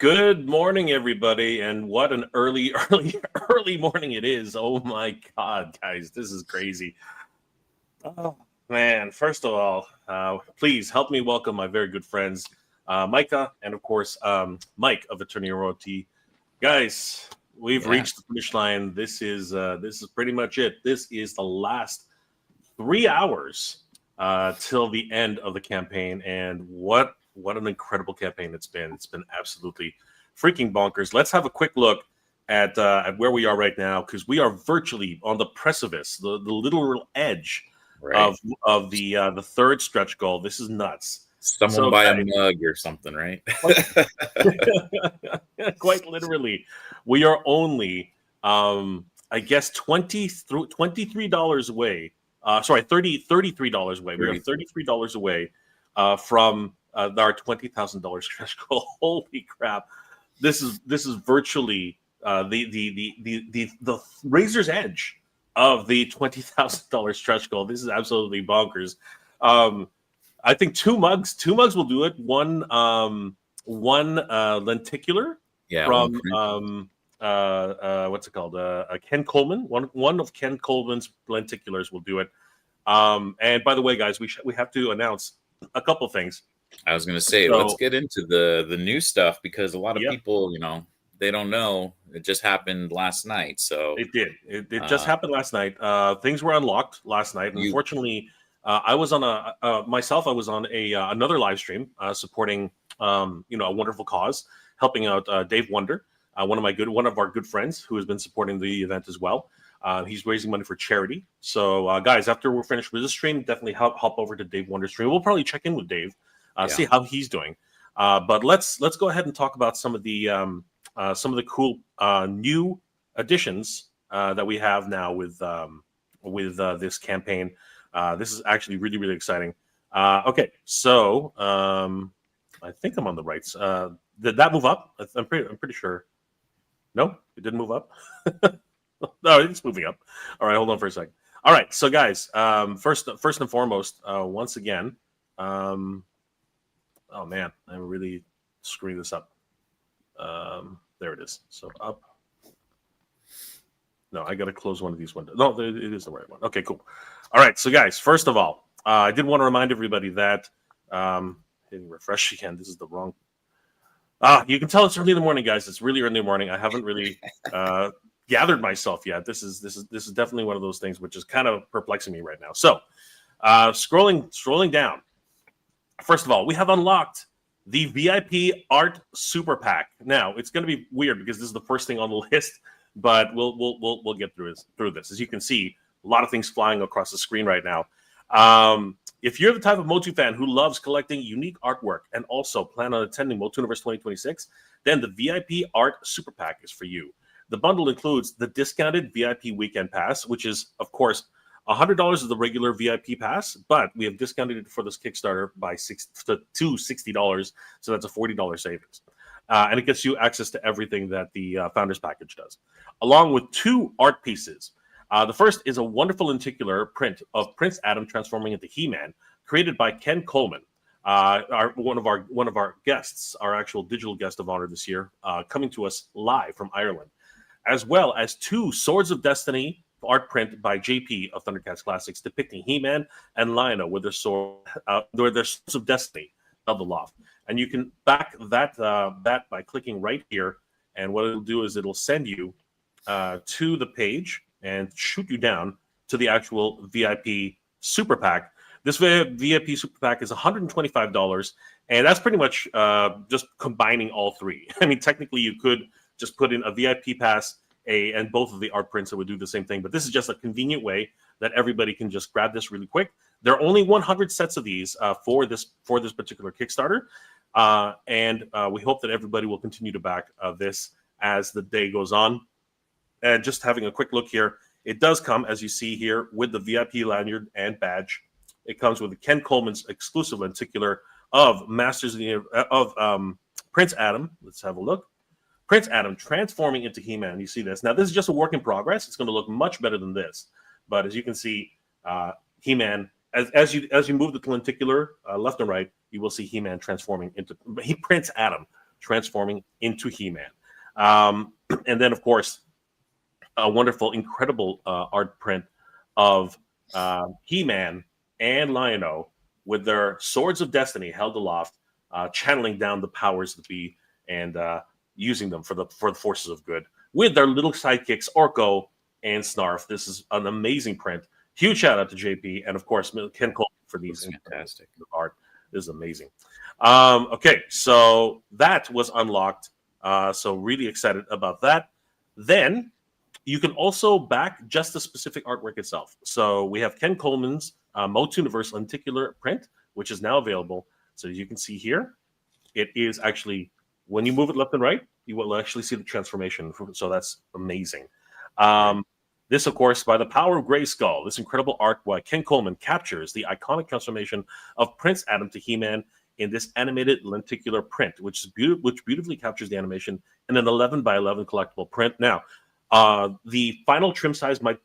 Good morning, everybody, and what an early morning it is. Oh my God, guys, this is crazy. Oh man, first of all, please help me welcome my very good friends, Micah, and of course, Mike of Attorney Royalty. Guys, we've Yeah. reached the finish line. This is pretty much it. This is the last 3 hours till the end of the campaign, and what an incredible campaign it's been. It's been absolutely freaking bonkers. Let's have a quick look at where we are right now, because we are virtually on the precipice, the literal edge Right. of the third stretch goal. This is nuts. Someone So, buy a guys, mug or something, right? quite, quite literally, we are only, I guess, $23 away. Sorry, $33 away. We are 33. $33 away from our $20,000 stretch goal. Holy crap! This is virtually the razor's edge of the $20,000 stretch goal. This is absolutely bonkers. I think two mugs will do it. One lenticular Yeah, one from print. what's it called? Ken Coleman. One of Ken Coleman's lenticulars will do it. And by the way, guys, we have to announce a couple things. I was gonna say, let's So get into the new stuff because a lot of yeah, people, they don't know. It just happened last night. So it did. It just uh happened last night. Things were unlocked last night. you Unfortunately, I was on myself. I was on another live stream supporting a wonderful cause, helping out Dave Wonder, one of our good friends who has been supporting the event as well. He's raising money for charity. So guys, after we're finished with this stream, definitely hop over to Dave Wonder's stream. We'll probably check in with Dave, yeah. see how he's doing. But let's go ahead and talk about some of the cool new additions that we have now with this campaign. This is actually really, really exciting. Okay, so I think I'm on the right. Did that move up? I'm pretty sure. No, it didn't move up. No, it's moving up. All right, hold on for a second. All right, so guys, first and foremost, once again, oh man, I'm really screwing this up. There it is. So up. No, I got to close one of these windows. No, it is the right one. Okay, cool. All right, so guys, first of all, I did want to remind everybody that hitting refresh again. This is the wrong. You can tell it's early in the morning, guys. It's really early in the morning. I haven't really gathered myself yet. This is definitely one of those things which is kind of perplexing me right now. So, scrolling down. First of all, we have unlocked the VIP Art Super Pack. Now, it's going to be weird because this is the first thing on the list, but we'll get through this. As you can see, a lot of things flying across the screen right now. If you're the type of Motu fan who loves collecting unique artwork and also plan on attending MOTUNIVERSE 2026, then the VIP Art Super Pack is for you. The bundle includes the discounted VIP Weekend Pass, which is, of course, $100 is the regular VIP pass, but we have discounted it for this Kickstarter by $60, so that's a $40 savings. And it gets you access to everything that the Founders Package does, along with 2 art pieces. The first is a wonderful lenticular print of Prince Adam transforming into He-Man, created by Ken Coleman, one of our guests, our actual digital guest of honor this year, coming to us live from Ireland, as well as 2 Swords of Destiny art print by JP of Thundercats Classics, depicting He-Man and Lionel with their Swords of Destiny of the Loft. And you can back that by clicking right here, and what it'll do is it'll send you to the page and shoot you down to the actual VIP Super Pack. This VIP Super Pack is $125, and that's pretty much just combining all 3. I mean, technically, you could just put in a VIP pass, and both of the art prints that would do the same thing, but this is just a convenient way that everybody can just grab this really quick. There are only 100 sets of these for this particular Kickstarter, and we hope that everybody will continue to back this as the day goes on. And just having a quick look here, it does come, as you see here, with the VIP lanyard and badge. It comes with the Ken Coleman's exclusive lenticular of Prince Adam. Let's have a look. Prince Adam transforming into He-Man. You see this. Now, this is just a work in progress. It's going to look much better than this. But as you can see, He-Man, as you move the lenticular left and right, you will see He-Man transforming into Prince Adam transforming into He-Man. And then, of course, a wonderful, incredible art print of He-Man and Lion-O with their swords of destiny held aloft, channeling down the powers that be and using them for the forces of good with their little sidekicks Orko and Snarf. This is an amazing print. Huge shout out to JP and of course Ken Cole for these fantastic art. This is amazing. Okay, so that was unlocked. So really excited about that. Then you can also back just the specific artwork itself. So we have Ken Coleman's MOTUNIVERSE lenticular print, which is now available. So as you can see here, it is actually, when you move it left and right, you will actually see the transformation. So that's amazing. This, of course, by the power of Grayskull, this incredible art by Ken Coleman captures the iconic transformation of Prince Adam to He-Man in this animated lenticular print, which beautifully captures the animation in an 11 by 11 collectible print. Now, the final trim size might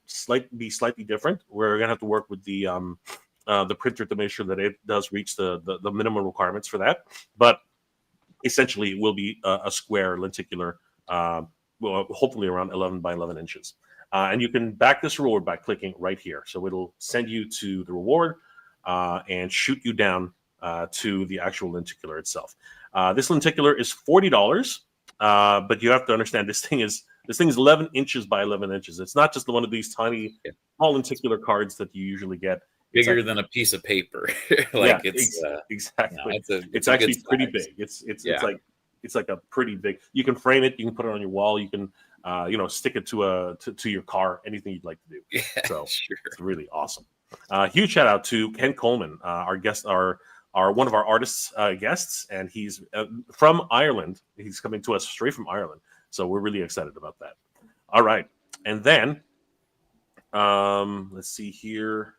be slightly different. We're going to have to work with the printer to make sure that it does reach the minimum requirements for that. But essentially, it will be a square lenticular, hopefully around 11 by 11 inches. And you can back this reward by clicking right here. So it'll send you to the reward and shoot you down to the actual lenticular itself. This lenticular is $40, but you have to understand this thing is 11 inches by 11 inches. It's not just one of these tiny, small lenticular cards that you usually get. Bigger than a piece of paper. Exactly. No, it's actually pretty big. It's like a pretty big. You can frame it. You can put it on your wall. You can stick it to your car. Anything you'd like to do. Yeah, so sure. It's really awesome. Huge shout out to Ken Coleman, our guest, our one of our artists guests, and he's from Ireland. He's coming to us straight from Ireland. So we're really excited about that. All right, and then let's see here.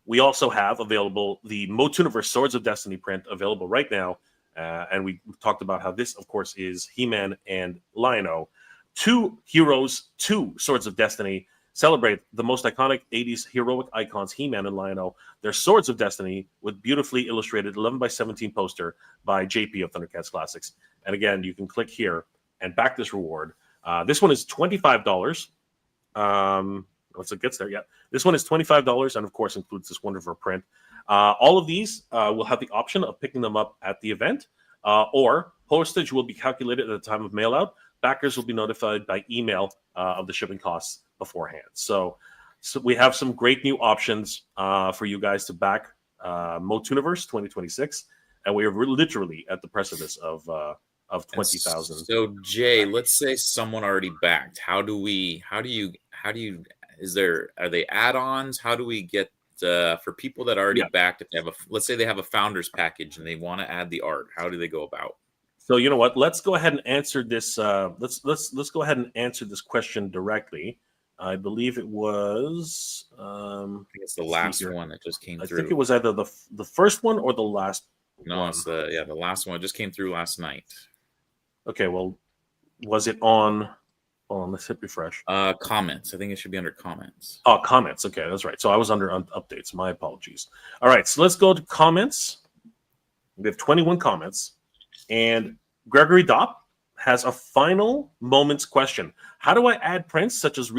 We also have available the MOTUNIVERSE Swords of Destiny print available right now. And we talked about how this, of course, is He-Man and Lion-O. 2 heroes, 2 Swords of Destiny celebrate the most iconic 80s heroic icons, He-Man and Lion-O. Their Swords of Destiny with beautifully illustrated 11 by 17 poster by JP of Thundercats Classics. And again, you can click here and back this reward. This one is $25. Once it gets there, yeah. This one is $25 and, of course, includes this wonderful print. All of these will have the option of picking them up at the event, or postage will be calculated at the time of mail out. Backers will be notified by email of the shipping costs beforehand. So we have some great new options for you guys to back MOTUNIVERSE 2026, and we are literally at the precipice of 20,000. So Jay, let's say someone already backed. How do you? Are they add-ons? How do we get for people that already backed? If they have let's say they have a founders package and they want to add the art, how do they go about? So you know what? Let's go ahead and answer this. Let's go ahead and answer this question directly. I believe it was. I think it's the last one that just came through. I think it was either the first one or the last. No, one. It's the last one. It just came through last night. Okay, well, was it on? Hold on, let's hit refresh. Comments. I think it should be under comments. Oh, comments. Okay, that's right. So I was under updates. My apologies. All right, so let's go to comments. We have 21 comments. And Gregory Dopp has a final moments question. How do I add prints such as the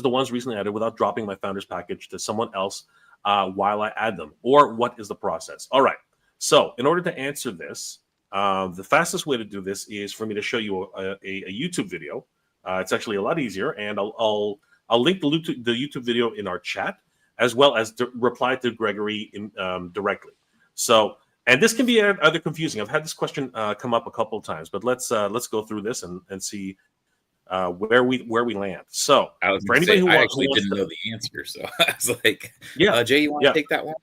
ones recently added without dropping my founder's package to someone else while I add them? Or what is the process? All right. So in order to answer this, the fastest way to do this is for me to show you a YouTube video. It's actually a lot easier, and I'll link the YouTube video in our chat, as well as reply to Gregory directly. So, and this can be either confusing. I've had this question come up a couple of times, but let's go through this and see where we land. So, for anybody who actually didn't know the answer, so I was like, "Yeah, Jay, you want to take that one?"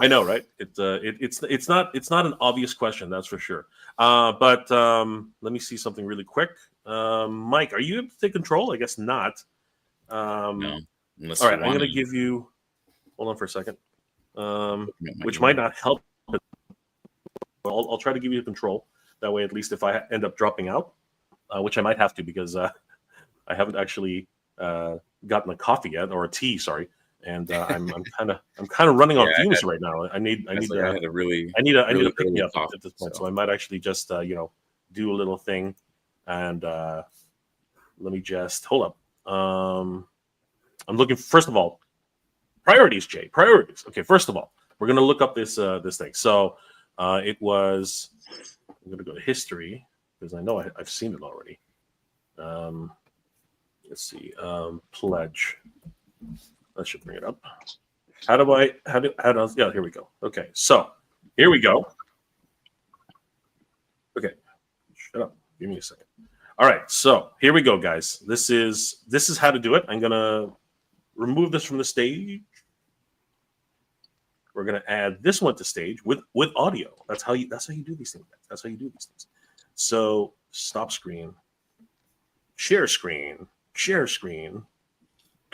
I know, right? It's not an obvious question, that's for sure. But let me see something really quick. Mike, are you able to take control? I guess not. No. All right, I'm going to give you. Hold on for a second. Which might not help. But I'll try to give you control. That way, at least if I end up dropping out, which I might have to because I haven't actually gotten a coffee yet, or a tea, sorry. and I'm kind of running on Yeah, fumes right now. I need I had a really I need a pick me early up coffee, at this point. so. So I might actually just do a little thing, and let me just hold up. I'm looking first of all priorities, Jay. Priorities. Okay, first of all, we're gonna look up this thing. So it was. I'm gonna go to history because I know I've seen it already. Um, let's see. Pledge. That should bring it up. How do yeah, here we go. Okay, so here we go. Okay, shut up. Give me a second. All right, so here we go, guys. This is how to do it. I'm gonna remove this from the stage. We're gonna add this one to stage with audio. That's how you do these things. That's how you do these things. So stop screen, share screen, share screen.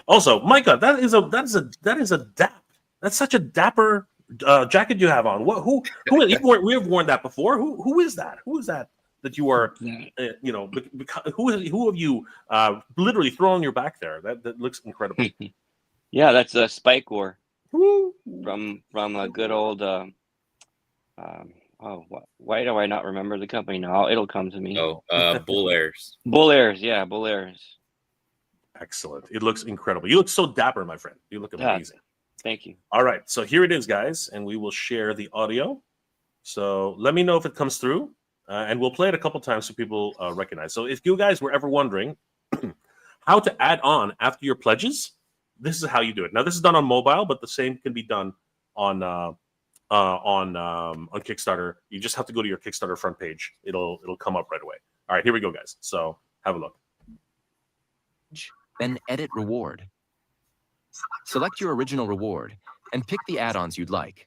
Also, Micah, that is a dap. That's such a dapper jacket you have on. What? Who? We have worn that before. Who is that? Who is that? That you are, who have you literally thrown on your back there? That looks incredible. Yeah, that's a Spike War from a good old. Why do I not remember the company now? It'll come to me. Oh, Bull Airs. Bull Airs, yeah, Bull Airs. Excellent. It looks incredible. You look so dapper, my friend. You look amazing. Thank you. All right, so here it is, guys, and we will share the audio. So let me know if it comes through, and we'll play it a couple times so people recognize. So if you guys were ever wondering how to add on after your pledges, this is how you do it. Now, this is done on mobile, but the same can be done on Kickstarter. You just have to go to your Kickstarter front page. It'll come up right away. All right, here we go, guys. So have a look. Then edit reward. Select your original reward and pick the add-ons you'd like.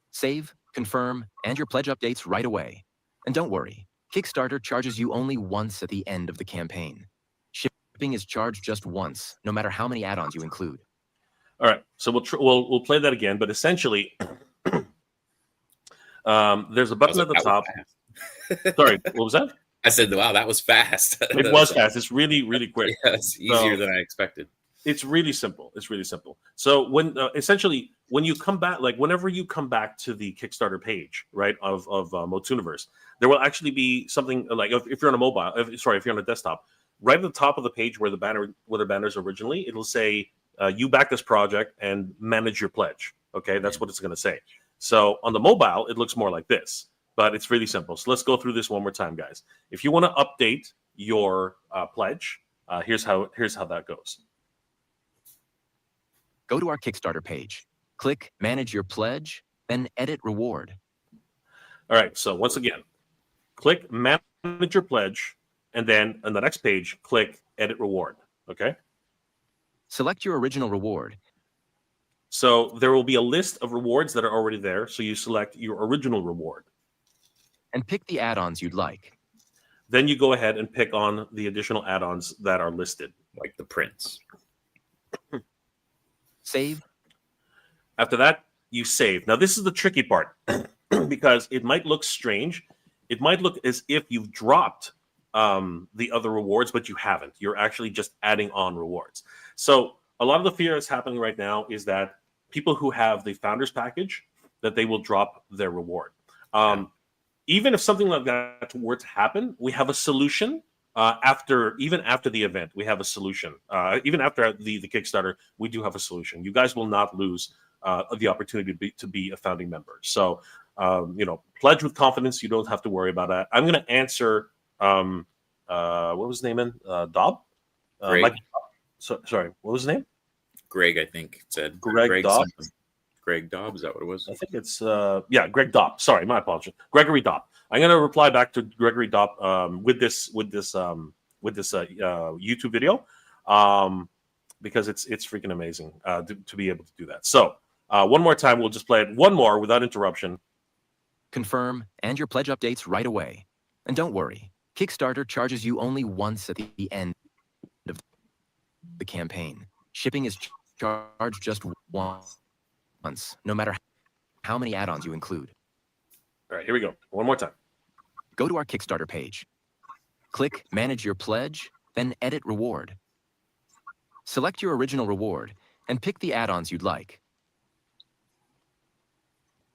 Save, confirm, and your pledge updates right away. And don't worry, Kickstarter charges you only once at the end of the campaign. Shipping is charged just once, no matter how many add-ons you include. All right, so we'll play that again, but essentially, there's a button at the top. Sorry, what was that? I said, wow, that was fast. It was fast. It's really, really quick. Yeah, it's easier than I expected. It's really simple. It's really simple. So when essentially when you come back, like whenever you come back to the Kickstarter page, right, of MOTUNIVERSE, there will actually be something like if you're on a mobile, if you're on a desktop, right at the top of the page where the banners originally, it'll say you back this project and manage your pledge. Okay, that's what it's going to say. So on the mobile, it looks more like this. But it's really simple. So let's go through this one more time, guys. If you want to update your pledge, here's how that goes. Go to our Kickstarter page. Click Manage Your Pledge, then Edit Reward. All right. So once again, click Manage Your Pledge, and then on the next page, click Edit Reward. Okay. Select your original reward. So there will be a list of rewards that are already there. So you select your original reward. And pick the add-ons you'd like. Then you go ahead and pick on the additional add-ons that are listed. Like the prints. Save. After that, you save. Now, this is the tricky part because it might look strange. It might look as if you've dropped the other rewards, but you haven't. You're actually just adding on rewards. So a lot of the fear that's happening right now is that people who have the founders package, that they will drop their reward. Even if something like that were to happen, we have a solution. Even after the event, we have a solution. Even after the Kickstarter, we do have a solution. You guys will not lose the opportunity to be a founding member. So, pledge with confidence. You don't have to worry about that. I'm going to answer. What was his name? Dobb. Greg. Sorry, what was his name? Greg, I think it said. Greg Dobb. Greg Dobb, is that what it was? I think it's Greg Dobb. Sorry, my apologies. Gregory Dobb. I'm going to reply back to Gregory Dobb with this YouTube video because it's freaking amazing to be able to do that. So one more time, we'll just play it one more without interruption. Confirm and your pledge updates right away. And don't worry, Kickstarter charges you only once at the end of the campaign. Shipping is charged just once, no matter how many add-ons you include. All right, here we go. One more time. Go to our Kickstarter page. Click Manage Your Pledge, then Edit Reward. Select your original reward and pick the add-ons you'd like.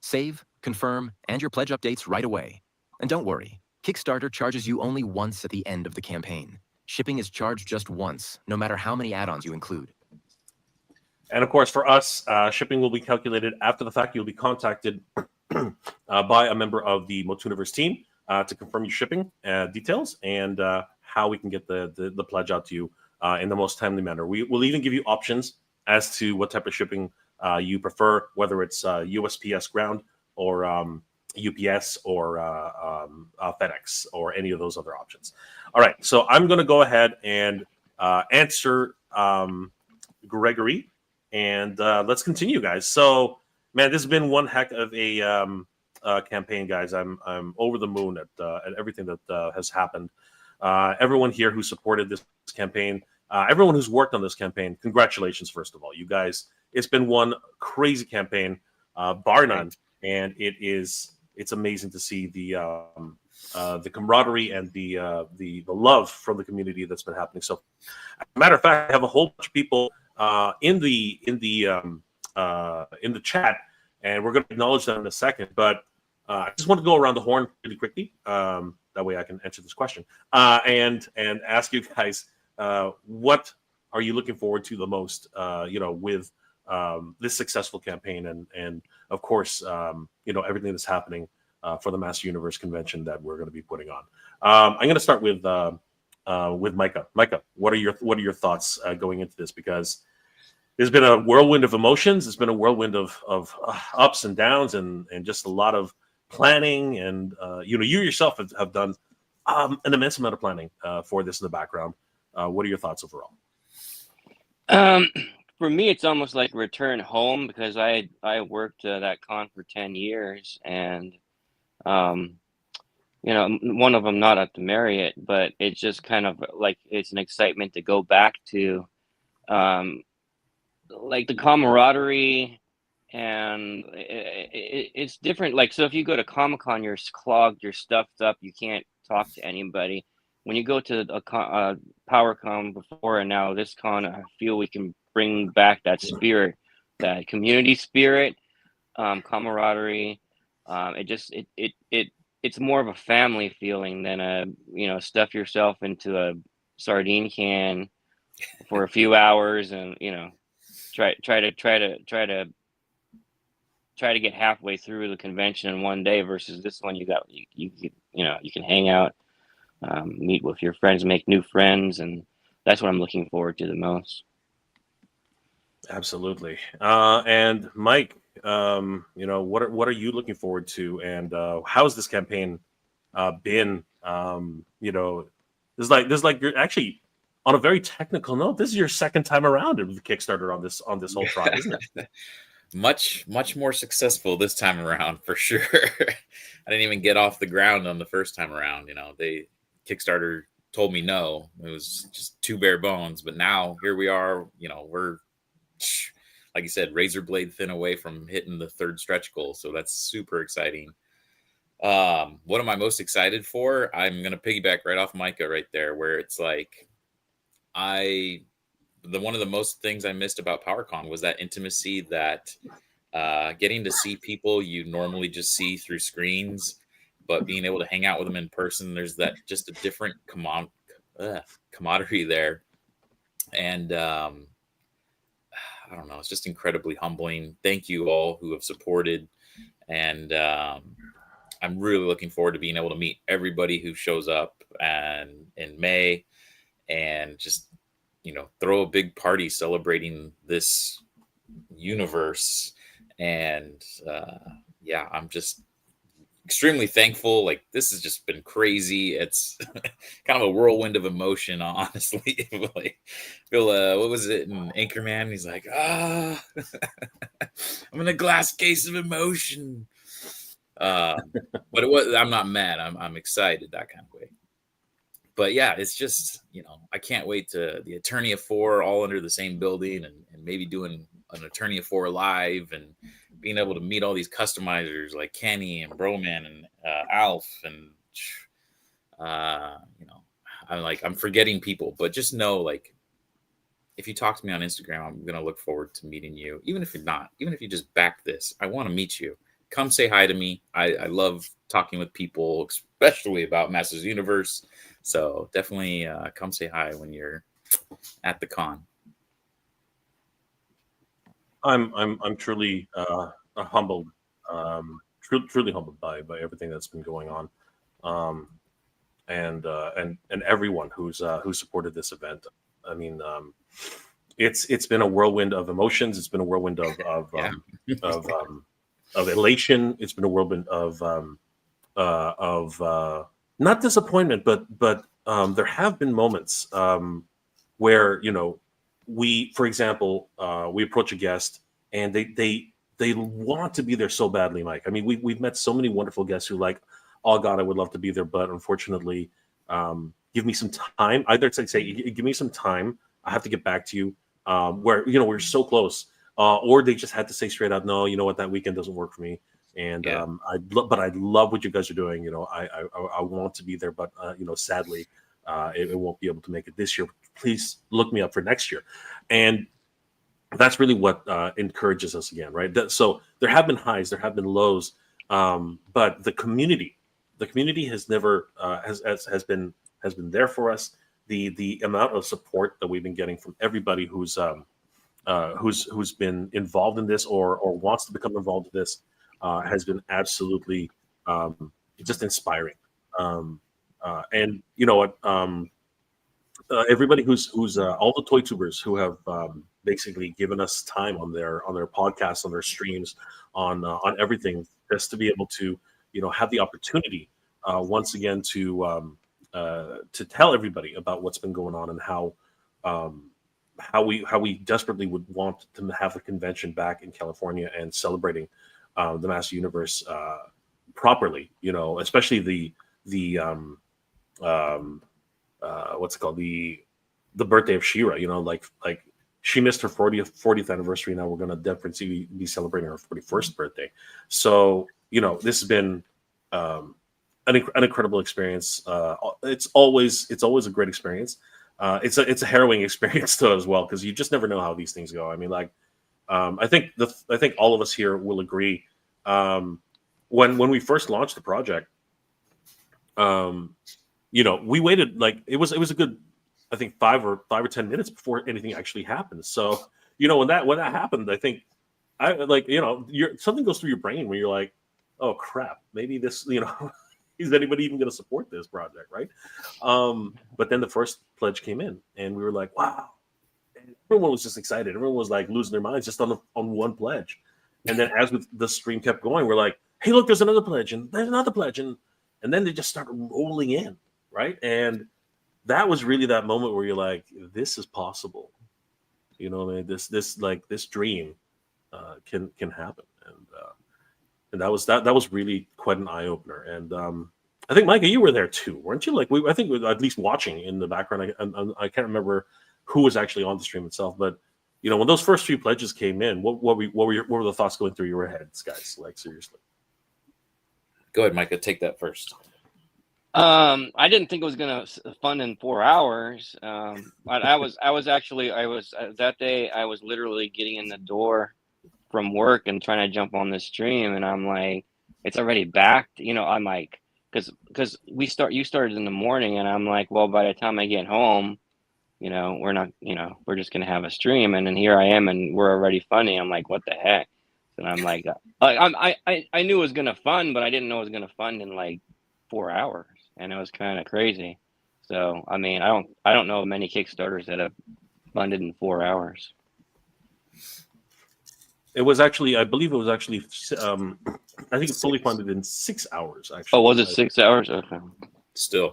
Save, confirm, and your pledge updates right away. And don't worry, Kickstarter charges you only once at the end of the campaign. Shipping is charged just once, no matter how many add-ons you include. And of course, for us, shipping will be calculated after the fact. You'll be contacted by a member of the MOTUNIVERSE team to confirm your shipping details and how we can get the pledge out to you in the most timely manner. We will even give you options as to what type of shipping you prefer, whether it's USPS ground or UPS or FedEx or any of those other options. All right, so I'm going to go ahead and answer Gregory, and let's continue, guys. So, man, this has been one heck of a campaign, guys. I'm over the moon at everything that has happened. Everyone here who supported this campaign, everyone who's worked on this campaign, congratulations, first of all. You guys, it's been one crazy campaign, bar none, and it's amazing to see the camaraderie and the love from the community that's been happening. So, as a matter of fact, I have a whole bunch of people in the chat, and we're going to acknowledge them in a second. But I just want to go around the horn really quickly. That way, I can answer this question and ask you guys, what are you looking forward to the most? With this successful campaign, and of course, everything that's happening for the Master Universe convention that we're going to be putting on. I'm going to start with Micah. Micah, what are your thoughts going into this? Because there's been a whirlwind of emotions. It's been a whirlwind of ups and downs, and just a lot of planning. And you yourself have done an immense amount of planning for this in the background. What are your thoughts overall? For me, it's almost like return home, because I worked that con for 10 years, and one of them not at the Marriott, but it's just kind of like it's an excitement to go back to, like the camaraderie, and it's different. Like, so if you go to Comic-Con, you're clogged, you're stuffed up, you can't talk to anybody. When you go to a PowerCon before and now this con, I feel we can bring back that spirit, that community spirit, camaraderie. It's more of a family feeling than stuff yourself into a sardine can for a few hours and try to get halfway through the convention in one day, versus this one you can hang out, meet with your friends, make new friends, and that's what I'm looking forward to the most. Absolutely. And Mike, what are you looking forward to, and how's this campaign been? There's like you're actually, on a very technical note, this is your second time around with the Kickstarter on this whole trial, isn't it? Much more successful this time around, for sure. I didn't even get off the ground on the first time around. Kickstarter told me no. It was just too bare bones. But now here we are. We're, like you said, razor blade thin away from hitting the third stretch goal. So that's super exciting. What am I most excited for? I'm going to piggyback right off Micah right there, where it's like, one of the most things I missed about PowerCon was that intimacy, that getting to see people you normally just see through screens, but being able to hang out with them in person. There's that just a different camaraderie there. And I don't know, it's just incredibly humbling. Thank you all who have supported. And I'm really looking forward to being able to meet everybody who shows up in May, and just, throw a big party celebrating this universe. And I'm just extremely thankful. Like, this has just been crazy. It's kind of a whirlwind of emotion, honestly. Like, Bill, what was it in Anchorman? He's like, I'm in a glass case of emotion. But I'm not mad. I'm excited, that kind of way. But yeah, it's just, I can't wait to the Attorney of Four all under the same building, and maybe doing an Attorney of Four live, and being able to meet all these customizers like Kenny and Broman and Alf, and I'm forgetting people, but just know, like, if you talk to me on Instagram, I'm going to look forward to meeting you. Even if you're not, even if you just back this, I want to meet you. Come say hi to me. I love talking with people, especially about Masters Universe. So definitely come say hi when you're at the con. I'm truly humbled, truly humbled by everything that's been going on, um, and everyone who's supported this event. I mean, it's been a whirlwind of emotions. It's been a whirlwind Yeah. of of elation. It's been a whirlwind of not disappointment, but there have been moments where we, for example, we approach a guest and they want to be there so badly, Mike. I mean, we've met so many wonderful guests who like, oh God, I would love to be there, but unfortunately, give me some time. Either it's like say, give me some time. I have to get back to you. Where we're so close, or they just had to say straight out, no, you know what, that weekend doesn't work for me. And Yeah. but I love what you guys are doing. I want to be there, but sadly, it won't be able to make it this year. Please look me up for next year. And that's really what encourages us again, right? So there have been highs, there have been lows, but the community has never has been there for us. The amount of support that we've been getting from everybody who's been involved in this or wants to become involved in this has been absolutely just inspiring. And you know what? Everybody who's all the toy tubers who have basically given us time on their podcasts, on their streams, on everything, just to be able to have the opportunity once again to tell everybody about what's been going on and how we desperately would want to have the convention back in California and celebrating the Master Universe properly. Especially the what's it called, the birthday of Shira. Like she missed her 40th anniversary. Now we're going to definitely be celebrating her 41st birthday. So this has been an incredible experience. It's always a great experience. It's a harrowing experience though as well, because you just never know how these things go. I mean, like I think all of us here will agree. When we first launched the project, we waited, like it was a good, I think 5 or 10 minutes before anything actually happened. So when that happened, I think something goes through your brain where you're like, oh crap, maybe this is anybody even going to support this project, right? But then the first pledge came in, and we were like, wow. And everyone was just excited. Everyone was like losing their minds just on one pledge. And then as the stream kept going, we're like, hey, look, there's another pledge, and there's another pledge, and then they just started rolling in, right? And that was really that moment where you're like, this is possible. This dream can happen. And that was really quite an eye opener. And I think Micah, you were there too, weren't you? Like I think we were at least watching in the background. I can't remember who was actually on the stream itself, but when those first few pledges came in, what were the thoughts going through your heads, guys? Like seriously. Go ahead, Micah. Take that first. I didn't think it was gonna fund in 4 hours. But I was that day. I was literally getting in the door from work and trying to jump on the stream, and I'm like, it's already backed. I'm like, because you started in the morning, and I'm like, well, by the time I get home, we're not, we're just gonna have a stream, and then here I am, and we're already funding. I'm like, what the heck? And I'm like, I knew it was gonna fund, but I didn't know it was gonna fund in like 4 hours, and it was kind of crazy. So I mean, I don't know many Kickstarters that have funded in 4 hours. It was actually, I believe it was actually, I think it's fully funded in 6 hours. Actually, Oh, was it 6 hours? Okay. Still.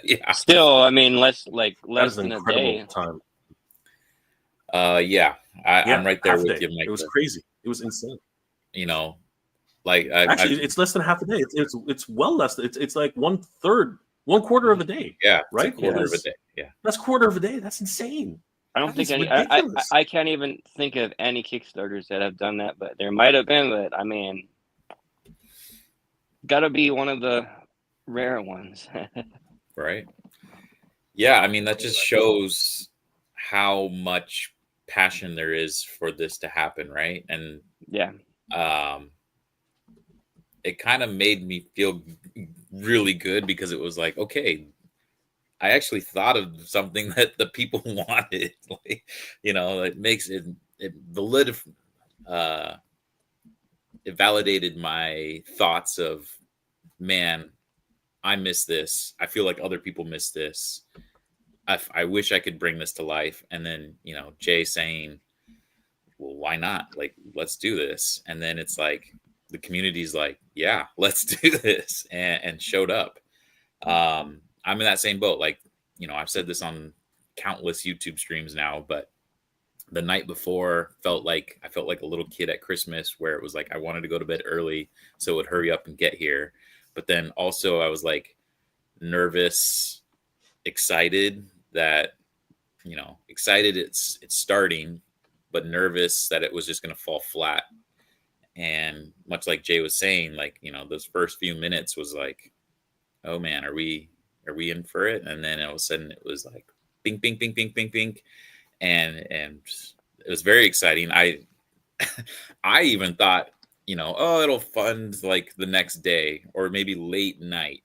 Yeah. Still, I mean, less that is an than a incredible day. time. Yeah, I'm right there with you, Mike. It was crazy. It was insane. Like actually, it's less than half a day. It's well less. It's like 1/4 of a day. Yeah, right. Quarter of a day. Yeah, that's quarter of a day. That's insane. I don't think I can't even think of any Kickstarters that have done that, but there might have been. But I mean, got to be one of the rare ones. Right. Yeah, I mean that just shows how much passion there is for this to happen, right? And Yeah. it kind of made me feel really good because it was like, okay, I actually thought of something that the people wanted. Like, it makes it uh, it validated my thoughts of, man, I miss this. I feel like other people miss this. I wish I could bring this to life. And then, Jay saying, well, why not? Like, let's do this. And then it's like, the community's like, yeah, let's do this, and showed up. I'm in that same boat. Like, I've said this on countless YouTube streams now, but the night before I felt like a little kid at Christmas, where it was like I wanted to go to bed early so it would hurry up and get here. But then also I was like nervous, excited that, excited it's starting, but nervous that it was just going to fall flat. And much like Jay was saying, like, those first few minutes was like, oh man, are we in for it? And then all of a sudden it was like bing, bing, bing, bing, bing, bing. And it was very exciting. I even thought, oh, it'll fund like the next day or maybe late night.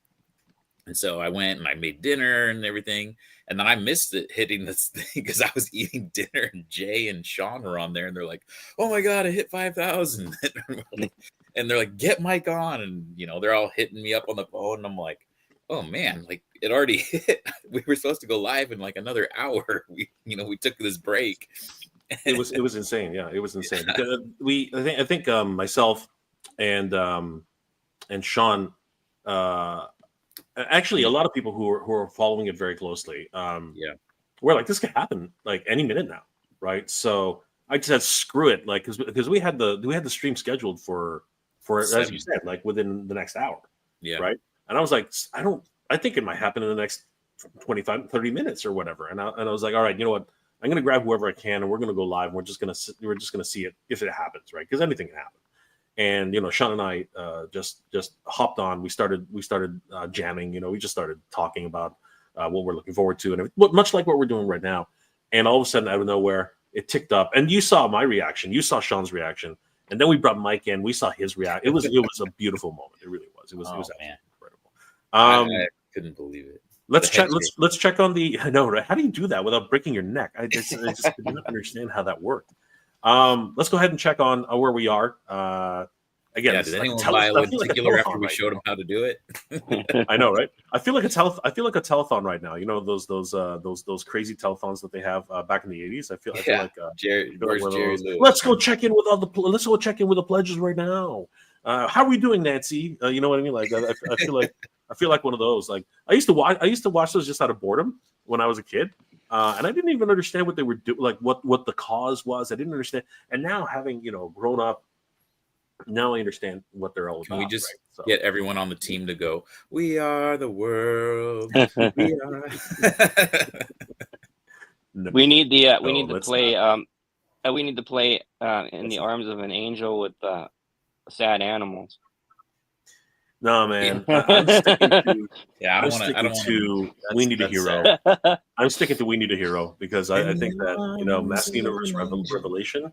And so I went and I made dinner and everything. And then I missed it hitting this thing because I was eating dinner and Jay and Sean were on there and they're like, oh my God, I hit 5,000. And they're like, get Mike on. And, they're all hitting me up on the phone. And I'm like, oh man, like it already hit. We were supposed to go live in like another hour. We took this break. It was insane. Yeah, it was insane. Because I think myself and Sean, actually a lot of people who are following it very closely, we're like, this could happen like any minute now, right? So I just said screw it, like because we had the stream scheduled for as you said, like within the next hour, right? And I was like, I think it might happen in the next 25, 30 minutes or whatever. And I was like, all right, you know what? I'm going to grab whoever I can, and we're going to go live. And we're just going to see it if it happens, right? Because anything can happen. And Sean and I just hopped on. We started jamming. We just started talking about what we're looking forward to, and much like what we're doing right now. And all of a sudden, out of nowhere, it ticked up. And you saw my reaction. You saw Sean's reaction. And then we brought Mike in. We saw his reaction. It was a beautiful moment. It really was. It was absolutely incredible. I couldn't believe it. Let's check on the. I know, right? How do you do that without breaking your neck? I just did not understand how that worked. Let's go ahead and check on where we are. Again, did anyone buy a particular after we showed them how to do it? I know, right? I feel like a telethon right now. Those crazy telethons that they have back in the 80s. I feel like Jerry. Let's go check in with the pledges right now. How are we doing, Nancy? You know what I mean? Like I feel like one of those. Like I used to watch those just out of boredom when I was a kid, and I didn't even understand what they were doing, like what the cause was. I didn't understand. And now, having grown up, now I understand what they're all about. Can we just get everyone on the team to go? We are the world. We are. We need to play in the arms of an angel with sad animals. No, man. I'm sticking to We Need a Hero. I'm sticking to We Need a Hero because I think that Master Universe Revelation,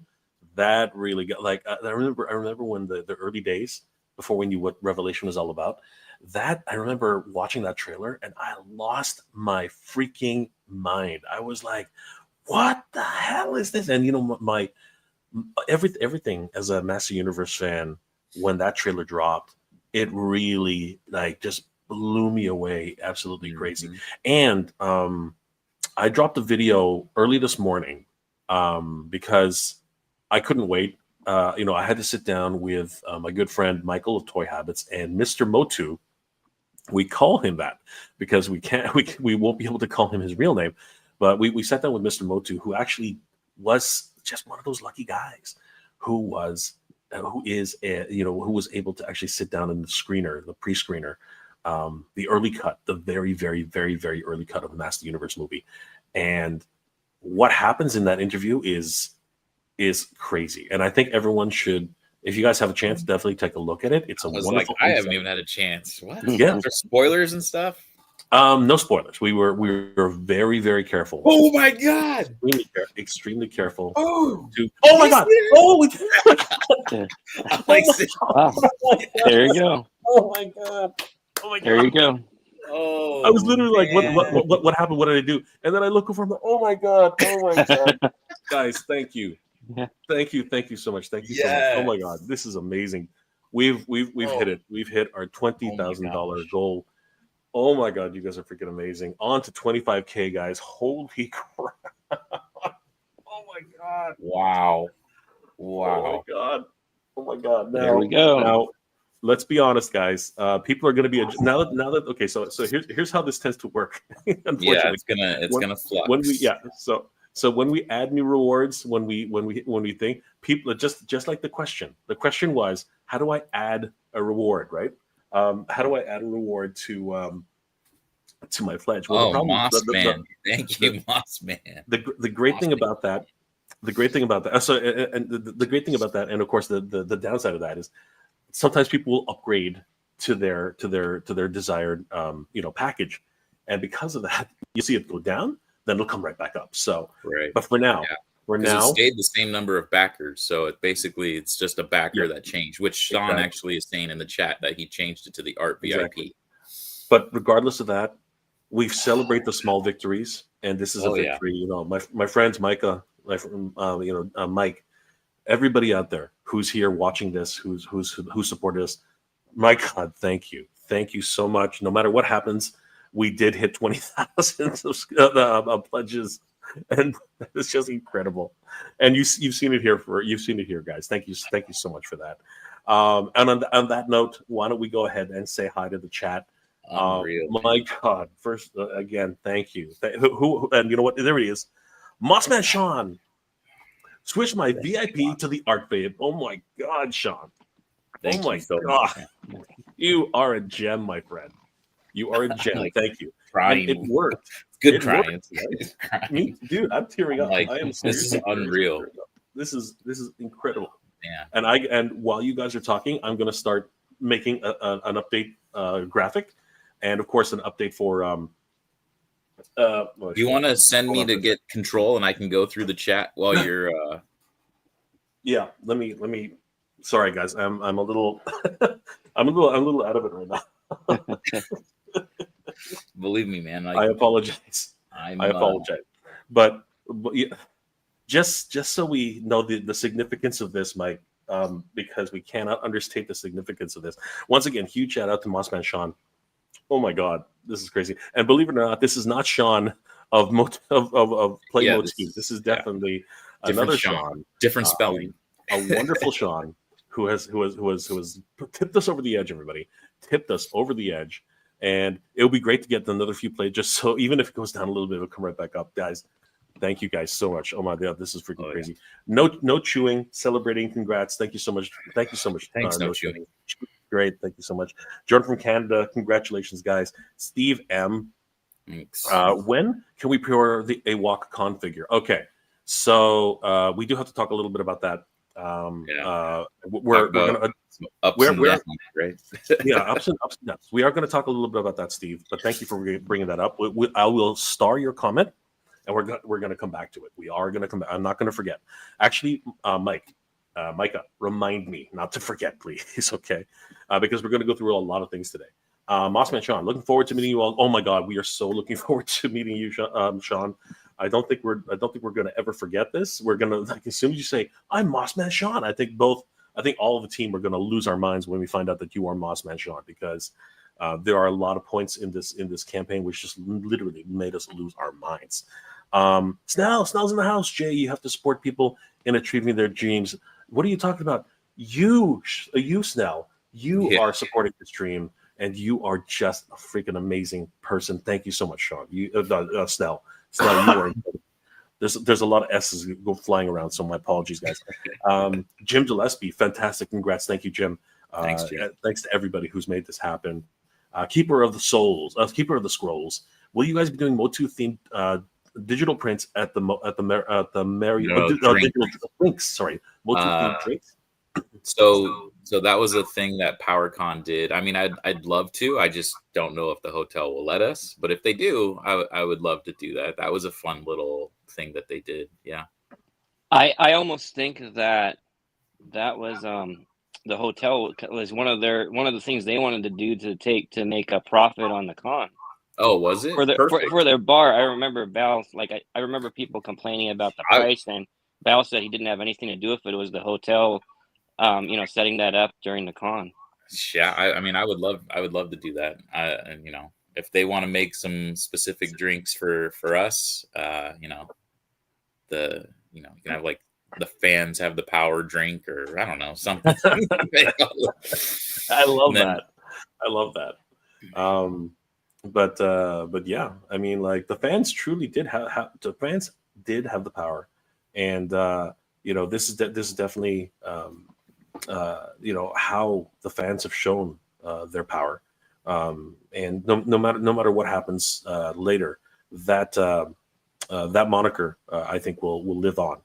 that really got I remember when the early days before we knew what Revelation was all about. That I remember watching that trailer and I lost my freaking mind. I was like, what the hell is this? And my everything as a Master Universe fan, when that trailer dropped, it really just blew me away, absolutely crazy. And I dropped a video early this morning because I couldn't wait. I had to sit down with my good friend Michael of Toy Habits and Mr. Motu. We call him that because we won't be able to call him his real name, but we sat down with Mr. Motu, who actually was just one of those lucky guys who is able to actually sit down in the pre-screener, the early cut, the very, very, very, very early cut of the Master Universe movie. And what happens in that interview is crazy. And I think everyone should, if you guys have a chance, definitely take a look at it. It's a wonderful. I haven't even had a chance. What? Yeah. There's spoilers and stuff. No spoilers. We were very, very careful. Oh my god! Extremely careful. Oh, Oh my god! Oh, we I'm like, Wow. There you go. oh my god! Oh my god! There you go. oh, I was literally like, man. what happened? What did I do? And then I look over, I'm like, oh my god! Guys, thank you, Yeah. thank you so much, thank you so much. Oh my god, this is amazing. We've hit it. We've hit our $20,000 goal. Oh my god, you guys are freaking amazing. On to 25K, guys. Holy crap! Oh my god! Wow. Oh my god! Oh my god! Now, There we go. Now, let's be honest, guys. People are going to be now that okay. So here's how this tends to work. Unfortunately, Yeah, it's gonna flux. when we so when we add new rewards, when we think people just like the question. The question was, how do I add a reward, right? How do I add a reward to my pledge? Well, Moss Man. Thank you, Moss Man. The great thing about that, the great thing about that, the great thing about that, and of course the downside of that is sometimes people will upgrade to their desired package, and because of that, you see it go down, then it'll come right back up. So, right. But for now, it stayed the same number of backers, so it's just a backer that changed, which Sean actually is saying in the chat that he changed it to the Art VIP. But regardless of that, we celebrate the small victories, and this is a victory. You know, my friends, Micah, Mike, everybody out there who's here watching this, who supported us. My God, thank you so much. No matter what happens, we did hit 20,000 pledges. And it's just incredible, and you've seen it here, guys. Thank you so much for that. And on that note, why don't we go ahead and say hi to the chat? My God! First, again, thank you. Who and you know what? There he is, Mossman Sean. Switch my VIP to the Art Babe. Oh my God, Sean! Thank you so God, you are a gem, my friend. You are a gem. Thank you. Crying. And it worked. Good crying. Me, dude, I'm tearing up. Like, I am. This is unreal. This is incredible. Yeah. And while you guys are talking, I'm going to start making an update graphic, and of course an update for. You want to send me to get control, and I can go through the chat while you're. Yeah. Let me. Sorry, guys. I'm a little. I'm a little out of it right now. Believe me, man. I apologize. I apologize, but yeah, just so we know the significance of this, Mike, because we cannot understate the significance of this. Once again, huge shout out to Mossman Sean. Oh my God, this is crazy! And believe it or not, this is not Sean of Play Motu. This is definitely another Sean, different spelling. A wonderful Sean who has tipped us over the edge. Everybody tipped us over the edge. And it would be great to get another few plays, just so even if it goes down a little bit, it'll come right back up, guys. Thank you guys so much. Oh my God, this is freaking crazy. Yeah. No chewing, celebrating. Congrats. Thank you so much. Thanks. No chewing. Great. Thank you so much. Jordan from Canada. Congratulations, guys. Steve M. Thanks. When can we pre-order the AWOC con figure? Okay, so we do have to talk a little bit about that. We're gonna ups and downs, right? Yeah, ups and downs. We are going to talk a little bit about that, Steve. But thank you for bringing that up. I will star your comment, and we're going to come back to it. We are going to come back. I'm not going to forget. Actually, Micah, remind me not to forget, please. Okay, because we're going to go through a lot of things today. Mossman Sean, looking forward to meeting you all. Oh my God, we are so looking forward to meeting you, Sean. I don't think we're going to ever forget this. We're going to, like, as soon as you say I'm Mossman Sean, I think all of the team are going to lose our minds when we find out that you are Mossman Sean, because there are a lot of points in this campaign which just literally made us lose our minds. Snell's in the house. Jay, you have to support people in achieving their dreams. What are you talking about? You Snell, you are supporting this dream, and you are just a freaking amazing person. Thank you so much, Sean. Snell, you are. There's a lot of S's go flying around, so my apologies, guys. Jim Gillespie, fantastic. Congrats. Thank you, Jim. Thanks, Jim. Thanks to everybody who's made this happen. Keeper of the Scrolls. Will you guys be doing Motu themed digital prints at the Marriott digital drinks? Sorry, Motu themed drinks. So So that was a thing that PowerCon did. I mean, I'd love to. I just don't know if the hotel will let us. But if they do, I would love to do that. That was a fun little thing that they did. Yeah. I almost think that was the hotel was one of the things they wanted to do to make a profit on the con. Oh, was it? Perfect. For their bar. I remember Val, like I remember people complaining about the price, and Val said he didn't have anything to do with it. It was the hotel, setting that up during the con. Yeah, I mean, I would love to do that. And if they want to make some specific drinks for us, you can have like the fans have the power drink, or I don't know, something. I love that. I love that. But yeah, I mean, like the fans truly did have the fans did have the power, and this is definitely how the fans have shown their power, and no matter what happens later, that moniker I think will live on.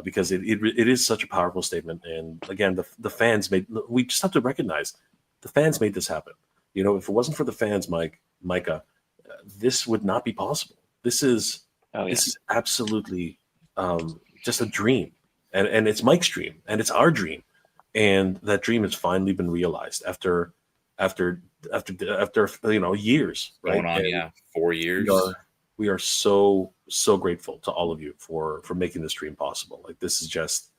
Because it is such a powerful statement, and again, the fans we just have to recognize the fans made this happen. If it wasn't for the fans, Micah, this would not be possible. This is absolutely just a dream, and it's Mike's dream, and it's our dream, and that dream has finally been realized after years, right? Going on, 4 years. We are so grateful to all of you for making this dream possible. Like this is just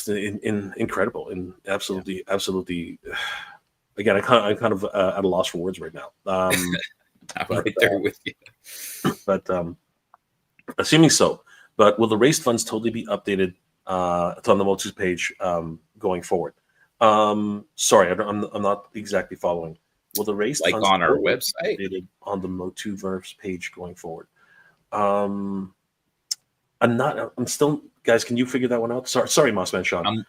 incredible and absolutely. Again, I'm kind of at a loss for words right now. I'm right there with you. But assuming so, but will the raised funds totally be updated on the Motu's page going forward? Sorry, I'm not exactly following. Will the raised funds on our website updated on the MOTUNIVERSE page going forward? I'm still, guys. Can you figure that one out? Sorry, Mossman Sean.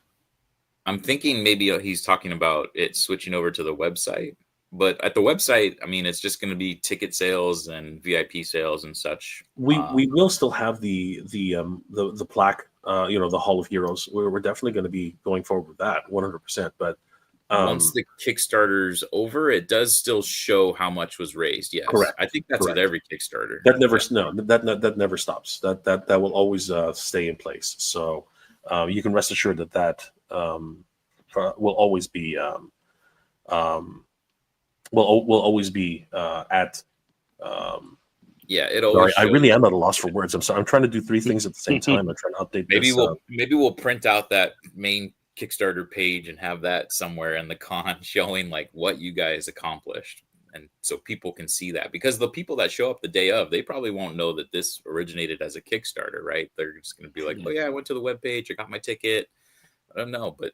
I'm thinking maybe he's talking about it switching over to the website, but at the website, I mean, it's just going to be ticket sales and VIP sales and such. We will still have the plaque, the Hall of Heroes. We're definitely going to be going forward with that 100%. But once the Kickstarter's over, it does still show how much was raised. Yes, correct. I think that's with every Kickstarter. That never that never stops. That will always stay in place. So you can rest assured that will always be will always be at. It always. Sorry, I really am at a loss for words. I'm sorry. I'm trying to do three things at the same time. I'm trying to update. Maybe we'll print out that main Kickstarter page and have that somewhere in the con showing like what you guys accomplished, and so people can see that, because the people that show up the day of, they probably won't know that this originated as a Kickstarter, right? They're just going to be like, oh yeah, I went to the webpage, I got my ticket. I don't know, but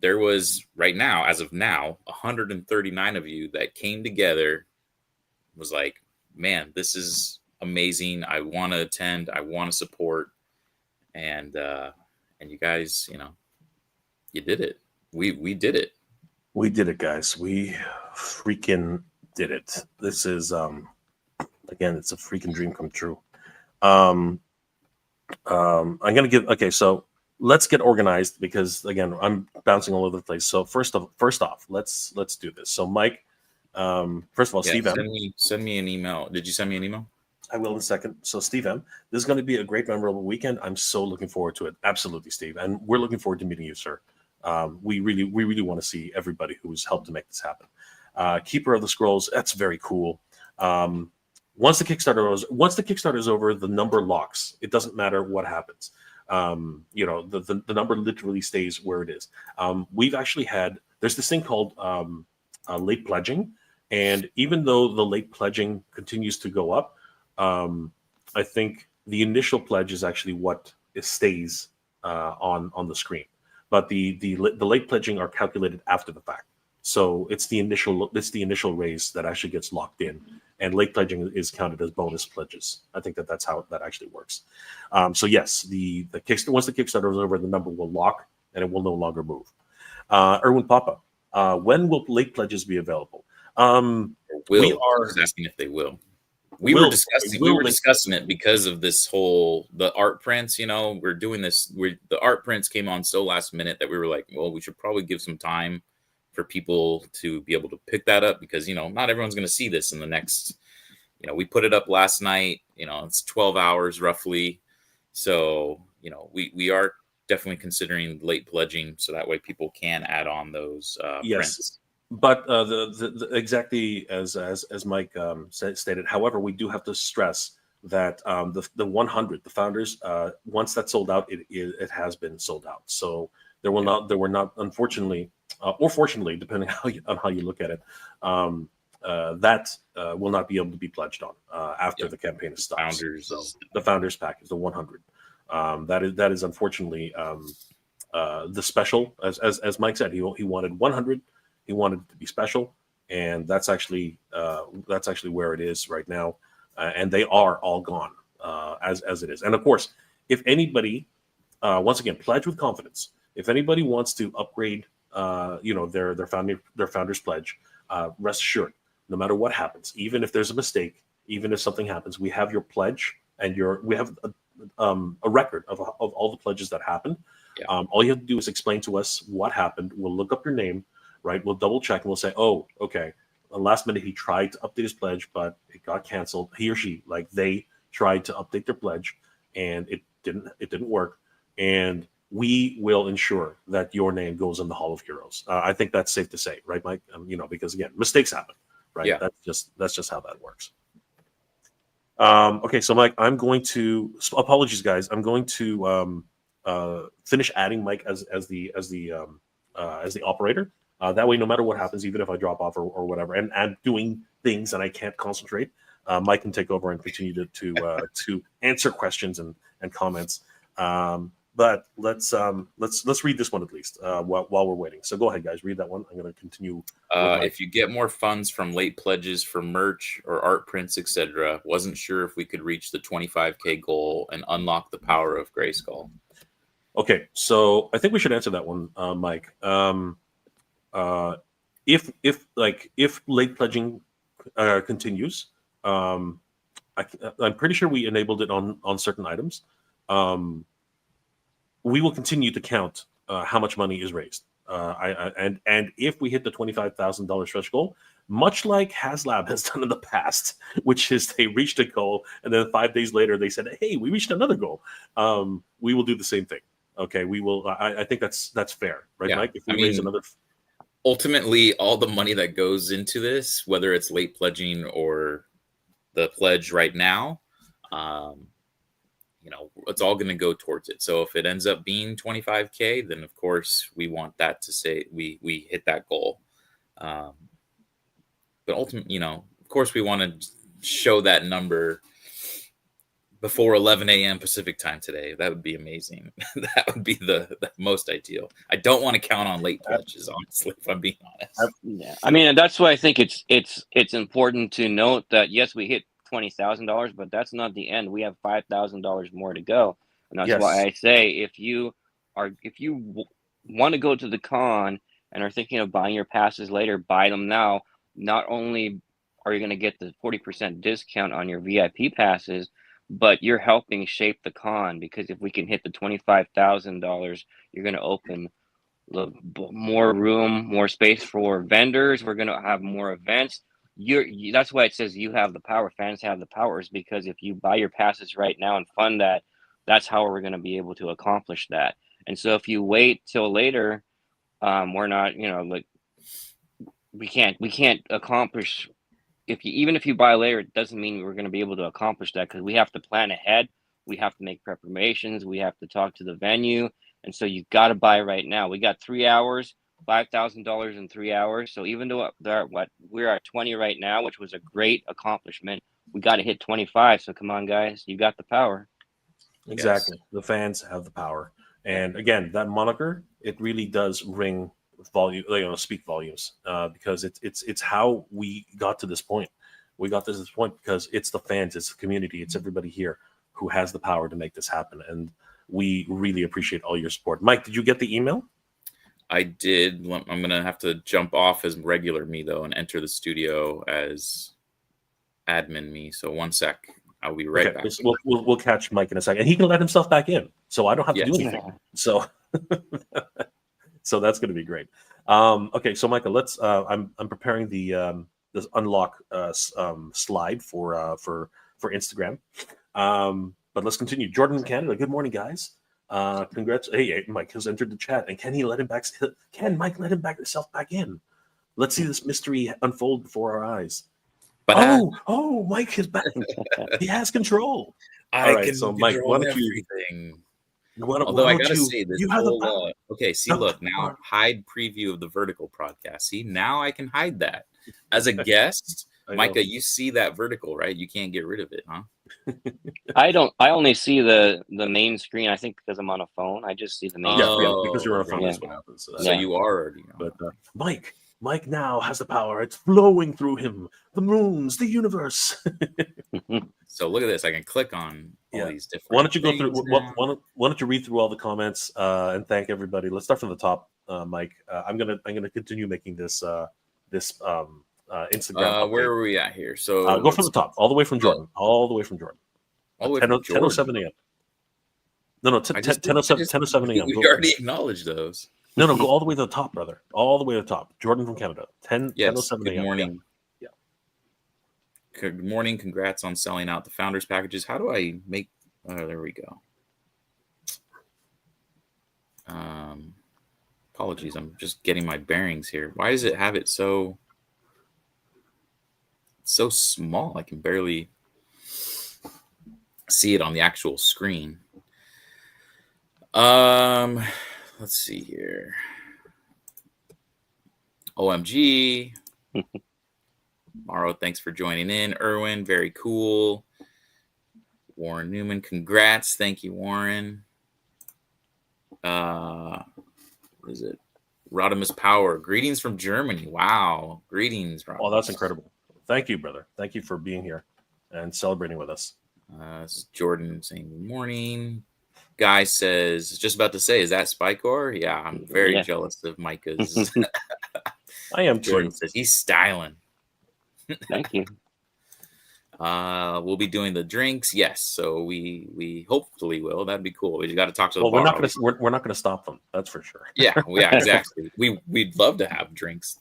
there was right now, as of now, 139 of you that came together, was like, man, this is amazing. I want to attend. I want to support. And you guys, you did it. We did it. We did it, guys. We freaking did it. This is again, it's a freaking dream come true. I'm gonna so let's get organized, because again, I'm bouncing all over the place. So first off, let's do this. So Mike, first of all, Steve M. Send me an email. Did you send me an email? I will in a second. So Steve M, this is going to be a great memorable weekend. I'm so looking forward to it. Absolutely, Steve. And we're looking forward to meeting you, sir. We really want to see everybody who's helped to make this happen. Keeper of the Scrolls, that's very cool. Once the Kickstarter is over, the number locks. It doesn't matter what happens. The number literally stays where it is. We've actually there's this thing called late pledging, and even though the late pledging continues to go up, I think the initial pledge is actually what stays on the screen. But the late pledging are calculated after the fact. So it's the initial raise that actually gets locked in, and late pledging is counted as bonus pledges. I think that's how that actually works. So yes, once the Kickstarter is over, the number will lock and it will no longer move. Erwin Papa, when will late pledges be available? We are asking if they will. We will- were discussing. it We will were make- discussing it because of this whole the art prints. We're doing this. The art prints came on so last minute that we were like, well, we should probably give some time for people to be able to pick that up because not everyone's going to see this in the next. We put it up last night. It's 12 hours roughly. So we are definitely considering late pledging so that way people can add on those Yes. prints. But the exactly as Mike stated. However, we do have to stress that the 100, the founders, once that's sold out, it has been sold out. So there were not, unfortunately, or fortunately, depending on how you look at it, that will not be able to be pledged on after the campaign is stopped. The founders package, the 100. That is unfortunately the special, as Mike said, he wanted 100. He wanted it to be special, and that's actually where it is right now, and they are all gone as it is. And of course, if anybody, once again, pledge with confidence. If anybody wants to upgrade, their founders pledge, rest assured, no matter what happens, even if there's a mistake, even if something happens, we have your pledge and we have a record of all the pledges that happened. Yeah. All you have to do is explain to us what happened. We'll look up your name. Right, we'll double check and we'll say, oh, okay. Last minute he tried to update his pledge, but it got canceled. He or she, they tried to update their pledge, and it didn't work. And we will ensure that your name goes in the Hall of Heroes. I think that's safe to say, right, Mike? Because again, mistakes happen, right? Yeah. That's just how that works. Okay, so Mike, I'm going to apologies, guys. I'm going to finish adding Mike as the operator. That way, no matter what happens, even if I drop off or whatever, and I'm doing things and I can't concentrate, Mike can take over and continue to answer questions and comments. But let's read this one at least while we're waiting. So go ahead, guys, read that one. I'm going to continue. If you get more funds from late pledges for merch or art prints, etc., wasn't sure if we could reach the 25K goal and unlock the power of Grayskull. Okay, so I think we should answer that one, Mike. If late pledging continues, I'm pretty sure we enabled it on certain items. We will continue to count how much money is raised. And if we hit the $25,000 stretch goal, much like HasLab has done in the past, which is they reached a goal and then 5 days later they said, "Hey, we reached another goal." We will do the same thing. Okay, we will. I think that's fair, right, Yeah. Mike? If we raise another. Ultimately, all the money that goes into this, whether it's late pledging or the pledge right now, it's all going to go towards it. So if it ends up being 25K, then of course we want that to say we hit that goal. But ultimately, of course we want to show that number before 11 a.m. Pacific time today. That would be amazing. That would be the most ideal. I don't want to count on late pledges, honestly, if I'm being honest. Yeah, I mean, and that's why I think it's important to note that yes, we hit $20,000, but that's not the end. We have $5,000 more to go, and that's why I say if you want to go to the con and are thinking of buying your passes later, buy them now. Not only are you going to get the 40% discount on your VIP passes, but you're helping shape the con, because if we can hit the $25,000, you're going to open more room, more space for vendors. We're going to have more events. That's why it says you have the power. Fans have the powers, because if you buy your passes right now and fund that, that's how we're going to be able to accomplish that. And so if you wait till later, we're not, we can't accomplish. Even if you buy later, it doesn't mean we're going to be able to accomplish that, because we have to plan ahead. We have to make preparations. We have to talk to the venue. And so you got to buy right now. We got 3 hours, $5,000 in 3 hours. So even though we're at 20 right now, which was a great accomplishment, we got to hit 25. So come on, guys, you got the power. Exactly. Yes. The fans have the power. And again, that moniker, it really does ring volume, speak volumes, because it's how we got to this point. We got to this point because it's the fans, it's the community, it's everybody here who has the power to make this happen. And we really appreciate all your support. Mike, did you get the email? I did. I'm going to have to jump off as regular me, though, and enter the studio as admin me. So 1 sec. I'll be right back. So we'll catch Mike in a second, and he can let himself back in, so I don't have to do Yes. anything. So so that's going to be great. Okay, so Michael, let's. I'm preparing the this unlock slide for Instagram. But let's continue. Jordan in Canada. Good morning, guys. Congrats. Hey, Mike has entered the chat, and can he let him back? Can Mike let him back himself back in? Let's see this mystery unfold before our eyes. But Mike is back. He has control. I All right, can so Mike, why don't everything. Why Although don't I gotta you, say this you have the whole power. okay, see, look now, hide preview of the vertical podcast. See, now I can hide that as a guest. Micah, you see that vertical, right? You can't get rid of it, huh? I only see the main screen. I think because I'm on a phone. I just see the main screen. Because you're on a phone. Yeah. That's what happens. So you are already. But Mike now has the power. It's flowing through him. The moons, the universe. So look at this. I can click on all these different. Why don't you go through? Why don't you read through all the comments and thank everybody? Let's start from the top, Mike. I'm gonna continue making this Instagram. Where are we at here? So go from the top, all the way from Jordan, all the way from Jordan. All the way from 10:07 a.m. No, 10:07 a.m. We already acknowledged those. No, go all the way to the top, brother. All the way to the top. Jordan from Canada. 10:07 a.m. Good morning. Yeah. Good morning. Congrats on selling out the founders packages. How do I make? There we go. Apologies. I'm just getting my bearings here. Why does it have it so small? I can barely see it on the actual screen. Let's see here. OMG. Maro, thanks for joining in. Erwin, very cool. Warren Newman, congrats. Thank you, Warren. What is it? Rodimus Power, greetings from Germany. Wow. Greetings, Rodimus. Oh, that's incredible. Thank you, brother. Thank you for being here and celebrating with us. This is Jordan saying good morning. Guy says, just about to say, is that Spikor? Yeah, I'm very jealous of Micah's. I am Jordan too. says he's styling. Thank you. We'll be doing the drinks. Yes, so we hopefully will. That'd be cool. We got to talk to the Well, bar. we're not gonna stop them. That's for sure. Yeah, exactly. We'd love to have drinks.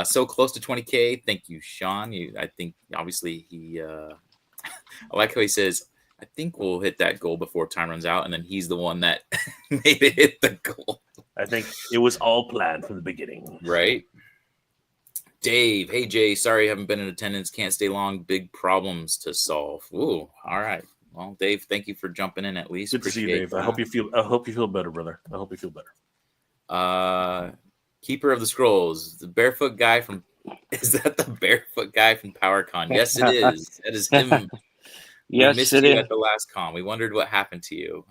So close to 20K. Thank you, Sean. I think obviously he. I like how he says, I think we'll hit that goal before time runs out, and then he's the one that made it hit the goal. I think it was all planned from the beginning. Right. Dave, hey Jay, sorry I haven't been in attendance. Can't stay long. Big problems to solve. Ooh, all right. Well, Dave, thank you for jumping in at least. Good to see you, Dave. I hope you feel better, brother. I hope you feel better. Keeper of the Scrolls, the barefoot guy from. Is that the barefoot guy from PowerCon? Yes, it is. That is him. Yes, we missed it you is. at the last con. We wondered what happened to you.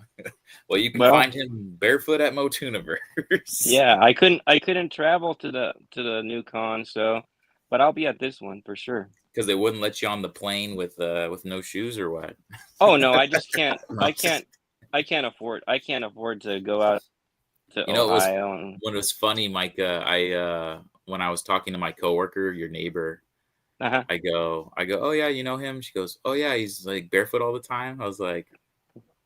Well, you can find him barefoot at MOTUNIVERSE. Yeah, I couldn't travel to the new con, but I'll be at this one for sure. Because they wouldn't let you on the plane with no shoes or what? Oh no, I just can't. I can't afford to go out to Ohio. When it was funny, Micah, when I was talking to my coworker, your neighbor. Uh-huh. I go, oh yeah, you know him? She goes, oh yeah, he's like barefoot all the time. I was like,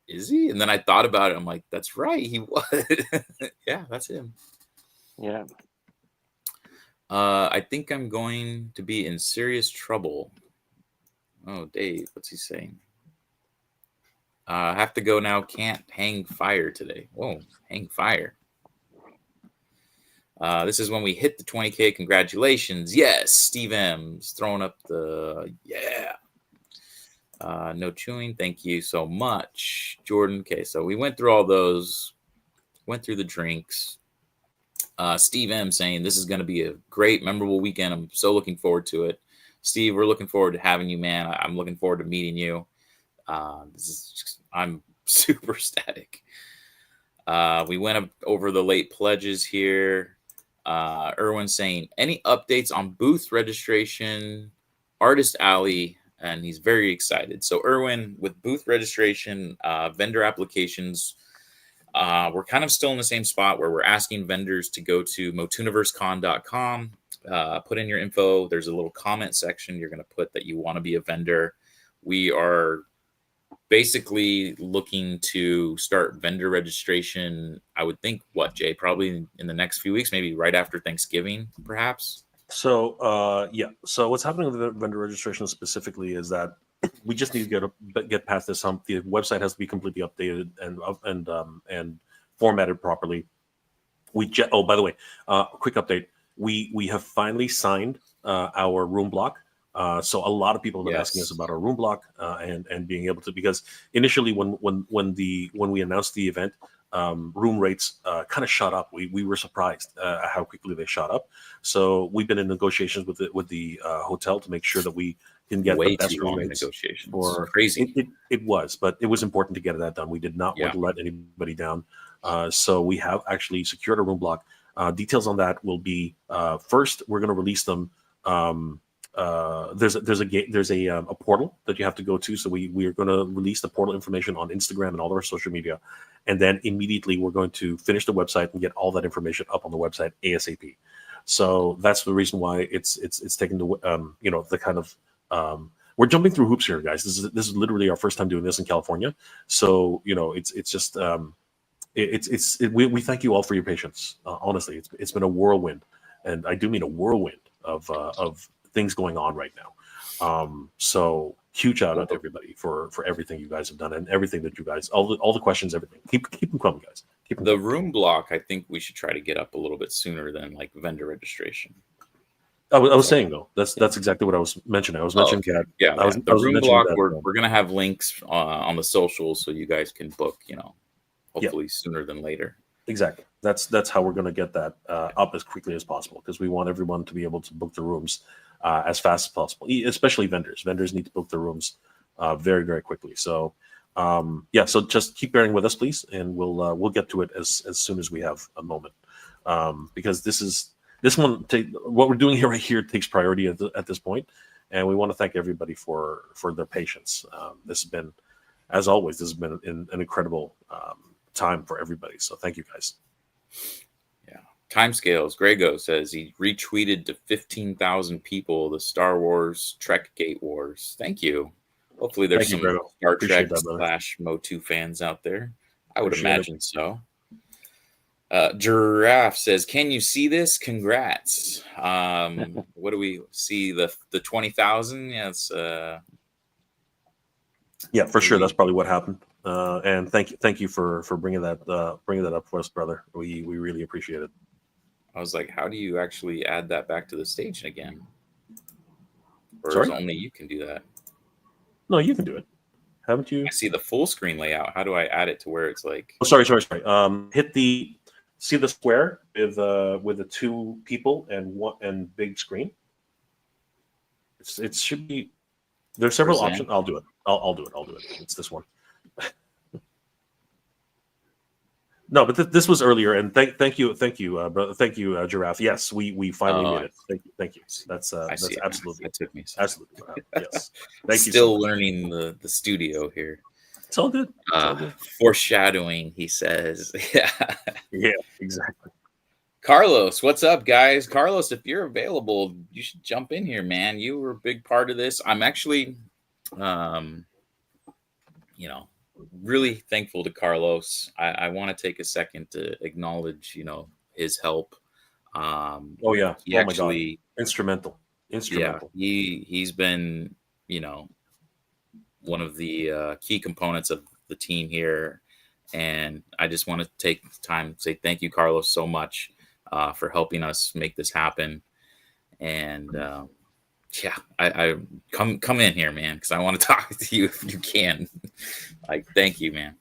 is he? And then I thought about it. I'm like, that's right, he was. Yeah, that's him. Yeah. I think I'm going to be in serious trouble. Oh, Dave, what's he saying? I have to go now. Can't hang fire today. Whoa, hang fire. This is when we hit the 20K. Congratulations. Yes, Steve M's throwing up the no chewing. Thank you so much, Jordan. Okay, so we went through all those, went through the drinks. Steve M saying this is going to be a great, memorable weekend. I'm so looking forward to it. Steve, we're looking forward to having you, man. I'm looking forward to meeting you. I'm super ecstatic. We went up over the late pledges here. Erwin saying, any updates on booth registration, Artist Alley, and he's very excited. So Erwin, with booth registration, vendor applications, we're kind of still in the same spot where we're asking vendors to go to MOTUNIVERSECon.com, put in your info. There's a little comment section. You're going to put that you want to be a vendor. We are basically looking to start vendor registration. I would think, what, Jay, probably in the next few weeks, maybe right after Thanksgiving, perhaps. So yeah. So what's happening with the vendor registration specifically is that we just need to get past this hump. The website has to be completely updated and formatted properly. Oh, by the way, quick update. We have finally signed our room block. So a lot of people have been asking us about our room block and being able to, because initially when we announced the event, room rates kind of shot up. We were surprised how quickly they shot up. So we've been in negotiations with the hotel to make sure that we can get way the best too room long rates. negotiations. For Crazy. It was, but it was important to get that done. We did not want to let anybody down. So we have actually secured a room block. Details on that will be first. We're going to release them. There's a portal that you have to go to. So we are going to release the portal information on Instagram and all of our social media, and then immediately we're going to finish the website and get all that information up on the website ASAP. So that's the reason why it's taking the kind of we're jumping through hoops here, guys. This is literally our first time doing this in California. So it's just we thank you all for your patience. Honestly, it's been a whirlwind, and I do mean a whirlwind of things going on right now. So huge shout out to everybody for everything you guys have done and everything that you guys, all the questions, everything. Keep them coming, guys. Keep them The coming. room block, I think we should try to get up a little bit sooner than like vendor registration. I was saying though, that's exactly what I was mentioning. I was mentioning that. Yeah, I was the room mentioning block. that, We're gonna have links on the socials so you guys can book. Hopefully sooner than later. Exactly. That's how we're going to get that up as quickly as possible, because we want everyone to be able to book the rooms as fast as possible, especially vendors. Vendors need to book the rooms very, very quickly. So so just keep bearing with us, please, and we'll get to it as soon as we have a moment, because what we're doing here takes priority at this point, and we want to thank everybody for their patience. This has been, as always, an incredible time for everybody. So thank you, guys. Yeah. Timescales. Grego says he retweeted to 15,000 people the Star Wars Trek Gate Wars. Thank you. Hopefully there's some Star Trek / Motu fans out there. I would imagine so. Giraffe says, "Can you see this? Congrats." What do we see? The 20,000? Yes. Yeah, for sure. That's probably what happened. And thank you for bringing that up for us, brother. We really appreciate it. I was like, how do you actually add that back to the stage again? Or Sorry? only you can do that? No, you can do it. Haven't you? I see the full screen layout. How do I add it to where it's like? Oh, sorry. See the square with the two people and big screen. It should be. There's several options. I'll do it. I'll do it. It's this one. No, but this was earlier, and thank you, brother. Thank you, Giraffe. Yes, we finally made it. Thank you. That's absolutely. That took me. Absolutely. Yes. Thank you. Still learning the studio here. It's all good. Foreshadowing, he says. Yeah, exactly. Carlos, what's up, guys? Carlos, if you're available, you should jump in here, man. You were a big part of this. I'm actually, really thankful to Carlos. I want to take a second to acknowledge, his help. Oh yeah. He actually, my God. Instrumental. Yeah, he's been, one of the key components of the team here. And I just want to take time to say thank you, Carlos, so much for helping us make this happen. And I come in here, man, because I want to talk to you if you can. Thank you, man.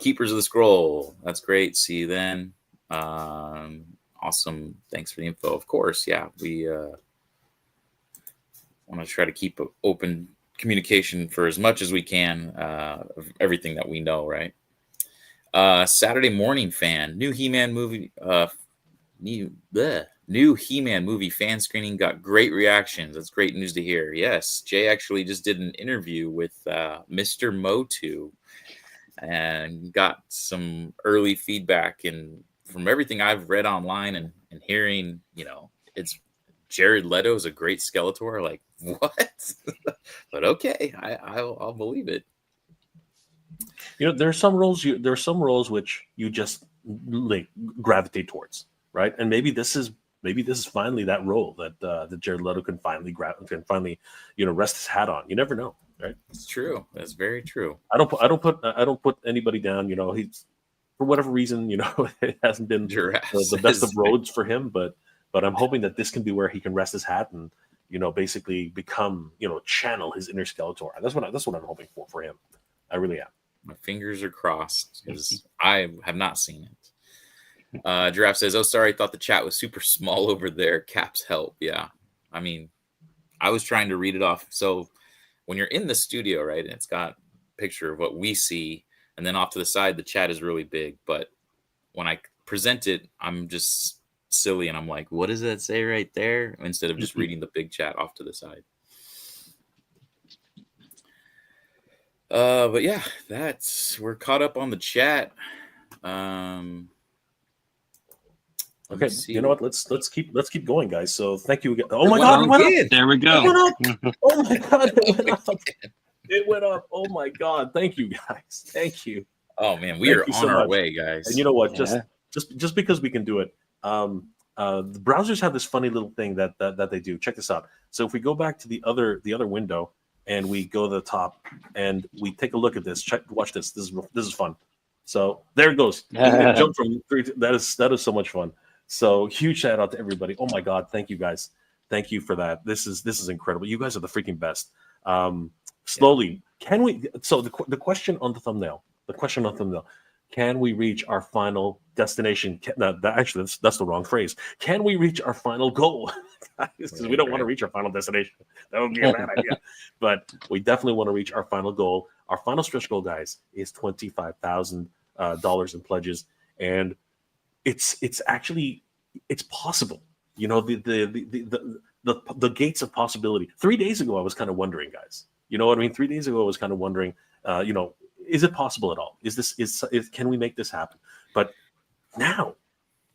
Keepers of the Scroll. That's great. See you then. Awesome. Thanks for the info. Of course. Yeah. We want to try to keep open communication for as much as we can of everything that we know, right? Saturday Morning Fan. New He-Man movie fan screening got great reactions. That's great news to hear. Yes, Jay actually just did an interview with Mr. Motu and got some early feedback and from everything I've read online and hearing, it's Jared Leto is a great Skeletor. Like, what? But okay, I'll believe it. There are some roles which you just like gravitate towards, right? And maybe this is finally that role that Jared Leto can finally rest his hat on. You never know, right? It's true. That's very true. I don't put anybody down. He's, for whatever reason, it hasn't been the best of roads for him, but I'm hoping that this can be where he can rest his hat and basically become channel his inner Skeletor. That's what I'm hoping for him. I really am. My fingers are crossed because I have not seen it. Giraffe says, "Oh, sorry, thought the chat was super small over there. Caps help." Yeah, I mean, I was trying to read it off. So when you're in the studio, right, and it's got a picture of what we see, and then off to the side, the chat is really big. But when I present it, I'm just silly, and I'm like, "What does that say right there?" Instead of just reading the big chat off to the side. But yeah, we're caught up on the chat. Okay, you know what? Let's keep going, guys. So thank you again. Oh my God, it went up. There we go. Oh my God, it went up. It went up. Oh my God, thank you guys. Thank you. Oh man, we are on our way, guys. And you know what? Just because we can do it. The browsers have this funny little thing that they do. Check this out. So if we go back to the other window and we go to the top and we take a look at this, watch this. This is fun. So there it goes. Jump from 3 to, that is so much fun. So huge shout out to everybody. Oh my God, thank you guys. Thank you for that. This is incredible. You guys are the freaking best. Slowly, can we? So the question on the thumbnail. Can we reach our final destination? Actually, that's the wrong phrase. Can we reach our final goal? Because we don't want to reach our final destination. That would be a bad idea. But we definitely want to reach our final goal. Our final stretch goal, guys, is $25,000 in pledges, and it's possible. The gates of possibility. 3 days ago, I was kind of wondering, guys. You know what I mean? 3 days ago, I was kind of wondering. Is it possible at all? Can we make this happen? But now,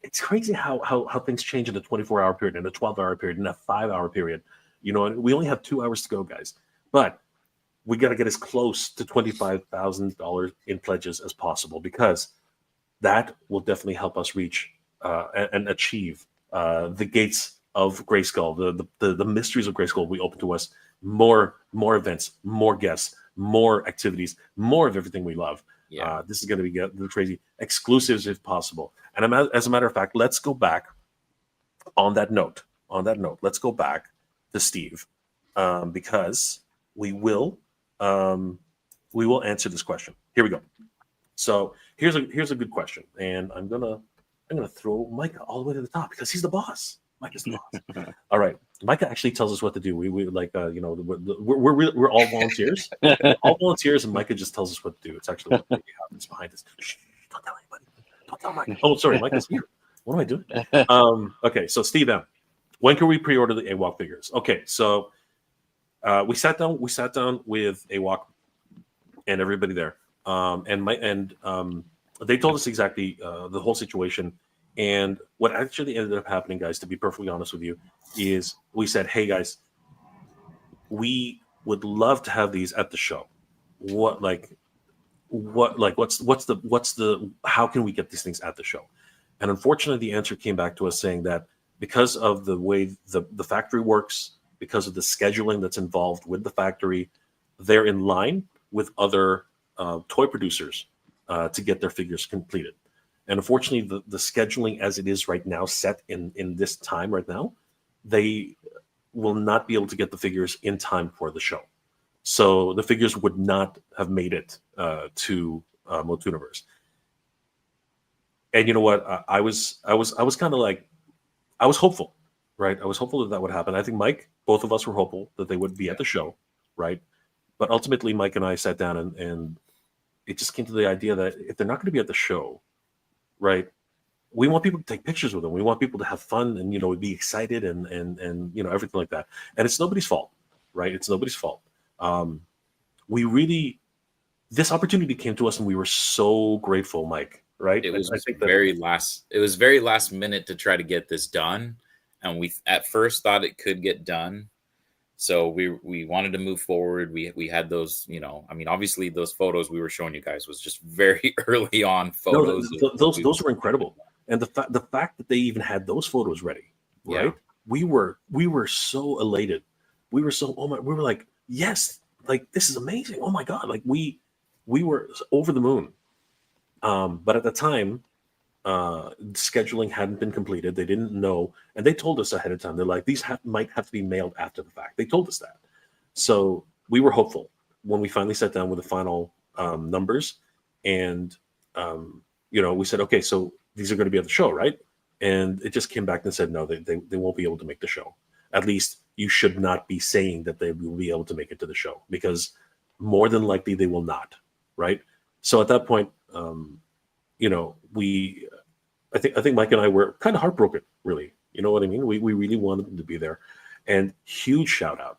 it's crazy how things change in a 24-hour period, in a 12-hour period, in a 5-hour period. And we only have 2 hours to go, guys. But we got to get as close to $25,000 in pledges as possible, because that will definitely help us reach and achieve the gates of Grayskull. The mysteries of Grayskull will be open to us. More events, more guests, more activities, more of everything we love. Yeah. This is going to be crazy. Exclusives if possible. And as a matter of fact, let's go back on that note. Let's go back to Steve, because we will answer this question. Here we go. So here's a good question, and I'm gonna throw Micah all the way to the top because he's the boss. Micah's the boss. All right, Micah actually tells us what to do. We like we're all volunteers, all volunteers, and Micah just tells us what to do. It's actually what happens behind us. Shh, don't tell anybody. Don't tell Micah. Oh, sorry, Micah's here. What am I doing? Okay, so Steve M, when can we pre-order the AWOC figures? Okay, so we sat down with AWOC and everybody there, and they told us exactly the whole situation. And what actually ended up happening, guys, to be perfectly honest with you, is we said, "Hey, guys, we would love to have these at the show. How can we get these things at the show?" And unfortunately, the answer came back to us saying that because of the way the factory works, because of the scheduling that's involved with the factory, they're in line with other toy producers to get their figures completed. And unfortunately, the scheduling as it is right now, set in this time right now, they will not be able to get the figures in time for the show. So the figures would not have made it to MOTUNIVERSE. And you know what? I was kind of like, I was hopeful, right? I was hopeful that would happen. I think Mike, both of us were hopeful that they would be at the show, right? But ultimately, Mike and I sat down and it just came to the idea that if they're not going to be at the show, right, we want people to take pictures with them. We want people to have fun and be excited and everything like that. And it's nobody's fault, right? It's nobody's fault. This opportunity came to us, and we were so grateful, Mike, right? It was I think that very last. It was very last minute to try to get this done, and we at first thought it could get done. So we wanted to move forward. We had those, you know, I mean, obviously those photos we were showing you guys was just very early on no, photos. those were incredible, and the fact that they even had those photos ready, right? Yeah. We were so elated. We were so we were like, yes, like this is amazing. Oh my god, like we were over the moon. But at the time, scheduling hadn't been completed. They didn't know, and they told us ahead of time. They're like, these might have to be mailed after the fact. They told us that, so we were hopeful when we finally sat down with the final numbers, and we said, okay, so these are going to be at the show, right? And it just came back and said, no, they won't be able to make the show. At least you should not be saying that they will be able to make it to the show, because more than likely they will not, right? So at that point, I think Mike and I were kind of heartbroken, really. You know what I mean? We really wanted them to be there. And huge shout out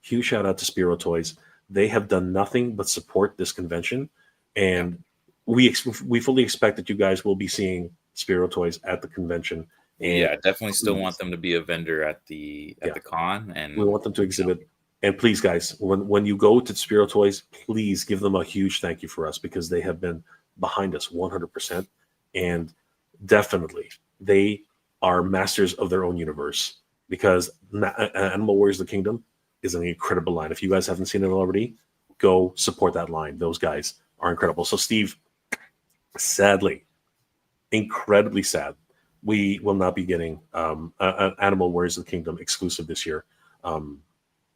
to Spiro Toys. They have done nothing but support this convention, and we fully expect that you guys will be seeing Spiro Toys at the convention. And yeah, definitely still want them to be a vendor at the con, and we want them to exhibit. And please, guys, when you go to Spiro Toys, please give them a huge thank you for us, because they have been behind us 100%, and definitely they are masters of their own universe, because Animal Warriors of the Kingdom is an incredible line. If you guys haven't seen it already, go support that line. Those guys are incredible. So Steve, sadly, incredibly sad, we will not be getting an Animal Warriors of the Kingdom exclusive this year.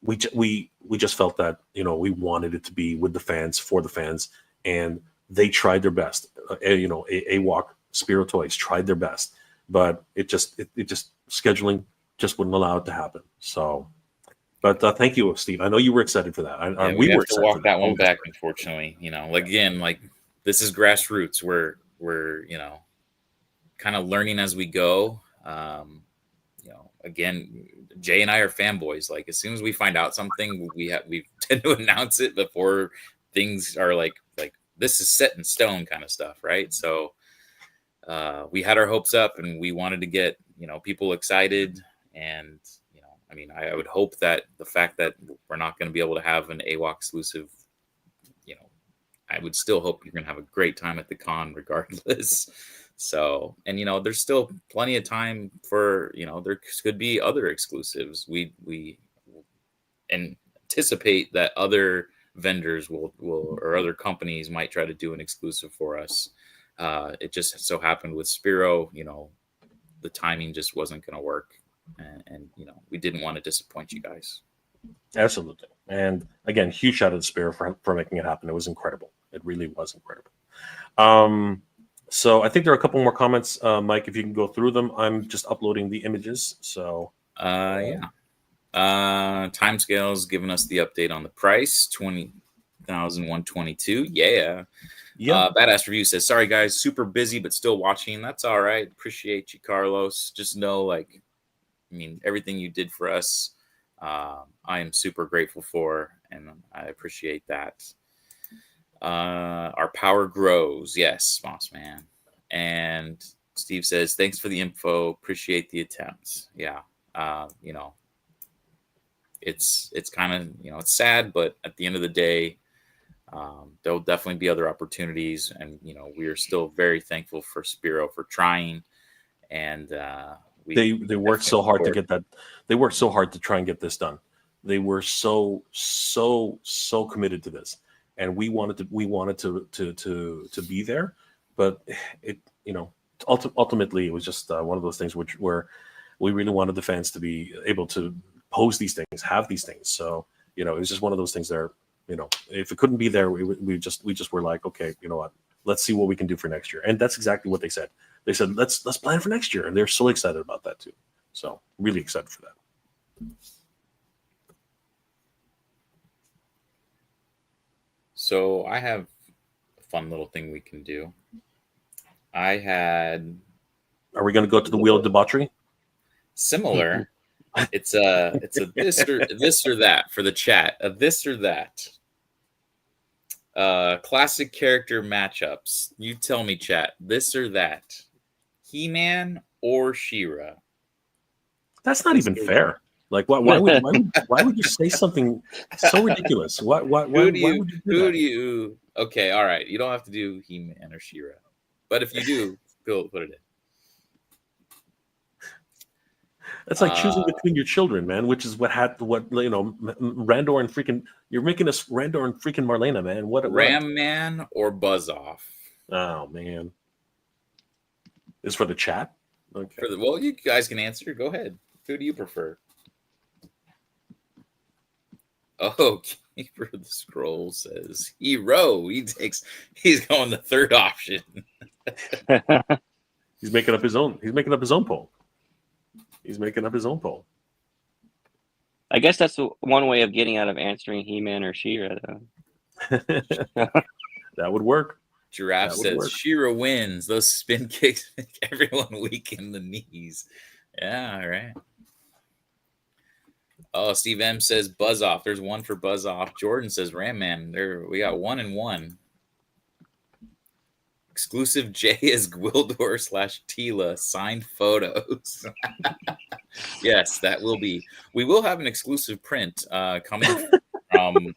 We just felt that we wanted it to be with the fans, for the fans, and they tried their best. AWOC, Spiro Toys tried their best, but it just scheduling just wouldn't allow it to happen. So, but thank you, Steve. I know you were excited for that. We were have to walk that one back, unfortunately. Again, this is grassroots. We're kind of learning as we go. Again, Jay and I are fanboys. Like, as soon as we find out something, we tend to announce it before things are like this is set in stone kind of stuff, right? So we had our hopes up, and we wanted to get people excited. And I would hope that the fact that we're not going to be able to have an AWOC exclusive, I would still hope you're going to have a great time at the con regardless. So, and there's still plenty of time for there could be other exclusives. We anticipate that other vendors will or other companies might try to do an exclusive for us. It just so happened with Spiro, the timing just wasn't going to work, and we didn't want to disappoint you guys. Absolutely. And again, huge shout out to Spiro for making it happen. It was incredible. It really was incredible. So I think there are a couple more comments, Mike, if you can go through them. I'm just uploading the images. So Timescales giving us the update on the price, 20,122. Yeah. Badass Review says, sorry guys, super busy but still watching. That's all right. Appreciate you, Carlos. Just know, everything you did for us, I am super grateful for, and I appreciate that. Our power grows. Yes, Moss Man. And Steve says, thanks for the info. Appreciate the attempts. Yeah. It's kind of, it's sad, but at the end of the day, there'll definitely be other opportunities. And, we are still very thankful for Spiro for trying. And they worked so hard to get that. They worked so hard to try and get this done. They were so committed to this. And we wanted to be there, but it ultimately it was just one of those things where we really wanted the fans to be able to pose these things, have these things. So it was just one of those things there. If it couldn't be there, we just were like, okay, you know what? Let's see what we can do for next year. And that's exactly what they said. They said let's plan for next year, and they're so excited about that too. So really excited for that. So I have a fun little thing we can do. Are we going to go to the wheel of debauchery? Similar. It's a this or that for the chat. A this or that. Classic character matchups. You tell me, chat. This or that. He-Man or She-Ra? That's not even fair. Like, why would you say something so ridiculous? Why would you do that? Okay, all right. You don't have to do He-Man or She-Ra, but if you do, put it in. That's like choosing between your children, man. Which is Randor and freaking. You're making us Randor and freaking Marlena, man. Ram Man or Buzz Off? Oh man, is for the chat. Okay. Well, you guys can answer. Go ahead. Who do you prefer? Oh, Keeper of the Scroll says Hero. He's going the third option. He's making up his own. He's making up his own poll. I guess that's one way of getting out of answering He-Man or She-Ra, though. That would work. Giraffe says She-Ra wins. Those spin kicks make everyone weak in the knees. Yeah, all right. Oh, Steve M says Buzz Off. There's one for Buzz Off. Jordan says Ram Man. We got 1 and 1. Exclusive J is Gwildor / Tila signed photos. Yes, that will be. We will have an exclusive print coming from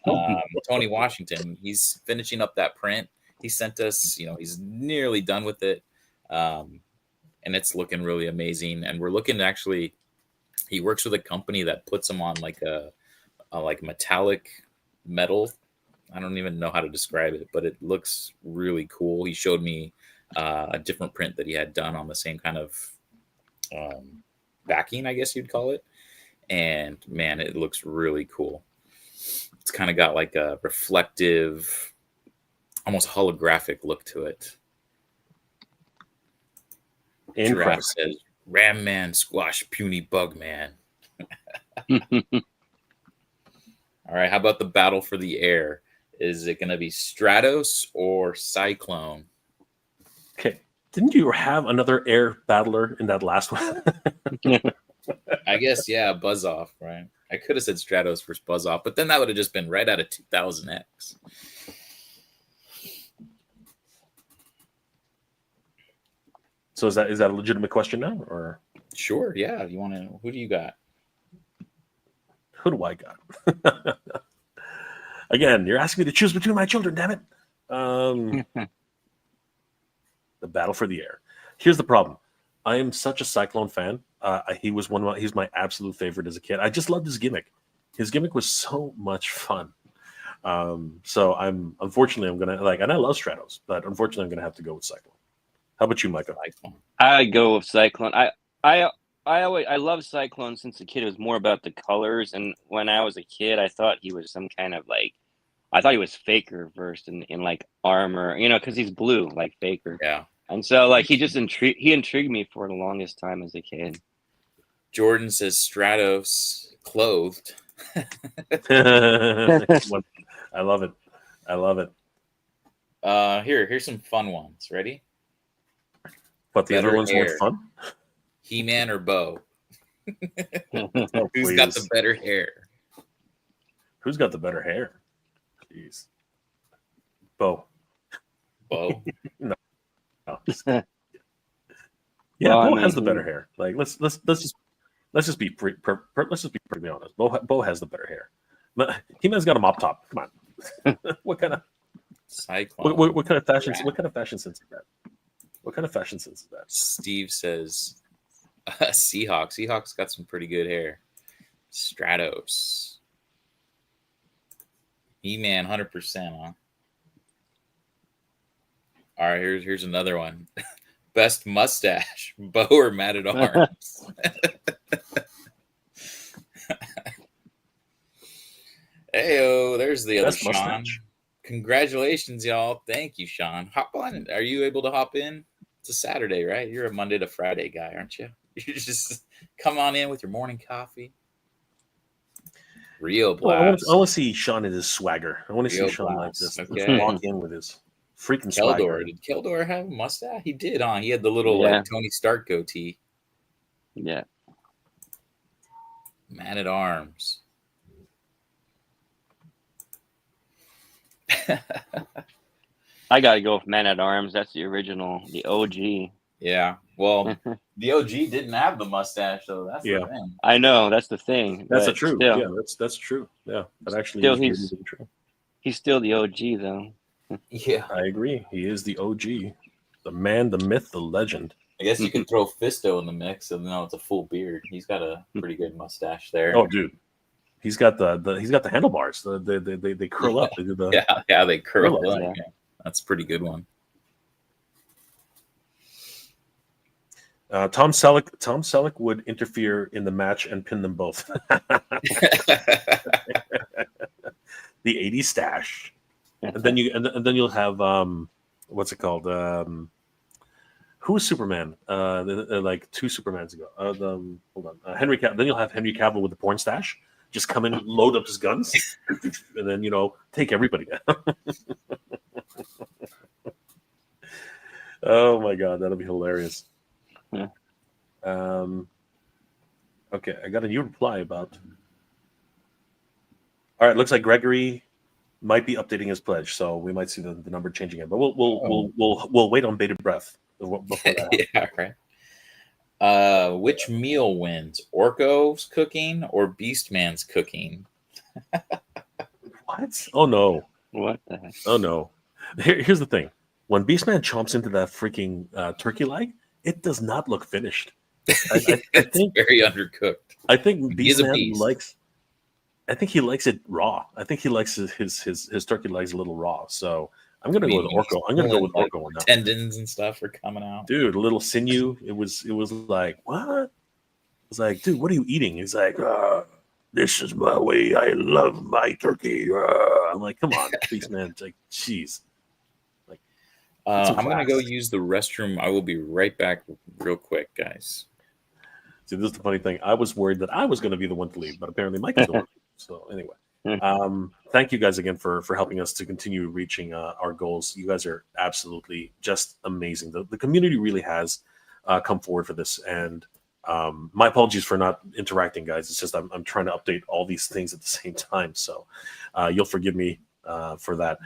Tony Washington. He's finishing up that print. He sent us, he's nearly done with it. And it's looking really amazing. And we're looking to actually, he works with a company that puts them on like a metallic metal. I don't even know how to describe it, but it looks really cool. He showed me a different print that he had done on the same kind of backing, I guess you'd call it. And man, it looks really cool. It's kind of got like a reflective, almost holographic look to it. Giraffe says, Ram Man squash puny bug man. All right, how about the battle for the air? Is it going to be Stratos or Cyclone? Okay. Didn't you have another air battler in that last one? I guess, yeah, Buzz Off, right? I could have said Stratos versus Buzz Off, but then that would have just been right out of 2000X. So is that a legitimate question now, or? Sure, yeah. You want to? Who do you got? Who do I got? Again, you're asking me to choose between my children. Damn it! The battle for the air. Here's the problem. I am such a Cyclone fan. He's my absolute favorite as a kid. I just loved his gimmick. His gimmick was so much fun. So I'm gonna and I love Stratos, but unfortunately I'm gonna have to go with Cyclone. How about you, Micah? I go with Cyclone. I love Cyclone since a kid. It was more about the colors, and when I was a kid, I thought he was some kind of I thought he was Faker versed in like armor, because he's blue like Faker. Yeah. And so he just intrigued me for the longest time as a kid. Jordan says Stratos clothed. I love it. Here's some fun ones. Ready? But the other ones weren't fun? He-Man or Bo? Oh, Who's got the better hair? Who's got the better hair? Jeez. Bo. Bo? No. Yeah, Bo has the better hair. Let's just be pretty honest. Bo has the better hair. He-Man's got a mop top. Come on. What kind of Cyclone? What kind of fashion? What kind of fashion sense is that? What kind of fashion sense is that? Steve says Seahawks. Seahawks got some pretty good hair. Stratos. He-Man, 100%, huh? All right, here's another one. Best mustache, Bo or Mad at Arms? Heyo, there's the other Sean. Mustache. Congratulations, y'all. Thank you, Sean. Hop on. Are you able to hop in? It's a Saturday, right? You're a Monday to Friday guy, aren't you? You just come on in with your morning coffee. Real blast. I want to see Sean in his swagger. I want to see Sean like this. Okay. Walk in with his freaking swagger. Did Keldor have a mustache? He did, huh? He had the little Tony Stark goatee. Yeah. Man at Arms. I gotta go with Man at Arms. That's the original, the OG. Yeah. Well, the OG didn't have the mustache, so that's Yeah. the thing. I know that's the thing. That's but true. Still, Yeah, that's true. Yeah, that actually still is he's really true. he's still the OG though. Yeah. I agree. He is the OG, the man, the myth, the legend. I guess you could throw Fisto in the mix, and now it's a full beard. He's got a pretty good mustache there. Oh, dude, he's got the handlebars. They curl up. They do the Yeah, they curl curl up. up. Yeah. That's a pretty good one. Tom Selleck would interfere in the match and pin them both. The 80s stash. And then you'll have what's it called? Who was Superman? Like 2 Supermans ago. Hold on, Henry Cavill. Then you'll have Henry Cavill with the porn stash. Just come in, load up his guns, and then take everybody down. Oh my god, that'll be hilarious. Yeah. Okay, I got a new reply about. All right, looks like Gregory might be updating his pledge, so we might see the number changing again. But we'll wait on bated breath before that happens. Yeah, right. Which meal wins? Orko's cooking or Beastman's cooking? What? Oh no! What the heck? Oh no! Here's the thing: when Beastman chomps into that freaking turkey leg, it does not look finished. I think very undercooked. I think He is a Beastman beast. likes. I think he likes it raw. I think he likes his turkey legs a little raw. So I'm gonna go with Orko. I'm gonna go with Orko on that. Tendons and stuff are coming out. Dude, a little sinew. It was like, what? I was like, dude, what are you eating? He's like, this is my way. I love my turkey. I'm like, come on, Beastman. It's like, jeez. I'm gonna go use the restroom. I will be right back real quick, guys. See, this is the funny thing. I was worried that I was going to be the one to leave, but apparently Mike is the one. So anyway, thank you guys again for helping us to continue reaching our goals. You guys are absolutely just amazing. The community really has come forward for this, and my apologies for not interacting, guys. It's just I'm trying to update all these things at the same time, so you'll forgive me for that.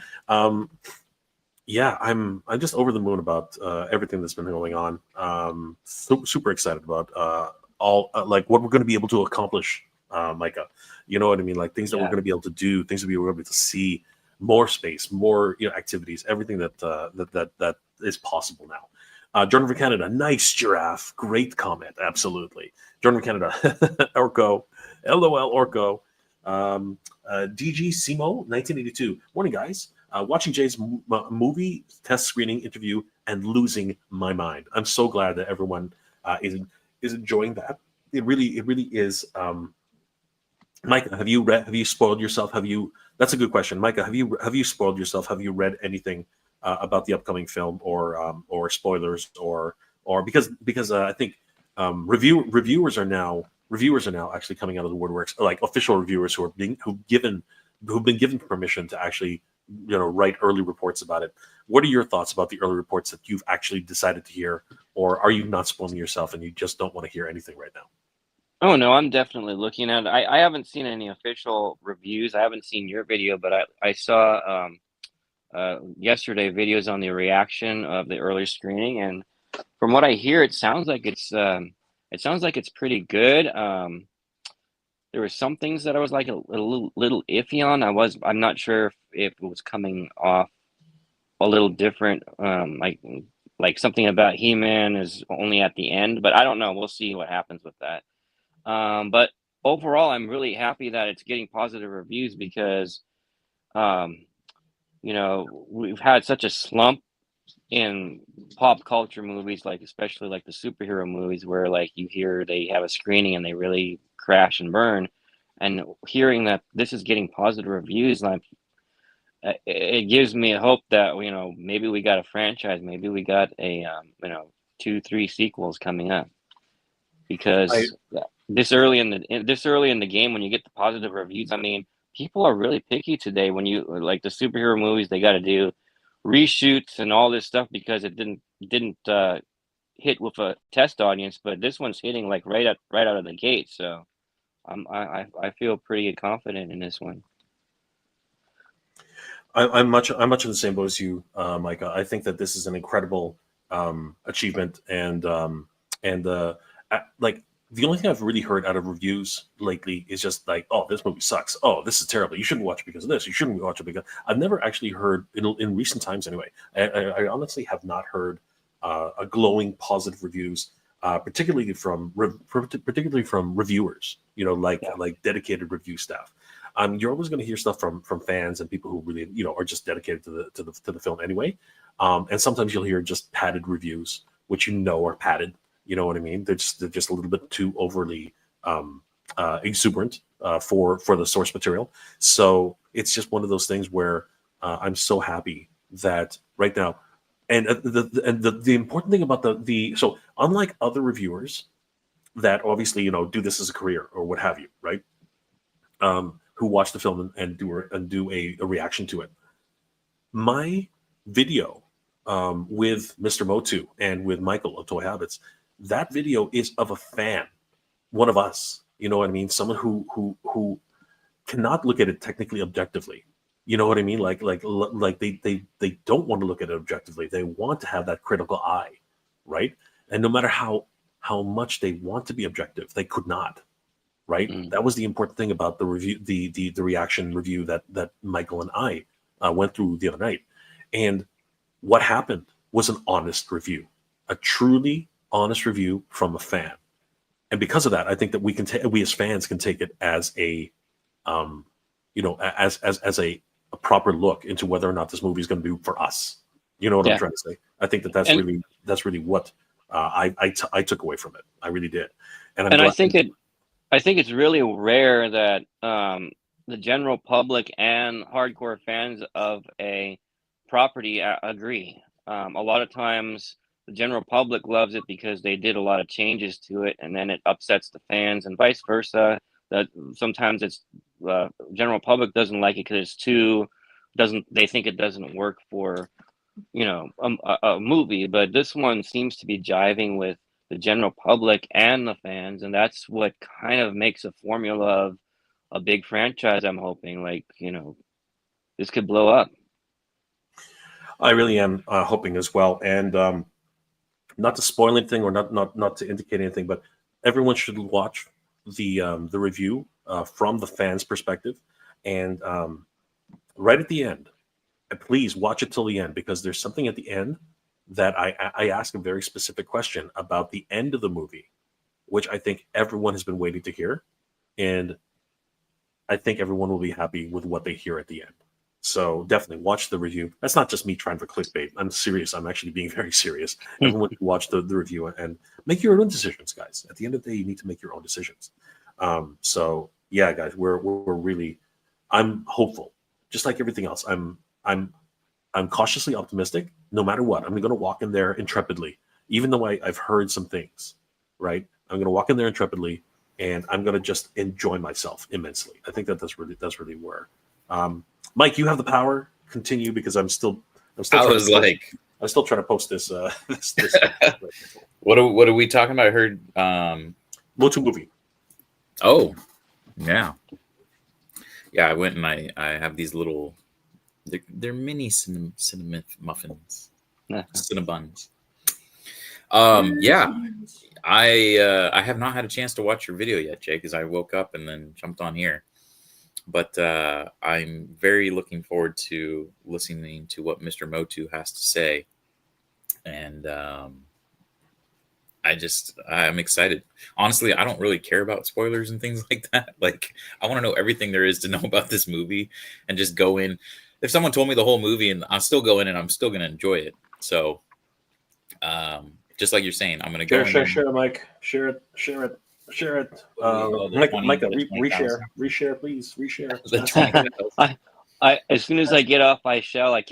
Yeah, I'm just over the moon about everything that's been going on. Super excited about all like what we're going to be able to accomplish, Micah. You know what I mean? Like things that we're going to be able to do, things that we were able to see, more space, more activities, everything that is possible now. Jordan from Canada, nice giraffe, great comment, absolutely. Jordan from Canada, Orko, LOL Orko, DG Simo, 1982. Morning, guys. Watching Jay's movie test screening interview and losing my mind. I'm so glad that everyone is enjoying that. It really is. Micah, have you spoiled yourself? That's a good question. Micah, have you spoiled yourself? Have you read anything about the upcoming film or spoilers or because I think reviewers are now actually coming out of the woodworks, like official reviewers who've been given permission to actually write early reports about it. What are your thoughts about the early reports that you've actually decided to hear, or are you not spoiling yourself and you just don't want to hear anything right now? Oh no, I'm definitely looking at it. I haven't seen any official reviews. I haven't seen your video, but I saw yesterday videos on the reaction of the early screening, and from what I hear, it sounds like it's pretty good. There were some things that I was like a little iffy on. I'm not sure if it was coming off a little different. Like something about He-Man is only at the end, but I don't know. We'll see what happens with that. But overall, I'm really happy that it's getting positive reviews because, we've had such a slump in pop culture movies, like especially like the superhero movies, where like you hear they have a screening and they really crash and burn. And hearing that this is getting positive reviews, like it gives me a hope that maybe we got a franchise, maybe we got a 2-3 sequels coming up. Because this early in the game, when you get the positive reviews, I mean, people are really picky today. When you like the superhero movies, they got to do reshoots and all this stuff because it didn't hit with a test audience. But this one's hitting like right out of the gate. So I feel pretty confident in this one. I'm much in the same boat as you, Micah. I think that this is an incredible achievement, and like the only thing I've really heard out of reviews lately is just like, "Oh, this movie sucks. Oh, this is terrible. You shouldn't watch it because of this. You shouldn't watch it because." I've never actually heard in recent times anyway. I honestly have not heard a glowing positive reviews, particularly from reviewers. You know, like dedicated review staff. You're always going to hear stuff from fans and people who really, are just dedicated to the film anyway. And sometimes you'll hear just padded reviews, which are padded. You know what I mean? They're just a little bit too overly exuberant for the source material. So it's just one of those things where I'm so happy that right now, and the important thing about so unlike other reviewers that obviously do this as a career or what have you, right? Who watch the film and do a reaction to it. My video with Mr. Motu and with Michael of Toy Habits, that video is of a fan, one of us. You know what I mean? Someone who cannot look at it technically objectively. You know what I mean? Like they don't want to look at it objectively. They want to have that critical eye, right? And no matter how much they want to be objective, they could not. Right. That was the important thing about the review, the reaction review that Michael and I went through the other night. And what happened was an honest review, a truly honest review from a fan. And because of that, I think that we as fans can take it as a, as a proper look into whether or not this movie is going to do for us. You know what I'm trying to say? I think that's really what I took away from it. I really did. And I think it's really rare that the general public and hardcore fans of a property agree. A lot of times the general public loves it because they did a lot of changes to it, and then it upsets the fans, and vice versa. That sometimes it's general public doesn't like it because they think it doesn't work for a movie. But this one seems to be jiving with the general public and the fans, and that's what kind of makes a formula of a big franchise. I'm hoping this could blow up. I really am hoping as well, and not to spoil anything or not to indicate anything, but everyone should watch the review from the fans' perspective, and right at the end, please watch it till the end, because there's something at the end that I ask a very specific question about the end of the movie, which I think everyone has been waiting to hear, and I think everyone will be happy with what they hear at the end. So definitely watch the review. That's not just me trying for clickbait. I'm serious. I'm actually being very serious. Everyone can watch the review and make your own decisions, guys. At the end of the day, you need to make your own decisions. So yeah, guys, we're really, I'm hopeful. Just like everything else, I'm cautiously optimistic. No matter what, I'm going to walk in there intrepidly, even though I've heard some things. Right, I'm going to walk in there intrepidly, and I'm going to just enjoy myself immensely. I think that's really where. Mike, you have the power. Continue, because I'm still. I'm still trying to post this. What are we talking about? I heard Motu movie. Oh, yeah. I went and I have these little. They're mini cinnamon muffins, cinnabuns. Yeah, I have not had a chance to watch your video yet, Jay, because I woke up and then jumped on here. But I'm very looking forward to listening to what Mr. Motu has to say, and I'm excited. Honestly, I don't really care about spoilers and things like that. Like, I want to know everything there is to know about this movie, and just go in. If someone told me the whole movie, and I'll still go in and I'm still going to enjoy it. So, just like you're saying, I'm going to go in. Share, Mike. Share it. Micah, reshare, please. Reshare. I as soon as I get off, I shall. I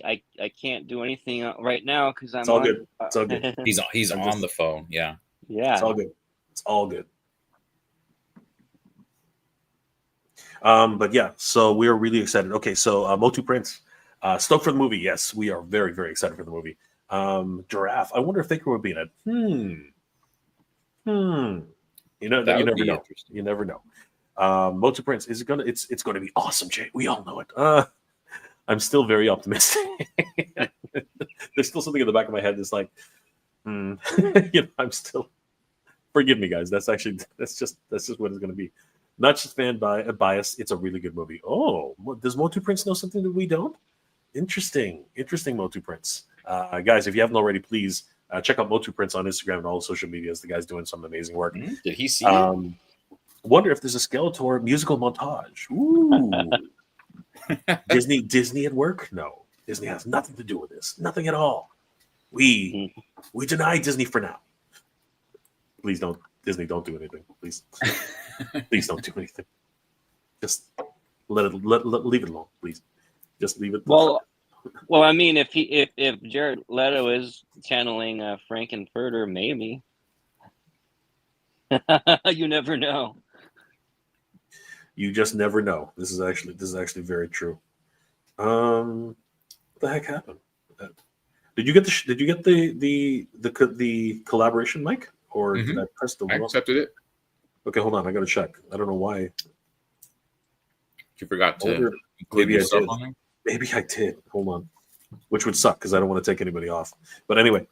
can't do anything right now because I'm. It's all good. It's all good. He's on the phone. Yeah. Yeah. It's all good. It's all good. But yeah, so we're really excited. Okay, so Motu Prince, stoked for the movie. Yes, we are very, very excited for the movie. Giraffe. I wonder if Faker would be in it. You never know. You never know. Motu Prince, is it gonna? It's going to be awesome, Jay. We all know it. I'm still very optimistic. There's still something in the back of my head that's like, I'm still. Forgive me, guys. That's just what it's going to be. Not just bias. It's a really good movie. Oh, does Motu Prince know something that we don't? Interesting, Motu Prince. Guys, if you haven't already, please check out Motu Prince on Instagram and all the social medias. The guy's doing some amazing work. Did he see it? Wonder if there's a Skeletor musical montage. Ooh. Disney at work? No. Disney has nothing to do with this. Nothing at all. We deny Disney for now. Please don't, Disney, don't do anything. Please. Please don't do anything. Just leave it alone, please. Just leave it. Well, I mean, if Jared Leto is channeling Frankenfurter, maybe. You never know. You just never know. This is actually very true. What the heck happened? Did you get the collaboration, Mike, or did I press the? I accepted it. Okay, hold on. I got to check. I don't know why. You forgot to include maybe yourself I did. on there? Maybe I did. Hold on. Which would suck because I don't want to take anybody off. But anyway,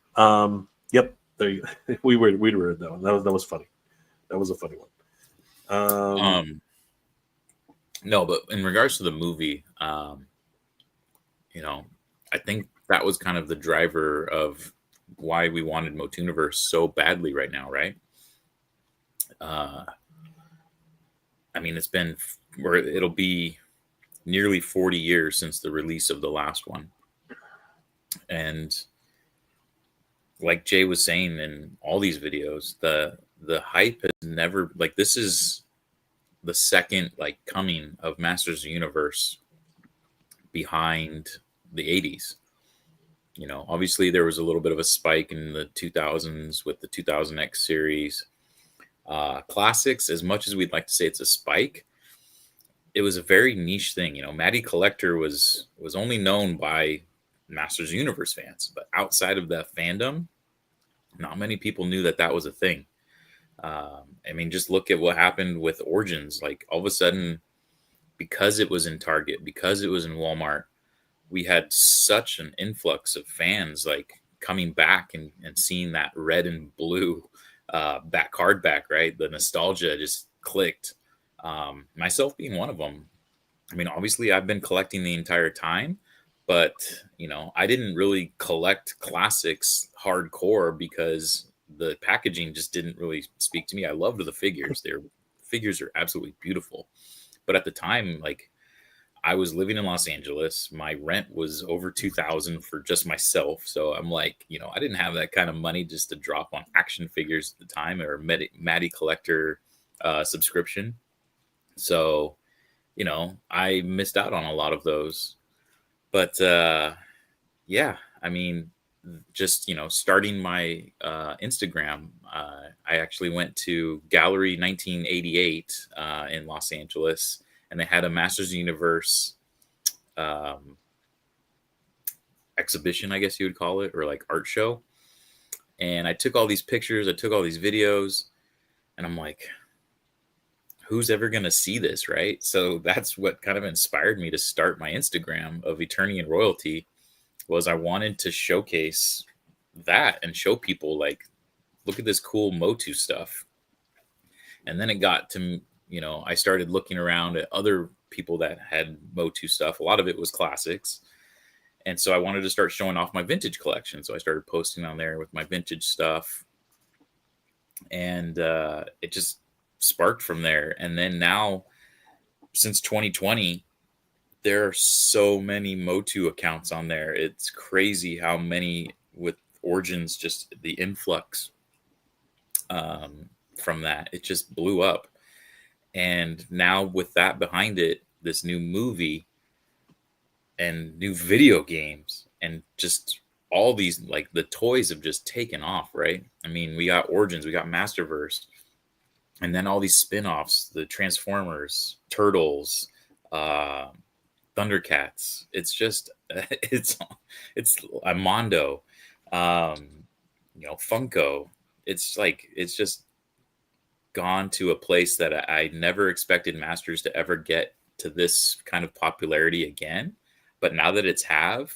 yep. There you go. we were at that one. That was funny. That was a funny one. No, but in regards to the movie, I think that was kind of the driver of why we wanted MOTUNIVERSE so badly right now, right? It'll be nearly 40 years since the release of the last one. And like Jay was saying in all these videos, the hype has never, like, this is the second coming of Masters of the Universe behind the 80s. Obviously there was a little bit of a spike in the 2000s with the 2000X series. Classics, as much as we'd like to say it's a spike, it was a very niche thing. Matty Collector was only known by Masters of the Universe fans, but outside of that fandom, not many people knew that was a thing. Just look at what happened with Origins. Like, all of a sudden, because it was in Target, because it was in Walmart, we had such an influx of fans coming back and seeing that red and blue back hardback, right? The nostalgia just clicked. Myself being one of them. Obviously I've been collecting the entire time, but I didn't really collect classics hardcore because the packaging just didn't really speak to me. I loved the figures. Their figures are absolutely beautiful. But at the time, I was living in Los Angeles. My rent was over $2,000 for just myself. So I'm I didn't have that kind of money just to drop on action figures at the time or Matty Collector subscription. So, I missed out on a lot of those. But just starting my Instagram, I actually went to Gallery 1988 in Los Angeles, and they had a Masters of the Universe exhibition, I guess you would call it, or art show. And I took all these pictures, I took all these videos, and I'm like, who's ever going to see this, right? So that's what kind of inspired me to start my Instagram of Eternity and Royalty. Was I wanted to showcase that and show people look at this cool Motu stuff. And then it got to, I started looking around at other people that had Motu stuff. A lot of it was classics. And so I wanted to start showing off my vintage collection. So I started posting on there with my vintage stuff. And it just sparked from there. And then now, since 2020, there are so many Motu accounts on there. It's crazy how many with Origins, just the influx from that. It just blew up. And now with that behind it, this new movie and new video games and just all these, the toys have just taken off, right? We got Origins, we got Masterverse, and then all these spin-offs, the Transformers, Turtles, Thundercats. It's just it's Mondo, Funko. It's just gone to a place that I never expected Masters to ever get to this kind of popularity again. But now that it's have,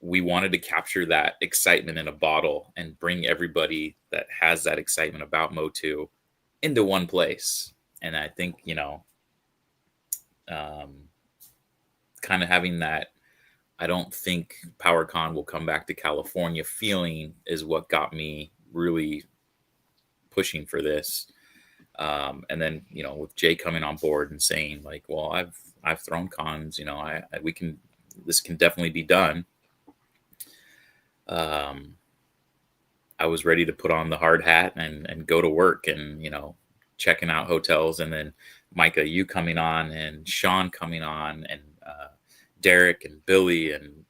we wanted to capture that excitement in a bottle and bring everybody that has that excitement about Motu into one place. And I think, kind of having that, I don't think PowerCon will come back to California feeling is what got me really pushing for this. And then, with Jay coming on board and saying like, well, I've thrown cons, this can definitely be done. I was ready to put on the hard hat and go to work and, checking out hotels. And then Micah, you coming on, and Sean coming on, and Derek and Billy and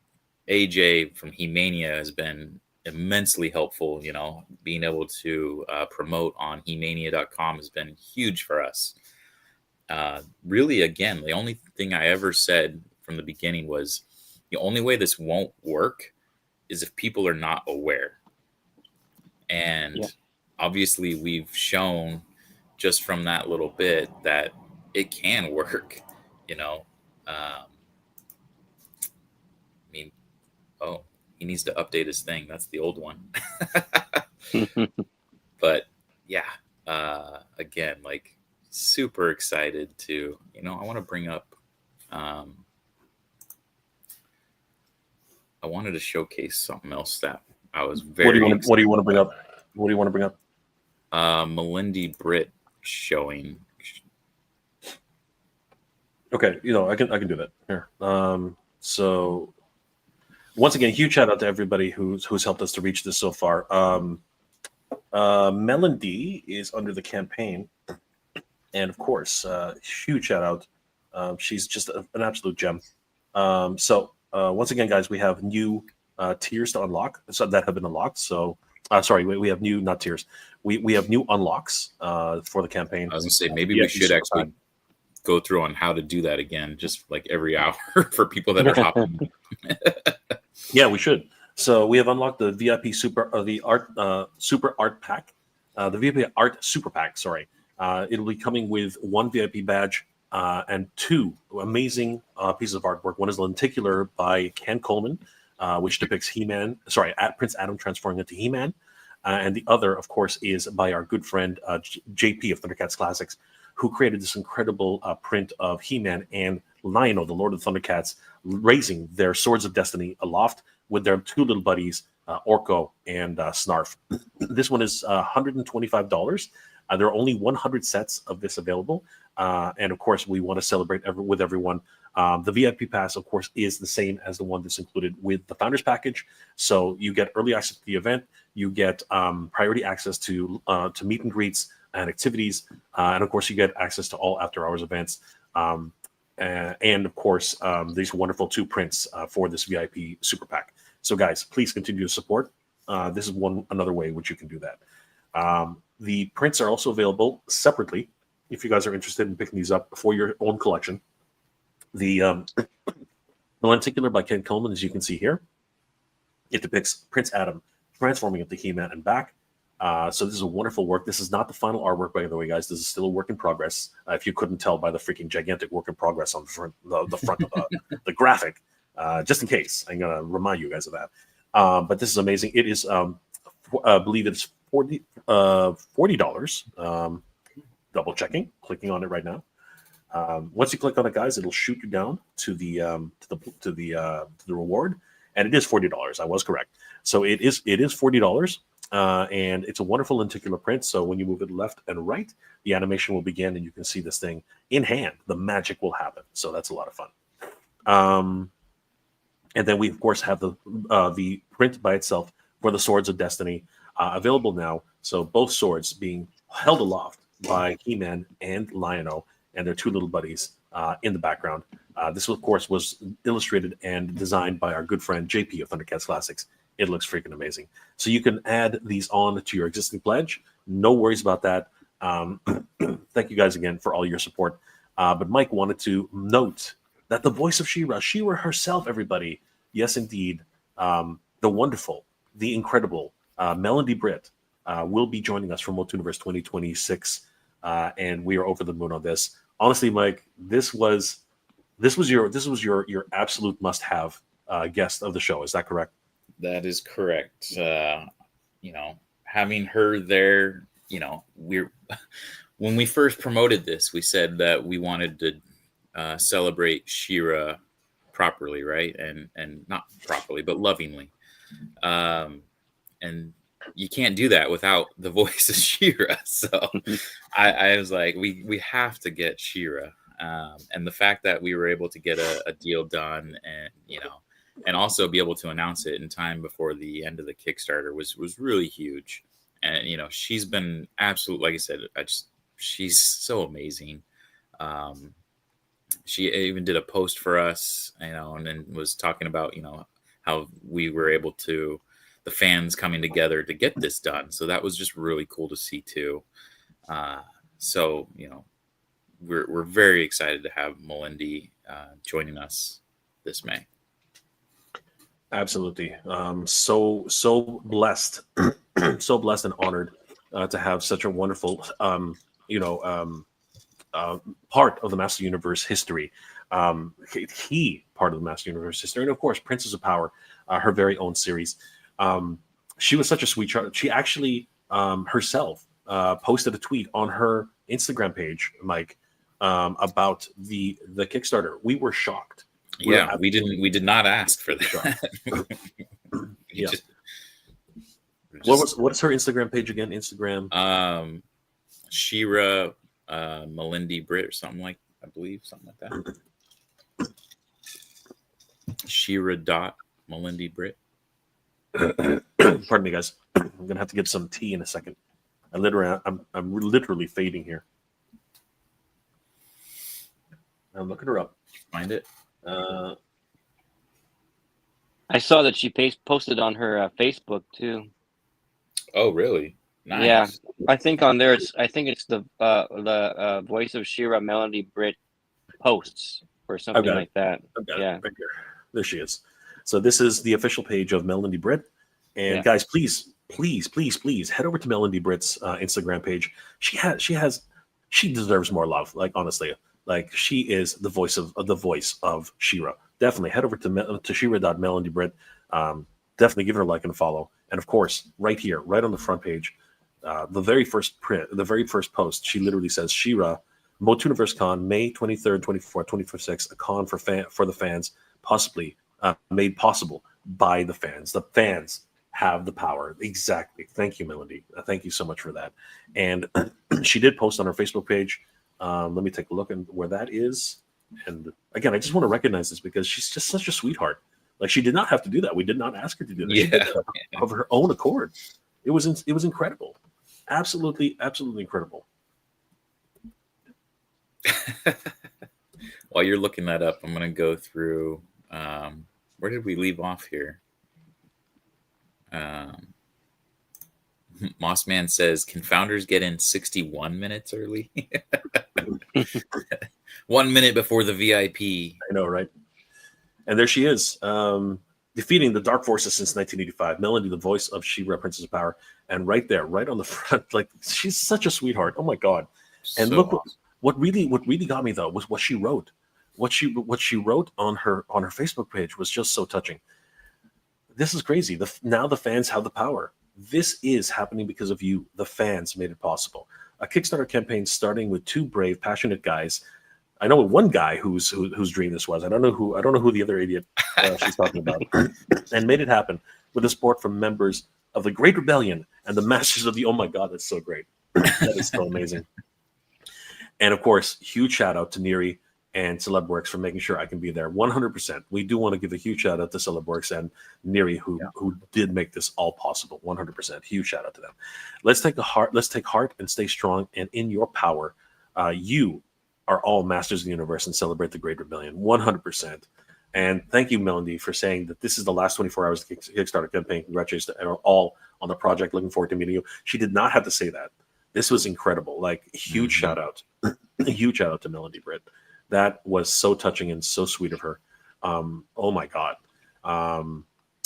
AJ from He-Mania has been immensely helpful. Being able to promote on hemania.com has been huge for us. Really, again, the only thing I ever said from the beginning was the only way this won't work is if people are not aware. And obviously we've shown just from that little bit that it can work, he needs to update his thing. That's the old one. But yeah, again, like super excited to, I want to bring up, I wanted to showcase something else that I was very. What do you want to bring up? What do you want to bring up? Melindy Britt showing. Okay, I can do that here. So once again, huge shout out to everybody who's helped us to reach this so far. Melindy is under the campaign, and of course, huge shout out. She's just an absolute gem. So once again, guys, we have new tiers to unlock that have been unlocked. So we have new, not tiers. We have new unlocks for the campaign. I was gonna say maybe we should actually go through on how to do that again, just like every hour for people that are hopping. Yeah, we should. So we have unlocked the VIP super art pack, the VIP art super pack. Sorry, it'll be coming with one VIP badge and two amazing pieces of artwork. One is lenticular by Ken Coleman, which depicts He-Man. Prince Adam transforming into He-Man, and the other, of course, is by our good friend JP of Thundercats Classics, who created this incredible print of He-Man and Lion-O, the Lord of the Thundercats, raising their swords of destiny aloft with their two little buddies, Orko and Snarf. This one is $125. There are only 100 sets of this available. And of course, we want to celebrate with everyone. The VIP pass, of course, is the same as the one that's included with the Founders Package. So you get early access to the event. You get priority access to meet and greets and activities. And of course, you get access to all after hours events. And of course, these wonderful two prints for this VIP super pack. So guys, please continue to support. This is another way which you can do that. The prints are also available separately if you guys are interested in picking these up for your own collection. The lenticular by Ken Coleman, as you can see here, it depicts Prince Adam transforming into He-Man and back. So this is a wonderful work. This is not the final artwork, by the way, guys. This is still a work in progress. If you couldn't tell by the freaking gigantic work in progress on the front of the graphic, just in case, I'm going to remind you guys of that. But this is amazing. It is, I believe it's $40. Double checking, clicking on it right now. Once you click on it, guys, it'll shoot you down to the reward, and it is $40. I was correct. So it is $40. And it's a wonderful lenticular print. So when you move it left and right, the animation will begin, and you can see this thing in hand. The magic will happen. So that's a lot of fun. And then we, of course, have the print by itself for the Swords of Destiny available now. So both swords being held aloft by He-Man and Lion-O and their two little buddies in the background. This, of course, was illustrated and designed by our good friend JP of Thundercats Classics. It looks freaking amazing. So you can add these on to your existing pledge. No worries about that. Thank you guys again for all your support. But Mike wanted to note that the voice of She-Ra herself, everybody, yes, indeed, the wonderful, the incredible Melody Britt will be joining us for MOTUNIVERSE 2026. And we are over the moon on this. Honestly, Mike, this was this was your absolute must-have guest of the show. Is that correct? That is correct. You know, having her there, you know, when we first promoted this, we said that we wanted to celebrate She-Ra properly, right? And not properly, but lovingly. And you can't do that without the voice of She-Ra. So I was like, we have to get She-Ra. And the fact that we were able to get a deal done, and you know, and also be able to announce it in time before the end of the Kickstarter was really huge. And you know, she's been absolute, like I said, she's so amazing. She even did a post for us, you know, and then was talking about, you know, how we were able to, the fans coming together to get this done. So that was just really cool to see too. So, you know, we're very excited to have Melindy joining us this May. Absolutely. So blessed, so blessed and honored to have such a wonderful, part of the Master Universe history. He part of the Master Universe history, and of course, Princess of Power, her very own series. She was such a sweet child. She actually herself posted a tweet on her Instagram page, Mike, about the Kickstarter. We were shocked. We did not ask for that. Yeah. What is her Instagram page again? Instagram. She-Ra Melindy Britt or something like, I believe, something like that. She-Ra dot Melindy Britt. Pardon me, guys. I'm gonna have to get some tea in a second. I'm literally fading here. I'm looking her up. Find it. I saw that she posted on her Facebook too. Oh, really? Nice. Yeah, I think on there it's the voice of She-Ra Melody Britt posts or something like that. Yeah, right there she is. So this is the official page of Melody Britt, and guys, please head over to Melody Britt's Instagram page. She deserves more love. Like, honestly, like, she is the voice of She-Ra. Definitely head over to She-Ra.MelodyBritt. Definitely give her a like and a follow. And of course, right here, right on the front page, the very first post, she literally says, She-Ra, MOTUNIVERSE Con, May 23rd, 24th, 26th, a con for the fans, possibly made possible by the fans. The fans have the power. Exactly. Thank you, Melody. Thank you so much for that. And she did post on her Facebook page. Let me take a look at where that is. And again, I just want to recognize this because she's just such a sweetheart. Like, she did not have to do that. We did not ask her to do that. She did that of her own accord. It was incredible. Absolutely incredible. While you're looking that up, I'm going to go through. Where did we leave off here? Mossman says, "Can founders get in 61 minutes early?" 1 minute before the VIP. I know, right? And there she is, defeating the Dark Forces since 1985. Melody, the voice of She-Ra, Princess of Power, and right there, right on the front, like, she's such a sweetheart. Oh my God! And So look, awesome. what really got me though was what she wrote. What she wrote on her Facebook page was just so touching. This is crazy. Now the fans have the power. This is happening because of you. The fans made it possible. A Kickstarter campaign starting with two brave, passionate guys. I know one guy whose dream this was. I don't know who the other idiot she's talking about, and made it happen with the support from members of the Great Rebellion and the Masters of the. Oh my God, that's so great. That is so amazing. And of course, huge shout out to Neri and Celebworks for making sure I can be there. 100%. We do want to give a huge shout out to Celebworks and Neri who did make this all possible. 100%. Huge shout out to them. Let's take heart and stay strong and in your power. You are all masters of the universe and celebrate the Great Rebellion. 100%. And thank you, Melody, for saying that this is the last 24 hours of the Kickstarter campaign. Congratulations to all on the project. Looking forward to meeting you. She did not have to say that. This was incredible. Like, huge shout out. A huge shout out to Melody Britt. That was so touching and so sweet of her. Oh my God.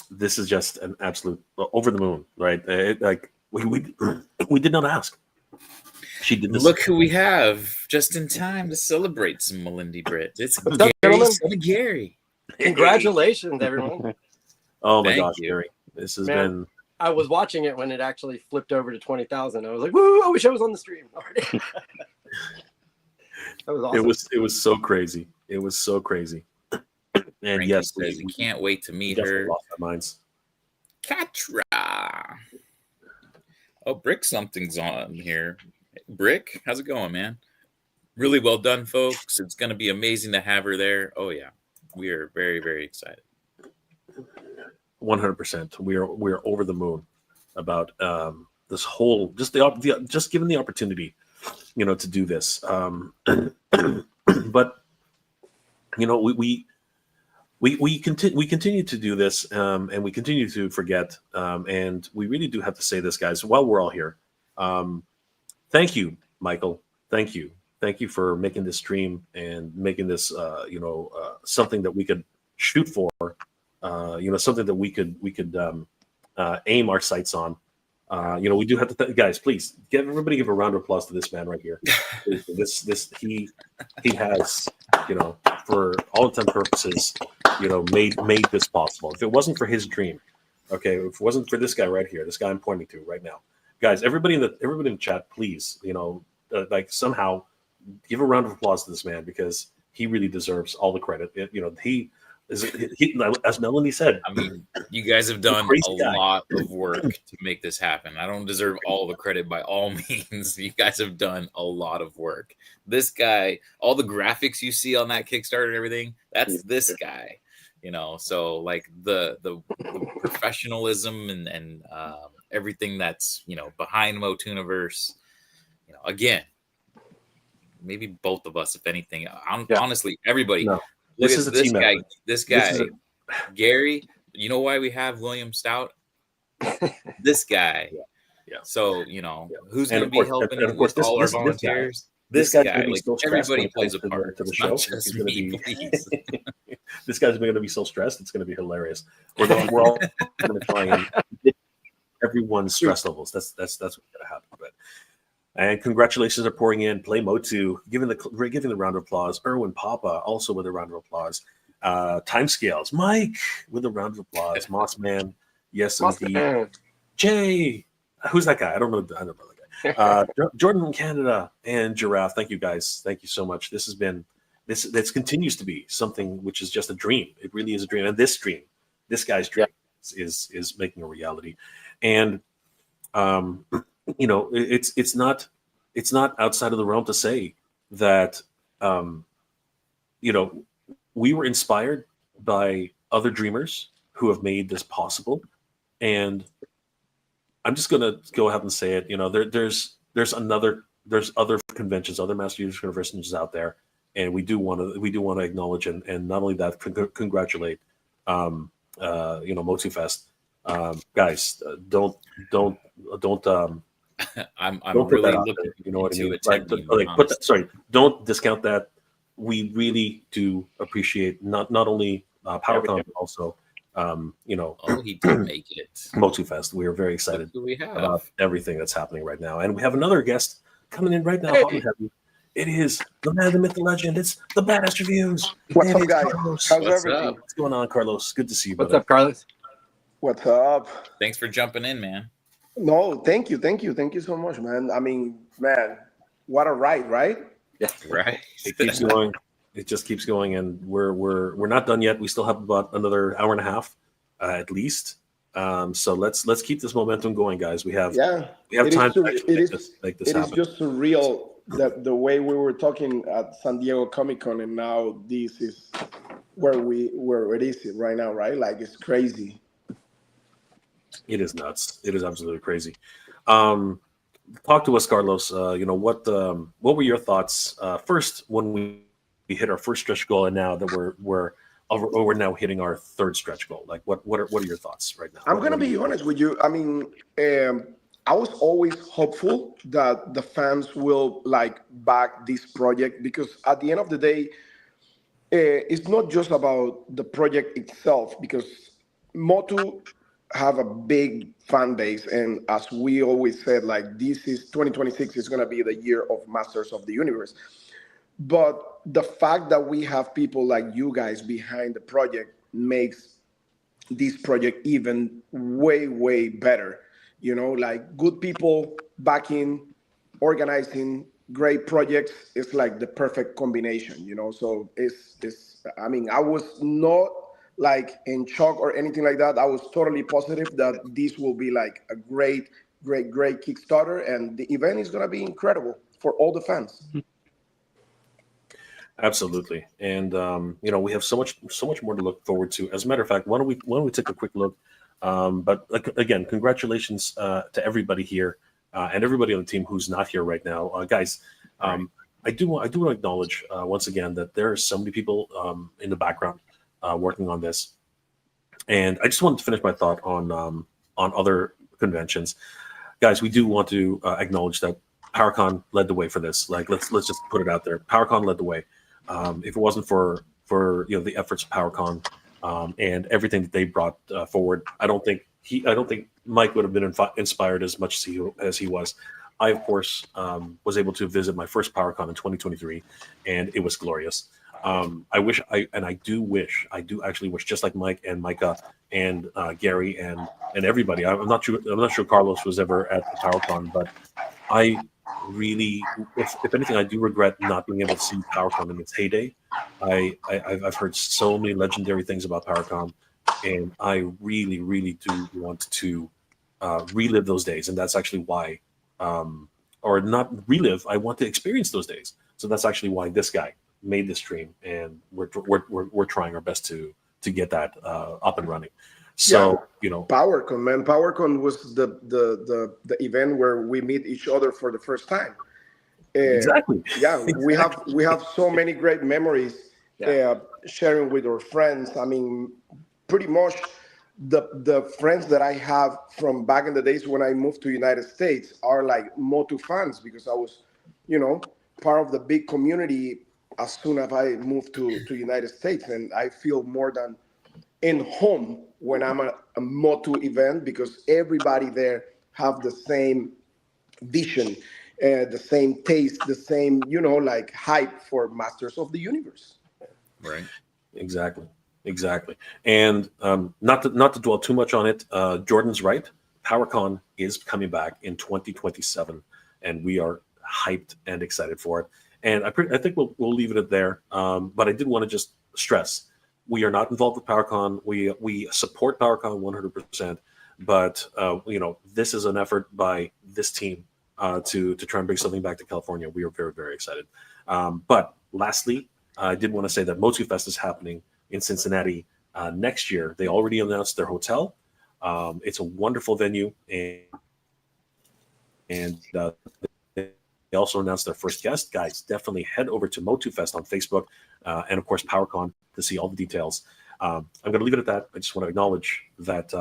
This is just an absolute over the moon, right? We did not ask. She did this. Look who we have just in time to celebrate some Melindy Britt. It's What's up, Gary, gentlemen? son of Gary. Congratulations, everyone. Oh my Thank gosh, you. Gary. This has Man. been I was watching it when it actually flipped over to 20,000. I was like, woo, I wish I was on the stream already. That was awesome. it was so crazy. It was so crazy. And Frankie yes, says, we we can't wait to meet definitely her. lost our minds. Katra. Oh, Brick something's on here. Brick, how's it going, man? Really well done, folks. It's going to be amazing to have her there. Oh, yeah. We are very, very excited. 100%. We're over the moon about this whole just given the opportunity, to do this. But we continue to do this, and we continue to forget, and we really do have to say this, guys, while we're all here. Thank you, Michael. Thank you for making this stream and making this something that we could shoot for. Something that we could aim our sights on. We do have to, guys. Please everybody give a round of applause to this man right here. He has, for all intents and purposes, made this possible. If it wasn't for his dream, okay, if it wasn't for this guy right here, this guy I'm pointing to right now, guys, everybody in the chat, please, somehow give a round of applause to this man, because he really deserves all the credit. He, as Melanie said, I mean, you guys have done a lot of work to make this happen. I don't deserve all the credit by all means. You guys have done a lot of work. This guy, all the graphics you see on that Kickstarter and everything, that's this guy. So like the professionalism and everything that's behind MOTUNIVERSE. Again, maybe both of us, if anything. Honestly, everybody. No. Look This at is a team guy. effort. This guy, Gary. You know why we have William Stout? This guy. Yeah. So who's going to be helping and of course, with all our this guy. volunteers? This This guy's guy, gonna be like so stressed when everybody it plays a comes part. to the It's show. not He's just gonna me, be please. this guy's going to be so stressed. It's going to be hilarious. We're all going to try and hit everyone's stress levels. That's what's going to happen. But and congratulations are pouring in. Play Motu, giving the round of applause. Erwin Papa also with a round of applause. Timescales, Mike with a round of applause. Mossman, yes indeed. Awesome. Jay, who's that guy? I don't know that guy. Jordan from Canada and Giraffe. Thank you guys. Thank you so much. This has been this continues to be something which is just a dream. It really is a dream. And this guy's dream is making a reality. And it's not outside of the realm to say that we were inspired by other dreamers who have made this possible. And I'm just going to go ahead and say it. There's other conventions, other Master Users conventions out there, and we do want to acknowledge and not only that, congratulate MOTUFest. Guys, don't I'm don't put really that out looking there, you know what I mean? attending, Don't discount that. We really do appreciate not only PowerCon, but also Oh, he did make it. MOTUFest. We are very excited Look who we have. about everything that's happening right now, and we have another guest coming in right now. Hey. It is the man, the myth, the legend. It's the Badass Reviews. What's It up, is guys? Carlos. How's What's everything? up? What's going on, Carlos? Good to see you, What's brother. up, Carlos? What's up? Thanks for jumping in, man. No, thank you so much, man. I mean, man, what a ride, right? Right. It keeps going. It just keeps going, and we're not done yet. We still have about another hour and a half, at least. So let's keep this momentum going, guys. We have time to actually make this happen. It is just surreal that the way we were talking at San Diego Comic-Con, and now this is where it is right now, right? Like, it's crazy. It is nuts. It is absolutely crazy. Talk to us, Carlos. What were your thoughts first when we hit our first stretch goal, and now that we're now hitting our third stretch goal? Like, what are your thoughts right now? I'm gonna be honest with you. I mean, I was always hopeful that the fans will back this project, because at the end of the day, it's not just about the project itself, because Motu have a big fan base, and as we always said, like this is 2026 is going to be the year of Masters of the Universe. But the fact that we have people like you guys behind the project makes this project even way better. You know, like good people backing, organizing great projects is like the perfect combination. You know, so it's. I mean, I was not like in shock or anything like that. I was totally positive that this will be like a great Kickstarter, and the event is gonna be incredible for all the fans. Absolutely, and we have so much more to look forward to. As a matter of fact, why don't we take a quick look? But like, again, congratulations to everybody here and everybody on the team who's not here right now, guys. I do want to acknowledge once again that there are so many people in the background working on this, and I just wanted to finish my thought on other conventions, guys. We do want to acknowledge that PowerCon led the way for this. Like, let's just put it out there. PowerCon led the way. If it wasn't for the efforts of PowerCon and everything that they brought forward, I don't think Mike would have been inspired as much as he was. I, of course, was able to visit my first PowerCon in 2023, and it was glorious. I do actually wish, just like Mike and Micah and Gary and everybody. I'm not sure Carlos was ever at the PowerCon, but I really, if anything, I do regret not being able to see PowerCon in its heyday. I've heard so many legendary things about PowerCon, and I really do want to relive those days, and that's actually why, or not relive. I want to experience those days. So that's actually why this guy made this stream, and we're trying our best to get that up and running. So PowerCon, man. PowerCon was the event where we meet each other for the first time. Exactly. Yeah, Exactly. we have so many great memories sharing with our friends. I mean, pretty much the friends that I have from back in the days when I moved to United States are like Motu fans, because I was, part of the big community as soon as I moved to United States, and I feel more than in home when I'm at a Motu event, because everybody there have the same vision, the same taste, the same, like hype for Masters of the Universe. Right. Exactly. And not to dwell too much on it, Jordan's right. PowerCon is coming back in 2027, and we are hyped and excited for it. And I think we'll leave it at there. But I did want to just stress, we are not involved with PowerCon. We support PowerCon 100%. But this is an effort by this team to try and bring something back to California. We are very, very excited. But lastly, I did want to say that MOTUFest is happening in Cincinnati next year. They already announced their hotel. It's a wonderful venue, and they also announced their first guest. Guys, definitely head over to MOTUFest on Facebook, and of course PowerCon to see all the details. I'm going to leave it at that. I just want to acknowledge that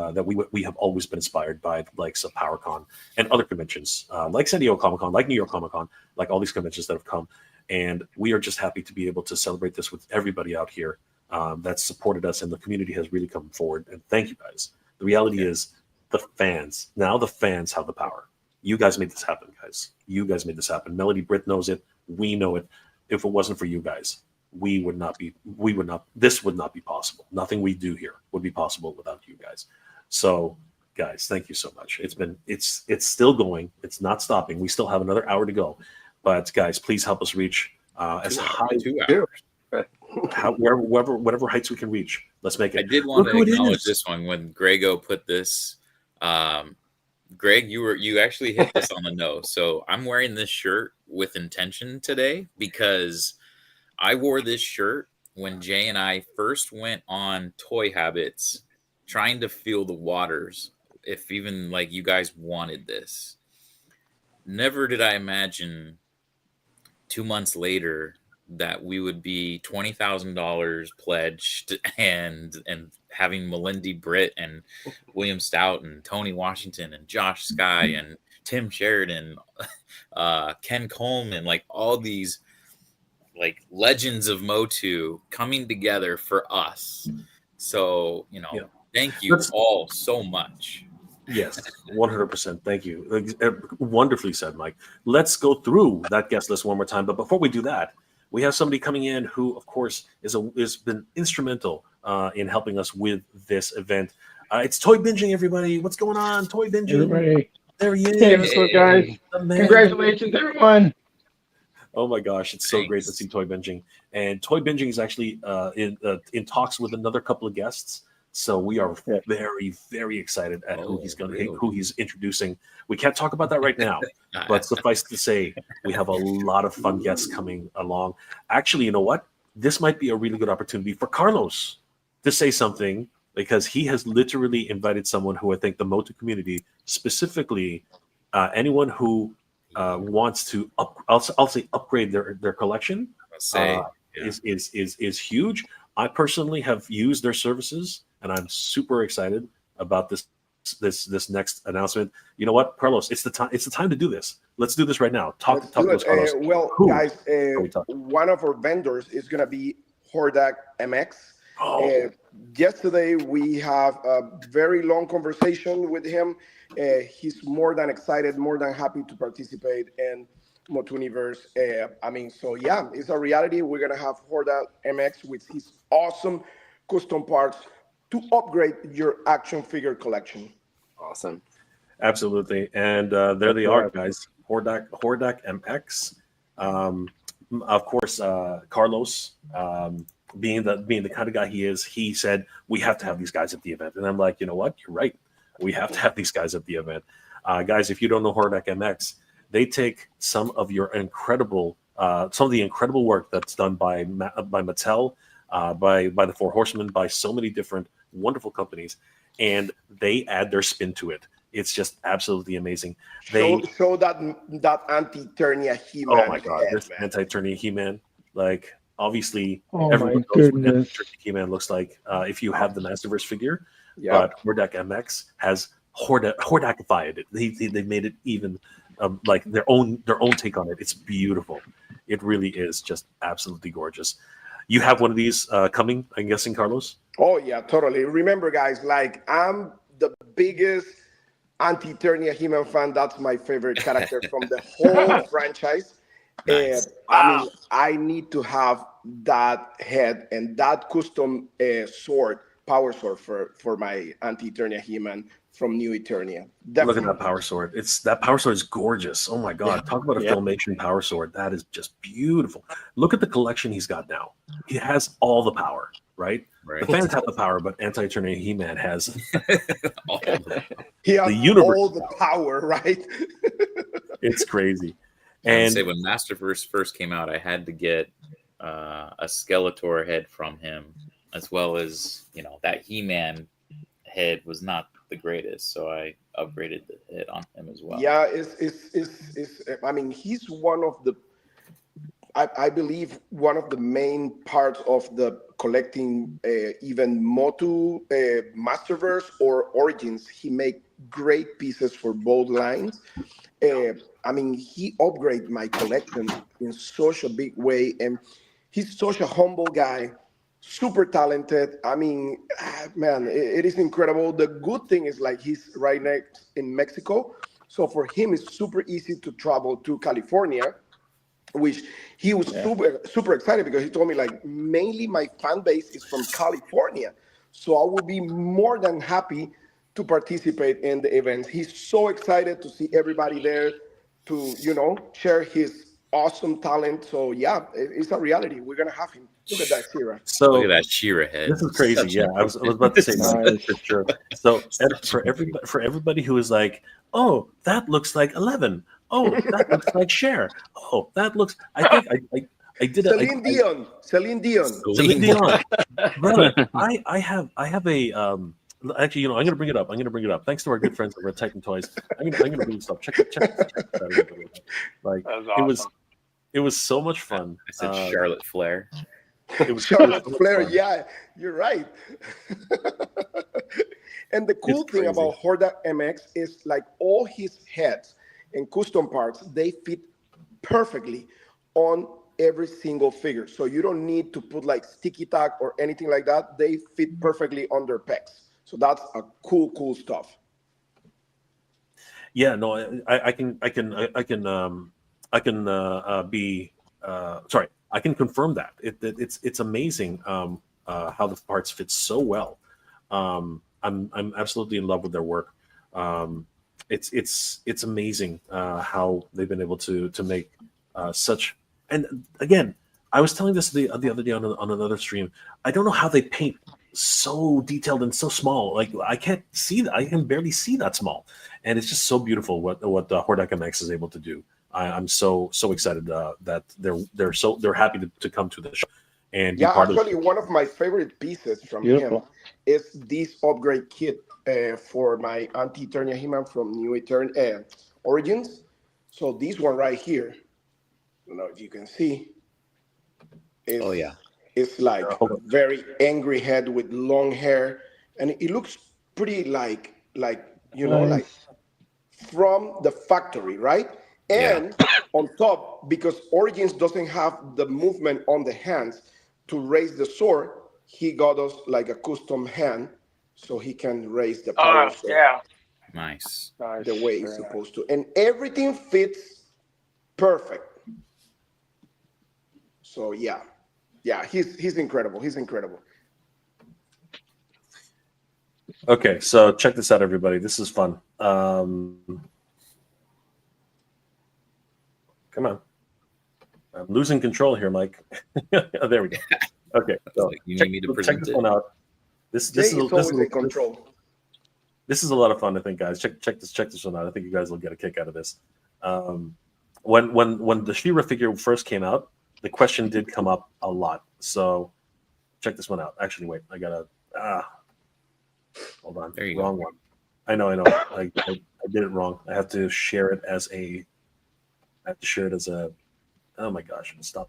we have always been inspired by the likes of PowerCon and other conventions, like San Diego Comic-Con, like New York Comic-Con, like all these conventions that have come. And we are just happy to be able to celebrate this with everybody out here that supported us, and the community has really come forward. And thank you, guys. The reality is the fans have the power. You guys made this happen, guys. You guys made this happen. Melody Britt knows it. We know it. If it wasn't for you guys, this would not be possible. Nothing we do here would be possible without you guys. So, guys, thank you so much. It's still going. It's not stopping. We still have another hour to go. But guys, please help us reach as high 2 hours. whatever heights we can reach. Let's make it. I did want to acknowledge this one when Grego put this. Greg, you actually hit this on the nose. So I'm wearing this shirt with intention today, because I wore this shirt when Jay and I first went on Toy Habits, trying to feel the waters, if even like you guys wanted this. Never did I imagine 2 months later that we would be $20,000 pledged and having Melindy Britt and William Stout and Tony Washington and Josh Sky and Tim Sheridan, Ken Coleman, like all these like legends of Motu coming together for us. So, Thank you Let's- all so much. Yes, 100%. Thank you. Wonderfully said, Mike. Let's go through that guest list one more time. But before we do that, we have somebody coming in who, of course, is been instrumental in helping us with this event. It's Toy Binging, everybody. What's going on? Toy Binging. Everybody, There he hey, is. what's up, guys? The man. Congratulations, everyone. Oh my gosh, it's so great to Thanks. see Toy Binging. And Toy Binging is actually in talks with another couple of guests. So we are Yeah. very, very excited at Oh, really? who he's introducing. We can't talk about that right now, but suffice to say, we have a lot of fun guests coming along. Actually, you know what? This might be a really good opportunity for Carlos to say something, because he has literally invited someone who I think the Motu community, specifically anyone who wants to I'll say upgrade their collection, I'll say, yeah. is huge. I personally have used their services, and I'm super excited about this next announcement. You know what, Carlos? It's the time to do this. Let's do this right now. Talk Let's to do us, Carlos. it. Well, Who guys, are we talking? one of our vendors is going to be Hordak MX. Oh, Yesterday, we have a very long conversation with him. He's more than excited, more than happy to participate in MOTUNIVERSE. So yeah, it's a reality. We're going to have Hordak MX with his awesome custom parts to upgrade your action figure collection. Awesome. absolutely. And there they are, guys. Hordak MX. Of course, Carlos, being the kind of guy he is, he said we have to have these guys at the event, and I'm like, you know what? You're right. We have to have these guys at the event. Guys, if you don't know Hordak MX, they take some of the incredible work that's done by Mattel, by the Four Horsemen, by so many different wonderful companies, and they add their spin to it. It's just absolutely amazing. Show that anti-Eternia He-Man. Oh my god, this anti-Eternia He-Man, like obviously Oh everyone my knows what goodness. anti-Eternia He-Man looks like if you have the Masterverse figure. Yeah. But Hordak MX has Hordakified it. They made it even like their own take on it. It's beautiful. It really is just absolutely gorgeous. You have one of these coming, I'm guessing, Carlos? Oh yeah, totally. Remember, guys, like I'm the biggest anti-Eternia He-Man fan. That's my favorite character from the whole franchise. Nice. And I need to have that head and that custom power sword for my anti-Eternia He-Man from New Eternia. Look at that power sword. That power sword is gorgeous. Oh my god. Talk about a Filmation power sword. That is just beautiful. Look at the collection he's got now. He has all the power, right? Right. The fans have the power, but anti-Eternia He-Man has He has the universe all the power, right? it's crazy. And And say when Masterverse first came out, I had to get a Skeletor head from him, as well as that He-Man head was not the greatest, so I upgraded the head on him as well. Yeah, he's one of the, I believe, one of the main parts of the collecting, even Motu, Masterverse, or Origins. He make great pieces for both lines. He upgraded my collection in such a big way, and he's such a humble guy, super talented. Man, it is incredible. The good thing is, like, he's right next in Mexico, so for him it's super easy to travel to California, which he was super excited, because he told me, like, mainly my fan base is from California, so I will be more than happy to participate in the events. He's so excited to see everybody there to, share his awesome talent. So yeah, it's a reality. We're gonna have him. Look at that, Shira. so Look at that Shira head. this is crazy. Such Yeah, an I was about to say Nice. for sure. So Such for an everybody who is like, oh, that looks like 11. Oh, that looks like Cher. Oh, that looks. I think I did a Celine Dion. Celine Dion. Brother, I have a actually, I'm gonna bring it up. Thanks to our good friends over at Titan Toys. I'm gonna bring this up. Check that out. Like Awesome. it was so much fun. I said Charlotte Flair. It was Charlotte so much Flair. fun. Yeah, you're right. And the cool It's thing crazy. about Hordak MX is, like, all his heads and custom parts, they fit perfectly on every single figure. So you don't need to put like sticky tack or anything like that. They fit perfectly on their pecs. So that's a cool stuff. Yeah, no, I can sorry, I can confirm that it's amazing how the parts fit so well. I'm absolutely in love with their work. It's amazing how they've been able to make such. And again, I was telling this the other day on another stream. I don't know how they paint so detailed and so small. Like I can't see that. I can barely see that small, and it's just so beautiful what Horde MX is able to do. I'm so excited that they're happy to come to the show and be part actually, of it. one of my favorite pieces from Beautiful. him is this upgrade kit for my anti-Eternia He-Man from New Origins. So this one right here, I don't know if you can see. Oh yeah. It's like Hold on. very angry head with long hair, and it looks pretty like like from the factory, right? And on top, because Origins doesn't have the movement on the hands to raise the sword, he got us like a custom hand so he can raise the power sword Nice. the way it's supposed to. And everything fits perfect. So yeah, he's incredible. He's incredible. Okay, so check this out, everybody. This is fun. Come on. I'm losing control here, Mike. There we go. Okay, so Like, you need me to check present this it? one out. This Jay is is always in control. This is a lot of fun, I think, guys. Check this one out. I think you guys will get a kick out of this. When the She-Ra figure first came out, the question did come up a lot. So check this one out. Actually, wait, I gotta hold on. There you Wrong go. one. I know. I did it wrong. I have to share it as a. Oh my gosh! Stop.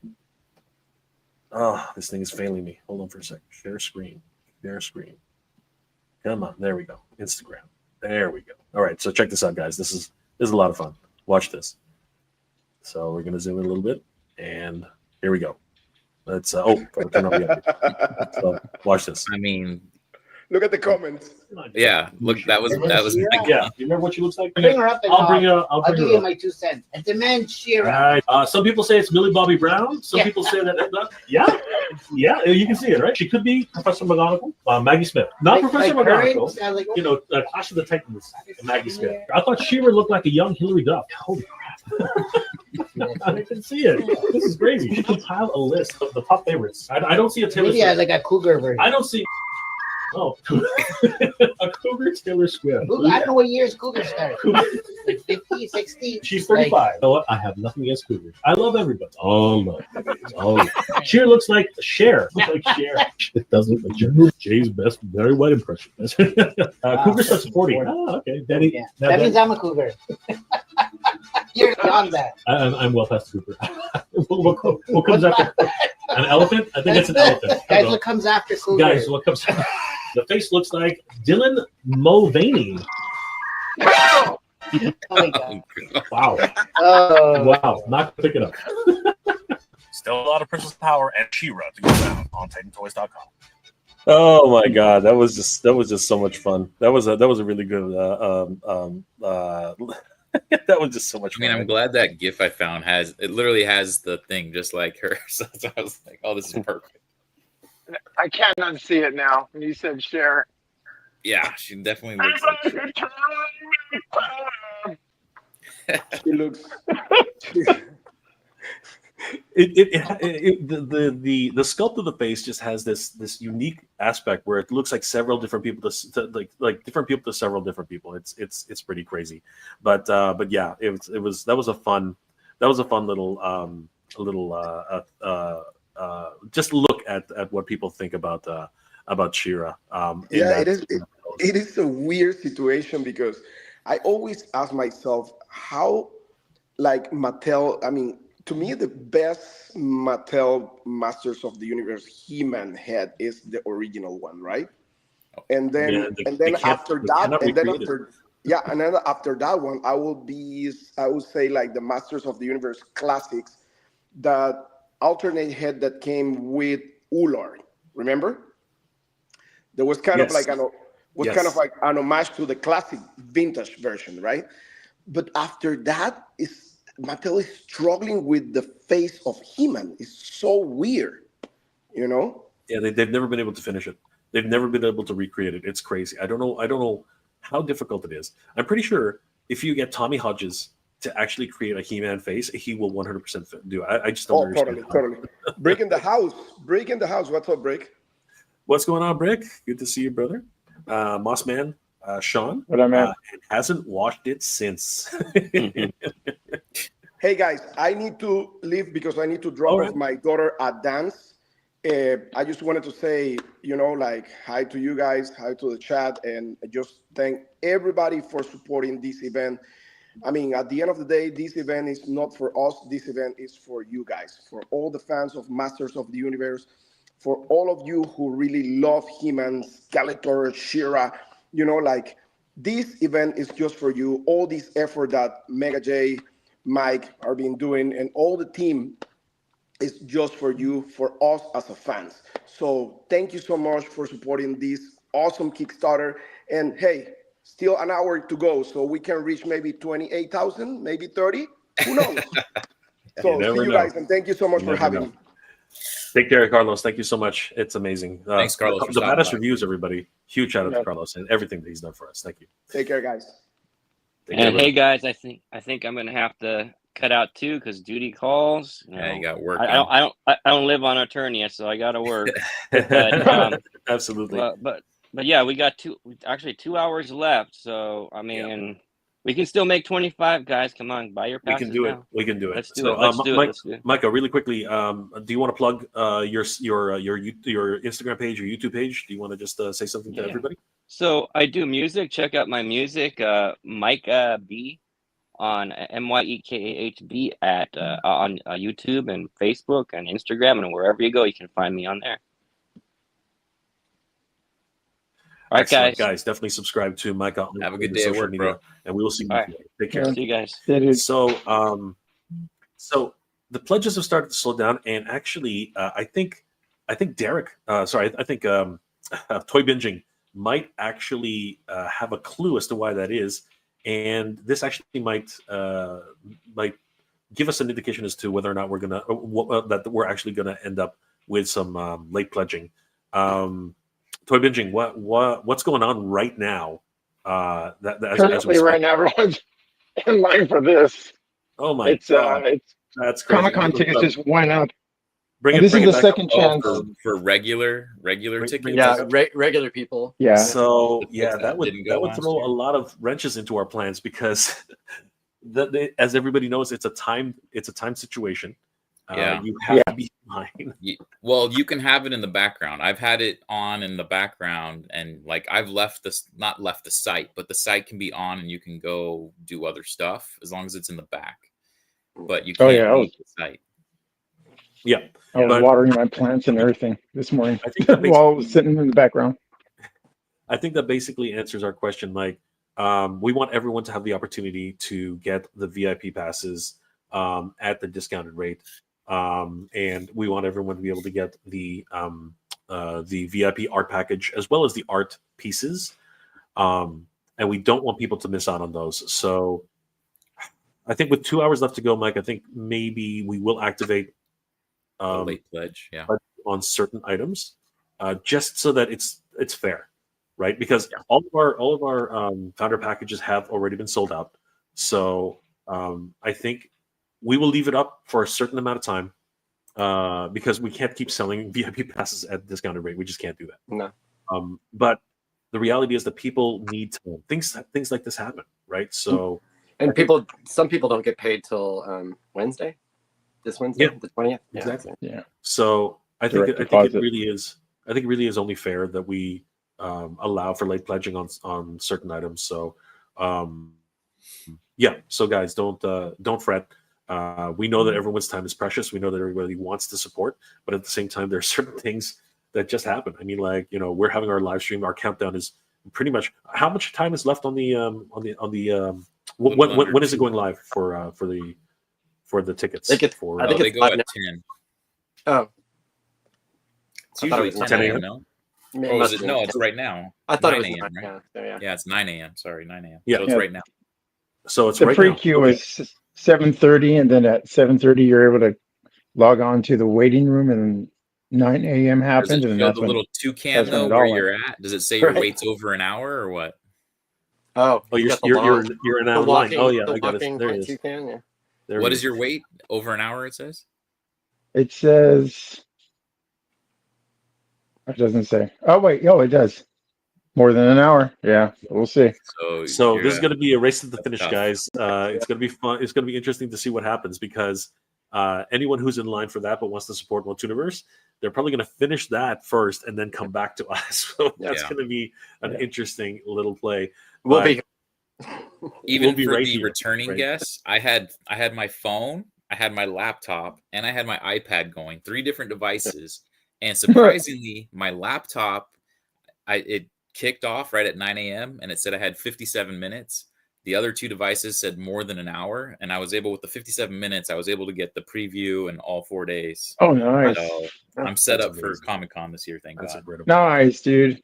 Oh, this thing is failing me. Hold on for a second. Share screen. Share screen. Come on. There we go. Instagram. There we go. All right. So check this out, guys. This is a lot of fun. Watch this. So we're gonna zoom in a little bit, and here we go. Let's turn on the so watch this. I mean, Look at the comments. yeah. Look, that was Yeah, you remember what she looks like? Bring her up and I'll bring her. I'll give you my 2 cents. I demand She-Ra. All right. Some people say it's Millie Bobby Brown. Some people say that. Yeah, you can see it, right? She could be Professor McGonagall, Maggie Smith, not Professor McGonagall. Clash of the Titans, Maggie Smith. I thought She-Ra looked like a young Hilary Duff. Holy crap! I can see it. This is crazy. She compiled a list of the top favorites. I don't see a Taylor Maybe Swift. as like a cougar version. I don't see. Oh, a cougar Taylor Swift. I don't know what year's cougar started. Like 50, 60. She's 35. Like, You know what? I have nothing against cougars. I love everybody. Oh no. Oh, Cher looks like Cher. Looks like Cher. It does look like Cher. Jay's best, very white impression. Cougar starts 40. Oh, okay. Daddy. yeah. Now, That means I'm a cougar. You're beyond that. I'm well past Cooper. What comes after? An elephant? I think it's an elephant. Guys, what comes after cougar? Guys, what comes? The face looks like Dylan Mulvaney. Oh my God. Wow. Oh. Wow. Not pick it up. Still a lot of Princess Power and She-Ra to go down on TitanToys.com. Oh my God, that was just so much fun. That was a really good that was just so much I mean, fun. I'm glad that GIF I found literally has the thing just like her. So I was like, oh, this is perfect. I can't unsee it now. When you said share. Yeah, she definitely looks like her. She looks. The sculpt of the face just has this unique aspect where it looks like several different people like different people to several different people. It's pretty crazy, but yeah, that was a fun little just look at what people think about She-Ra. Yeah, it is a weird situation because I always ask myself how, like Mattel. I mean, to me, the best Mattel Masters of the Universe He-Man head is the original one, right? And then after that one, I would say like the Masters of the Universe Classics, that alternate head that came with Ular. Remember? There was kind of like was Yes. kind of like an homage to the classic vintage version, right? But after that, Mattel is struggling with the face of He-Man. It's so weird, you know? Yeah, they've never been able to finish it. They've never been able to recreate it. It's crazy. I don't know how difficult it is. I'm pretty sure if you get Tommy Hodges to actually create a He-Man face, he will 100% do it. I just don't understand. Totally. Break in the house. What's up, Break? What's going on, Brick? Good to see you, brother. Moss Man, Sean, What up, man? and hasn't watched it since. Hey guys, I need to leave because I need to drop All right. off my daughter at dance. I just wanted to say, hi to you guys, hi to the chat, and just thank everybody for supporting this event. I mean, at the end of the day, this event is not for us. This event is for you guys, for all the fans of Masters of the Universe, for all of you who really love He-Man, Skeletor, She-Ra. This event is just for you. All this effort that Mega J, Mike are been doing, and all the team is just for you, for us as a fans. So thank you so much for supporting this awesome Kickstarter. And hey, still an hour to go, so we can reach maybe 28,000, maybe 30. Who knows? So see you guys, and thank you so much for having me. Take care, Carlos. Thank you so much. It's amazing. Thanks, Carlos, for The stopping badass by. reviews, everybody. Huge shout out to Carlos and everything that he's done for us. Thank you. Take care, guys. And hey, guys, I think I'm gonna have to cut out too because duty calls. Yeah, you got work. I don't live on Eternia, so I got to work. But, absolutely. But yeah, we got 2 hours left. So I mean, we can still make 25, guys. Come on, buy your passes. We can do it. Let's do it. Micah, really quickly, do you want to plug your Instagram page, your YouTube page? Do you want to just say something to everybody? So I do music. Check out my music, Micah B, on MYEKAHB on YouTube and Facebook and Instagram, and wherever you go, you can find me on there. All right, guys, definitely subscribe to Micah. Have a good day at work, media, bro. and we will see you. All right. Take care. See you guys. So, so the pledges have started to slow down, and actually, I think Derek, I think Toy Binging might actually have a clue as to why that is, and this actually might give us an indication as to whether or not we're gonna that we're actually gonna end up with some late pledging. Toy Binging, what's going on right now? Currently, right now, everyone's in line for this. Oh my god, that's crazy. Comic-Con tickets just went up. This is the second chance for regular tickets. Yeah, regular people. Yeah. So that would throw a lot of wrenches into our plans because, as everybody knows, it's a time situation. You have to be fine. Well, you can have it in the background. I've had it on in the background, and I've not left the site, but the site can be on, and you can go do other stuff as long as it's in the back. But you can't leave the site. Yeah, I was watering my plants and everything this morning while I was sitting in the background. I think that basically answers our question, Mike. We want everyone to have the opportunity to get the VIP passes at the discounted rate. And we want everyone to be able to get the VIP art package as well as the art pieces. And we don't want people to miss out on those. So I think with 2 hours left to go, Mike, I think maybe we will activate late pledge, on certain items, just so that it's fair, right? Because all of our founder packages have already been sold out. So I think we will leave it up for a certain amount of time because we can't keep selling VIP passes at discounted rate. We just can't do that. No. But the reality is that people need to things like this happen, right? So and some people don't get paid till Wednesday. This Wednesday, the 20th. Exactly. Yeah. So I think it really is. I think it really is only fair that we allow for late pledging on certain items. So So guys, don't fret. We know that everyone's time is precious. We know that everybody wants to support, but at the same time, there are certain things that just happen. I mean, we're having our live stream. Our countdown is pretty much. How much time is left on the when is it going live for the tickets? I think they go at 10. Oh, It's usually 10 a.m. No? Oh, is it? No, it's right now. I thought it was 9 a.m., 9, right? yeah. Yeah, it's 9 a.m. Sorry, 9 a.m. Yeah. So it's right now. So it's The right free now. queue is 7:30, and then at 7:30 you're able to log on to the waiting room, and 9 a.m. Does happened, it and show that's the when little toucan that's when though it where all went. you're at? Does it say your Right. wait's over an hour or what? Oh, Oh, you you're got the you're long, you're the now in line. walking, Oh yeah, the I got it. walking There he is. toucan, yeah. There What he is your wait? Over an hour, it says. It says it doesn't say. Oh wait, it does. More than an hour. Yeah, we'll see. So this is going to be a race to the finish, tough. guys. It's going to be fun. It's going to be interesting to see what happens because anyone who's in line for that but wants to support MOTUNIVERSE, they're probably going to finish that first and then come back to us. So that's going to be an interesting little play. We'll be even we'll be for right the here, returning right? guests. I had my phone, I had my laptop, and I had my iPad going. 3 different devices, and surprisingly, my laptop, it kicked off right at 9 a.m. and it said I had 57 minutes. The other 2 devices said more than an hour, and I was able, with the 57 minutes, I was able to get the preview and all 4 days. Oh, nice. So I'm set up for Comic-Con this year, thank God. Nice, dude.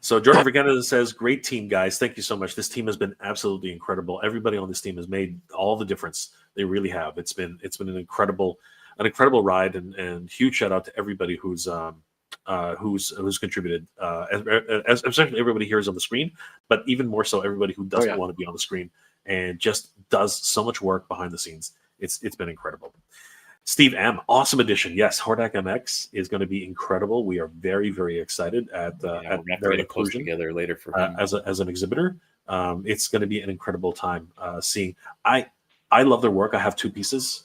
So Jordan Vergana says, "Great team, guys. Thank you so much. This team has been absolutely incredible. Everybody on this team has made all the difference. They really have. It's been an incredible ride, and huge shout out to everybody who's contributed. Especially everybody here is on the screen, but even more so everybody who doesn't want to be on the screen and just does so much work behind the scenes. It's been incredible." Steve M, awesome addition. Yes, Hordak MX is going to be incredible. We are very, very excited at their inclusion together later for as an exhibitor. It's going to be an incredible time seeing. I love their work. I have 2 pieces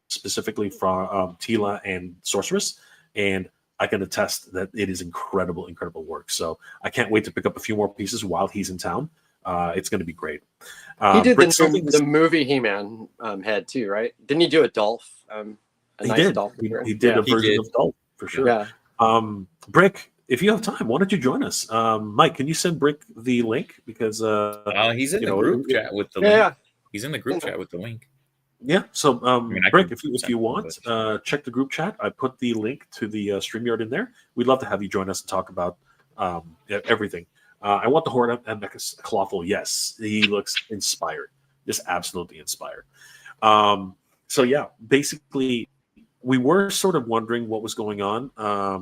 specifically from Tila and Sorceress, and I can attest that it is incredible work. So I can't wait to pick up a few more pieces while he's in town. It's going to be great. He did the movie He-Man head too, right? Didn't he do a Dolph? He did a version of Dolph for sure. Yeah. Brick, if you have time, why don't you join us? Mike, can you send Brick the link? Because he's in the group chat with the link. Yeah. He's in the group chat with the link. Yeah. So Brick, if you want, check the group chat. I put the link to the StreamYard in there. We'd love to have you join us and talk about everything. I want the Hordak MX Clawful. Yes, he looks inspired. Just absolutely inspired. So yeah, basically, we were sort of wondering what was going on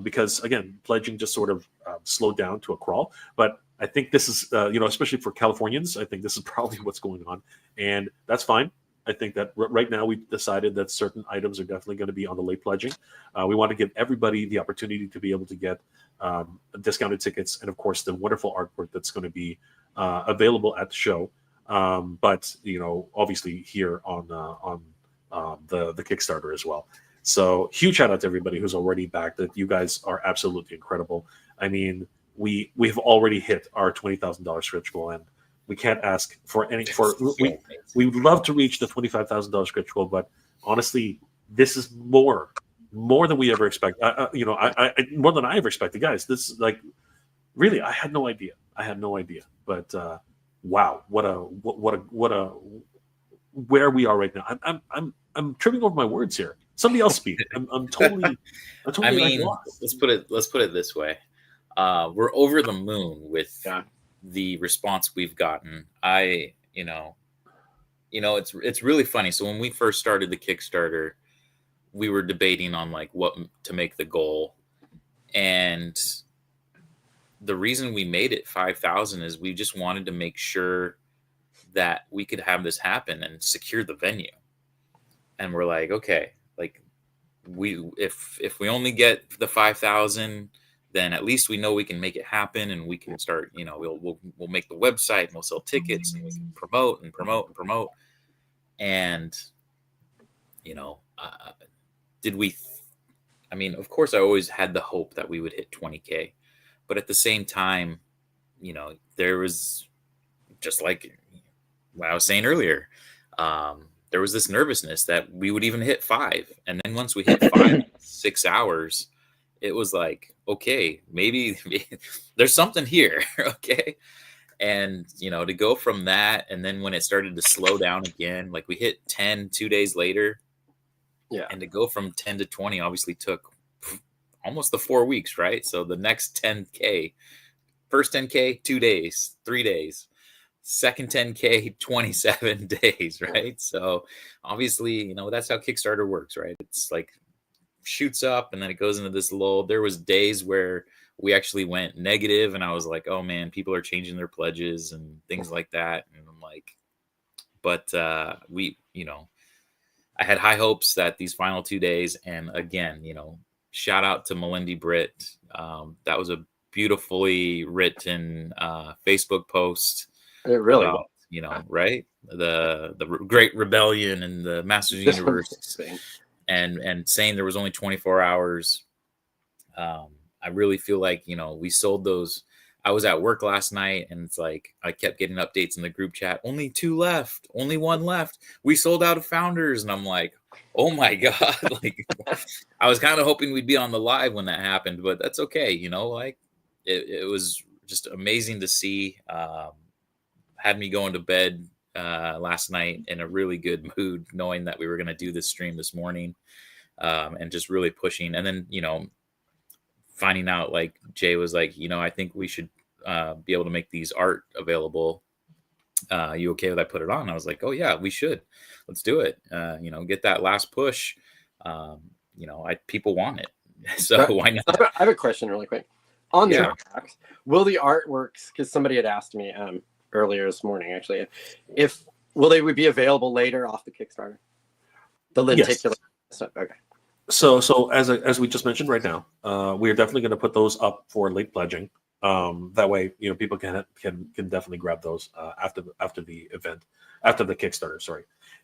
because again, pledging just sort of slowed down to a crawl. But I think this is, especially for Californians, I think this is probably what's going on, and that's fine. I think that right now we've decided that certain items are definitely going to be on the late pledging. We want to give everybody the opportunity to be able to get discounted tickets and, of course, the wonderful artwork that's going to be available at the show. But obviously here on the Kickstarter as well. So huge shout out to everybody who's already backed. That you guys are absolutely incredible. I mean, we've already hit our $20,000 stretch goal, and we can't ask for any. We would love to reach the $25,000 stretch goal, but honestly, this is more than we ever expect. I more than I ever expected, guys. This is like really, I had no idea. But wow, what a where we are right now. I'm tripping over my words here. Somebody else speak. I'm totally. I mean, let's put it this way. We're over the moon with the response we've gotten. It's really funny. So when we first started the Kickstarter, we were debating on like what to make the goal, and the reason we made it 5,000 is we just wanted to make sure that we could have this happen and secure the venue. And we're like, okay, like if we only get the 5,000, then at least we know we can make it happen, and we can start. We'll make the website, and we'll sell tickets, and we can promote. And did we? I mean, of course, I always had the hope that we would hit 20K, but at the same time, there was just like what I was saying earlier. There was this nervousness that we would even hit 5. And then once we hit 5, 6 hours, it was like, okay, maybe there's something here. Okay. And, to go from that. And then when it started to slow down again, like we hit 10 2 days later. Yeah. And to go from 10 to 20 obviously took almost the 4 weeks, right? So the next 10K, first 10K, 2 days, 3 days, second 10K, 27 days, right? So obviously, you know, that's how Kickstarter works, right? It's like shoots up and then it goes into this lull. There was days where we actually went negative and I was like, oh man, people are changing their pledges and things like that. And I'm like, but we, you know, I had high hopes that these final 2 days, and again, you know, shout out to Melindy Britt. That was a beautifully written Facebook post. It really about, was. you know, right? The Great Rebellion and the Masters of the Universe, and saying there was only 24 hours. I really feel like, you know, we sold those. I was at work last night and it's like I kept getting updates in the group chat. Only 2 left, only 1 left. We sold out of Founders, and I'm like, oh my god! Like, I was kind of hoping we'd be on the live when that happened, but that's okay. You know, like it was just amazing to see. Had me going to bed last night in a really good mood, knowing that we were going to do this stream this morning, and just really pushing. And then, you know, finding out, like Jay was like, you know, I think we should be able to make these art available. You okay with I put it on? I was like, oh yeah, we should. Let's do it. You know, get that last push. You know, people want it, so why not? I have a question really quick. On the Yeah. artworks, will the artworks, because somebody had asked me earlier this morning, actually, if will they be available later off the Kickstarter? The lenticular stuff. Okay. So as we just mentioned right now, we are definitely going to put those up for late pledging. That way, you know, people can definitely grab those after the event, after the Kickstarter. Sorry,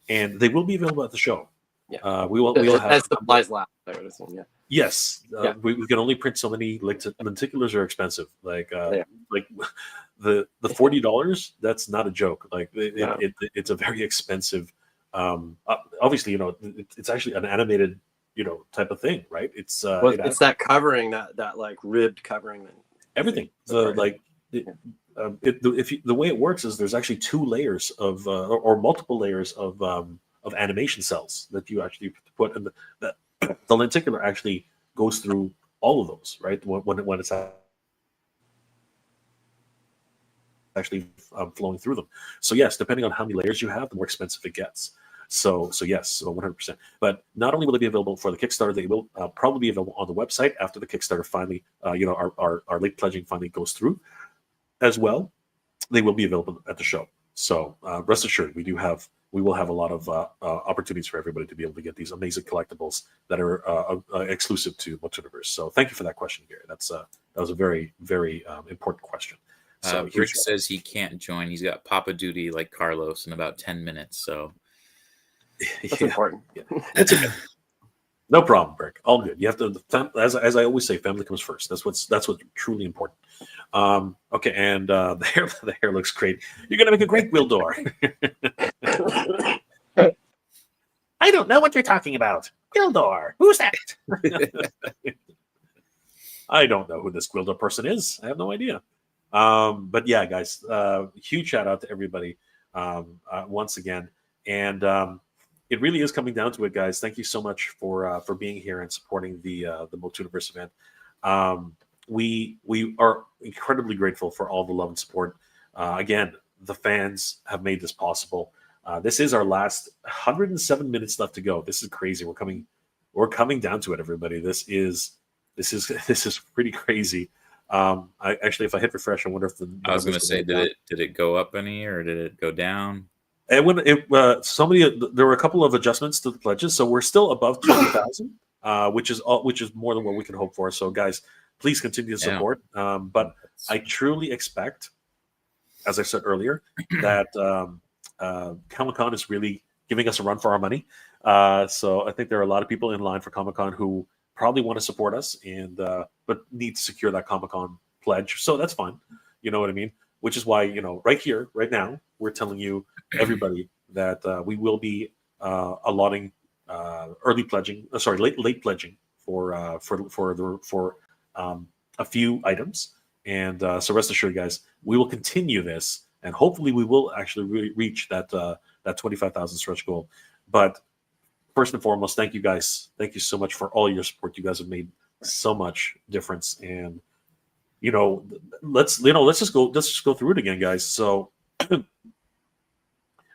and they will be available at the show. Yeah. We'll have as supplies last. I would assume. Yeah. Yes, Yeah. we can only print so many. Lenticulars are expensive. Like Yeah. like the $40. That's not a joke. Like No. it's a very expensive. Obviously, you know, it's actually an animated, you know, type of thing, right? It's Well, it's that covering, that like ribbed covering. That everything. The way it works is there's actually 2 layers of or multiple layers of animation cells that you actually put in the lenticular actually goes through all of those, right? When it's actually flowing through them. So yes, depending on how many layers you have, the more expensive it gets. So yes, so 100%. But not only will it be available for the Kickstarter, they will probably be available on the website after the Kickstarter finally, you know, our late pledging finally goes through. As well, they will be available at the show. So rest assured, we will have a lot of opportunities for everybody to be able to get these amazing collectibles that are exclusive to MOTUNIVERSE. So thank you for that question, Gary. That was a very, very important question. So Rick says he can't join. He's got Papa duty like Carlos in about 10 minutes. So that's important. Yeah. That's okay. No problem, Rick. All good. You have to, as I always say, family comes first. That's what's truly important. Okay, and the hair looks great. You're gonna make a great Gwildor. I don't know what you're talking about. Gwildor. Who's that? I don't know who this Gwildor person is. I have no idea. But yeah, guys, huge shout out to everybody once again. And it really is coming down to it, guys. Thank you so much for being here and supporting the MOTUNIVERSE event. We are incredibly grateful for all the love and support. Again, the fans have made this possible. This is our last 107 minutes left to go. This is crazy. We're coming down to it, everybody. This is pretty crazy. I actually, if I hit refresh, I wonder if I was going to say, did it go up any or did it go down? And when there were a couple of adjustments to the pledges, so we're still above 20,000, which is more than what we can hope for. So, guys, please continue to support. But I truly expect, as I said earlier, that Comic-Con is really giving us a run for our money. So I think there are a lot of people in line for Comic-Con who probably want to support us and but need to secure that Comic-Con pledge. So that's fine. You know what I mean? Which is why, you know, right here, right now, we're telling you, everybody, that we will be allotting late pledging for a few items. And so rest assured, guys, we will continue this, and hopefully we will actually reach that 25,000 stretch goal. But first and foremost, thank you guys. Thank you so much for all your support you guys have made so much difference. And let's just go through it again, guys. So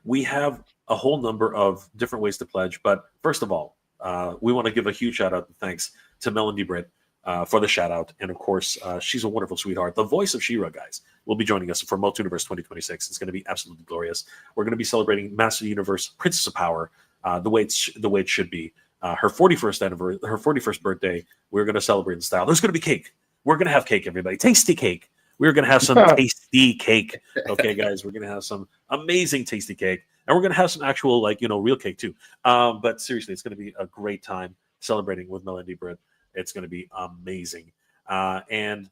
we have a whole number of different ways to pledge, but first of all, we want to give a huge shout out and thanks to Melanie Britt for the shout out. And of course, she's a wonderful sweetheart. The voice of She-Ra, guys, will be joining us for MOTUNIVERSE 2026. It's going to be absolutely glorious. We're going to be celebrating Master of the Universe, Princess of Power, the way it should be. Her 41st birthday. We're going to celebrate in style. There's going to be cake. We're going to have cake, everybody. Tasty cake. We're going to have some tasty cake. Okay, guys, we're going to have some amazing tasty cake. And we're going to have some actual, real cake too. But seriously, it's going to be a great time celebrating with Melanie Britt. It's going to be amazing. And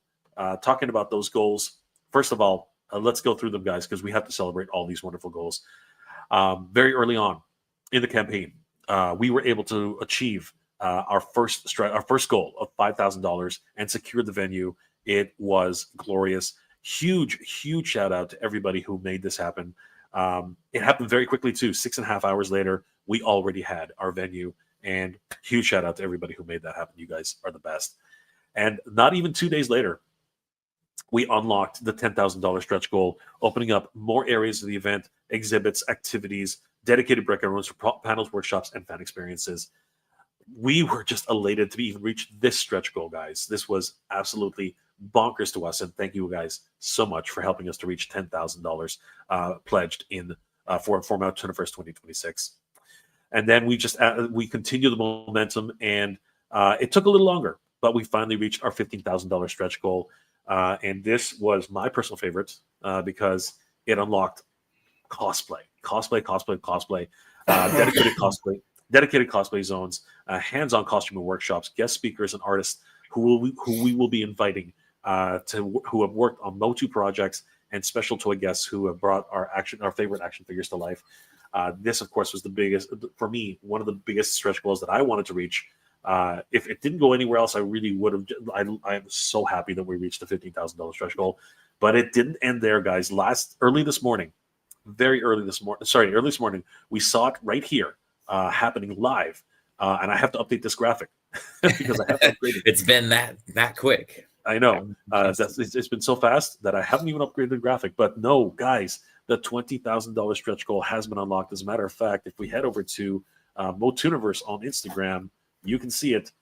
talking about those goals, first of all, let's go through them, guys, because we have to celebrate all these wonderful goals. Very early on in the campaign, we were able to achieve our first goal of $5,000 and secure the venue. It was glorious. Huge shout out to everybody who made this happen. It happened very quickly too. 6.5 hours later, we already had our venue, and huge shout out to everybody who made that happen. You guys are the best. And not even 2 days later, we unlocked the $10,000 stretch goal, opening up more areas of the event, exhibits, activities, dedicated breakout rooms for panels, workshops, and fan experiences. We were just elated to even reach this stretch goal, guys. This was absolutely bonkers to us, and thank you guys so much for helping us to reach $10,000 pledged in for MOTUNIVERSE 2026. And then we continued the momentum, and it took a little longer, but we finally reached our $15,000 stretch goal. And this was my personal favorite because it unlocked cosplay, dedicated cosplay zones, hands-on costuming workshops, guest speakers and artists who we will be inviting who have worked on MOTU projects, and special toy guests who have brought our favorite action figures to life. This, of course, was the biggest, for me, one of the biggest stretch goals that I wanted to reach. If it didn't go anywhere else, I really would have. I'm so happy that we reached the $15,000 stretch goal, but it didn't end there, guys. Early this morning, we saw it right here happening live, and I have to update this graphic because I have to upgrade it. It's been that quick. I know. It's been so fast that I haven't even upgraded the graphic. But no, guys, the $20,000 stretch goal has been unlocked. As a matter of fact, if we head over to MOTUNIVERSE on Instagram, you can see it.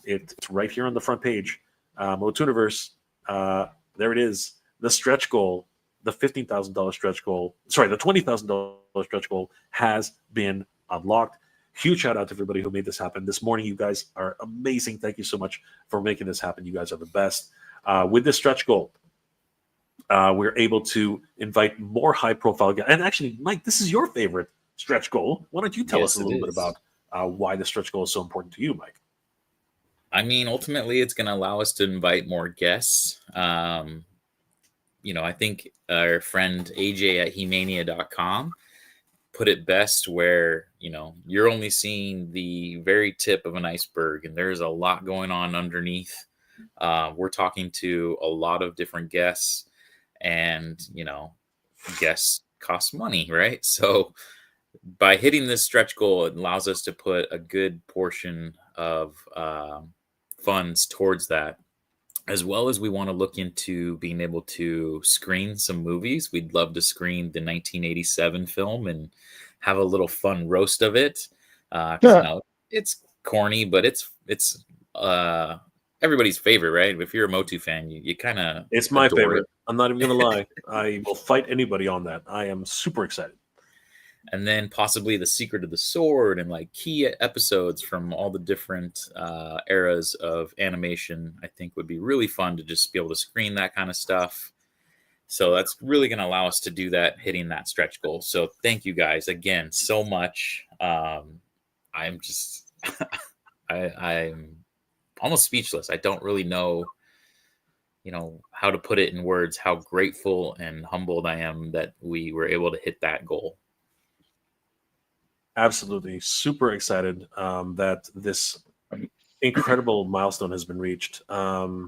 It's right here on the front page. MOTUNIVERSE, there it is. The stretch goal, the $15,000 stretch goal, sorry, the $20,000 stretch goal has been unlocked. Huge shout out to everybody who made this happen this morning. You guys are amazing. Thank you so much for making this happen. You guys are the best. With this stretch goal, we're able to invite more high-profile guys. And actually, Mike, this is your favorite stretch goal. Why don't you tell us a little bit about why the stretch goal is so important to you, Mike? I mean, ultimately, it's going to allow us to invite more guests. I think our friend AJ at Hemania.com put it best where, you're only seeing the very tip of an iceberg, and there's a lot going on underneath. We're talking to a lot of different guests, and, guests cost money, right? So by hitting this stretch goal, it allows us to put a good portion of funds towards that, as well as we want to look into being able to screen some movies. We'd love to screen the 1987 film and have a little fun roast of it. It's corny, but it's everybody's favorite, right? If you're a MOTU fan, you kind of... It's my favorite. I'm not even going to lie. I will fight anybody on that. I am super excited. And then possibly The Secret of the Sword and key episodes from all the different eras of animation, I think would be really fun to just be able to screen that kind of stuff. So that's really going to allow us to do that, hitting that stretch goal. So thank you guys again so much. I'm just, I'm almost speechless. I don't really know, how to put it in words, how grateful and humbled I am that we were able to hit that goal. Absolutely. Super excited that this incredible milestone has been reached. I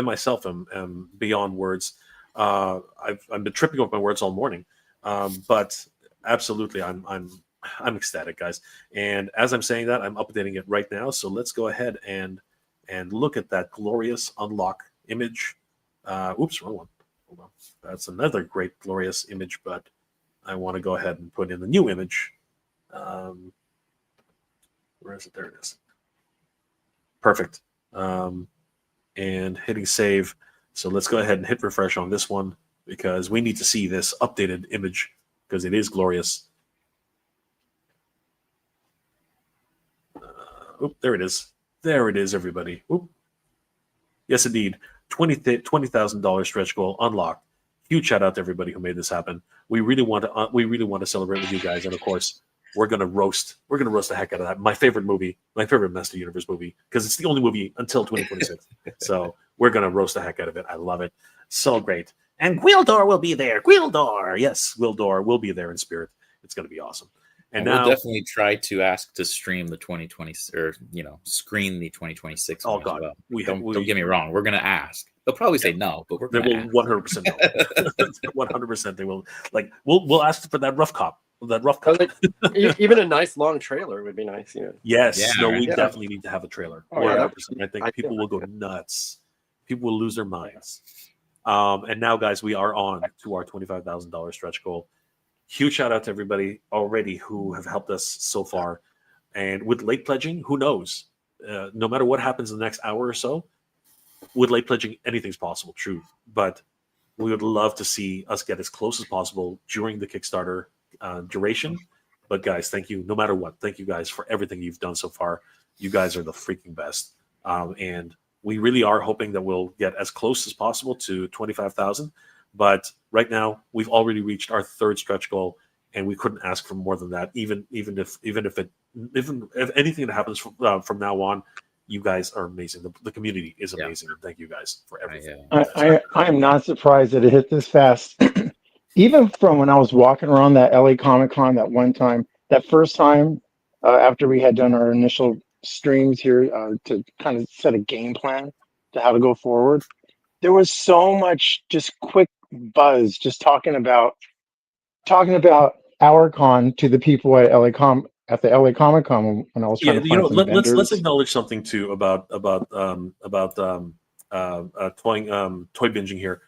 myself am beyond words. I've been tripping over my words all morning, but absolutely, I'm I'm ecstatic, guys. And as I'm saying that, I'm updating it right now. So let's go ahead and look at that glorious unlock image. Oops, wrong one. Hold on. That's another great glorious image, but I want to go ahead and put in the new image. Where is it? There it is. Perfect. And hitting save. So let's go ahead and hit refresh on this one because we need to see this updated image because it is glorious. There it is. There it is, everybody. Oop. Yes, indeed. $20,000 stretch goal unlocked. Huge shout out to everybody who made this happen. We really want to celebrate with you guys, and of course, we're gonna roast the heck out of that. My favorite movie, my favorite Master Universe movie, because it's the only movie until 2026. So we're gonna roast the heck out of it. I love it. So great. And Gwildor will be there. Gwildor, yes, Gwildor will be there in spirit. It's gonna be awesome. And now, we'll definitely try to ask to stream the 2020 or screen the 2026. Oh God, don't get me wrong. We're gonna ask. They'll probably say no, but they will 100% no. 100% they will. Like we'll ask for that rough cop. That rough cop. Even a nice long trailer would be nice. Yes. Yeah, no, we definitely need to have a trailer. 100%. I think people will go nuts. People will lose their minds. And now, guys, we are on to our $25,000 stretch goal. Huge shout out to everybody already who have helped us so far. And with late pledging, who knows? No matter what happens in the next hour or so, with late pledging, anything's possible, true. But we would love to see us get as close as possible during the Kickstarter duration. But guys, thank you. No matter what, thank you guys for everything you've done so far. You guys are the freaking best. And we really are hoping that we'll get as close as possible to 25,000. But right now, we've already reached our third stretch goal, and we couldn't ask for more than that. Even if anything that happens from now on, you guys are amazing. The community is amazing. And thank you guys for everything. I am not surprised that it hit this fast. Even from when I was walking around that LA Comic Con that one time, that first time after we had done our initial streams here to kind of set a game plan to how to go forward, there was so much just quick buzz just talking about our con to the people at the LA Comic Con when I was trying to find some vendors. Let's acknowledge something too about toy binging here.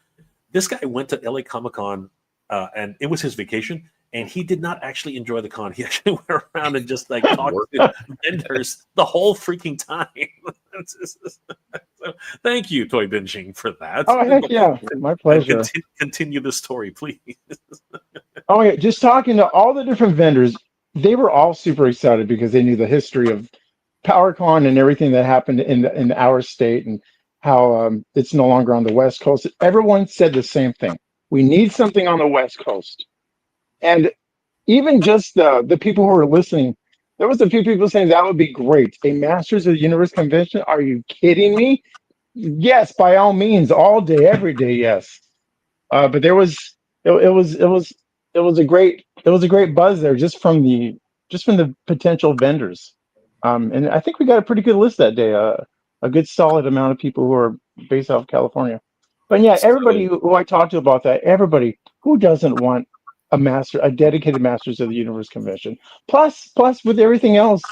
This guy went to LA Comic Con and it was his vacation, and he did not actually enjoy the con. He actually went around and just like talked to vendors the whole freaking time. So, thank you, Toy Binging, for that. Oh heck yeah, my pleasure. Continue the story, please. Oh yeah, just talking to all the different vendors, they were all super excited because they knew the history of PowerCon and everything that happened in our state and how it's no longer on the West Coast. Everyone said the same thing. We need something on the West Coast. And even just the people who were listening, there was a few people saying that would be great. A Masters of the Universe convention? Are you kidding me? Yes, by all means, all day, every day, yes. But there was it was a great buzz there just from the potential vendors. And I think we got a pretty good list that day. A good solid amount of people who are based out of California. But yeah, everybody who I talked to about that, everybody who doesn't want a dedicated Masters of the Universe convention. Plus with everything else,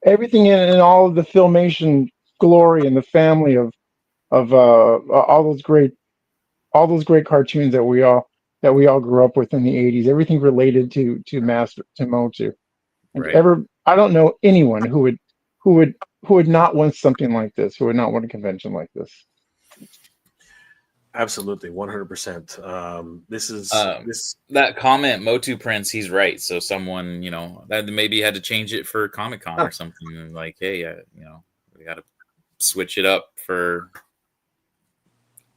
everything in all of the Filmation glory and the family of all those great cartoons that we all grew up with in the 80s, everything related to Motu. Right. I don't know anyone who would not want something like this, who would not want a convention like this. Absolutely, 100%. This is that comment, Motu Prince. He's right. So someone, that maybe had to change it for Comic Con or something. Like, hey, we got to switch it up for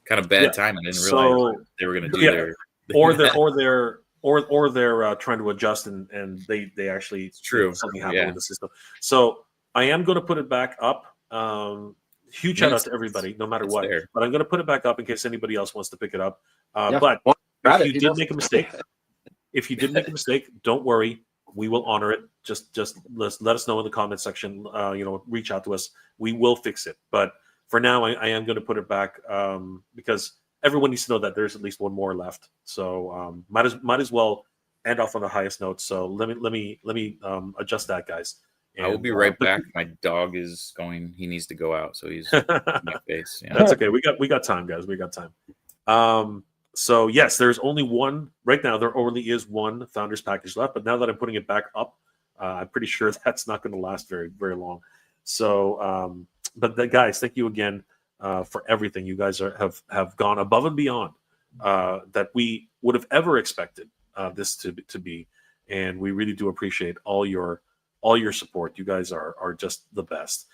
kind of bad time. I didn't realize they were going to do their. Or they're trying to adjust and they actually it's true something happened with the system. So I am going to put it back up. Huge shout out to everybody, no matter what. There. But I'm going to put it back up in case anybody else wants to pick it up. But if you did make a mistake, don't worry. We will honor it. Just let us know in the comment section. Reach out to us. We will fix it. But for now, I am going to put it back because everyone needs to know that there's at least one more left. So might as well end off on the highest note. So let me adjust that, guys. I will be right back. My dog is going. He needs to go out, so he's in my face. Yeah. That's okay. We got time, guys. We got time. So yes, there's only one right now. There only is one founders package left. But now that I'm putting it back up, I'm pretty sure that's not going to last very, very long. So, guys, thank you again for everything. You guys have gone above and beyond that we would have ever expected this to be, and we really do appreciate all your support. You guys are just the best.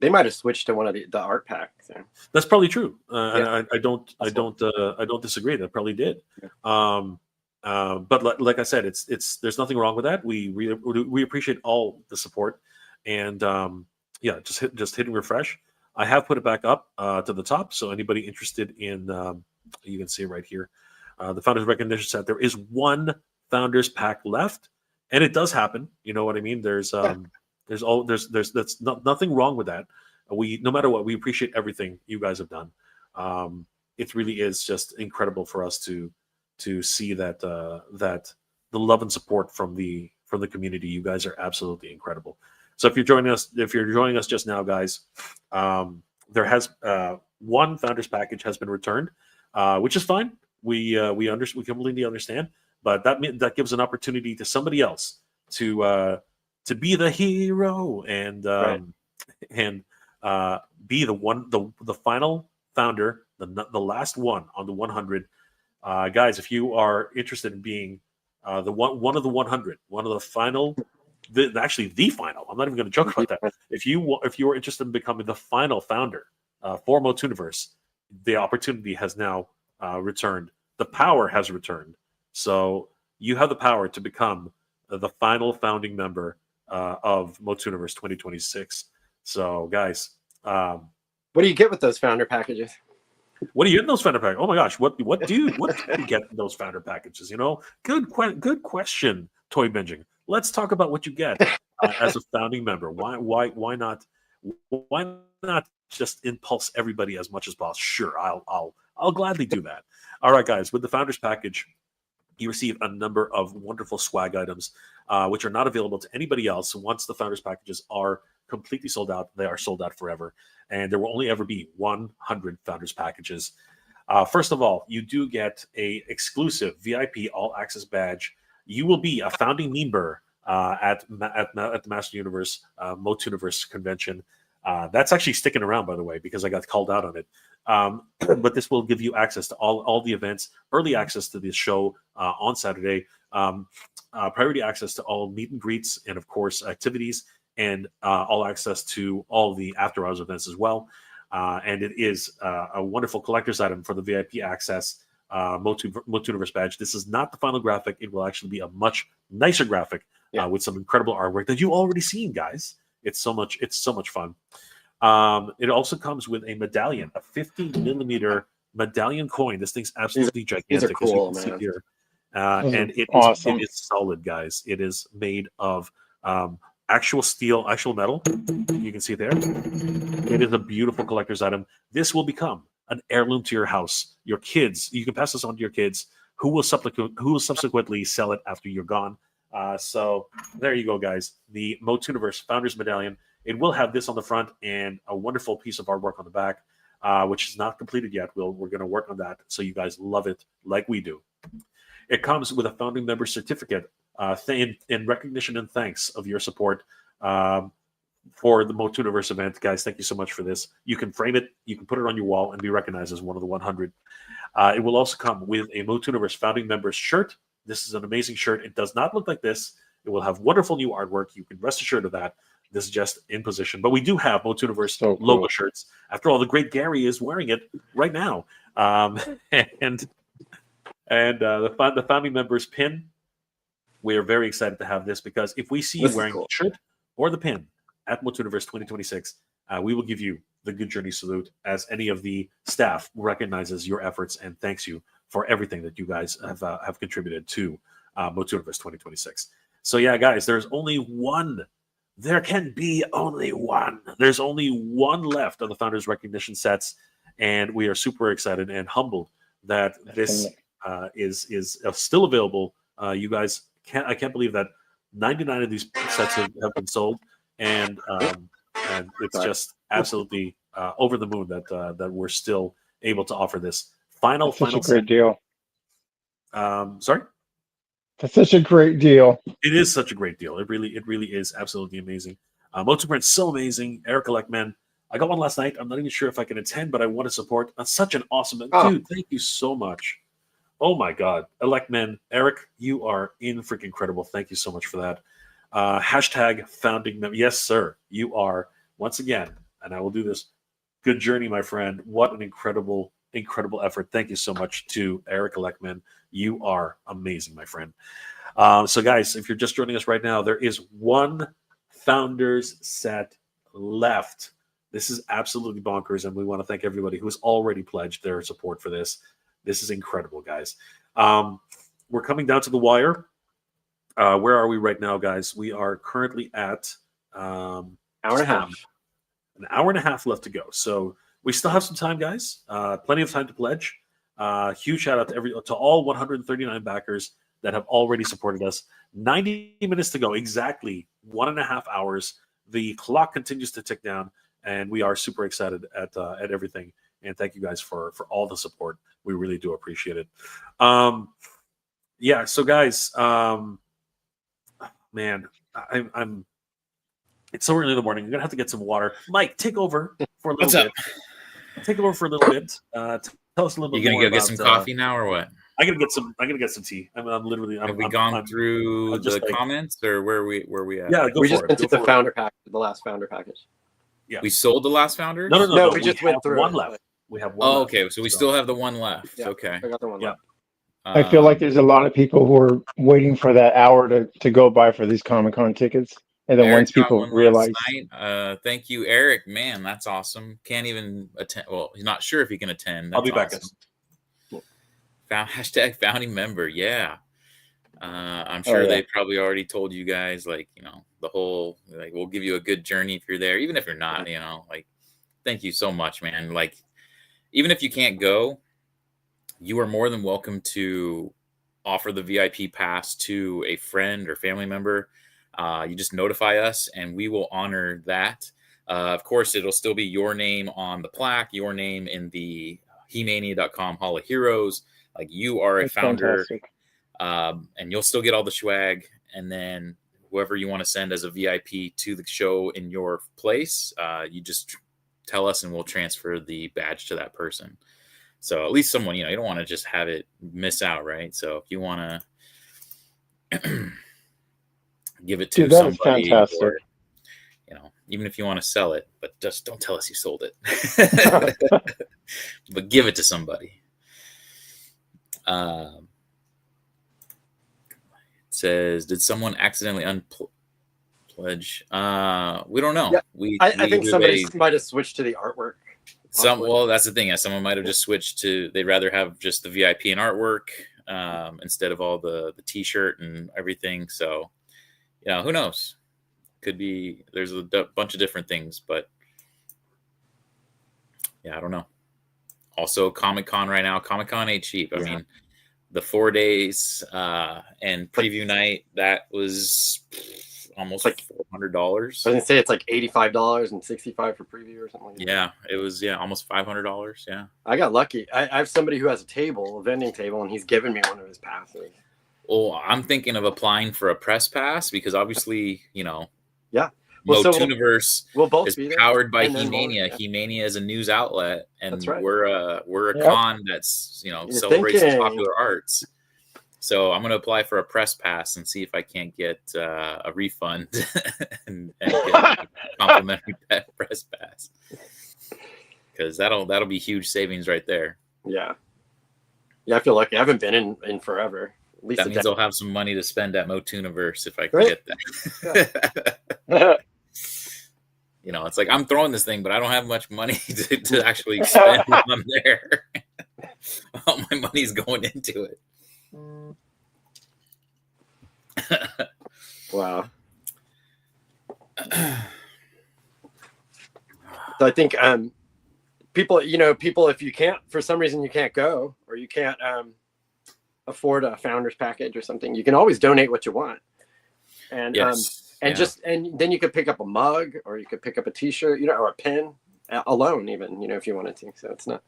They might have switched to one of the art packs. Yeah. That's probably true. I don't disagree. That probably did. Yeah. But like I said, it's there's nothing wrong with that. We appreciate all the support, and yeah, just hitting refresh. I have put it back up to the top, so anybody interested in, you can see it right here. The Founders Recognition Set. There is one Founders Pack left, and it does happen. You know what I mean? There's that's nothing wrong with that. No matter what, we appreciate everything you guys have done. It really is just incredible for us to see that that the love and support from the community. You guys are absolutely incredible. So if you're joining us just now, guys, there has one Founders Package has been returned, which is fine. We completely understand, but that gives an opportunity to somebody else to be the hero and Right. and be the final founder, the last one on the 100. Guys, if you are interested in being one of the 100, one of the final, actually the final, I'm not even going to joke about that. If you are interested in becoming the final founder for MOTUNIVERSE, the opportunity has now returned. The power has returned. So you have the power to become the final founding member of MOTUNIVERSE 2026. So, guys, What do you get with those founder packages? what do you get in those founder packages? Oh my gosh, what do you get in those founder packages? You know, good question, Toy Binging. Let's talk about what you get as a founding member. Why not just impulse everybody as much as possible? Sure, I'll gladly do that. All right, guys, with the founders package, you receive a number of wonderful swag items, which are not available to anybody else. Once the founders packages are completely sold out, they are sold out forever. And there will only ever be 100 founders packages. First of all, you do get a exclusive VIP all access badge. You will be a founding member at the Master Universe MOTUNIVERSE convention. That's actually sticking around, by the way, because I got called out on it. But this will give you access to all the events, early access to the show on Saturday, priority access to all meet and greets, and of course activities, and all access to all the after hours events as well. And it is a wonderful collector's item for the VIP access MOTUNIVERSE badge. This is not the final graphic. It will actually be a much nicer graphic with some incredible artwork that you already seen, guys. It's so much fun. It also comes with a medallion, a 50mm medallion coin. This thing's absolutely gigantic. These are cool, as you can man. see here. And it awesome. is solid, guys. It is made of actual steel, actual metal. You can see there. It is a beautiful collector's item. This will become an heirloom to your house. Your kids, you can pass this on to your kids, who will subsequently sell it after you're gone. So there you go, guys. The MOTUNIVERSE Founders Medallion. It will have this on the front and a wonderful piece of artwork on the back, which is not completed yet. We're going to work on that so you guys love it like we do. It comes with a founding member certificate in recognition and thanks of your support for the MOTUNIVERSE event. Guys, thank you so much for this. You can frame it, you can put it on your wall, and be recognized as one of the 100. It will also come with a MOTUNIVERSE founding members shirt. This is an amazing shirt. It does not look like this. It will have wonderful new artwork. You can rest assured of that. This is just in position. But we do have MOTUNIVERSE logo shirts. After all, the great Gary is wearing it right now. And the founding members pin, we are very excited to have this, because if we see you wearing the shirt or the pin at MOTUNIVERSE 2026, we will give you the Good Journey salute, as any of the staff recognizes your efforts and thanks you for everything that you guys have contributed to MOTUNIVERSE 2026. So yeah, guys, there's only one. There can be only one. There's only one left of the Founders Recognition sets, and we are super excited and humbled that this is still available You guys I can't believe that 99 of these sets have been sold, and it's just absolutely over the moon that we're still able to offer this final That's such a final great set. deal. Sorry. That's such a great deal. It is such a great deal. It really is absolutely amazing. MOTUNIVERSE, so amazing. Erica Leckman. I got one last night. I'm not even sure if I can attend, but I want to support. That's such an awesome dude. Thank you so much. Oh my God, Electman, Eric, you are freaking incredible. Thank you so much for that. Hashtag founding member. Yes, sir. You are once again, and I will do this. Good journey, my friend. What an incredible effort. Thank you so much to Eric Electman. You are amazing, my friend. So, guys, if you're just joining us right now, there is one Founders set left. This is absolutely bonkers, and we want to thank everybody who has already pledged their support for this. This is incredible, guys. We're coming down to the wire. Where are we right now, guys? We are currently at hour and a half. An hour and a half left to go. So we still have some time, guys. Plenty of time to pledge. Huge shout out to all 139 backers that have already supported us. 90 minutes to go, exactly 1.5 hours. The clock continues to tick down, and we are super excited at everything. And thank you guys for all the support. We really do appreciate it. Yeah, so guys, man, I'm. It's so early in the morning. I'm gonna have to get some water. Mike, take over for a little bit. Take over for a little bit. Tell us a little bit. You gonna more go get some coffee now or what? I'm gonna get some tea. I'm literally. Have we gone through the comments or where we at? Yeah, we just went to the founder package, the last founder package. Yeah, we sold the last founder. No, we just went through one left. We have one. Oh, okay. So we still have the one left. Yeah, okay. I got the one left. I feel like there's a lot of people who are waiting for that hour to go by for these Comic-Con tickets. And then Eric once people realize. Thank you, Eric. Man, that's awesome. Can't even attend. Well, he's not sure if he can attend. That's I'll be back. Awesome. Hashtag founding member. Yeah. I'm sure they probably already told you guys, like, the whole, like, we'll give you a good journey if you're there, even if you're not, like, thank you so much, man. Like, even if you can't go, you are more than welcome to offer the VIP pass to a friend or family member. You just notify us and we will honor that. Of course, it'll still be your name on the plaque, your name in the He-Mania.com Hall of Heroes. Like, you are a founder. And you'll still get all the swag. And then whoever you want to send as a VIP to the show in your place, you just tell us and we'll transfer the badge to that person. So at least someone, you don't want to just have it miss out, right? So if you want to give it to somebody, or, even if you want to sell it, but just don't tell us you sold it. But give it to somebody. It says, did someone accidentally unpledge? We don't know. Yeah, I think somebody might have switched to the artwork. Well, that's the thing. Yeah, someone might have just switched to. They'd rather have just the VIP and artwork instead of all the T-shirt and everything. So, who knows? Could be. There's a bunch of different things, but yeah, I don't know. Also, Comic-Con right now. Comic-Con ain't cheap. I mean, the 4 days and preview night, that was almost like $400. I was gonna say it's like $85 and $65 for preview or something like that. Yeah, it was almost $500. Yeah, I got lucky. I have somebody who has a vending table, and he's given me one of his passes. Well, I'm thinking of applying for a press pass because obviously, yeah. MOTUNIVERSE is powered by He-Mania. Yeah. He-Mania is a news outlet, and that's right. we're a con that's celebrates popular arts. So I'm going to apply for a press pass and see if I can't get a refund and get a complimentary press pass, because that'll be huge savings right there. Yeah, I feel lucky. I haven't been in forever. At least that means I'll have some money to spend at MOTUNIVERSE if I can get that. Yeah. It's like I'm throwing this thing, but I don't have much money to actually spend when I'm there. All my money's going into it. Wow. So I think people, if you can't, for some reason you can't go, or you can't afford a founder's package or something, you can always donate what you want. And Yes. and then you could pick up a mug, or you could pick up a T-shirt, or a pin alone, even, if you wanted to. So it's not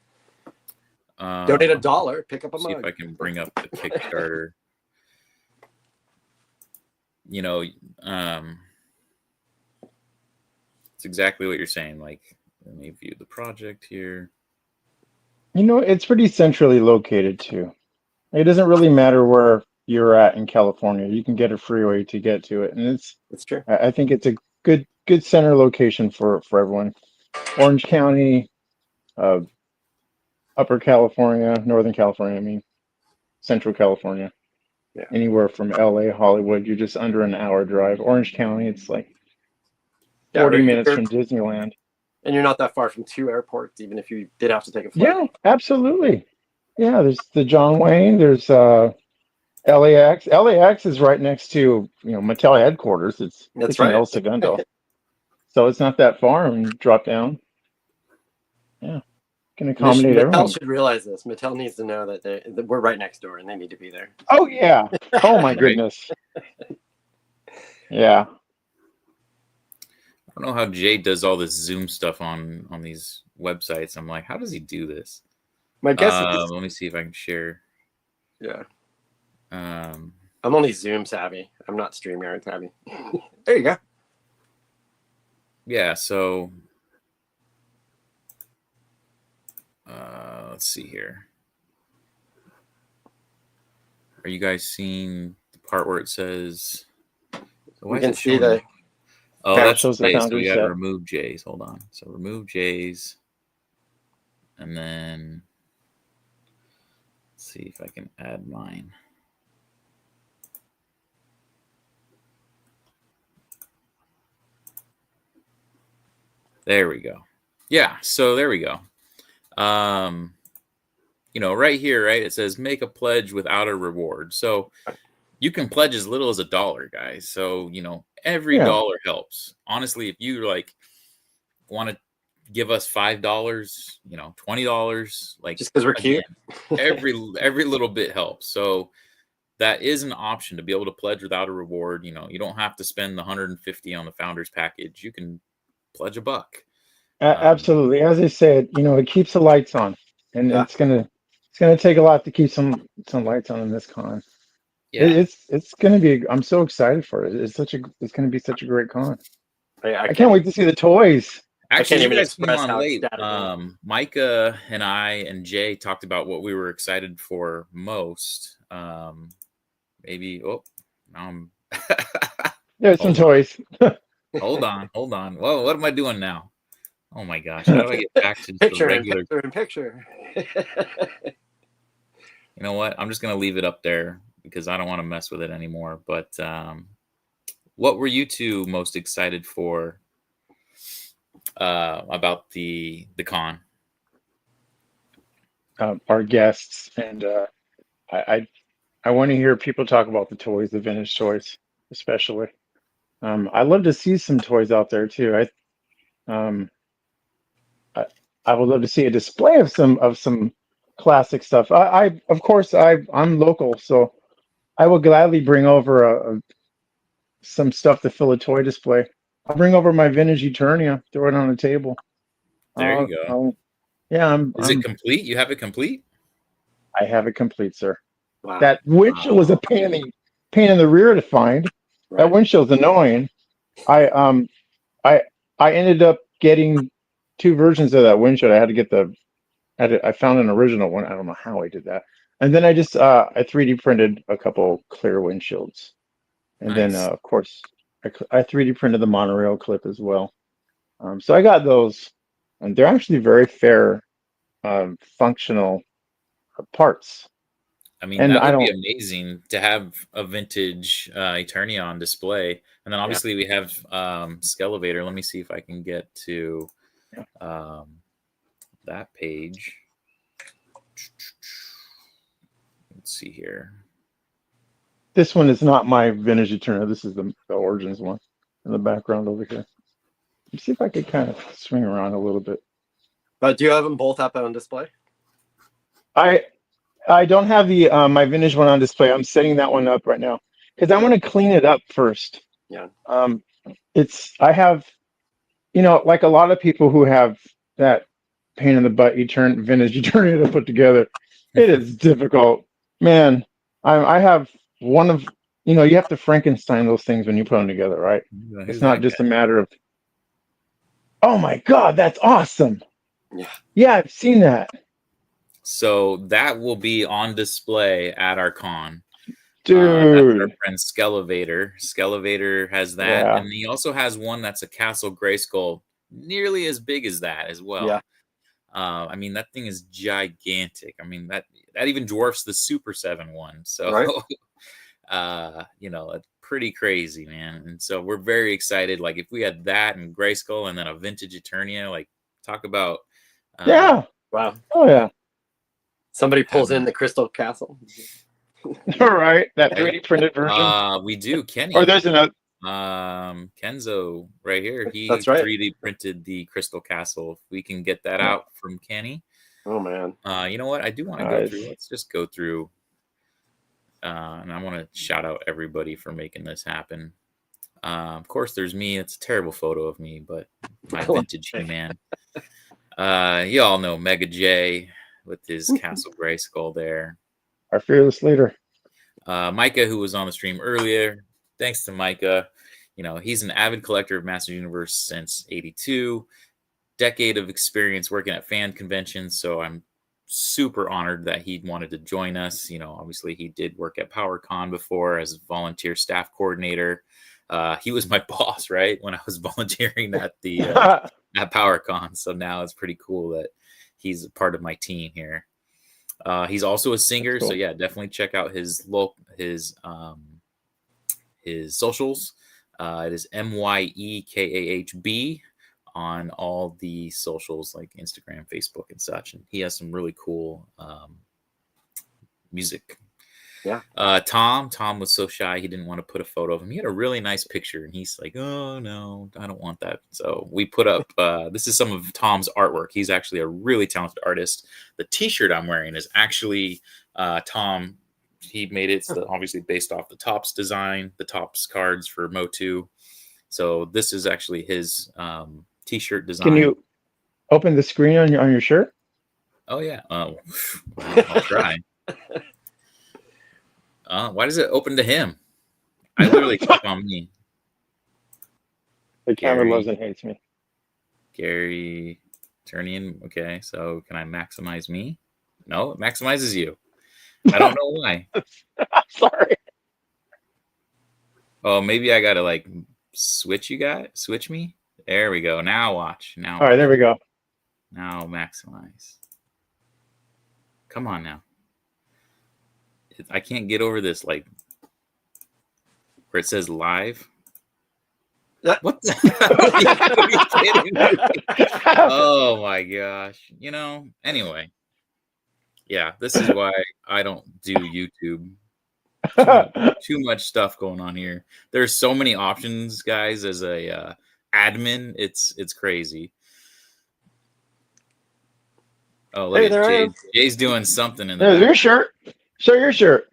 donate $1, pick up a see mug. if I can bring up the Kickstarter. It's exactly what you're saying. Like, let me view the project here. It's pretty centrally located too. It doesn't really matter where you're at in California. You can get a freeway to get to it, and It's true. I think it's a good center location for everyone. Orange County, Upper California, Northern California, I mean, Central California. Yeah. Anywhere from LA, Hollywood, you're just under an hour drive. Orange County, it's like 40 minutes from Disneyland. And you're not that far from 2 airports, even if you did have to take a flight. Yeah, absolutely. Yeah, there's the John Wayne, there's LAX. LAX is right next to, Mattel headquarters. It's That's in right. El Segundo. So it's not that far and drop down. Yeah. Can accommodate Mattel everyone. should realize this. Mattel needs to know that we're right next door and they need to be there. Oh yeah. Oh my goodness. Yeah. I don't know how Jay does all this Zoom stuff on these websites. I'm like, how does he do this? My guess is let me see if I can share. Yeah. I'm only Zoom savvy. I'm not StreamYard savvy. There you go. Yeah, so let's see here. Are you guys seeing the part where it says? We can see the. Oh, that's shows the J's. So founders we got to set. remove J's. Hold on. So remove J's, and then let's see if I can add mine. There we go. Yeah, so there we go. Right here, right? It says make a pledge without a reward. So you can pledge as little as $1, guys. So, every dollar helps. Honestly, if you want to give us $5, $20, just because we're cute, every little bit helps. So that is an option to be able to pledge without a reward. You don't have to spend the $150 on the founders package. You can pledge $1. Absolutely. As I said, it keeps the lights on, and it's gonna take a lot to keep some lights on in this con. Yeah, it's gonna be. I'm so excited for it. It's gonna be such a great con. I can't wait to see the toys. Actually, you guys came express on how late. ecstatic I am. Micah and I and Jay talked about what we were excited for most. Maybe. Oh, now I'm. There's some toys. Hold on. Whoa, what am I doing now? Oh my gosh! How do I get back to the regular? Picture. You know what? I'm just gonna leave it up there because I don't want to mess with it anymore. But what were you two most excited for about the con? Our guests, and I want to hear people talk about the toys, the vintage toys, especially. I'd love to see some toys out there too. I would love to see a display of some classic stuff. Of course I'm local, so I will gladly bring over some stuff to fill a toy display. I'll bring over my vintage Eternia, throw it on the table. There you go. Yeah, Is it complete? You have it complete? I have it complete, sir. Wow. That windshield was a pain in the rear to find. Right. That windshield's annoying. I ended up getting 2 versions of that windshield. I had to get I found an original one. I don't know how I did that. And then I just I 3D printed a couple clear windshields. And Nice. then of course I 3D printed the monorail clip as well. So I got those, and they're actually very fair, functional parts. I mean, And that I would be don't- amazing to have a vintage Eternia on display. And then obviously we have Skelevator. Let me see if I can get to that page. Let's see here. This one is not my vintage Eternia. This is the Origins one in the background over here. Let's see if I could kind of swing around a little bit. But do you have them both up on display? I don't have the my vintage one on display. I'm setting that one up right now because I want to clean it up first. Yeah. I have, like a lot of people who have that pain in the butt, you turn vintage, you turn it to put together. It is difficult, man. I have one of, you have to Frankenstein those things when you put them together, right? Who's It's not that just guy? a matter of, oh my God, that's awesome. Yeah. Yeah, I've seen that. So that will be on display at our con. That's Dude. our friend Skelevator. Skelevator has that, Yeah. and he also has one that's a Castle Grayskull, nearly as big as that as well. Yeah. I mean, that thing is gigantic. I mean, that even dwarfs the Super 7 one. So, Right. It's pretty crazy, man. And so we're very excited. Like, if we had that and Grayskull and then a vintage Eternia, like, talk about. Yeah. Wow. Oh yeah. Somebody pulls in the Crystal Castle. All right. That 3D printed version. We do, Kenny. Or there's another. Kenzo right here. He That's right. 3D printed the Crystal Castle. If we can get that out from Kenny. Oh man. You know what? I do want to go through. Let's just go through. And I want to shout out everybody for making this happen. Of course, there's me. It's a terrible photo of me, but my vintage He-Man. You all know Mega J with his Castle Grayskull there. Our fearless leader. Micah, who was on the stream earlier. Thanks to Micah. He's an avid collector of Master Universe since '82. Decade of experience working at fan conventions. So I'm super honored that he wanted to join us. Obviously he did work at PowerCon before as volunteer staff coordinator. He was my boss, right, when I was volunteering at the at PowerCon. So now it's pretty cool that he's a part of my team here. He's also a singer, cool. So yeah, definitely check out his socials. It is MYEKAHB on all the socials like Instagram, Facebook, and such. And he has some really cool music. Yeah. Tom was so shy he didn't want to put a photo of him. He had a really nice picture, and he's like, "Oh no, I don't want that." So we put up. This is some of Tom's artwork. He's actually a really talented artist. The T-shirt I'm wearing is actually Tom. He made it obviously based off the Topps design, the Topps cards for Motu. So this is actually his T-shirt design. Can you open the screen on your shirt? Oh yeah. I'll try. Why does it open to him? I literally click on me. The camera loves and hates me. Gary Turnian. Okay, so can I maximize me? No, it maximizes you. I don't know why. Sorry. Oh, maybe I gotta like switch me. There we go. Now watch. Now. All right, there we go. Now maximize. Come on now. I can't get over this, like, where it says live. What the are you kidding me? Oh my gosh. Anyway. Yeah, this is why I don't do YouTube. Too much stuff going on here. There's so many options, guys, as a admin. It's crazy. Oh, look at Jay's doing something in there. There's your shirt. Show your shirt.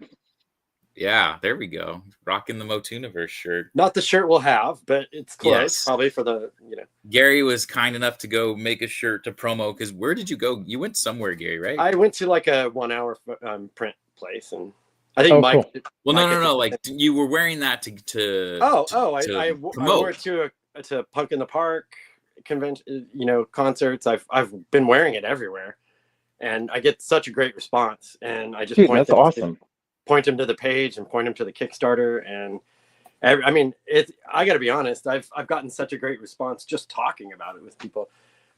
Yeah, there we go. Rocking the MOTUNIVERSE shirt. Not the shirt we'll have, but it's close. Yes. Probably for the, Gary was kind enough to go make a shirt to promo. Because where did you go? You went somewhere, Gary, right? I went to like a 1 hour print place, and I think Mike. Cool. Well, no. Like you were wearing that to I wore it to Punk in the Park convention, concerts. I've been wearing it everywhere. And I get such a great response, and I just point them to the page and point them to the Kickstarter, and I mean, I got to be honest, I've gotten such a great response just talking about it with people,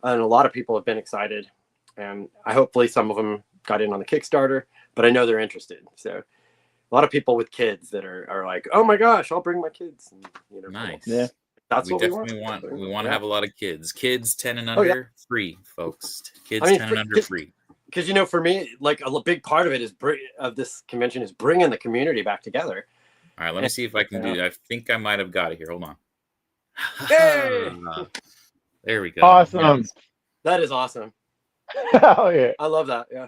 and a lot of people have been excited, and hopefully some of them got in on the Kickstarter, but I know they're interested. So a lot of people with kids that are like, oh my gosh, I'll bring my kids. And, nice. Yeah. That's what we want. We want to have a lot of kids. Kids 10 and under, free, folks. Kids 10 and under, free. Because for me, like a big part of it of this convention is bringing the community back together. All right, let me see if I can do it. I think I might have got it here. Hold on. Hey! There we go. Awesome. That is awesome. Oh yeah, I love that. Yeah.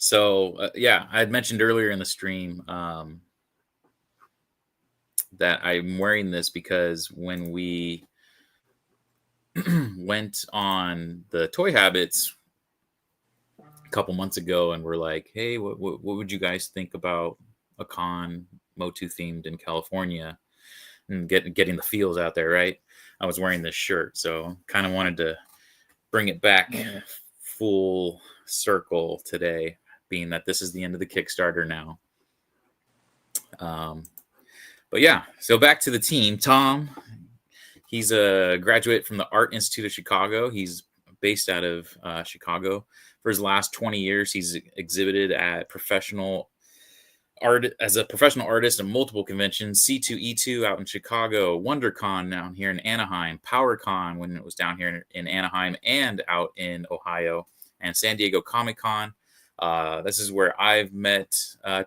So yeah, I had mentioned earlier in the stream that I'm wearing this because when we went on the Toy Habits a couple months ago, and we're like, hey, what would you guys think about a con Motu themed in California, and getting the feels out there, right? I was wearing this shirt, so kind of wanted to bring it back full circle today, being that this is the end of the Kickstarter now. But yeah, so back to the team. Tom, he's a graduate from the Art Institute of Chicago. He's based out of Chicago. For his last 20 years, he's exhibited at professional art as a professional artist at multiple conventions. C2E2 out in Chicago, WonderCon down here in Anaheim, PowerCon when it was down here in Anaheim and out in Ohio, and San Diego Comic-Con. This is where I've met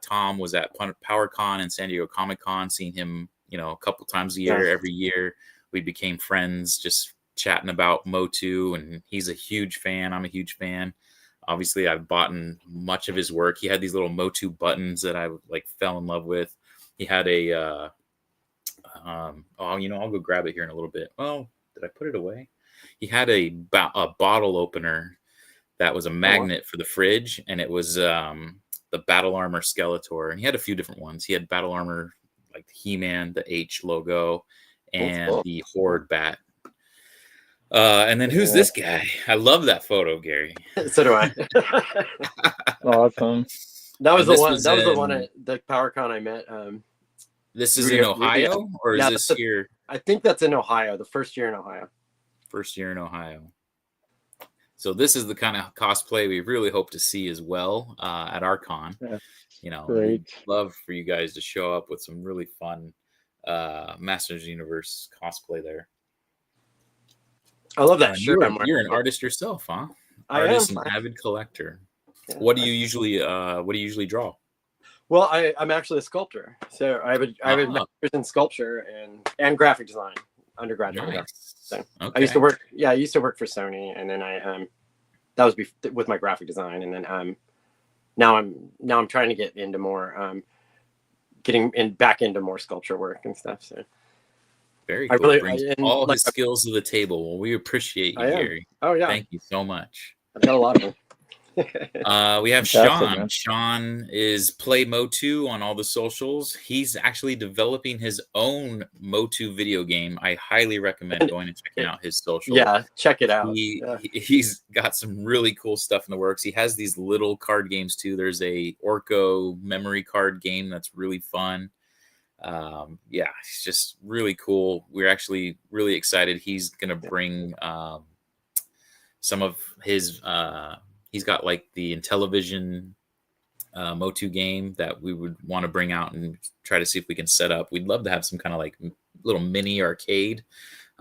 Tom, was at PowerCon and San Diego Comic-Con, seeing him, a couple times a year. Yeah. Every year we became friends, just chatting about Motu, and he's a huge fan. I'm a huge fan. Obviously, I've bought much of his work. He had these little Motu buttons that I fell in love with. He had a, I'll go grab it here in a little bit. Oh, did I put it away? He had a bottle opener that was a magnet for the fridge, and it was the Battle Armor Skeletor. And he had a few different ones. He had Battle Armor, like the He-Man, the H logo, and the Horde bat. And then who's this guy? I love that photo, Gary. So do I. Awesome. That was the one. That was the one at the PowerCon I met. This is in Ohio, or is this here? I think that's in Ohio. The first year in Ohio. First year in Ohio. So this is the kind of cosplay we really hope to see as well at our con. Yeah, great. We'd love for you guys to show up with some really fun Masters Universe cosplay there. I love that shirt. You're an artist yourself, huh? I Artist am. and avid collector. Yeah. What do you usually draw? Well, I'm actually a sculptor, so I have a master's in sculpture and graphic design, undergraduate. Nice. So Okay. I used to work. Yeah, I used to work for Sony, and then that was with my graphic design, and then now I'm trying to get into more back into more sculpture work and stuff. So very cool. Brings all his skills to the table. Well, we appreciate you, Gary. Oh yeah, thank you so much. I've got a lot of them. We have Fantastic, Sean. man. Sean is Play Motu on all the socials. He's actually developing his own Motu video game. I highly recommend going and checking out his social. Yeah, check it out. He's got some really cool stuff in the works. He has these little card games too. There's a Orco memory card game that's really fun. Yeah, it's just really cool. We're actually really excited. He's gonna bring some of his he's got like the Intellivision Motu game that we would want to bring out and try to see if we can set up. We'd love to have some kind of like little mini arcade.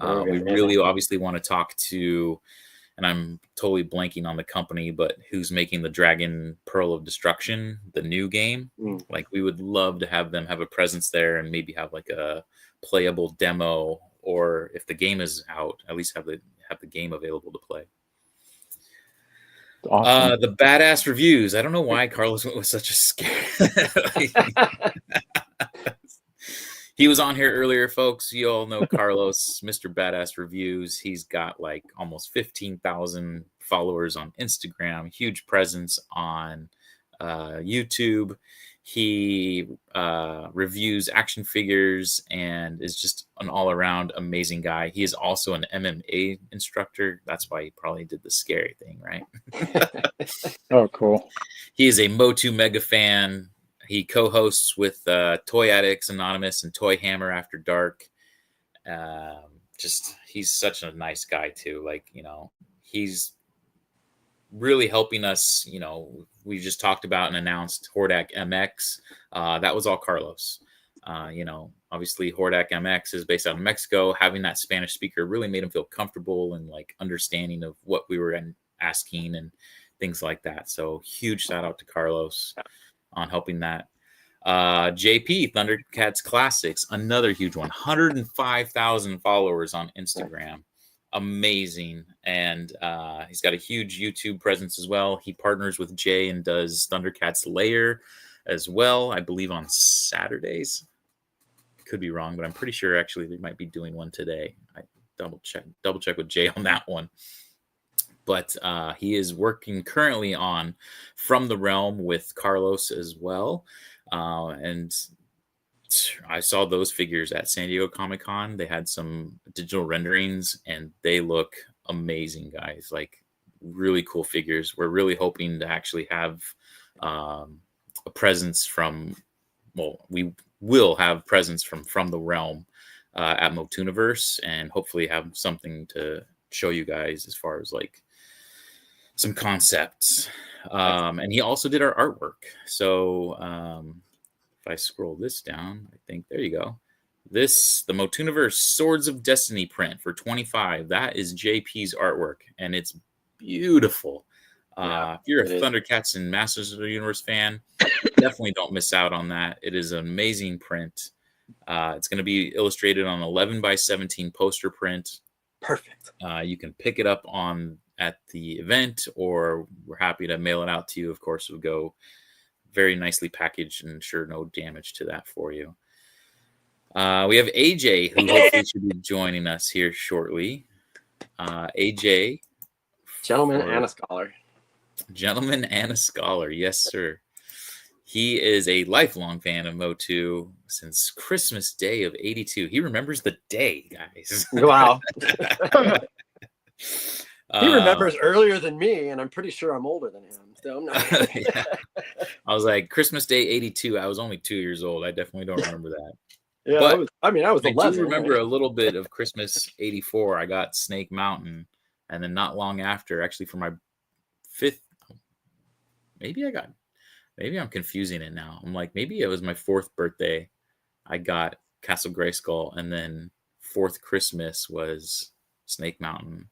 We really obviously want to talk to, and I'm totally blanking on the company, but who's making the Dragon Pearl of Destruction, the new game. Like we would love to have them have a presence there and maybe have like a playable demo, or if the game is out, at least have the game available to play. Awesome. The badass reviews. I don't know why Carlos went with such a scare. He was on here earlier, folks. You all know Carlos, Mr. Badass Reviews. He's got like almost 15,000 followers on Instagram, huge presence on YouTube. He reviews action figures and is just an all-around amazing guy. He is also an MMA instructor. That's why he probably did the scary thing, right? Oh, cool. He is a Motu mega fan. He co-hosts with Toy Addicts Anonymous and Toy Hammer After Dark. He's such a nice guy too. Like, he's really helping us. We just talked about and announced Hordak MX. That was all Carlos. Obviously Hordak MX is based out of Mexico. Having that Spanish speaker really made him feel comfortable and like understanding of what we were asking and things like that. So huge shout out to Carlos on helping that. JP, Thundercats Classics, another huge one. 105,000 followers on Instagram. amazing, and he's got a huge YouTube presence as well. He partners with Jay and does Thundercats Lair as well, I believe on Saturdays. Could be wrong, but I'm pretty sure actually they might be doing one today. I double check with Jay on that one. But he is working currently on From the Realm with Carlos as well. And I saw those figures at San Diego Comic-Con. They had some digital renderings and they look amazing, guys. Like really cool figures. We're really hoping to actually have a presence from, well, we will have presence from the Realm at MOTUNIVERSE, and hopefully have something to show you guys as far as like some concepts. And he also did our artwork. So if I scroll this down, I think there you go. The MOTUNIVERSE Swords of Destiny print for 25. That is JP's artwork, and it's beautiful. If you're a Thundercats and Masters of the Universe fan, definitely don't miss out on that. It is an amazing print. It's going to be illustrated on 11x17 poster print. Perfect. You can pick it up at the event, or we're happy to mail it out to you. Of course, it'll go very nicely packaged and ensure no damage to that for you. We have AJ, who hopefully should be joining us here shortly. AJ. Gentleman and a scholar. Gentleman and a scholar. Yes, sir. He is a lifelong fan of Motu since Christmas Day of '82. He remembers the day, guys. Wow. He remembers earlier than me, and I'm pretty sure I'm older than him. So I'm not. Yeah. I was like, Christmas Day '82. I was only 2 years old. I definitely don't remember that. Yeah, but I was 11. I do remember a little bit of Christmas '84. I got Snake Mountain, and then not long after, actually for my 5th, maybe I'm confusing it now. I'm like, maybe it was my 4th birthday. I got Castle Grayskull, and then 4th Christmas was Snake Mountain.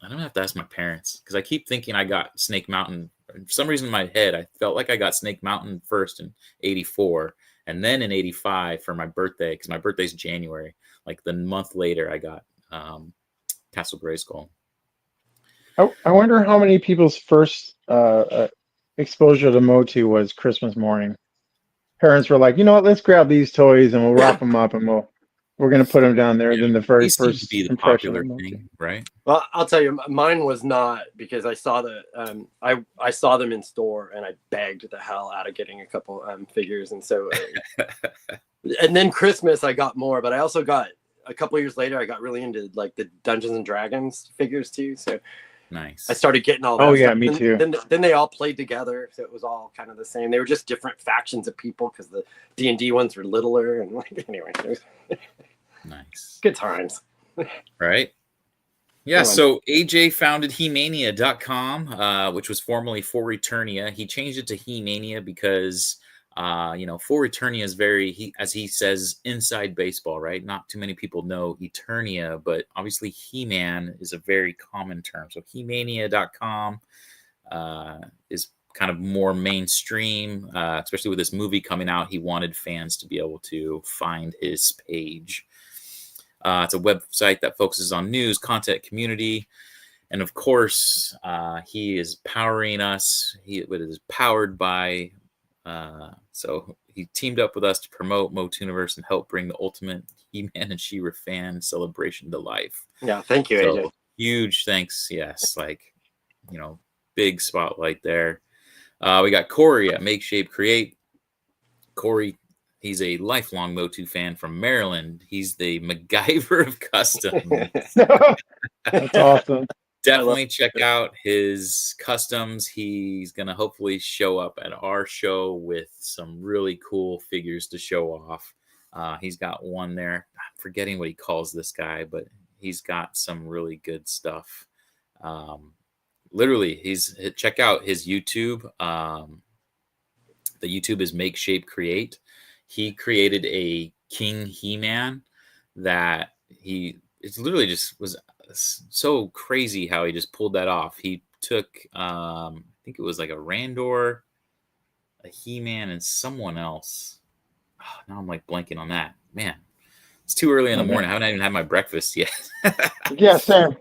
I don't have to ask my parents because I keep thinking I got Snake Mountain. For some reason in my head, I felt like I got Snake Mountain first in '84, and then in '85 for my birthday, because my birthday's January. Like the month later, I got Castle Grayskull. I wonder how many people's first exposure to Motu was Christmas morning. Parents were like, you know what, let's grab these toys and we'll wrap them up and we're going to put them down there. Then the very first be the impression popular thing, right? Well, I'll tell you, mine was not, because I saw I saw them in store and I begged the hell out of getting a couple figures, and so and then Christmas I got more, but I also got a couple years later I got really into like the Dungeons and Dragons figures too. So nice. I started getting all that. Oh yeah, stuff. me too. Then they all played together, so it was all kind of the same. They were just different factions of people because the D&D ones were littler, and like anyway. Nice. Good times. Right. Yeah, so AJ founded He-Mania.com, which was formerly For Eternia. He changed it to He-Mania because, For Eternia is very, as he says, inside baseball, right? Not too many people know Eternia, but obviously He-Man is a very common term. So He-Mania.com is kind of more mainstream, especially with this movie coming out. He wanted fans to be able to find his page. It's a website that focuses on news, content, community, and of course, he is powering us. It is powered by. So he teamed up with us to promote MOTUNIVERSE and help bring the ultimate He-Man and She-Ra fan celebration to life. Yeah, thank you, AJ. Huge thanks. Yes, big spotlight there. We got Corey at Make Shape Create. Corey. He's a lifelong Motu fan from Maryland. He's the MacGyver of customs. That's awesome. Definitely check out his customs. He's going to hopefully show up at our show with some really cool figures to show off. He's got one there. I'm forgetting what he calls this guy, but he's got some really good stuff. Literally, check out his YouTube. The YouTube is Make Shape Create. He created a King He-Man that it literally just was so crazy how he just pulled that off. He took, I think it was like a Randor, a He-Man, and someone else. Oh, now I'm like blanking on that. Man, It's too early in the morning. I haven't even had my breakfast yet. Yeah, Sam.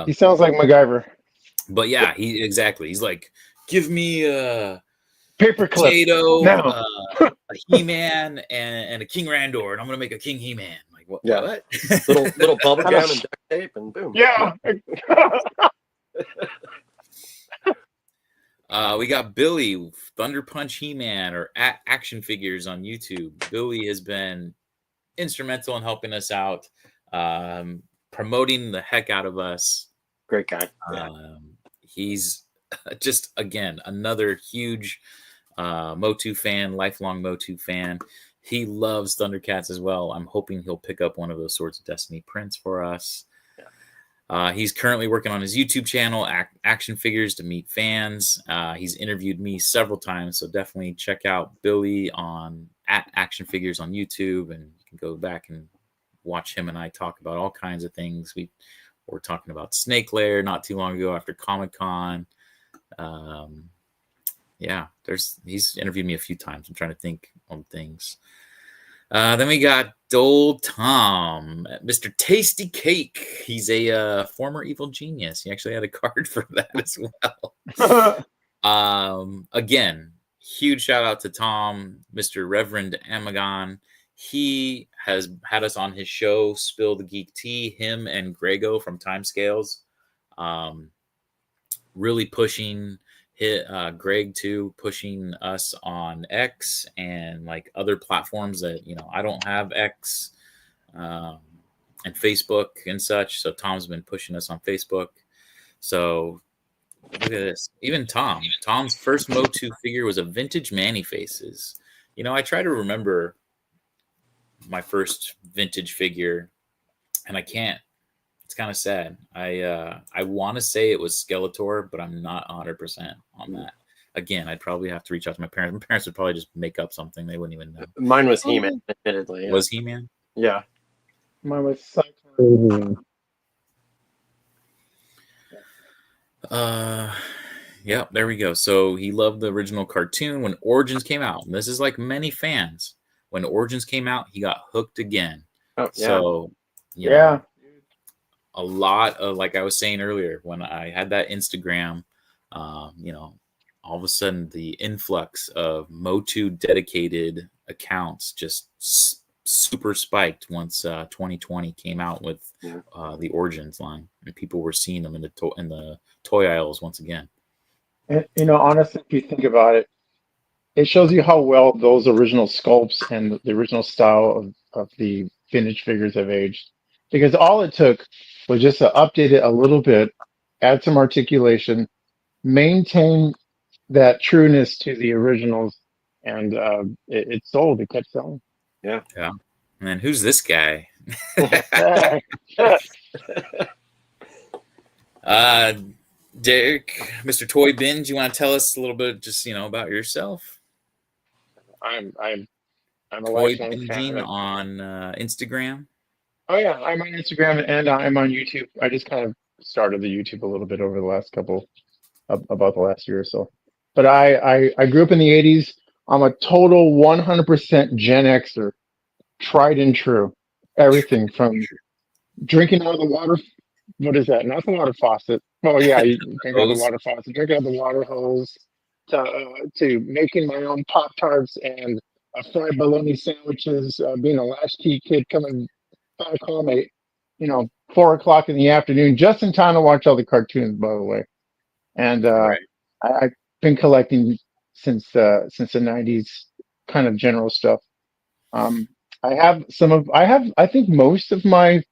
He sounds like MacGyver. But yeah, he's like, give me a paperclip potato, now. A He-Man, and a King Randor, and I'm gonna make a King He-Man. Like what? Yeah. What? little bubble gum and duct tape, and boom. Yeah. We got Billy, Thunder Punch He-Man, or Action Figures on YouTube. Billy has been instrumental in helping us out, promoting the heck out of us. Great guy. He's just, again, another huge Motu fan, lifelong Motu fan. He loves Thundercats as well. I'm hoping he'll pick up one of those Swords of Destiny prints for us. He's currently working on his YouTube channel, Action Figures to Meet Fans. He's interviewed me several times, so definitely check out Billy on Action Figures on YouTube, and you can go back and watch him and I talk about all kinds of things. We were talking about Snake Lair not too long ago after Comic-Con. Yeah, he's interviewed me a few times. I'm trying to think on things. Then we got old Tom, Mr. Tasty Cake. He's a former evil genius. He actually had a card for that as well. Again, huge shout out to Tom, Mr. Reverend Amagon. He has had us on his show, Spill the Geek Tea, him and Grego from Timescales. Really pushing Greg too, pushing us on X and like other platforms that, I don't have X and Facebook and such. So Tom's been pushing us on Facebook. So look at this. Even Tom's first Motu figure was a vintage Manny Faces. I try to remember my first vintage figure and I can't. It's kind of sad. I want to say it was Skeletor, but I'm not 100% on that. Again, I'd probably have to reach out to my parents. My parents would probably just make up something. They wouldn't even know. Mine was He-Man, admittedly. Yeah. Was He-Man? Yeah. Mine was Cyclone. Yeah, there we go. So he loved the original cartoon when Origins came out. And this is like many fans. When Origins came out, he got hooked again. Oh, yeah. So, yeah. A lot of, like I was saying earlier, when I had that Instagram, all of a sudden the influx of Motu dedicated accounts just super spiked once 2020 came out with the Origins line, and people were seeing them in the toy aisles once again. And, honestly, if you think about it, it shows you how well those original sculpts and the original style of the vintage figures have aged. Because all it took was just to update it a little bit, add some articulation, maintain that trueness to the originals, and it sold. It kept selling. Yeah. Yeah. And who's this guy? Derek, Mr. Toy Bin, do you want to tell us a little bit, just about yourself? I'm a Toy Binging on Instagram. Oh yeah, I'm on Instagram and I'm on YouTube. I just kind of started the YouTube a little bit over the last about the last year or so. But I grew up in the 80s. I'm a total 100% Gen Xer, tried and true. Everything from drinking out of the water. What is that? Not the water faucet. Oh yeah, you drink out of the water faucet. Drink out of the water hose. To making my own Pop-Tarts and fried bologna sandwiches. Being a latchkey kid coming back home at 4 o'clock in the afternoon, just in time to watch all the cartoons, by the way. And I've been collecting since the 90s, kind of general stuff. I think most of my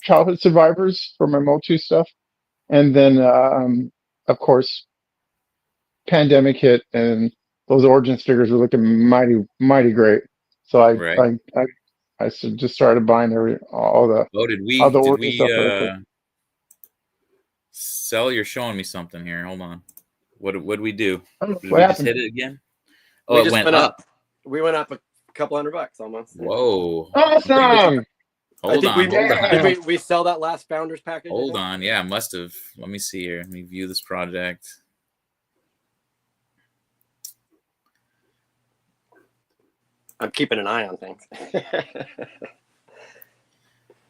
childhood survivors for my Motu stuff, and then of course pandemic hit and those Origins figures were looking mighty great. So I just started buying all the. Oh, did we sell? You're showing me something here. Hold on. What did we do? Did we just hit it again? Oh, it went up. We went up a couple $100 almost. Whoa! Awesome. Hold on. Did we sell that last Founders package? Hold on. Yeah, must have. Let me see here. Let me view this project. I'm keeping an eye on things.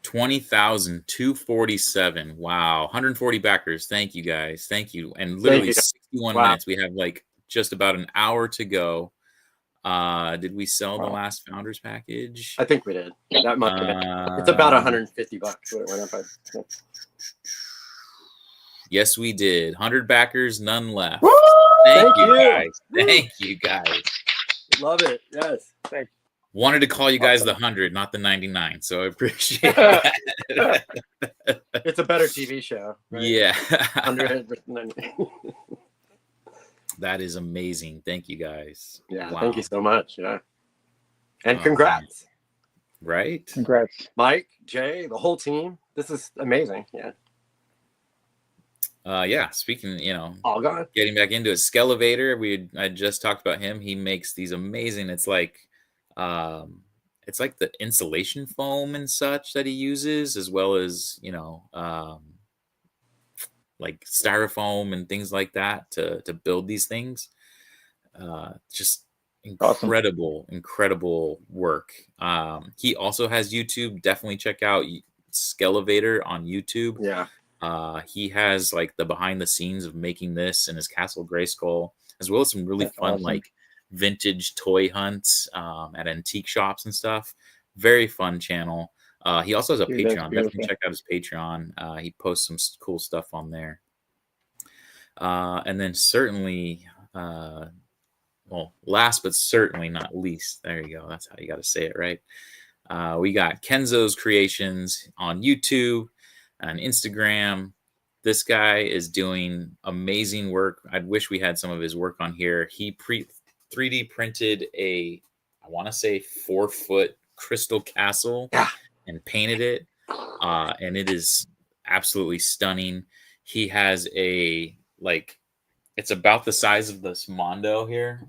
20,247. Wow. 140 backers. Thank you guys. Thank you. And literally 61 minutes. We have like just about an hour to go. Did we sell the last founders package? I think we did. That must have been. It's about $150. Yes, we did. 100 backers, none left. Woo! Thank you guys. Thank you guys. Love it. Yes. Thanks. Wanted to call you guys the 100, not the 99. So I appreciate that. It's a better TV show. Right? Yeah. 100. That is amazing. Thank you guys. Yeah. Wow. Thank you so much. Yeah. And congrats. Right. Congrats. Mike, Jay, the whole team. This is amazing. Yeah. Yeah, speaking, all gone. Getting back into it, Skelevator, I just talked about him. He makes these amazing, it's like the insulation foam and such that he uses, as well as, like styrofoam and things like that to build these things. Just incredible work. He also has YouTube. Definitely check out Skelevator on YouTube. Yeah. He has like the behind the scenes of making this and his Castle Grayskull, as well as some really fun like vintage toy hunts at antique shops and stuff. Very fun channel. He also has a Patreon. Definitely check out his Patreon. He posts some cool stuff on there. And then certainly, last but certainly not least, there you go. That's how you got to say it, right? We got Kenzo's Creations on YouTube and Instagram. This guy is doing amazing work. I wish we had some of his work on here. He 3D printed I want to say 4-foot crystal castle and painted it. And it is absolutely stunning. He has it's about the size of this Mondo here.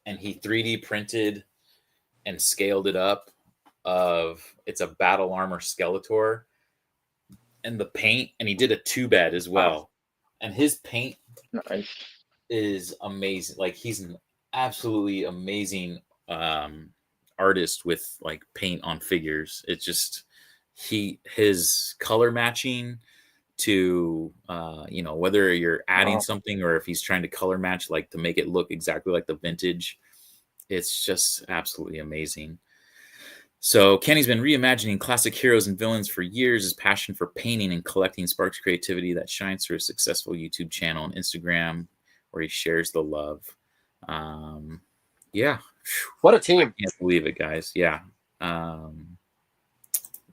And he 3D printed and scaled it up. It's a battle armor Skeletor, and the paint, and he did a 2-bed as well. And his paint is amazing. Like, he's an absolutely amazing artist with like paint on figures. It's just his color matching to whether you're adding something or if he's trying to color match like to make it look exactly like the vintage. It's just absolutely amazing. So Kenny's been reimagining classic heroes and villains for years. His passion for painting and collecting sparks creativity that shines through a successful YouTube channel and Instagram, where he shares the love. Yeah. What a team. I can't believe it, guys. Yeah.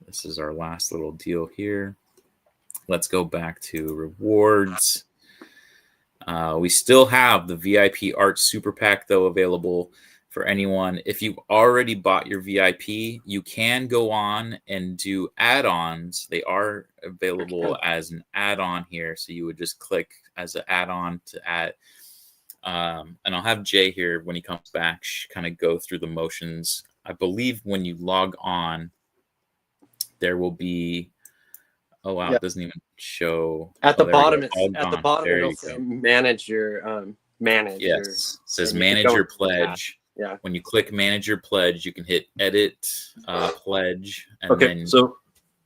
This is our last little deal here. Let's go back to rewards. We still have the VIP Art Super Pack, though, available for anyone. If you've already bought your VIP, you can go on and do add-ons. They are available as an add-on here. So you would just click as an add-on to add. And I'll have Jay here when he comes back kind of go through the motions. I believe when you log on, there will be... Oh, wow. It doesn't even show. At the bottom, it'll say manage your... manage. Yes. It says manage your pledge. Yeah. When you click manage your pledge, you can hit edit pledge. And okay. So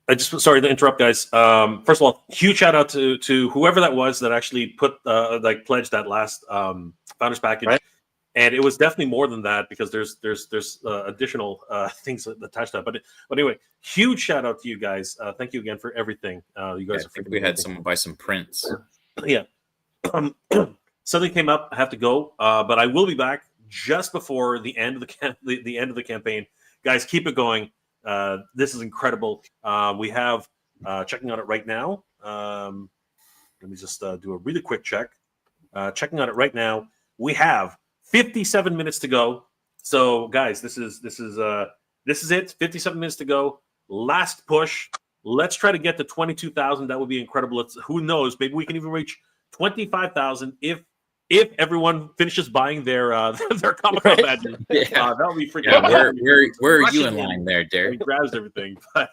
I just sorry to interrupt, guys. First of all, huge shout out to whoever that was that actually put pledged that last founders package. Right. And it was definitely more than that because there's additional things attached to that. But anyway, huge shout out to you guys. Thank you again for everything. You guys I think we had someone buy some prints. Yeah. Something came up. I have to go, but I will be back just before the end of the end of the campaign. Guys, keep it going. This is incredible. We have checking on it right now. Let me just do a really quick check. Checking on it right now. We have 57 minutes to go. So, guys, this is it. 57 minutes to go. Last push. Let's try to get to 22,000. That would be incredible. Who knows? Maybe we can even reach 25,000 if everyone finishes buying their Comic-Con badges. That would be freaking. Yeah, where are you in line there, Derek? He grabs everything. But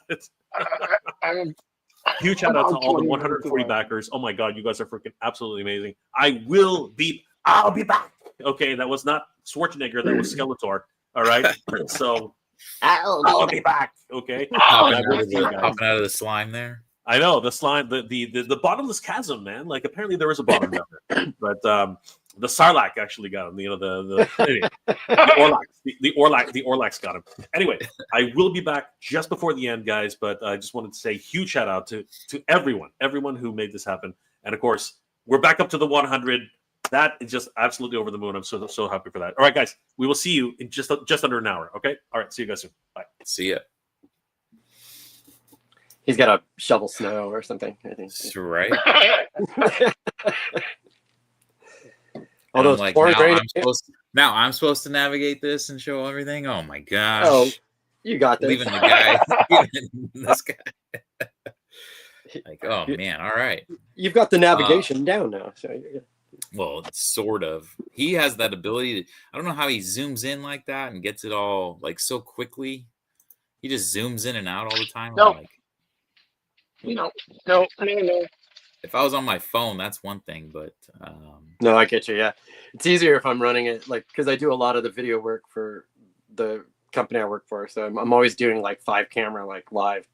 huge shout out to all the 140 backers. Oh my God, you guys are freaking absolutely amazing. I'll be back. Okay, that was not Schwarzenegger that was Skeletor. All right, so I'll I'll be back. Okay, Popping I will see you guys. out of the slime there. I know the slime, the bottomless chasm, man. Like apparently there is a bottom down there, but the Sarlacc actually got him. You know anyway, the Orlax got him. Anyway, I will be back just before the end, guys. But I just wanted to say huge shout out to everyone who made this happen, and of course we're back up to the 100. That is just absolutely over the moon. I'm so happy for that. All right, guys, we will see you in just under an hour. Okay, all right, see you guys soon. Bye. See ya. He's got to shovel snow or something, I think. That's right. Although like, now I'm supposed to navigate this and show everything. Oh my gosh! Oh, you got this. Leaving the guy, this guy. Like, oh man! All right. You've got the navigation down now, so you're good. Well, sort of. He has that ability to. I don't know how he zooms in like that and gets it all like so quickly. He just zooms in and out all the time. No. Like, No. if I was on my phone, that's one thing, but No, I get you. Yeah, it's easier if I'm running it, like, because I do a lot of the video work for the company I work for, so I'm always doing like 5 camera, like live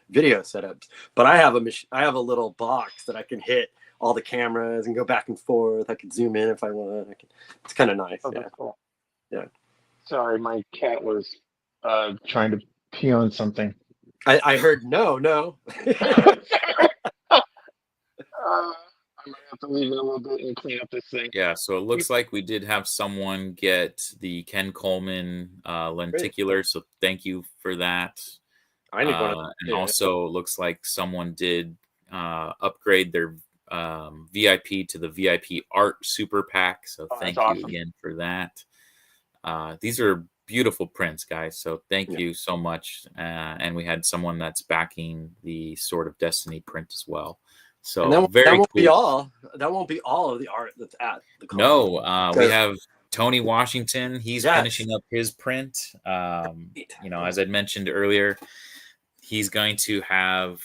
video setups. But I have a little box that I can hit all the cameras and go back and forth. I can zoom in if I want. It's kind of nice. Oh, yeah. that's cool. Yeah. Sorry, my cat was trying to pee on something. I heard no. I might have to leave it a little bit and clean up this thing. yeah. So it looks like we did have someone get the Ken Coleman lenticular. So thank you for that. I need one. And also, it looks like someone did upgrade their VIP to the VIP Art Super Pack. So thank you awesome. again for that. These are beautiful prints, guys. So thank you so much. And we had someone that's backing the Sword of Destiny print as well. So And that very won't cool. be all. That won't be all of the art that's at the con. No, we have Tony Washington. He's finishing up his print. You know, as I'd mentioned earlier, he's going to have.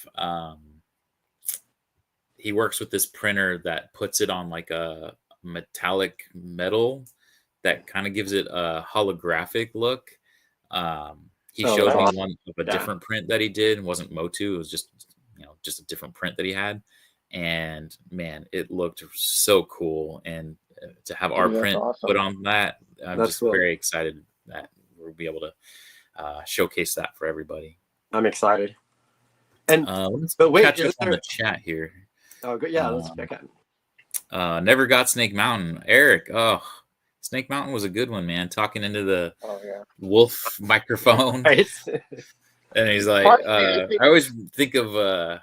He works with this printer that puts it on like a metallic metal that kind of gives it a holographic look. He showed me one of a different print that he did. It wasn't Motu. It was just a different print that he had. And man, it looked so cool. And to have our print put on that, I'm just very excited that we'll be able to showcase that for everybody. I'm excited. And let's but wait, catch up on the chat here. Oh, good. Yeah, let's check out. Never got Snake Mountain. Eric, Snake Mountain was a good one, man. Talking into the wolf microphone. Right. And he's like, I always think of,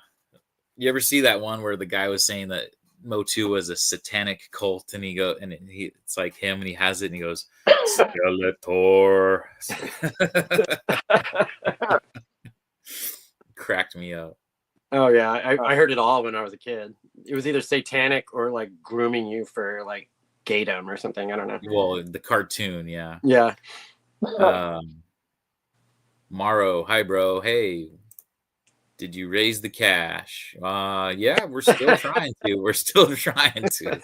you ever see that one where the guy was saying that Motu was a satanic cult, and it's like him, and he has it, and he goes, Skeletor. Cracked me up. Oh yeah, I heard it all when I was a kid. It was either satanic or like grooming you for like gaydom or something. I don't know. Well, the cartoon, yeah. Yeah. Morrow, hi bro. Hey, did you raise the cash? Yeah, we're still trying to. We're still trying to.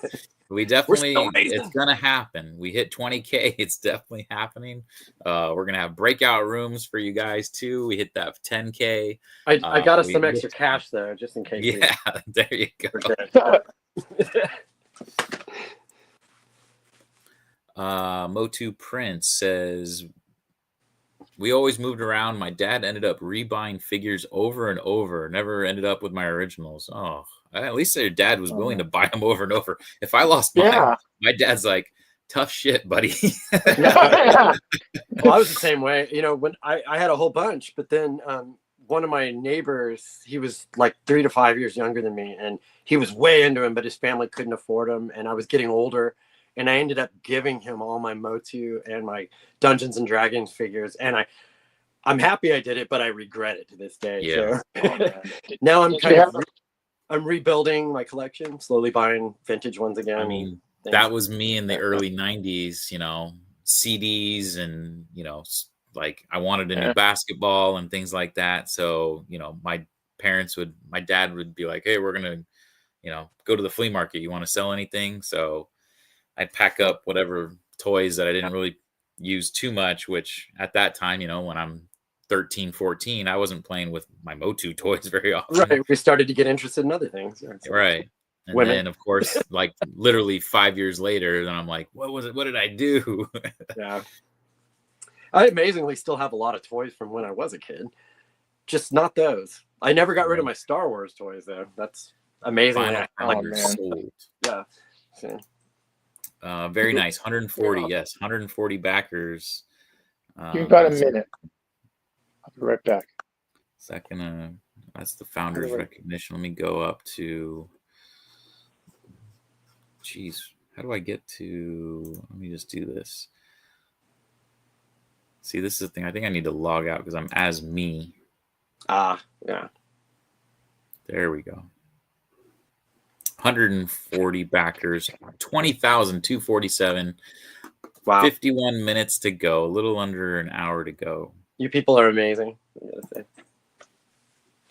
We definitely, it's gonna happen. We hit 20K. It's definitely happening. We're gonna have breakout rooms for you guys too. We hit that 10K. I got us some extra cash though, just in case. Yeah, there you go. Motu Prince says, we always moved around. My dad ended up rebuying figures over and over. Never ended up with my originals. Oh, at least your dad was willing to buy them over and over. If I lost mine, my dad's like, tough shit, buddy. Well, I was the same way. You know, when I had a whole bunch, but then one of my neighbors, he was like 3 to 5 years younger than me, and he was way into him, but his family couldn't afford him, and I was getting older. And I ended up giving him all my Motu and my Dungeons and Dragons figures. And I'm happy I did it, but I regret it to this day. Yeah. So now I'm I'm rebuilding my collection, slowly buying vintage ones again. I mean, that was me in the early 90s, CDs and, like I wanted a new basketball and things like that. So, my dad would be like, hey, we're going to, go to the flea market. You want to sell anything? So I'd pack up whatever toys that I didn't really use too much, which at that time, you know, when I'm 13, 14, I wasn't playing with my Motu toys very often. Right. We started to get interested in other things. Yeah, so. Right. And Women. then, of course, like literally 5 years later, then I'm like, what was it? What did I do? Yeah. I amazingly still have a lot of toys from when I was a kid. Just not those. I never got rid of my Star Wars toys, though. That's amazing. Sold. Yeah. So. Very nice. 140. Yes. 140 backers. Give me about a minute. I'll be right back. Second, that's the founders recognition. Let me go up to, geez, how do I get to, let me just do this. See, this is the thing. I think I need to log out because I'm as me. Yeah. There we go. 140 backers, 20,247. Wow. 51 minutes to go. A little under an hour to go. You people are amazing.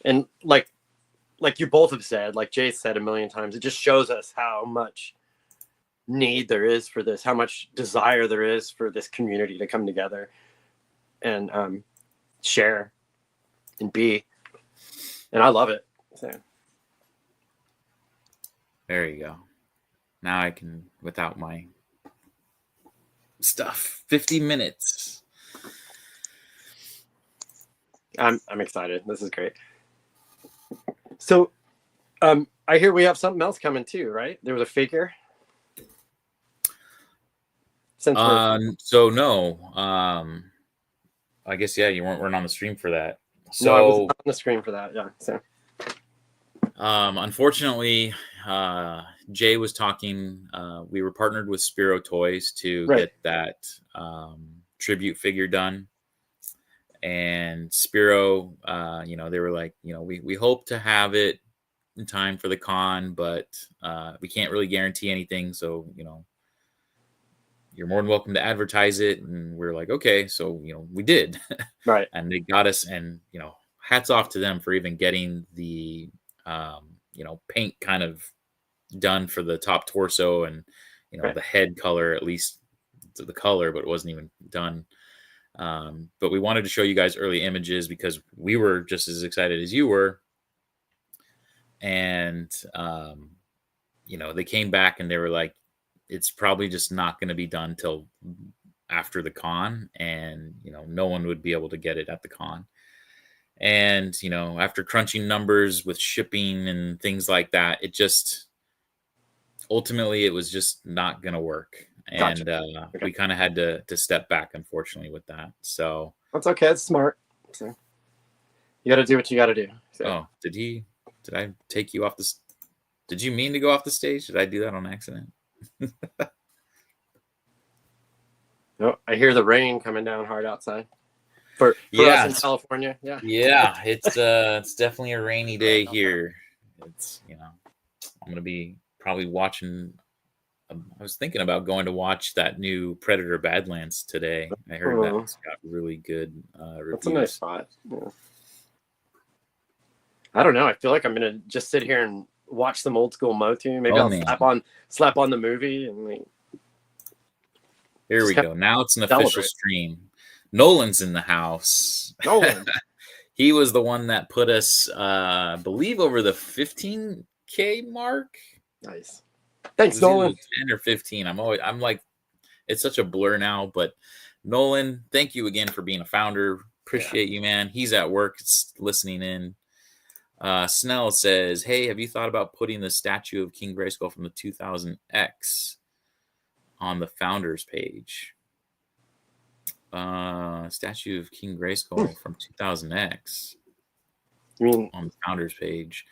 And like you both have said, like Jay said a million times, it just shows us how much need there is for this, how much desire there is for this community to come together and share and be. And I love it. So. There you go. Now I can, without my stuff, 50 minutes. I'm excited. This is great. So I hear we have something else coming too, right? There was a figure. So no. I guess you weren't on the stream for that. So no, I was on the screen for that. Yeah. So unfortunately, Jay was talking. We were partnered with Spiro Toys to get that tribute figure done. And Spiro, they were like, we hope to have it in time for the con, but we can't really guarantee anything. So, you're more than welcome to advertise it. And we're like, okay. So, we did. Right. And they got us, and, hats off to them for even getting the, paint kind of done for the top torso and, the head color, at least the color, but it wasn't even done. But we wanted to show you guys early images because we were just as excited as you were. And, they came back and they were like, it's probably just not going to be done till after the con. And, no one would be able to get it at the con. And, after crunching numbers with shipping and things like that, it just, ultimately it was just not going to work. And we kind of had to step back, unfortunately, with that. So that's okay. It's smart. So you got to do what you got to do. So. Oh, did I take you off the? Did you mean to go off the stage? Did I do that on accident? No, I hear the rain coming down hard outside. For us in California, it's definitely a rainy day here. It's I'm gonna be probably watching. I was thinking about going to watch that new Predator Badlands today. I heard that's got really good reviews. That's a nice spot. Yeah. I don't know. I feel like I'm gonna just sit here and watch some old school Motu. Maybe I'll slap on the movie and Here we go. Now it's an official stream. Nolan's in the house. Nolan. He was the one that put us, I believe, over the 15K mark. Nice. Thanks, Nolan. 10 or 15. I'm like, it's such a blur now. But Nolan, thank you again for being a founder. Appreciate you, man. He's at work, listening in. Snell says, "Hey, have you thought about putting the statue of King Grayskull from the 2000X on the founders page?" Statue of King Grayskull from 2000X. You mean on the founders page?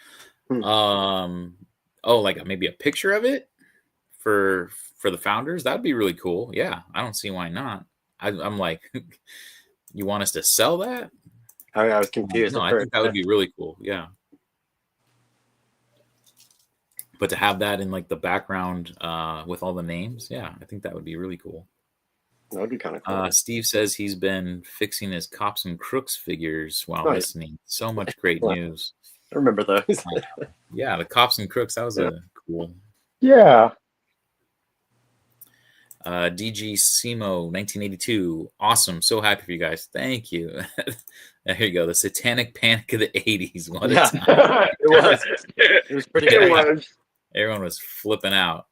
Like maybe a picture of it for the founders. That'd be really cool. Yeah, I don't see why not. I'm like, you want us to sell that? I was confused. No, I think that would be really cool. Yeah. But to have that in like the background with all the names, I think that would be really cool. That would be kind of cool. Steve says he's been fixing his Cops and Crooks figures while listening. So much great news. I remember those. The Cops and Crooks, that was a cool. Yeah. DG Simo 1982. Awesome. So happy for you guys. Thank you. There you go. The satanic panic of the 80s. What a time. It was pretty good. Everyone was flipping out.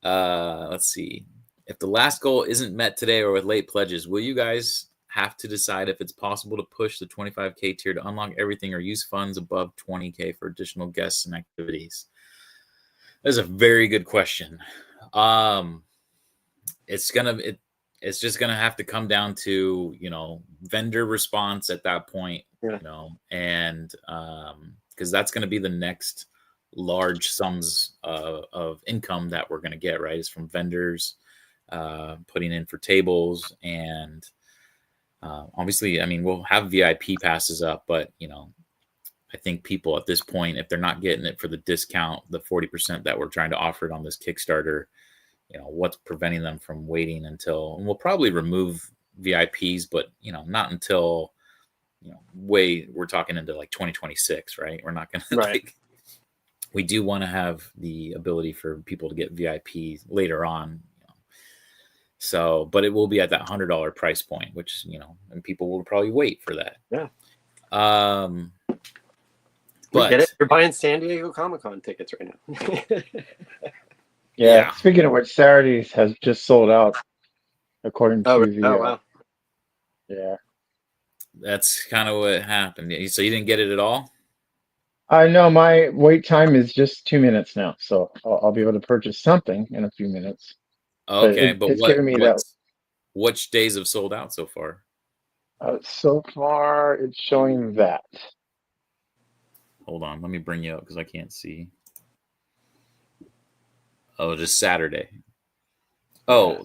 Let's see. If the last goal isn't met today or with late pledges, will you guys have to decide if it's possible to push the 25K tier to unlock everything or use funds above 20K for additional guests and activities? That's a very good question. It's just gonna have to come down to, you know, vendor response at that point, you know, and because that's going to be the next large sums of income that we're going to get, right, is from vendors putting in for tables. And obviously, I mean, we'll have VIP passes up, but, you know, I think people at this point, if they're not getting it for the discount, the 40% that we're trying to offer it on this Kickstarter, you know, what's preventing them from waiting until, and we'll probably remove VIPs, but, you know, not until, you know, we're talking into like 2026, right? We're not going to, like, we do want to have the ability for people to get VIP later on. You know. So, but it will be at that $100 price point, which, you know, and people will probably wait for that. Yeah. But get it? You're buying San Diego Comic-Con tickets right now. Yeah. Speaking of which, Saturdays has just sold out, according to the. Oh, wow. Yeah. That's kind of what happened. So you didn't get it at all? I know my wait time is just 2 minutes now, so I'll be able to purchase something in a few minutes. Okay, but it's giving me which days have sold out so far? So far, it's showing that. Hold on, let me bring you up because I can't see. Oh, just Saturday. Oh,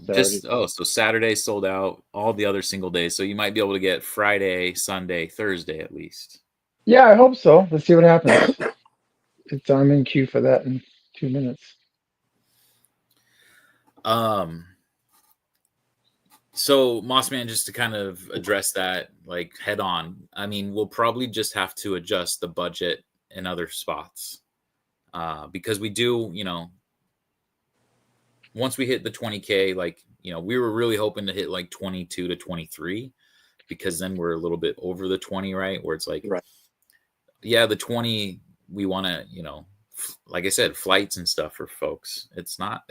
so Saturday sold out. All the other single days, so you might be able to get Friday, Sunday, Thursday at least. Yeah, I hope so. Let's see what happens. I'm in queue for that in 2 minutes. So Mossman, just to kind of address that like head on, I mean, we'll probably just have to adjust the budget in other spots because we do, you know, once we hit the 20K, like, you know, we were really hoping to hit like 22 to 23 because then we're a little bit over the 20, right? Where it's like, yeah, the 20, we want to, you know, like I said, flights and stuff for folks. It's not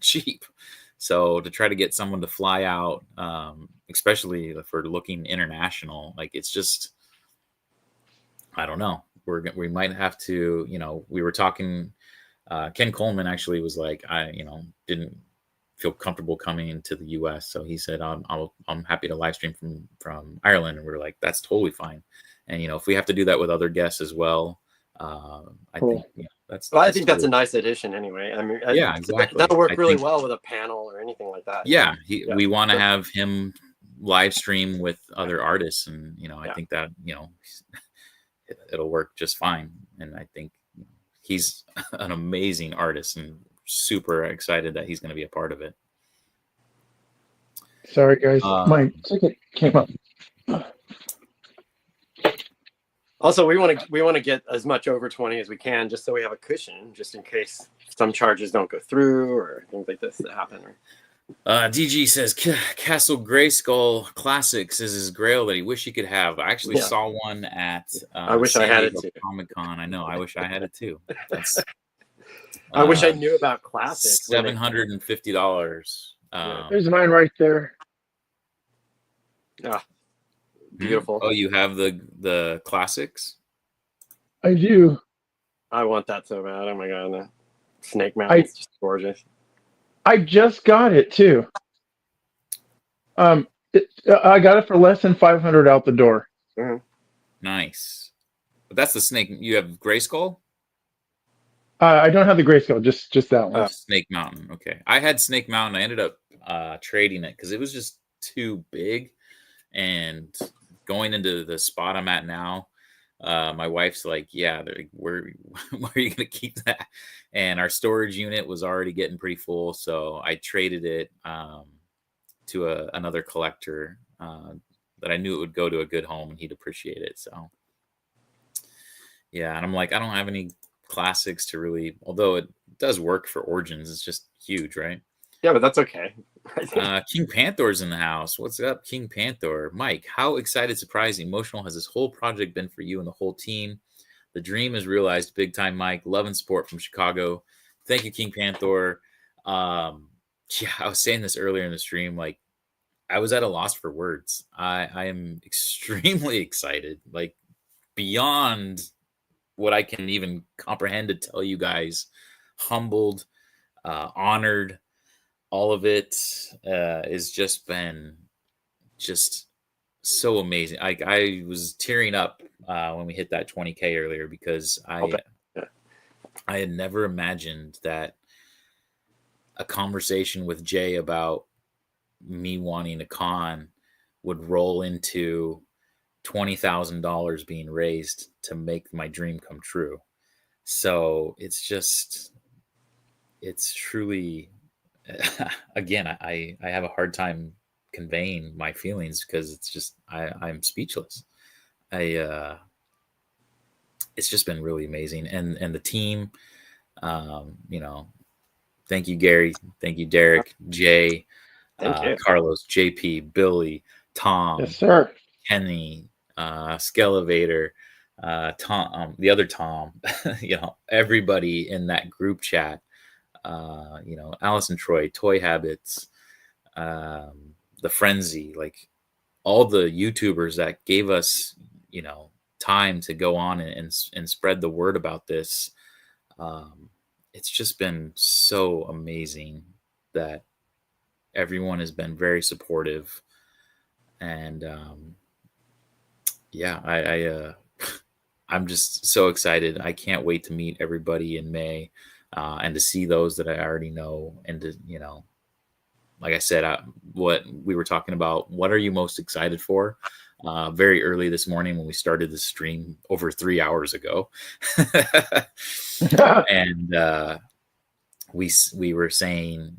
cheap. So to try to get someone to fly out, especially for looking international, like it's just, I don't know. We might have to, you know, we were talking, Ken Coleman actually was like, you know, didn't feel comfortable coming into the US. So he said, I'm happy to live stream from Ireland. And we were like, that's totally fine. And, you know, if we have to do that with other guests as well, I think, you know, I think that's a nice addition anyway. I mean, yeah, exactly. That'll work really well with a panel or anything like that. Yeah. We want to have him live stream with other artists. And, you know, I think that, you know, it'll work just fine. And I think he's an amazing artist and super excited that he's going to be a part of it. Sorry, guys. My ticket came up. Also, we want to get as much over 20 as we can, just so we have a cushion, just in case some charges don't go through or things like this that happen. DG says Castle Grayskull Classics is his grail that he wish he could have. I actually saw one at I wish I had it too. Comic-Con. I know. I wish I had it too. That's, I wish I knew about classics. $750. There's mine right there. Yeah. Beautiful. Oh, you have the classics? I do. I want that so bad. Oh my god, the Snake Mountain is just gorgeous. I just got it too. I got it for less than $500 out the door. Mm-hmm. Nice. But that's the Snake. You have Grayskull? I don't have the Grayskull, just that one. Snake Mountain. Okay. I had Snake Mountain. I ended up trading it because it was just too big. And going into the spot I'm at now, my wife's like, yeah, where are you going to keep that? And our storage unit was already getting pretty full. So I traded it to another collector that I knew it would go to a good home and he'd appreciate it. So, yeah. And I'm like, I don't have any classics to really, although it does work for Origins. It's just huge, right? Yeah, but that's okay. King Panther's in the house. What's up, King Panther? Mike, how excited, surprised, emotional has this whole project been for you and the whole team? The dream is realized big time, Mike. Love and support from Chicago. Thank you, King Panther. Yeah, I was saying this earlier in the stream. Like, I was at a loss for words. I am extremely excited, like beyond what I can even comprehend to tell you guys. Humbled, honored. All of it has just been just so amazing. I was tearing up when we hit that 20K earlier because I had never imagined that a conversation with Jay about me wanting a con would roll into $20,000 being raised to make my dream come true. So it's truly, again, I have a hard time conveying my feelings because it's just, I'm speechless. It's just been really amazing. And the team, thank you, Gary. Thank you, Derek, Jay, Carlos, JP, Billy, Tom, yes, sir. Kenny, Skelevator, Tom, the other Tom, everybody in that group chat, Allison Troy, Toy Habits, the Frenzy, like all the YouTubers that gave us, time to go on and spread the word about this. It's just been so amazing that everyone has been very supportive. And I'm just so excited. I can't wait to meet everybody in May and to see those that I already know. And to, like I said, what we were talking about, what are you most excited for? Very early this morning when we started the stream over 3 hours ago. And we were saying,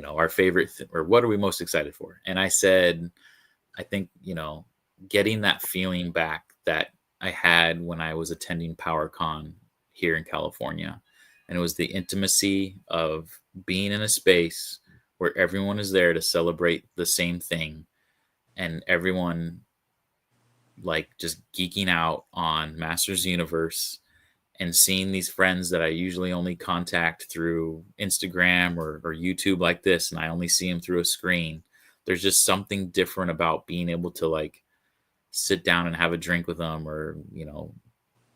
our favorite or what are we most excited for? And I said, I think, getting that feeling back that I had when I was attending PowerCon here in California. And it was the intimacy of being in a space where everyone is there to celebrate the same thing. And everyone like just geeking out on Masters Universe and seeing these friends that I usually only contact through Instagram or YouTube like this. And I only see them through a screen. There's just something different about being able to like sit down and have a drink with them or,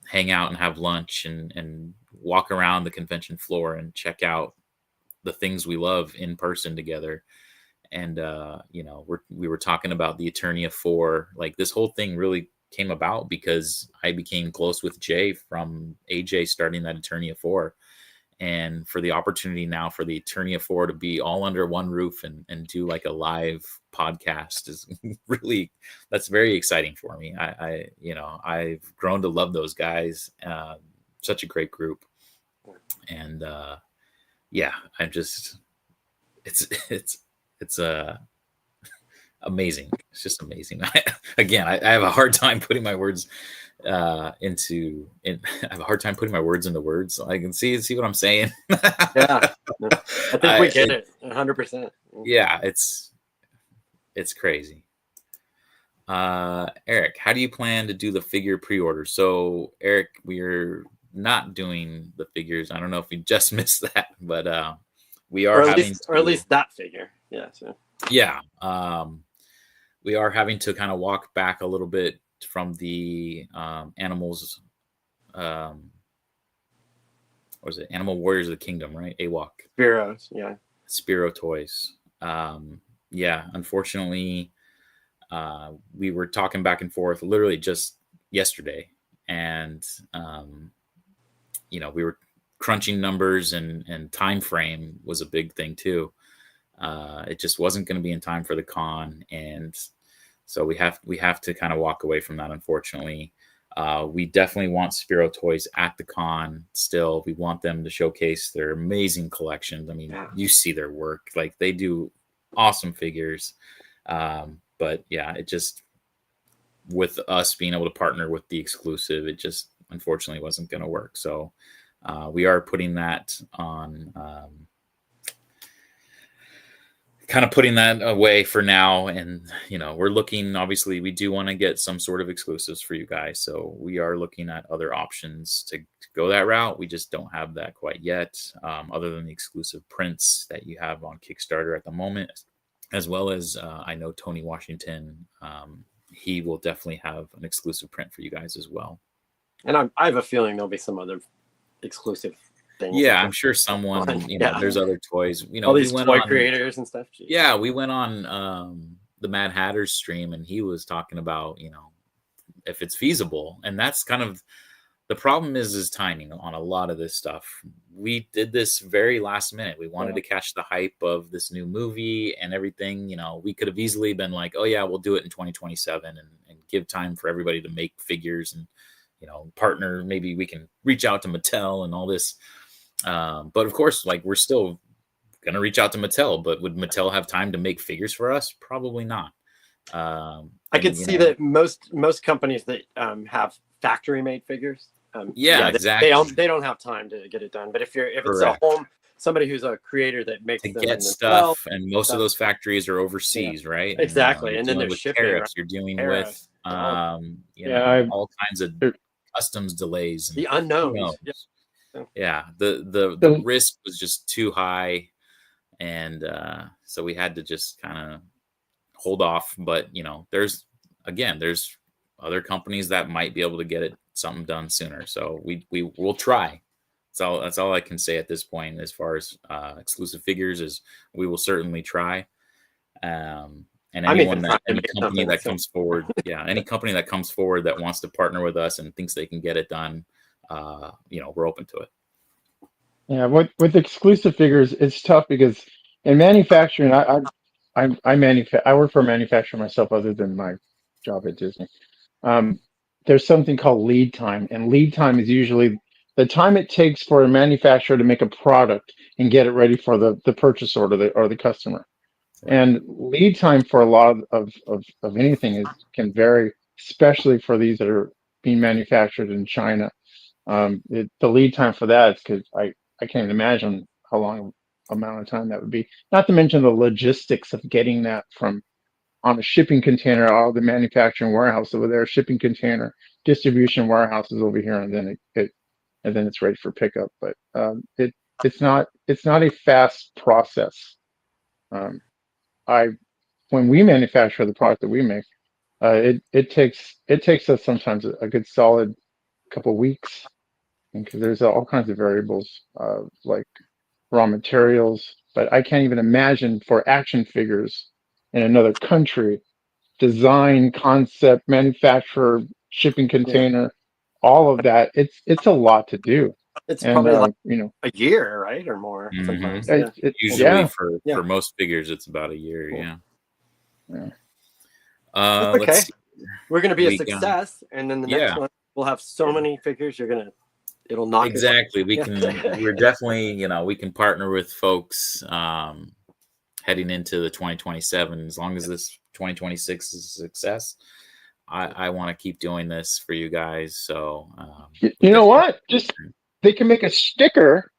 hang out and have lunch and walk around the convention floor and check out the things we love in person together. And, we were talking about the Eternia 4, like this whole thing really came about because I became close with Jay from AJ starting that Eternia 4. And for the opportunity now for the Eternia 4 to be all under one roof and do like a live podcast is really, that's very exciting for me. I've grown to love those guys. Such a great group. And I'm just, it's amazing. It's just amazing. I have a hard time putting my words into words. I can see what I'm saying. Yeah, I think we get it 100%. Yeah, it's crazy. Eric, how do you plan to do the figure pre-order? So Eric, we're not doing the figures. I don't know if you just missed that, but we are or at least that figure. Yeah. So. Yeah. We are having to kind of walk back a little bit from the animals. What was it? Animal Warriors of the Kingdom, right? AWOC. Spiros, yeah. Spiro toys. Unfortunately, we were talking back and forth literally just yesterday. And, we were crunching numbers and time frame was a big thing too. It just wasn't going to be in time for the con. And so we have to kind of walk away from that, unfortunately. We definitely want Spiro toys at the con still. We want them to showcase their amazing collections. I mean, you see their work, like they do awesome figures. But yeah, it just, with us being able to partner with the exclusive, it just unfortunately wasn't going to work. So we are putting that on kind of putting that away for now. And, we're looking, obviously we do want to get some sort of exclusives for you guys. So we are looking at other options to go that route. We just don't have that quite yet. Other than the exclusive prints that you have on Kickstarter at the moment, as well as I know Tony Washington, he will definitely have an exclusive print for you guys as well. And I have a feeling there'll be some other exclusive things. Yeah, I'm sure someone, there's other toys. All these toy creators and stuff. Jeez. Yeah, we went on the Mad Hatter's stream, and he was talking about, if it's feasible. And that's kind of the problem is timing on a lot of this stuff. We did this very last minute. We wanted to catch the hype of this new movie and everything. We could have easily been like, oh yeah, we'll do it in 2027 and give time for everybody to make figures and, partner. Maybe we can reach out to Mattel and all this. But of course, we're still going to reach out to Mattel, but would Mattel have time to make figures for us? Probably not. I could see that most companies that have factory made figures. Exactly. They don't have time to get it done. But if it's a home, somebody who's a creator that makes to them get stuff, and most of those factories are overseas, right? Exactly. And then there's shipping. Tariffs. You're dealing with all kinds of customs delays. And the unknowns. Yeah. The risk was just too high. And so we had to just kind of hold off. But, there's other companies that might be able to get something done sooner. So we will try. That's all I can say at this point as far as exclusive figures is we will certainly try. And any company that comes forward, any company that comes forward that wants to partner with us and thinks they can get it done, we're open to it. Yeah, with exclusive figures, it's tough because in manufacturing, I work for a manufacturer myself, other than my job at Disney. There's something called lead time, and lead time is usually the time it takes for a manufacturer to make a product and get it ready for the purchase order or the customer. And lead time for a lot of anything can vary, especially for these that are being manufactured in China. The lead time for that is because I can't even imagine how long amount of time that would be. Not to mention the logistics of getting that from on a shipping container, all the manufacturing warehouse over there, shipping container, distribution warehouses over here, and then it's ready for pickup. But it's not a fast process. When we manufacture the product that we make, it takes us sometimes a good solid couple weeks, because there's all kinds of variables like raw materials. But I can't even imagine for action figures in another country, design, concept, manufacturer, shipping container, all of that. It's a lot to do. It's probably a year, right, or more. Mm-hmm. Sometimes. Usually for most figures, it's about a year. Cool. Okay, we're gonna be a success, and then the next one we'll have so many figures. It'll knock exactly. We can. We're definitely we can partner with folks heading into the 2027. As long as this 2026 is a success, I want to keep doing this for you guys. So you know what? They can make a sticker.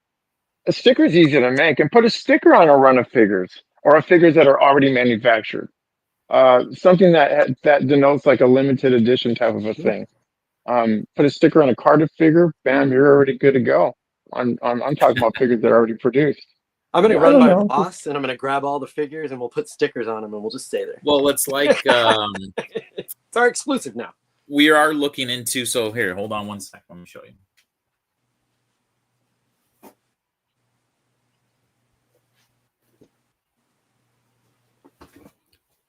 A sticker is easy to make, and put a sticker on a run of figures or figures that are already manufactured. Something that denotes like a limited edition type of a thing. Put a sticker on a carded figure, bam, you're already good to go. I'm talking about figures that are already produced. I'm gonna run my boss, and I'm gonna grab all the figures, and we'll put stickers on them, and we'll just stay there. Well, it's like it's our exclusive now. We are looking into. So here, hold on one sec. Let me show you.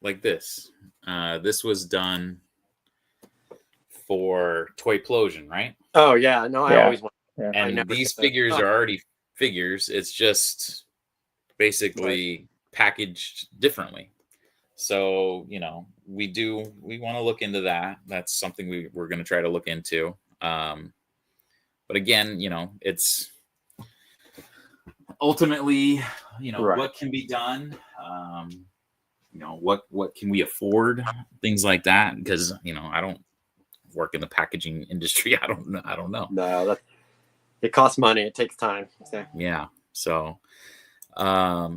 Like this. This was done for Toyplosion, right? Oh yeah, no, I always want. Yeah. And these figures are already figures. It's just basically packaged differently. So we want to look into that. That's something we're going to try to look into. But again, it's ultimately what can be done. What can we afford, things like that, because I don't work in the packaging industry. I don't know. No, it costs money. It takes time. So. Yeah. So I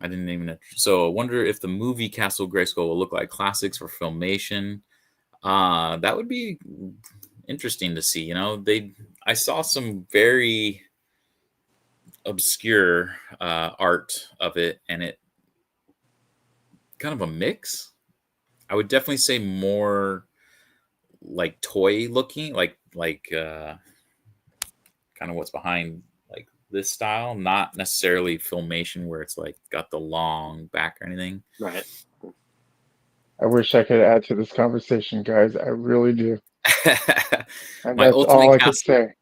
I didn't even. So I wonder if the movie Castle Grayskull will look like classics for Filmation. That would be interesting to see. I saw some very obscure art of it, and it kind of a mix. I would definitely say more like toy looking, like kind of what's behind like this style, not necessarily Filmation where it's like got the long back or anything. Right. I wish I could add to this conversation, guys. I really do. And My that's ultimate all I could castle, say.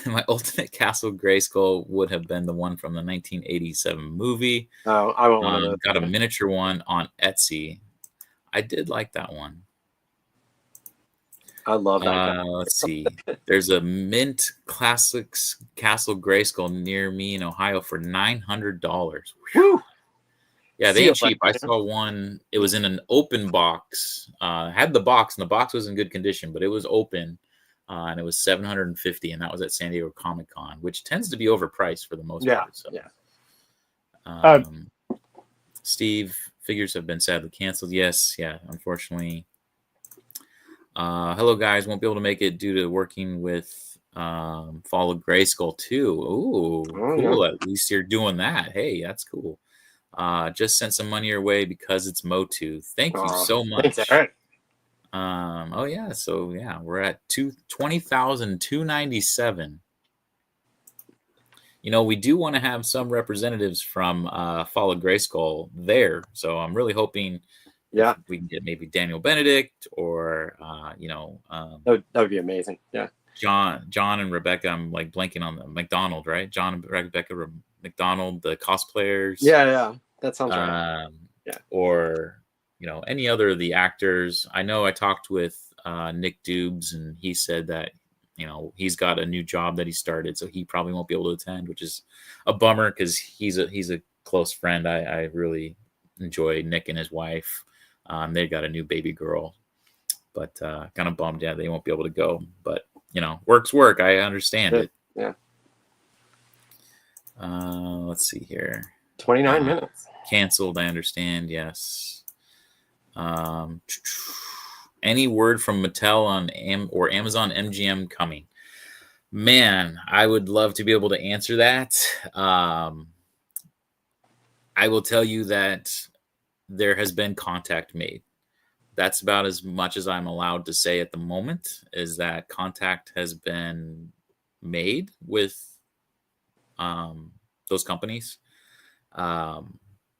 my ultimate Castle Grayskull would have been the one from the 1987 movie. Oh, I want one of those. Got a miniature one on Etsy. I did like that one. I love that guy. Let's see. There's a mint classics Castle Grayskull near me in Ohio for $900. Whew. Yeah, they See ain't it, cheap. I saw one. It was in an open box. Had the box, and the box was in good condition, but it was open, and it was $750, and that was at San Diego Comic-Con, which tends to be overpriced for the most part. So. Yeah. Steve, figures have been sadly canceled. Yes, yeah, unfortunately. Hello, guys. Won't be able to make it due to working with Fall of Grayskull 2. Ooh, cool. Yeah. At least you're doing that. Hey, that's cool. Just sent some money your way because it's Motu. Thank you so much. Thanks, Eric. Oh yeah, so yeah, we're at 20,297. We do want to have some representatives from Fall of Grayskull there, so I'm really hoping we can get maybe Daniel Benedict or that would be amazing. Yeah, John and Rebecca. I'm like blanking on the McDonald, right? John and Rebecca McDonald, the cosplayers. Yeah, that sounds right. Or any other of the actors. I know I talked with Nick Dubes, and he said that he's got a new job that he started, so he probably won't be able to attend, which is a bummer because he's a close friend. I really enjoy Nick and his wife. They've got a new baby girl, but kind of bummed. Yeah, they won't be able to go, but work's work. I understand it. Yeah. Let's see here. 29 minutes. Canceled. I understand. Yes. Any word from Mattel on or Amazon MGM coming? Man, I would love to be able to answer that. I will tell you that there has been contact made. That's about as much as I'm allowed to say at the moment, is that contact has been made with those companies. But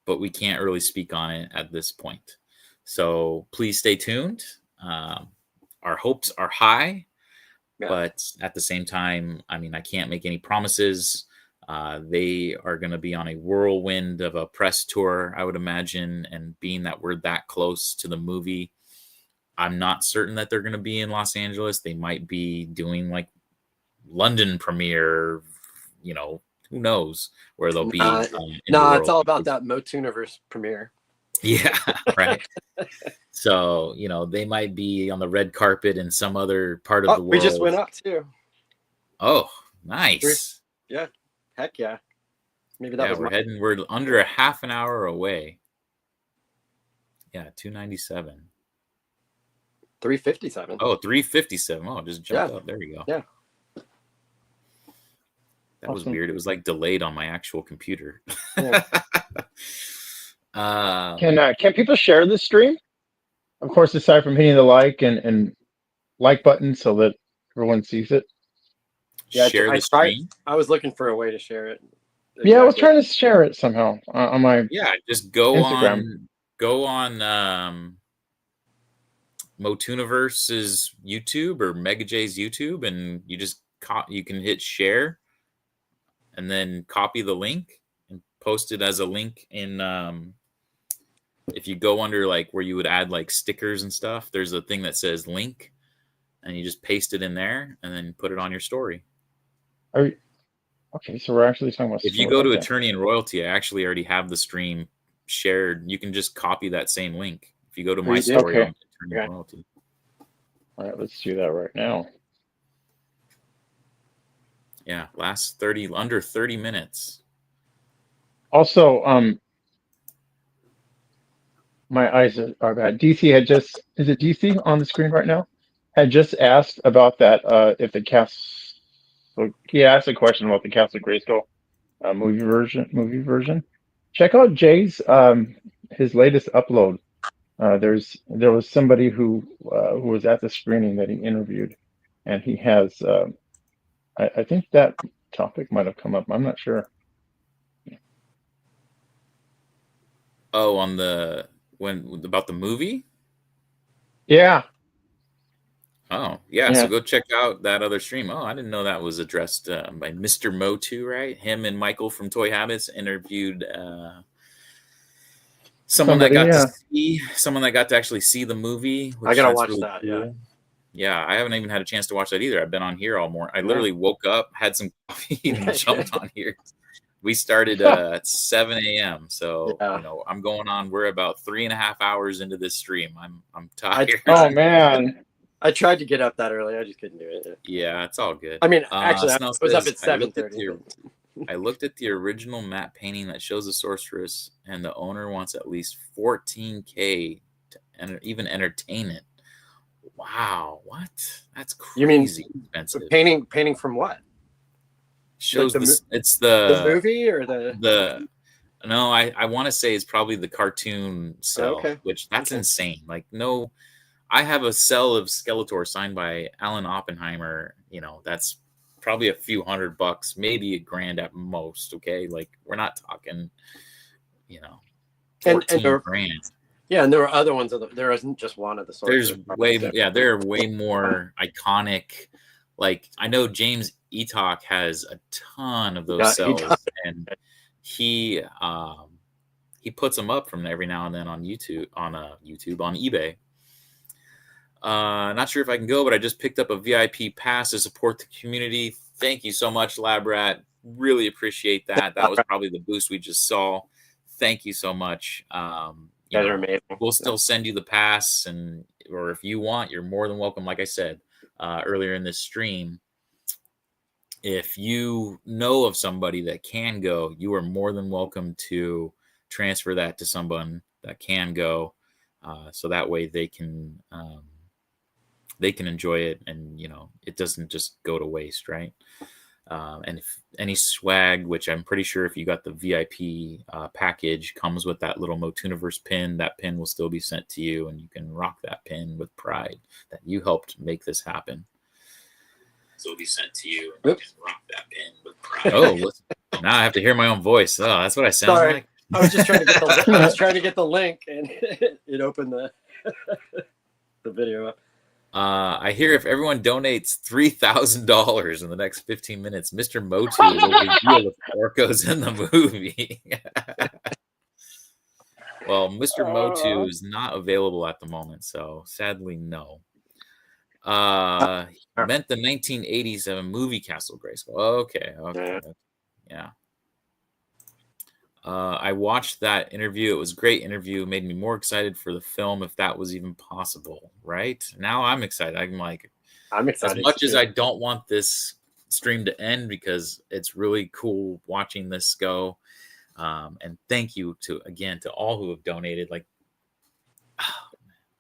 we can't really speak on it at this point. So please stay tuned. Our hopes are high, but at the same time, I can't make any promises. They are going to be on a whirlwind of a press tour, I would imagine. And being that we're that close to the movie, I'm not certain that they're going to be in Los Angeles. They might be doing like London premiere, who knows where they'll be. It's all about that MOTUNIVERSE premiere. Yeah, right. So, they might be on the red carpet in some other part of the world. We just went up too. Oh, nice. Yeah. Heck yeah. Maybe that was we're under a half an hour away. Yeah, 297. 357. Oh, 357. Oh, just jumped up. There we go. Yeah. That was weird. It was like delayed on my actual computer. Yeah. Can people share this stream? Of course, aside from hitting the like and like button so that everyone sees it. Yeah, share the stream. I was looking for a way to share it. Exactly. Yeah, I was trying to share it somehow on my just go Instagram. on MOTUNIVERSE's YouTube or Mega J's YouTube, and you can hit share and then copy the link and post it as a link in if you go under like where you would add like stickers and stuff, there's a thing that says link, and you just paste it in there and then put it on your story. Okay, so we're actually talking about. If you go to Attorney and Royalty, I actually already have the stream shared. You can just copy that same link. If you go to my story on Attorney and Royalty. All right, let's do that right now. Yeah, last under 30 minutes. Also, My eyes are bad. DC had just, is it DC on the screen right now? Had just asked about that, if the cast, so he asked a question about the Castle Grayskull movie version. Check out Jay's, his latest upload. There was somebody who was at the screening that he interviewed, and he has, I think that topic might have come up. I'm not sure. Oh, on the when about the movie? Yeah. Oh, yeah. Yeah. So go check out that other stream. Oh, I didn't know that was addressed by Mr. Motu, right? Him and Michael from Toy Habits interviewed someone that got to actually see the movie. I gotta that's watch really that. cool. Yeah. Yeah, I haven't even had a chance to watch that either. I've been on here all morning. I literally woke up, had some coffee, and jumped on here. We started at 7 a.m. So you know, I'm going on. We're about 3.5 hours into this stream. I'm tired. Oh man, I tried to get up that early. I just couldn't do it. Yeah, it's all good. I mean, actually, I Snell was up says, at 7:30. I looked at the original matte painting that shows the sorceress, and the owner wants at least $14K to even entertain it. Wow, what? That's crazy. You mean expensive. Painting from what? Shows like it's the movie or the no, I want to say it's probably the cartoon cell, which that's insane. Like, no, I have a cell of Skeletor signed by Alan Oppenheimer. You know, that's probably a few $100, maybe $1,000 at most. Okay, like we're not talking, you know, 14 grand. Yeah, and there were other ones. There isn't just one of the sorts. There are way more iconic. Like, I know James Eatock has a ton of those cells, and he puts them up from every now and then on YouTube on eBay. Not sure if I can go, but I just picked up a VIP pass to support the community. Thank you so much, Lab Rat. Really appreciate that. That was probably the boost we just saw. Thank you so much. You guys are amazing. We'll still send you the pass, or if you want, you're more than welcome. Like I said earlier in this stream, if you know of somebody that can go, you are more than welcome to transfer that to someone that can go, so that way they can enjoy it, and you know, it doesn't just go to waste, right? And if any swag, which I'm pretty sure if you got the VIP package, comes with that little MOTUNIVERSE pin, that pin will still be sent to you, and you can rock that pin with pride that you helped make this happen. So it'll be sent to you, and you can rock that pin with pride. Oh, listen, now I have to hear my own voice. Oh, that's what I sound like. I was just trying to get the link, and it opened the video up. I hear if everyone donates $3,000 in the next 15 minutes, Mr. Motu will reveal if Orko's in the movie. Well, Mr. Motu is not available at the moment, so sadly, no. Meant the 1987 movie Castle Grayskull. Okay. Yeah. I watched that interview. It was a great interview. It made me more excited for the film, if that was even possible. Right now, I'm excited. I'm excited. As much as I don't want this stream to end, because it's really cool watching this go. And thank you to all who have donated. Like,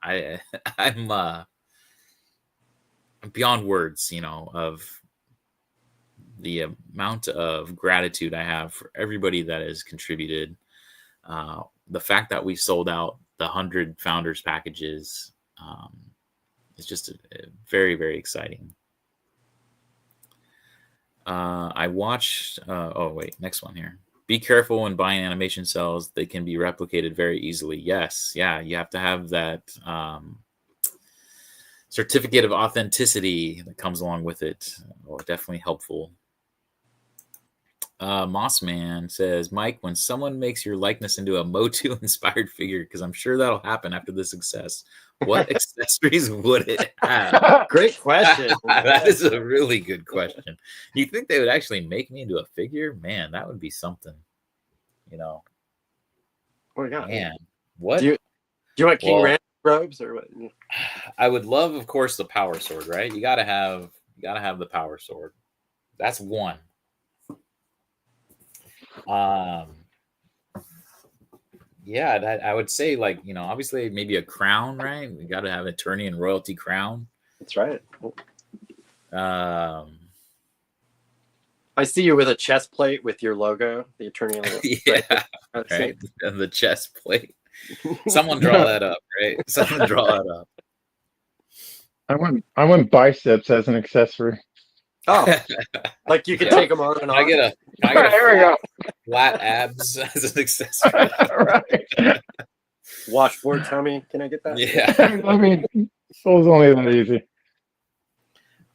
I'm beyond words, you know, of the amount of gratitude I have for everybody that has contributed. The fact that we sold out the 100 founders packages is just very, very exciting. I watched, next one here. Be careful when buying animation cells. They can be replicated very easily. Yes. Yeah. You have to have that certificate of authenticity that comes along with it. Definitely helpful. Mossman says, Mike, when someone makes your likeness into a Motu inspired figure, because I'm sure that'll happen after the success, what accessories would it have? Great question. That is a really good question. You think they would actually make me into a figure? Man, that would be something. You know. Oh my God. Man, what? Do you want King Ram robes or what? I would love, of course, the power sword, right? You gotta have the power sword. That's one. Yeah, I would say, like, obviously maybe a crown, right? We got to have attorney and royalty crown. That's right. Um, I see you with a chest plate with your logo, the attorney. Yeah, right. And the chest plate. Someone draw that up, right? Someone draw that up. I want biceps as an accessory. Oh, like you can take them on and on. I get a There we go. flat abs as an accessory. Right. Washboard tummy. Can I get that? Yeah. I mean, soul's only that easy.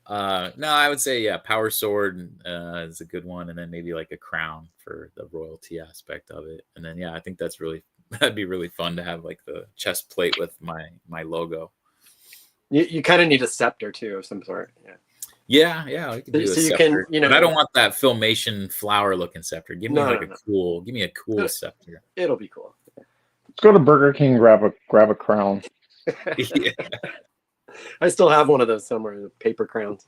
No, I would say, yeah, power sword is a good one, and then maybe like a crown for the royalty aspect of it. And then, yeah, I think that'd be really fun to have like the chest plate with my logo. You kind of need a scepter too of some sort. Yeah. We can do a scepter. Can, but I don't want that Filmation flower looking scepter. Give me give me a cool scepter. It'll be cool. Let's go to Burger King, grab a crown. Yeah. I still have one of those somewhere, the paper crowns.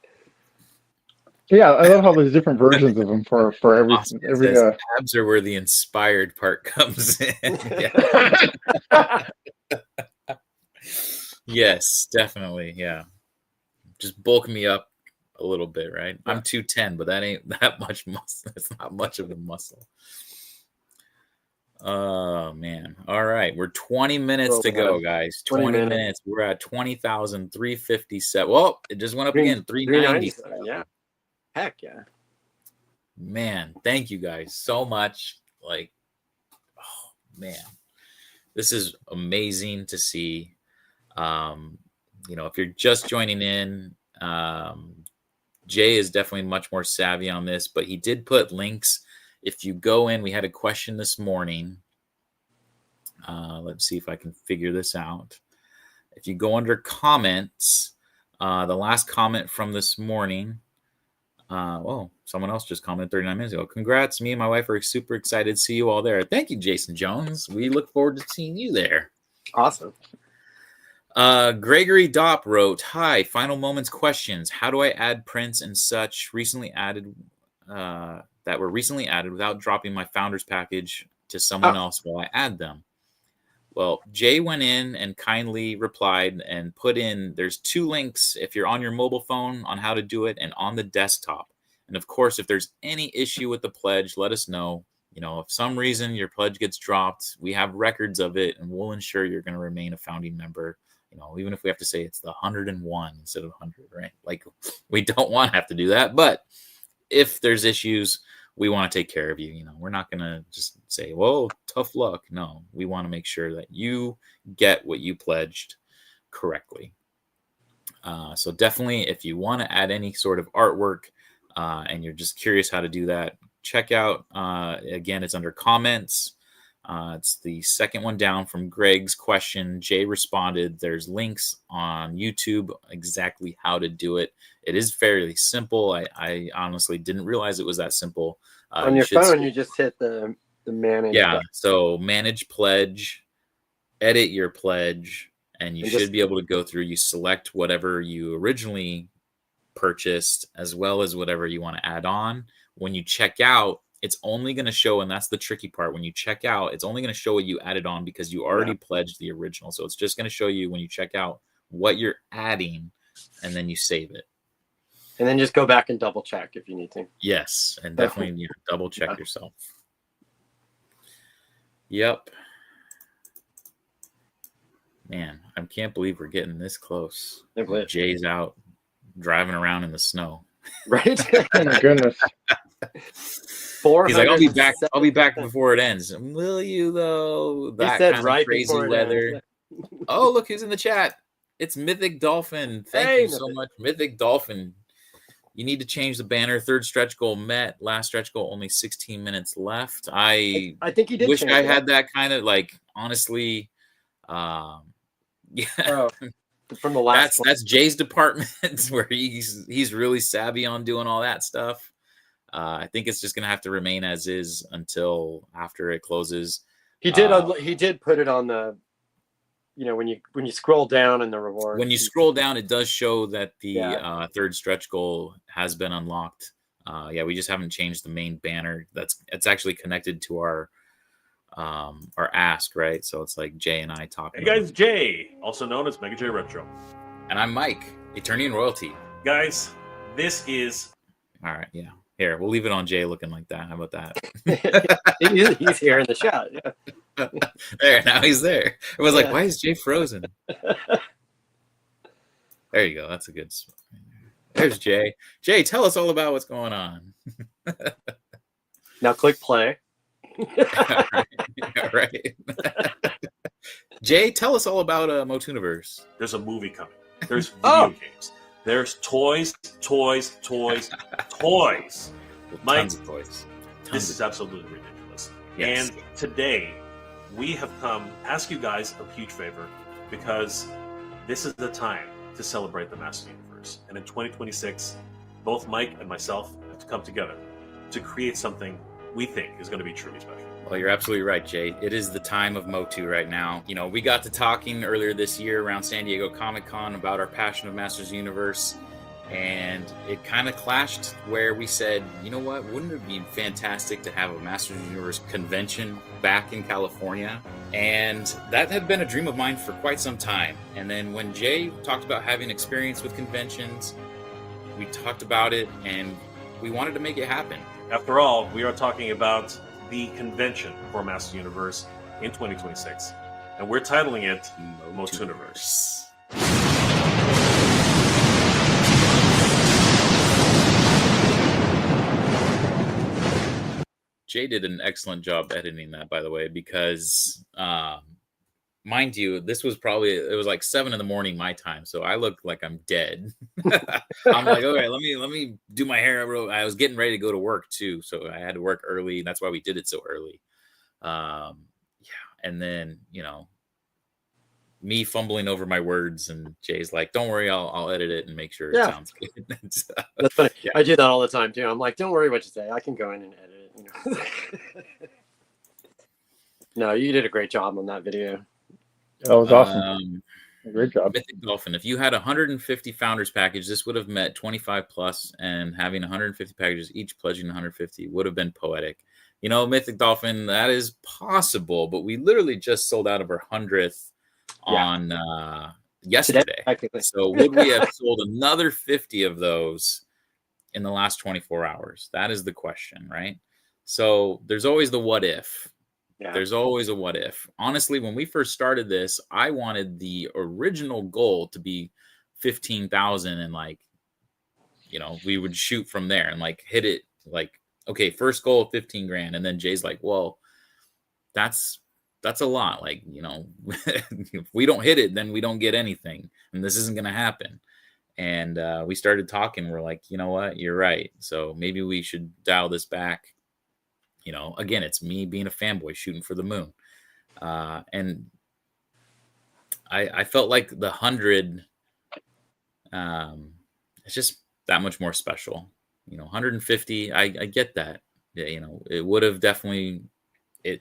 Yeah, I love how there's different versions of them for every abs are where the inspired part comes in. Yes, definitely. Yeah. Just bulk me up a little bit, right? I'm 210, but that ain't that much muscle. It's not much of a muscle. Oh man. All right. We're 20 minutes to go, guys. 20 minutes. We're at 20,357. Well, it just went up again. 390. Yeah. Heck yeah. Man, thank you guys so much. Like, oh man. This is amazing to see. If you're just joining in, Jay is definitely much more savvy on this, but he did put links. If you go in, we had a question this morning. Let's see if I can figure this out. If you go under comments, the last comment from this morning, someone else just commented 39 minutes ago. Congrats. Me and my wife are super excited to see you all there. Thank you, Jason Jones. We look forward to seeing you there. Awesome. Gregory Dopp wrote, "Hi, final moments questions. How do I add prints and such that were recently added without dropping my founder's package to someone else while I add them?" Well, Jay went in and kindly replied and put in, there's 2 links if you're on your mobile phone on how to do it and on the desktop. And of course, if there's any issue with the pledge, let us know. If some reason your pledge gets dropped, we have records of it and we'll ensure you're going to remain a founding member. Even if we have to say it's the 101 instead of 100, right? Like, we don't want to have to do that. But if there's issues, we want to take care of you. We're not going to just say, well, tough luck. No, we want to make sure that you get what you pledged correctly. So definitely, if you want to add any sort of artwork and you're just curious how to do that, check out, again, it's under comments. It's the second one down from Greg's question. Jay responded. There's links on YouTube exactly how to do it. It is fairly simple. I honestly didn't realize it was that simple. On your phone, you just hit the manage. Yeah. So manage pledge, edit your pledge, and you should be able to go through. You select whatever you originally purchased as well as whatever you want to add on. When you check out, it's only going to show, and that's the tricky part. When you check out, it's only going to show what you added on because you already pledged the original. So it's just going to show you when you check out what you're adding, and then you save it. And then just go back and double check if you need to. Yes, and definitely double check yourself. Yep. Man, I can't believe we're getting this close. Jay's out driving around in the snow. Right? Oh my goodness. He's like, I'll be back before it ends. Will you though? That kind of crazy weather. Oh, look who's in the chat. It's Mythic Dolphin. Thank you so much, Mythic Dolphin. You need to change the banner. Third stretch goal met. Last stretch goal, only 16 minutes left. I think he did. Wish I had that kind of, like, honestly. Yeah. Oh, from the last that's Jay's department where he's really savvy on doing all that stuff. I think it's just gonna have to remain as is until after it closes. He did put it on the, when you scroll down in the reward. When you scroll down, it does show that the third stretch goal has been unlocked. We just haven't changed the main banner. It's actually connected to our are asked, right? So it's like Jay and I talking. Hey guys, Jay, also known as Mega J Retro. And I'm Mike, Eternian Royalty. Guys, this is... All right, yeah. Here, we'll leave it on Jay looking like that. How about that? He's here in the shot. Yeah. There, now he's there. It was like, why is Jay frozen? There you go. That's a good... There's Jay. Jay, tell us all about what's going on. Now click play. Right. Jay, tell us all about MOTUNIVERSE. There's a movie coming. There's video games. There's toys. Mike, Tons of toys. This is absolutely ridiculous. Yes. And today, we have come ask you guys a huge favor because this is the time to celebrate the Master Universe. And in 2026, both Mike and myself have to come together to create something we think is going to be truly special. Well, you're absolutely right, Jay. It is the time of MOTU right now. You know, we got to talking earlier this year around San Diego Comic-Con about our passion of Masters Universe, and it kind of clashed where we said, you know what, wouldn't it be fantastic to have a Masters Universe convention back in California? And that had been a dream of mine for quite some time. And then when Jay talked about having experience with conventions, we talked about it, and we wanted to make it happen. After all, we are talking about the convention for Master Universe in 2026, and we're titling it MOTUNIVERSE. Jay did an excellent job editing that, by the way, because mind you, this was it was like 7 a.m. my time, so I look like I'm dead. I'm like, okay, let me do my hair. I was getting ready to go to work too, so I had to work early. That's why we did it so early. Yeah, and then me fumbling over my words, and Jay's like, "Don't worry, I'll edit it and make sure it sounds good." So, that's funny. Yeah. I do that all the time too. I'm like, "Don't worry what you say. I can go in and edit it." No, you did a great job on that video. That was awesome. Great job. Mythic Dolphin. If you had 150 founders package, this would have met 25 plus, and having 150 packages, each pledging 150 would have been poetic. Mythic Dolphin, that is possible, but we literally just sold out of our 100th on yesterday. Today, so would we have sold another 50 of those in the last 24 hours? That is the question, right? So there's always the what if. Yeah. There's always a what if. Honestly, when we first started this, I wanted the original goal to be 15,000, and we would shoot from there and hit it okay, first goal 15 grand. And then Jay's like, well, that's a lot. If we don't hit it, then we don't get anything, and this isn't going to happen. And we started talking. We're like, you know what? You're right. So maybe we should dial this back. Again, it's me being a fanboy shooting for the moon. And I felt like the 100, it's just that much more special. 150, I get that. It would have definitely,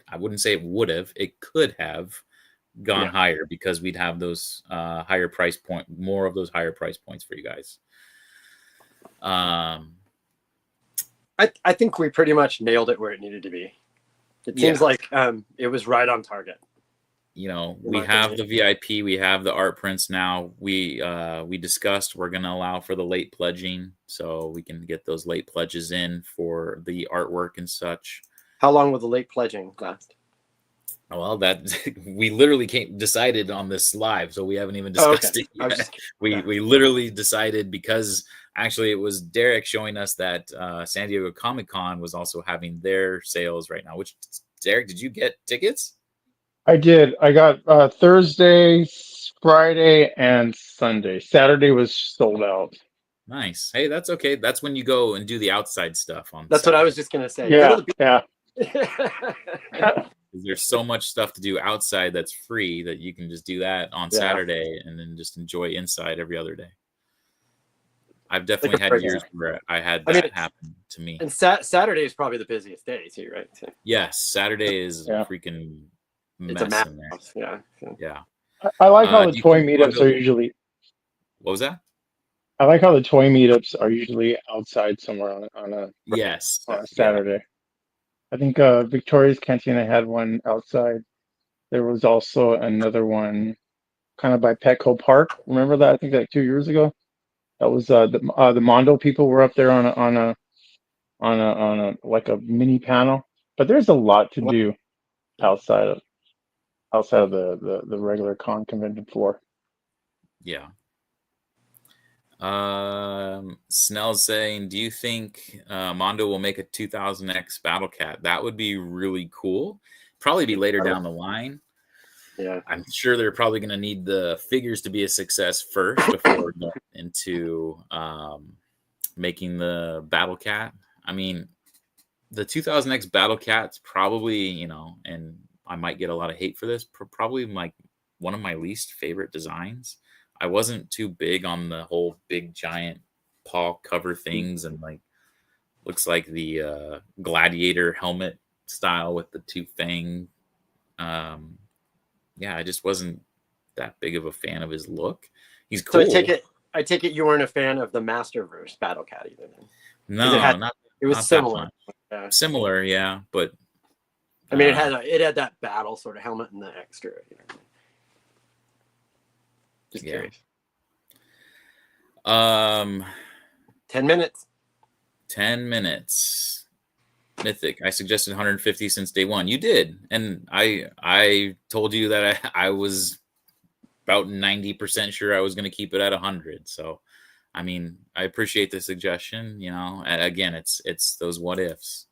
I wouldn't say it would have, it could have gone higher because we'd have those higher price point, more of those higher price points for you guys. I think we pretty much nailed it where it needed to be. It seems like it was right on target. We have the VIP, we have the art prints now. We discussed we're going to allow for the late pledging, so we can get those late pledges in for the artwork and such. How long will the late pledging last? Well, that we literally decided on this live, so we haven't even discussed it yet. We literally decided because actually it was Derek showing us that San Diego Comic-Con was also having their sales right now. Which, Derek, did you get tickets? I did. I got Thursday, Friday, and Sunday. Saturday was sold out. Nice. Hey, that's okay. That's when you go and do the outside stuff on. That's Saturday. What I was just gonna say. Yeah. There's so much stuff to do outside that's free that you can just do that on Saturday and then just enjoy inside every other day. I've definitely had years where I had that happen to me. And Saturday is probably the busiest day too, right? So. Yes, Saturday is a freaking mess in there. Yeah. I like how the toy meetups are usually. What was that? I like how the toy meetups are usually outside somewhere on a yes on a Saturday. I think Victoria's Cantina had one outside. There was also another one kind of by Petco Park. Remember that? I think like 2 years ago. That was the Mondo people were up there on a like a mini panel. But there's a lot to do outside of the regular convention floor. Yeah. Snell's saying, do you think Mondo will make a 2000X Battle Cat? That would be really cool. Probably be later down the line. Yeah, I'm sure they're probably going to need the figures to be a success first before going into making the Battle Cat. I mean, the 2000X Battle Cat's probably, you know, and I might get a lot of hate for this, probably like one of my least favorite designs. I wasn't too big on the whole big giant paw cover things and like looks like the gladiator helmet style with the two fang. Yeah, I just wasn't that big of a fan of his look. He's cool. So I take it you weren't a fan of the Masterverse Battle Cat either. Then. No, it was not similar. Yeah. Similar, yeah, but I mean, it had that battle sort of helmet and the extra. You know. Just curious. 10 minutes. 10 minutes. Mythic. I suggested 150 since day one. You did, and I told you that I was about 90% sure I was going to keep it at 100. So, I mean, I appreciate the suggestion. You know, again, it's those what ifs.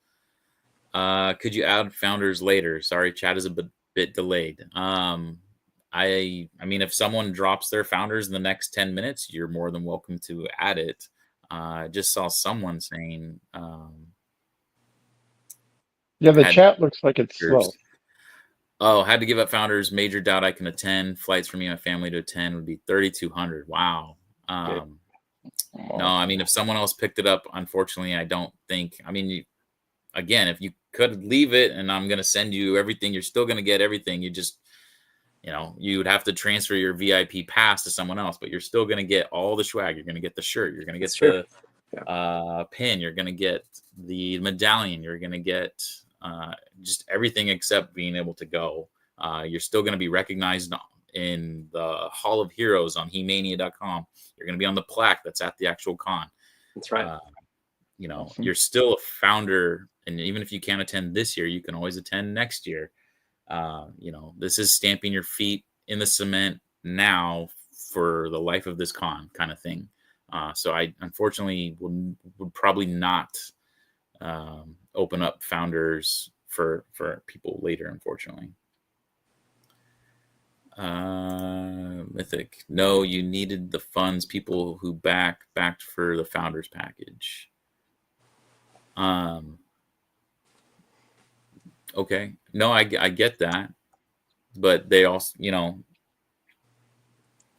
Could you add founders later? Sorry, chat is a bit delayed. I mean, if someone drops their founders in the next 10 minutes, you're more than welcome to add it. I just saw someone saying, yeah, the chat looks like it's slow. Oh, had to give up founders. Major doubt I can attend. Flights for me and my family to attend would be 3,200. Wow. No, I mean, if someone else picked it up, unfortunately, I don't think. I mean, again, if you could leave it and I'm going to send you everything, you're still going to get everything. You just, you know, you would have to transfer your VIP pass to someone else, but you're still going to get all the swag. You're going to get the shirt. You're going to get the pin. You're going to get the medallion. You're going to get just everything except being able to go. You're still going to be recognized in the Hall of Heroes on He-Mania.com. You're going to be on the plaque that's at the actual con. That's right. You know, you're still a founder, and even if you can't attend this year, you can always attend next year. You know, this is stamping your feet in the cement now for the life of this con kind of thing. So I unfortunately would probably not open up founders for people later, unfortunately. Mythic. No, you needed the funds. People who backed for the founders package. Okay. No, I get that. But they also, you know,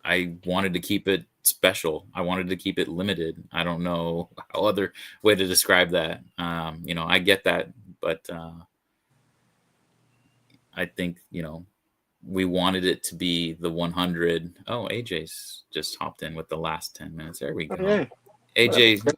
I wanted to keep it special. I wanted to keep it limited. I don't know how other way to describe that. You know, I get that, but I think, you know, we wanted it to be the 100. Oh, AJ's just hopped in with the last 10 minutes. There we go. Okay. AJ,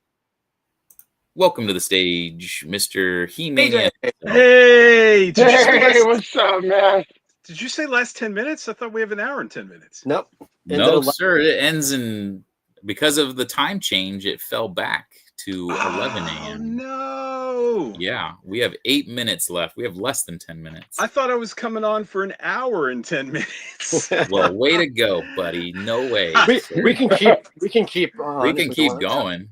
welcome to the stage, Mr. He-Mania. Hey, what's up, man? Did you say last 10 minutes? I thought we have an hour and 10 minutes. Nope. No, sir. It ends in, because of the time change, it fell back to 11 a.m. No. Yeah, we have 8 minutes left. We have less than 10 minutes. I thought I was coming on for an hour and 10 minutes. Well, way to go, buddy. No way. We can keep going.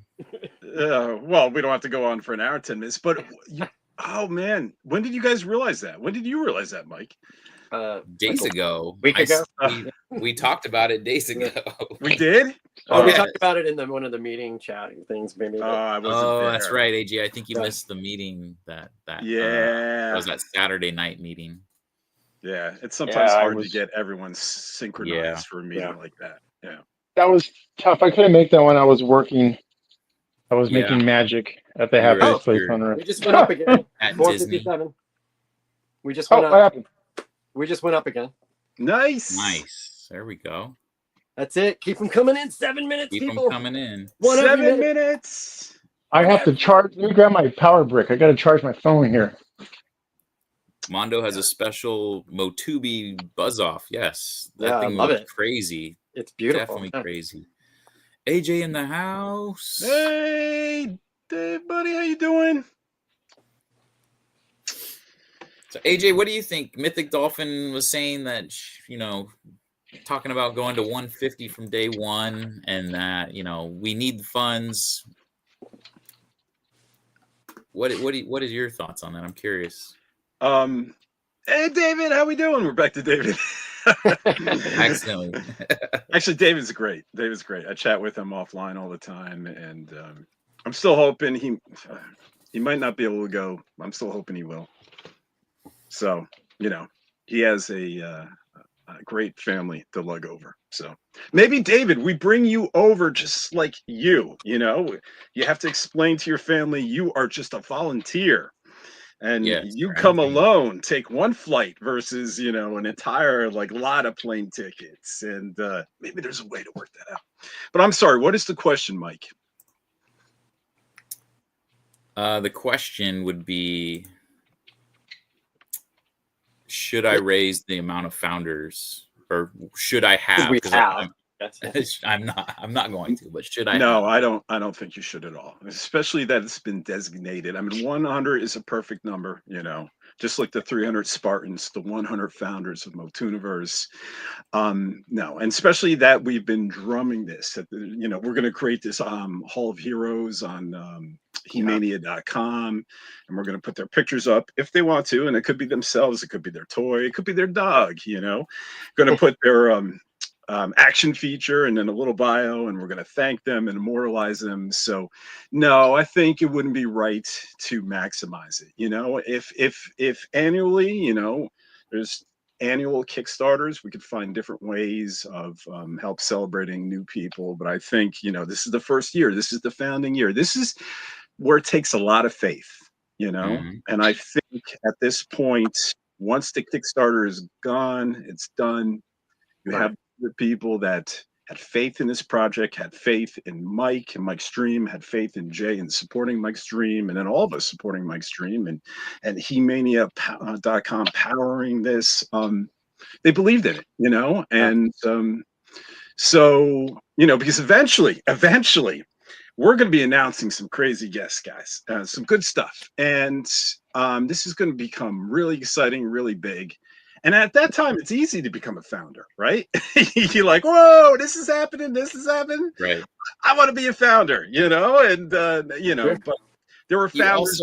Well, we don't have to go on for an hour, 10 minutes. But oh man, when did you guys realize that? When did you realize that, Mike? Days ago. Week ago. We talked about it days ago. We did? Oh, we talked about it in one of the meeting chatting things, maybe. I wasn't there. That's right, AJ. I think you missed the meeting that that was that Saturday night meeting. Yeah, it's sometimes hard to get everyone synchronized for a meeting like that. Yeah. That was tough. I couldn't make that when I was working. I was making magic at the happiest place on earth. We just went up again. At 457. We just went up. What happened? We just went up again. Nice. There we go. That's it. Keep them coming in. 7 minutes, Keep people. them coming in. 7 minutes. I have to charge. Let me grab my power brick. I got to charge my phone here. Mondo has a special Motubi buzz off. Yes, that Yeah, I thing love looked it. crazy. It's beautiful. Definitely Yeah. crazy. AJ in the house. Hey, Dave, buddy, how you doing? So AJ, what do you think? Mythic Dolphin was saying that, talking about going to 150 from day one, and that we need the funds. What is your thoughts on that? I'm curious. Hey, David, how we doing? We're back to David. Accidentally. Actually, David's great. David's great. I chat with him offline all the time, and I'm still hoping he might not be able to go. I'm still hoping he will. So, he has a great family to lug over. So maybe, David, we bring you over just like you have to explain to your family you are just a volunteer. And you come alone, take one flight versus, an entire lot of plane tickets. And maybe there's a way to work that out. But I'm sorry, what is the question, Mike? The question would be, should I raise the amount of founders, or should I have? I'm not going to, but should I? No, have? I don't think you should at all, especially that it's been designated. I mean, 100 is a perfect number, just like the 300 Spartans, the 100 founders of MOTUNIVERSE. No, and especially that we've been drumming this, that, we're going to create this Hall of Heroes on He-Mania.com, and we're going to put their pictures up if they want to, and it could be themselves, it could be their toy, it could be their dog, going to put their action feature and then a little bio, and we're going to thank them and immortalize them. So no, I think it wouldn't be right to maximize it. If annually, there's annual Kickstarters, we could find different ways of help celebrating new people. But I think, this is the first year, this is the founding year, this is where it takes a lot of faith, and I think at this point, once the Kickstarter is gone, it's done. You have the people that had faith in this project, had faith in Mike and Mike's dream, had faith in Jay and supporting Mike's dream, and then all of us supporting Mike's dream, and He-Mania.com powering this. They believed in it, and so because eventually we're going to be announcing some crazy guests, guys, some good stuff, and this is going to become really exciting, really big. And at that time, it's easy to become a founder, right? You're like, whoa, this is happening. This is happening. Right. I want to be a founder, and, but there were founders.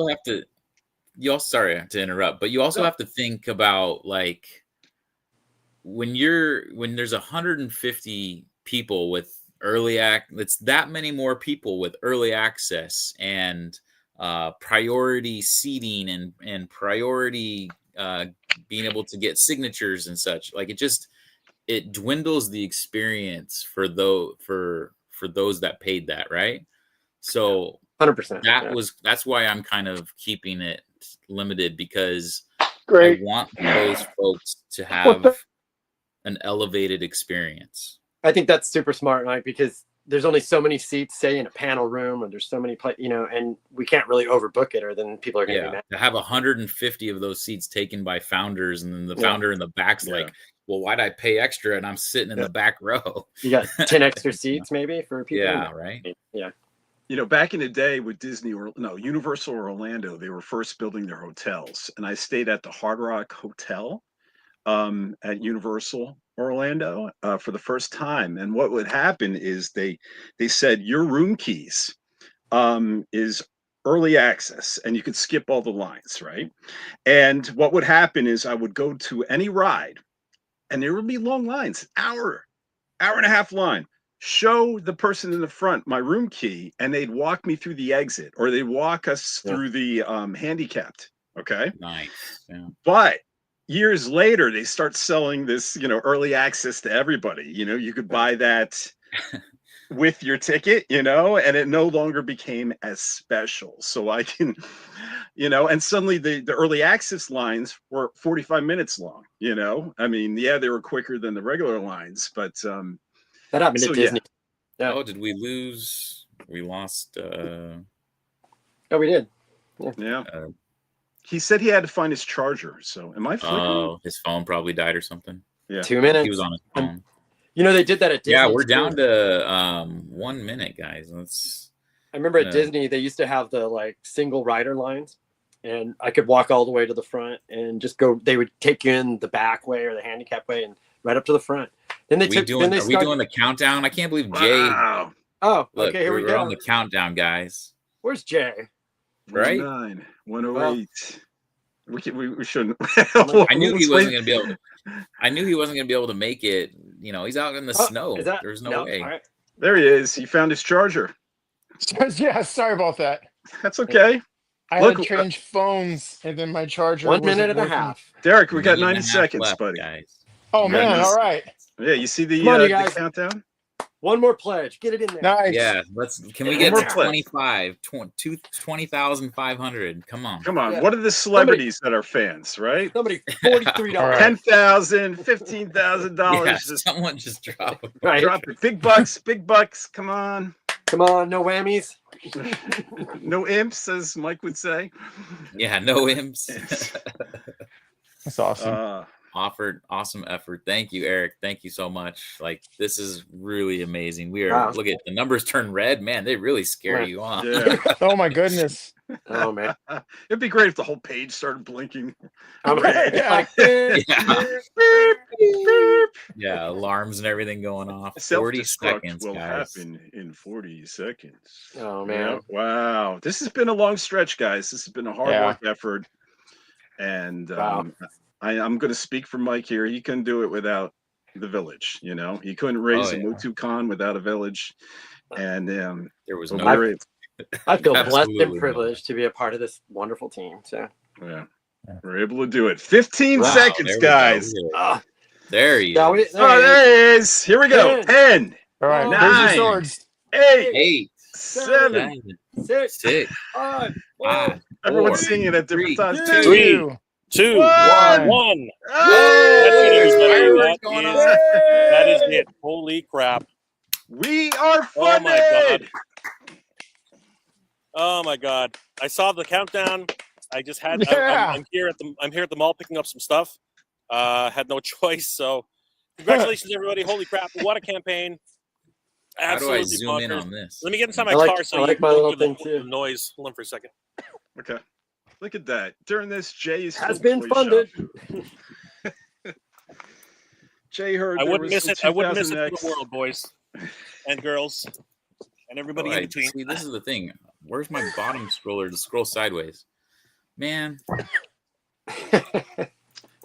Sorry to interrupt, but you also have to think about, like, when there's 150 people with it's that many more people with early access and priority seating and priority being able to get signatures and such. Like, it dwindles the experience for those that paid that, right? So 100%. That's why I'm kind of keeping it limited, because Great. I want those folks to have an elevated experience. I think that's super smart, Mike, because there's only so many seats, say, in a panel room, and there's so many and we can't really overbook it, or then people are going to be mad. To have 150 of those seats taken by founders, and then the founder in the back's like, well, why'd I pay extra and I'm sitting in the back row? You got 10 extra seats maybe for people. Yeah, right. Yeah. Back in the day with Universal Orlando, they were first building their hotels, and I stayed at the Hard Rock Hotel at Universal Orlando for the first time. And what would happen is they said your room keys is early access, and you could skip all the lines, right? And what would happen is I would go to any ride, and there would be long lines, hour and a half line. Show the person in the front my room key, and they'd walk me through the exit, or they'd walk us through the handicapped. Okay. Nice. Yeah. But years later, they start selling this, early access to everybody. You could buy that with your ticket, and it no longer became as special. So I can, and suddenly the early access lines were 45 minutes long, I mean, they were quicker than the regular lines, but that happened at Disney. Yeah. Oh, did we lose? We lost. Oh, we did. Yeah. he said he had to find his charger. So am I flickering? Oh, his phone probably died or something. Yeah. 2 minutes. He was on his phone. You know, they did that at Disney. Yeah, we're too. down to 1 minute, guys. Let's. I remember at Disney, they used to have the like single rider lines, and I could walk all the way to the front and just go. They would take you in the back way or the handicap way and right up to the front. Then they took. Are we doing the countdown? I can't believe Jay. Wow. Oh, Look, okay. Here we we're go. on the countdown, guys. Where's Jay? Right? 109, 108. We shouldn't. I knew he wasn't going to be able to. I knew he wasn't going to be able to make it. You know, he's out in the snow. There's no way. Right. There he is. He found his charger. Yeah, sorry about that. That's okay. I had to change phones, and then my charger. 1 minute wasn't and a working. half. Derek, we got 1.5 90 seconds, left, buddy. guys. Oh man! All right. Yeah, you see the, Come on, you the guys. countdown? One more pledge. Get it in there. Nice. Yeah, can we get to 20,500? Come on. Come on. Yeah. What are the celebrities that are fans, right? Somebody $43. All right. $10,000, $15,000. Yeah, Just someone just drop it. Right. drop it. Big bucks, big bucks. Come on. Come on, no whammies. No imps, as Mike would say. Yeah, no imps. That's awesome. Awesome effort. Thank you, Eric. Thank you so much. Like, this is really amazing. We are Wow. look at the numbers turn red, man. They really scare Right. you off. Yeah. Oh my goodness. Oh man. It'd be great if the whole page started blinking. I'm Yeah. like, Yeah. Beep, beep. Yeah, alarms and everything going off. 40 Self-destruct seconds, will guys. happen in 40 seconds. Oh man. Yeah. Wow. This has been a long stretch, guys. This has been a hard Yeah. work effort. And Wow. I'm going to speak for Mike here. He couldn't do it without the village. You know, he couldn't raise Oh, a yeah. MOTUCon without a village. And There was but no we're able- I feel blessed Absolutely and privileged to be a part of this wonderful team. So yeah, we're able to do it. 15 Wow, seconds, there we go. guys. ah, There you shall go. we? Oh, there it is. Here we go. 10, All right. Nine. Where's your swords? 8, 8, 7. 7, 6, 6, 5, 5. Everyone's 4, singing at different 3, times. 2. 3, 2, One. 1. Hey! Fireworks That going is- on. That is it. Holy crap. We are Oh my funded. god. Oh my god. I saw the countdown. I just had Yeah. I'm here at the mall picking up some stuff. Had no choice. So congratulations everybody. Holy crap. What a campaign. How do I Absolutely zoom in bonkers. on this? Let me get inside my I like- car so I you like my can little hear the thing, too. noise. Hold on for a second. Okay. Look at that. During this, Jay is has still been toy funded. shopping. Jay heard I there wouldn't was miss some it. I wouldn't miss it for 2000X. the world, boys and girls, and everybody in Alright, between. see, this is the thing. Where's my bottom scroller to scroll sideways? Man,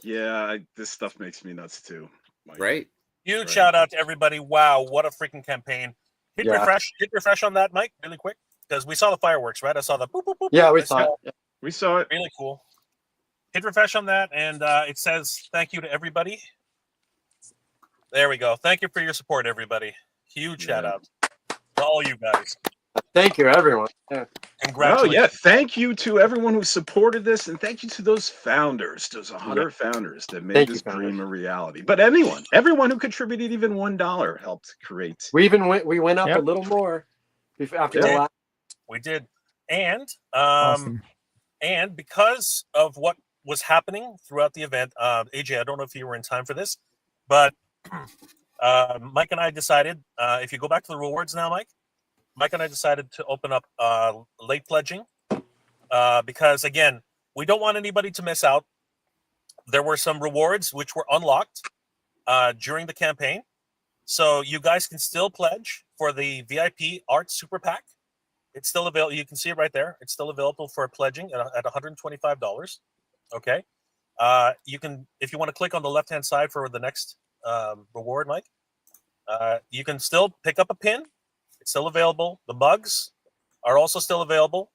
Yeah, this stuff makes me nuts too. Mike. right? Huge Right. shout out to everybody. Wow, what a freaking campaign. Hit Yeah. refresh. Hit refresh on that, Mike, really quick. Because we saw the fireworks, right? I saw the boop, boop, boop. Yeah, boop. we I saw it. We saw it. Really cool. Hit refresh on that, and it says thank you to everybody. There we go. Thank you for your support, everybody. Huge shout Yeah. out to all you guys. Thank you, everyone. Yeah. Oh Congratulations. yeah, thank you to everyone who supported this, and thank you to those founders, those 100 founders that made Thank you, this founders. dream a reality. But everyone who contributed even $1 helped create. We even went up Yep. a little more after Yeah. the last. We did. And Awesome. and because of what was happening throughout the event, AJ, I don't know if you were in time for this, but Mike and I decided, if you go back to the rewards now, Mike and I decided to open up late pledging because, again, we don't want anybody to miss out. There were some rewards which were unlocked during the campaign. So you guys can still pledge for the VIP Art Super Pack. It's still available. You can see it right there. It's still available for pledging at $125. Okay. You can, if you want to click on the left-hand side for the next reward, Mike, you can still pick up a pin. It's still available. The mugs are also still available.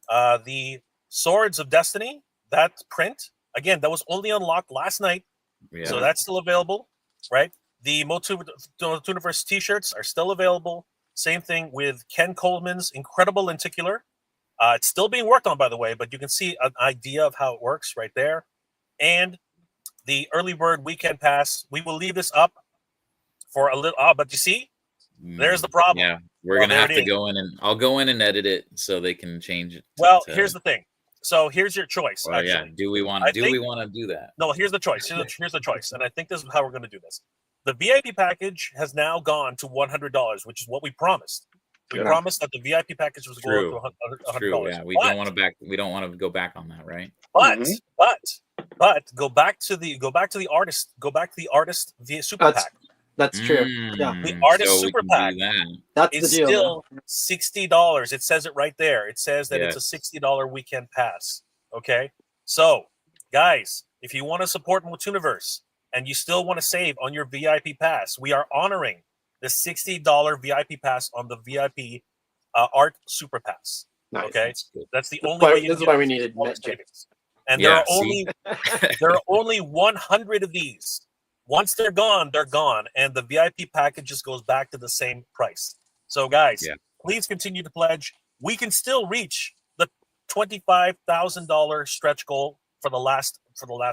The Swords of Destiny, that print, again, that was only unlocked last night. Yeah. So that's still available, right? The MOTUNIVERSE t-shirts are still available. Same thing with Ken Coleman's Incredible Lenticular. It's still being worked on, by the way, but you can see an idea of how it works right there. And the early bird weekend pass, we will leave this up for a little. But you see, there's the problem. Yeah, we're Well, gonna there have it to is. go in and I'll go in and edit it so they can change it. Well, here's the thing. So here's your choice. Well, actually. yeah. Do we want to do that? No, here's the choice. Here's the choice, and I think this is how we're going to do this. The VIP package has now gone to $100, which is what we promised. We promised that the VIP package was going to $100. True. Yeah, we don't want to go back on that, right? But go back to the artist via super pack. That's true. Yeah, the artist super pack. That's it's the deal. Still $60. It says it right there. It says that it's a $60 weekend pass. Okay, so guys, if you want to support MOTUNIVERSE and you still want to save on your VIP pass, we are honoring the $60 VIP pass on the VIP art super pass. Nice. Okay, that's the only way. This is why we needed savings. And there are only 100 of these. Once they're gone, and the VIP package just goes back to the same price. So, guys, please continue to pledge. We can still reach the $25,000 stretch goal for the last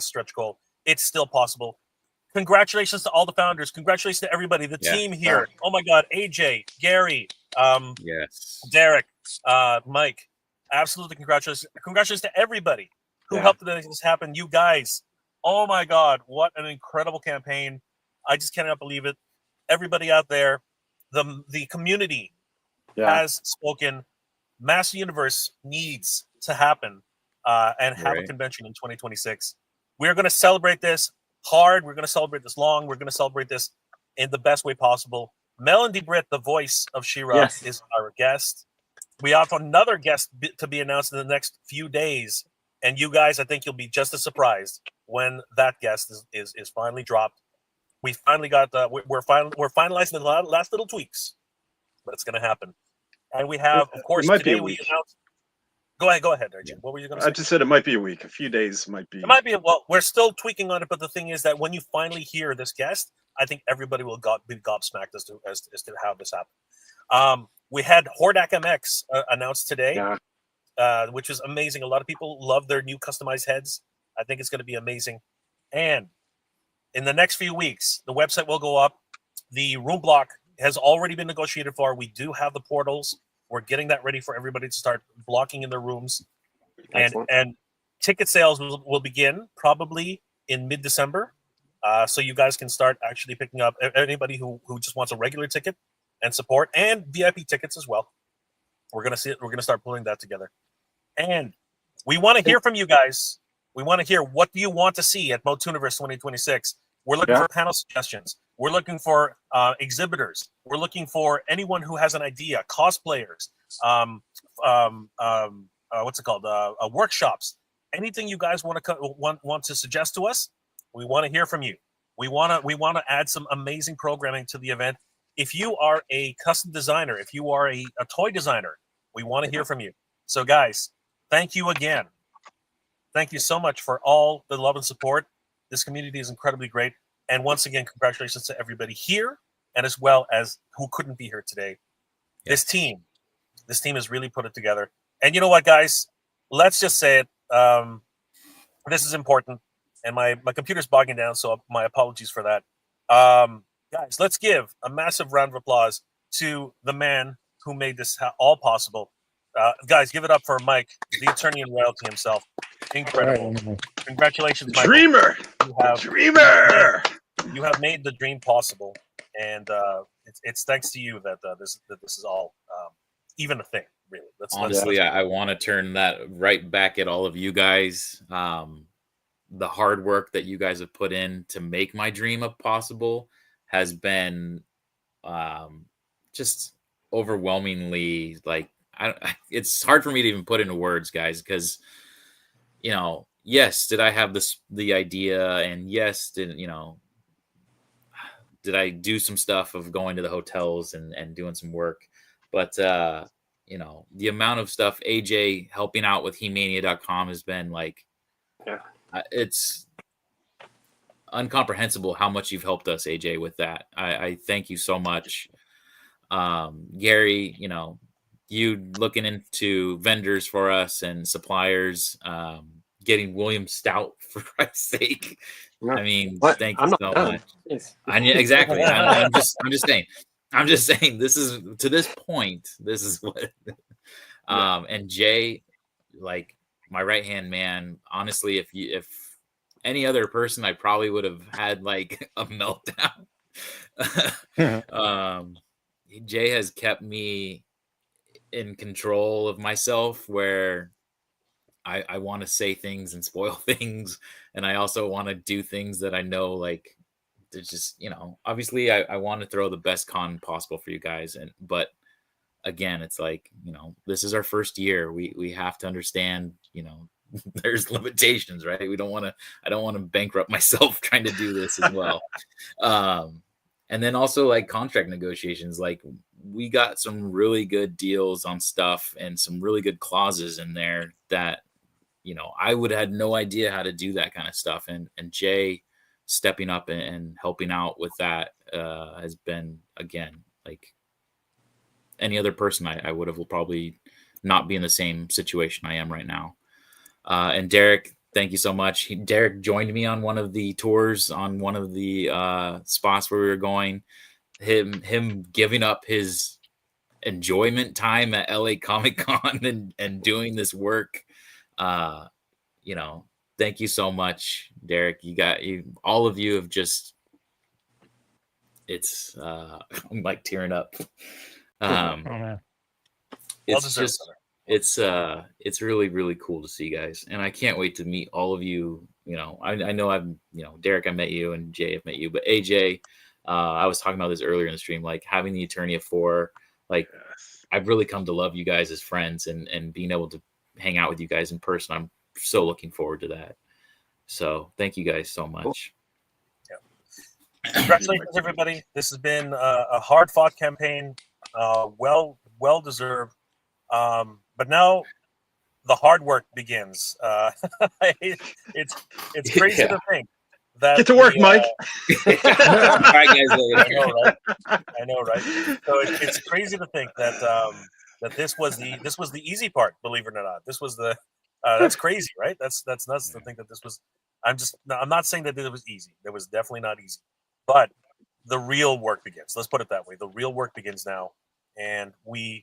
stretch goal. It's still possible. Congratulations to all the founders. Congratulations to everybody, the team here. Oh my God, AJ, Gary, Derek, Mike. Absolutely, congratulations! Congratulations to everybody who helped make this happen. You guys. Oh my God, what an incredible campaign. I just cannot believe it. Everybody out there, the community has spoken. MOTUNIVERSE needs to happen and have a convention in 2026. We're going to celebrate this hard. We're going to celebrate this long. We're going to celebrate this in the best way possible. Melanie Britt, the voice of She-Ra, is our guest. We have another guest to be announced in the next few days. And you guys, I think you'll be just as surprised when that guest is finally dropped. We finally got we're finalizing the last little tweaks, but it's going to happen. And we have, of course, today we announced. Go ahead, Arjun. What were you going to say? I just said it might be a week. A few days might be. It might be. Well, we're still tweaking on it, but the thing is that when you finally hear this guest, I think everybody will be gobsmacked as to how this happened. We had Hordak MX announced today. Which is amazing. A lot of people love their new customized heads. I think it's going to be amazing. And in the next few weeks, the website will go up. The room block has already been negotiated for. We do have the portals. We're getting that ready for everybody to start blocking in their rooms. And ticket sales will begin probably in mid-December. So you guys can start actually picking up anybody who just wants a regular ticket and support, and VIP tickets as well. We're gonna start pulling that together. And we want to hear from you guys. We want to hear, what do you want to see at MOTUNIVERSE 2026? We're looking for panel suggestions. We're looking for exhibitors. We're looking for anyone who has an idea, cosplayers, what's it called? Workshops. Anything you guys want to suggest to us, we want to hear from you. We want to add some amazing programming to the event. If you are a custom designer, if you are a toy designer, we want to hear from you. So, guys, thank you again. Thank you so much for all the love and support. This community is incredibly great. And once again, congratulations to everybody here, and as well as who couldn't be here today. This team has really put it together. And you know what, guys? Let's just say it. This is important. And my computer's bogging down, so my apologies for that. Guys, let's give a massive round of applause to the man who made this all possible. Guys, give it up for Mike, the attorney in royalty himself. Incredible. Right. Congratulations, Michael. Dreamer. Dreamer. You have made the dream possible. And it's thanks to you that this is all even a thing, really. Honestly, I want to turn that right back at all of you guys. The hard work that you guys have put in to make my dream possible has been just overwhelmingly, like, it's hard for me to even put into words, guys, because, yes, did I have the idea, and yes, did I do some stuff of going to the hotels and doing some work, but the amount of stuff AJ helping out with HeMania.com has been like, it's incomprehensible how much you've helped us, AJ, with that. I thank you so much. Gary, you looking into vendors for us and suppliers, getting William Stout, for Christ's sake. I mean, thank you so much. Exactly. I'm just saying this is, to this point, this is what, and Jay, like, my right hand man. Honestly, if any other person, I probably would have had like a meltdown. Jay has kept me in control of myself, where I want to say things and spoil things, and I also want to do things that I know, like, there's just, obviously I want to throw the best con possible for you guys, but again, it's like, this is our first year. We have to understand, there's limitations, right? I don't want to bankrupt myself trying to do this as well. And then also like contract negotiations, like we got some really good deals on stuff and some really good clauses in there that, I would have had no idea how to do that kind of stuff. And Jay stepping up and helping out with that has been, again, like any other person, I would have probably not be in the same situation I am right now. And Derek, thank you so much. Derek joined me on one of the tours on one of the spots where we were going. Him giving up his enjoyment time at LA Comic-Con and doing this work. Thank you so much, Derek. All of you have just, it's I'm like tearing up. It's just, it's really, really cool to see, guys. And I can't wait to meet all of you. I know Derek, I met you, and Jay, I've met you, but AJ, I was talking about this earlier in the stream, like having the Attorney of Four, like I've really come to love you guys as friends, and being able to hang out with you guys in person. I'm so looking forward to that. So thank you guys so much. Yeah. Congratulations, everybody. This has been a hard-fought campaign, well deserved. But now the hard work begins. It's crazy to think that get to work, Mike. All right, guys. I know, right? So it's crazy to think that that this was the easy part. Believe it or not, this was the that's crazy, right? That's nuts to think that this was. I'm not saying that it was easy. It was definitely not easy, but the real work begins. Let's put it that way. The real work begins now, and we're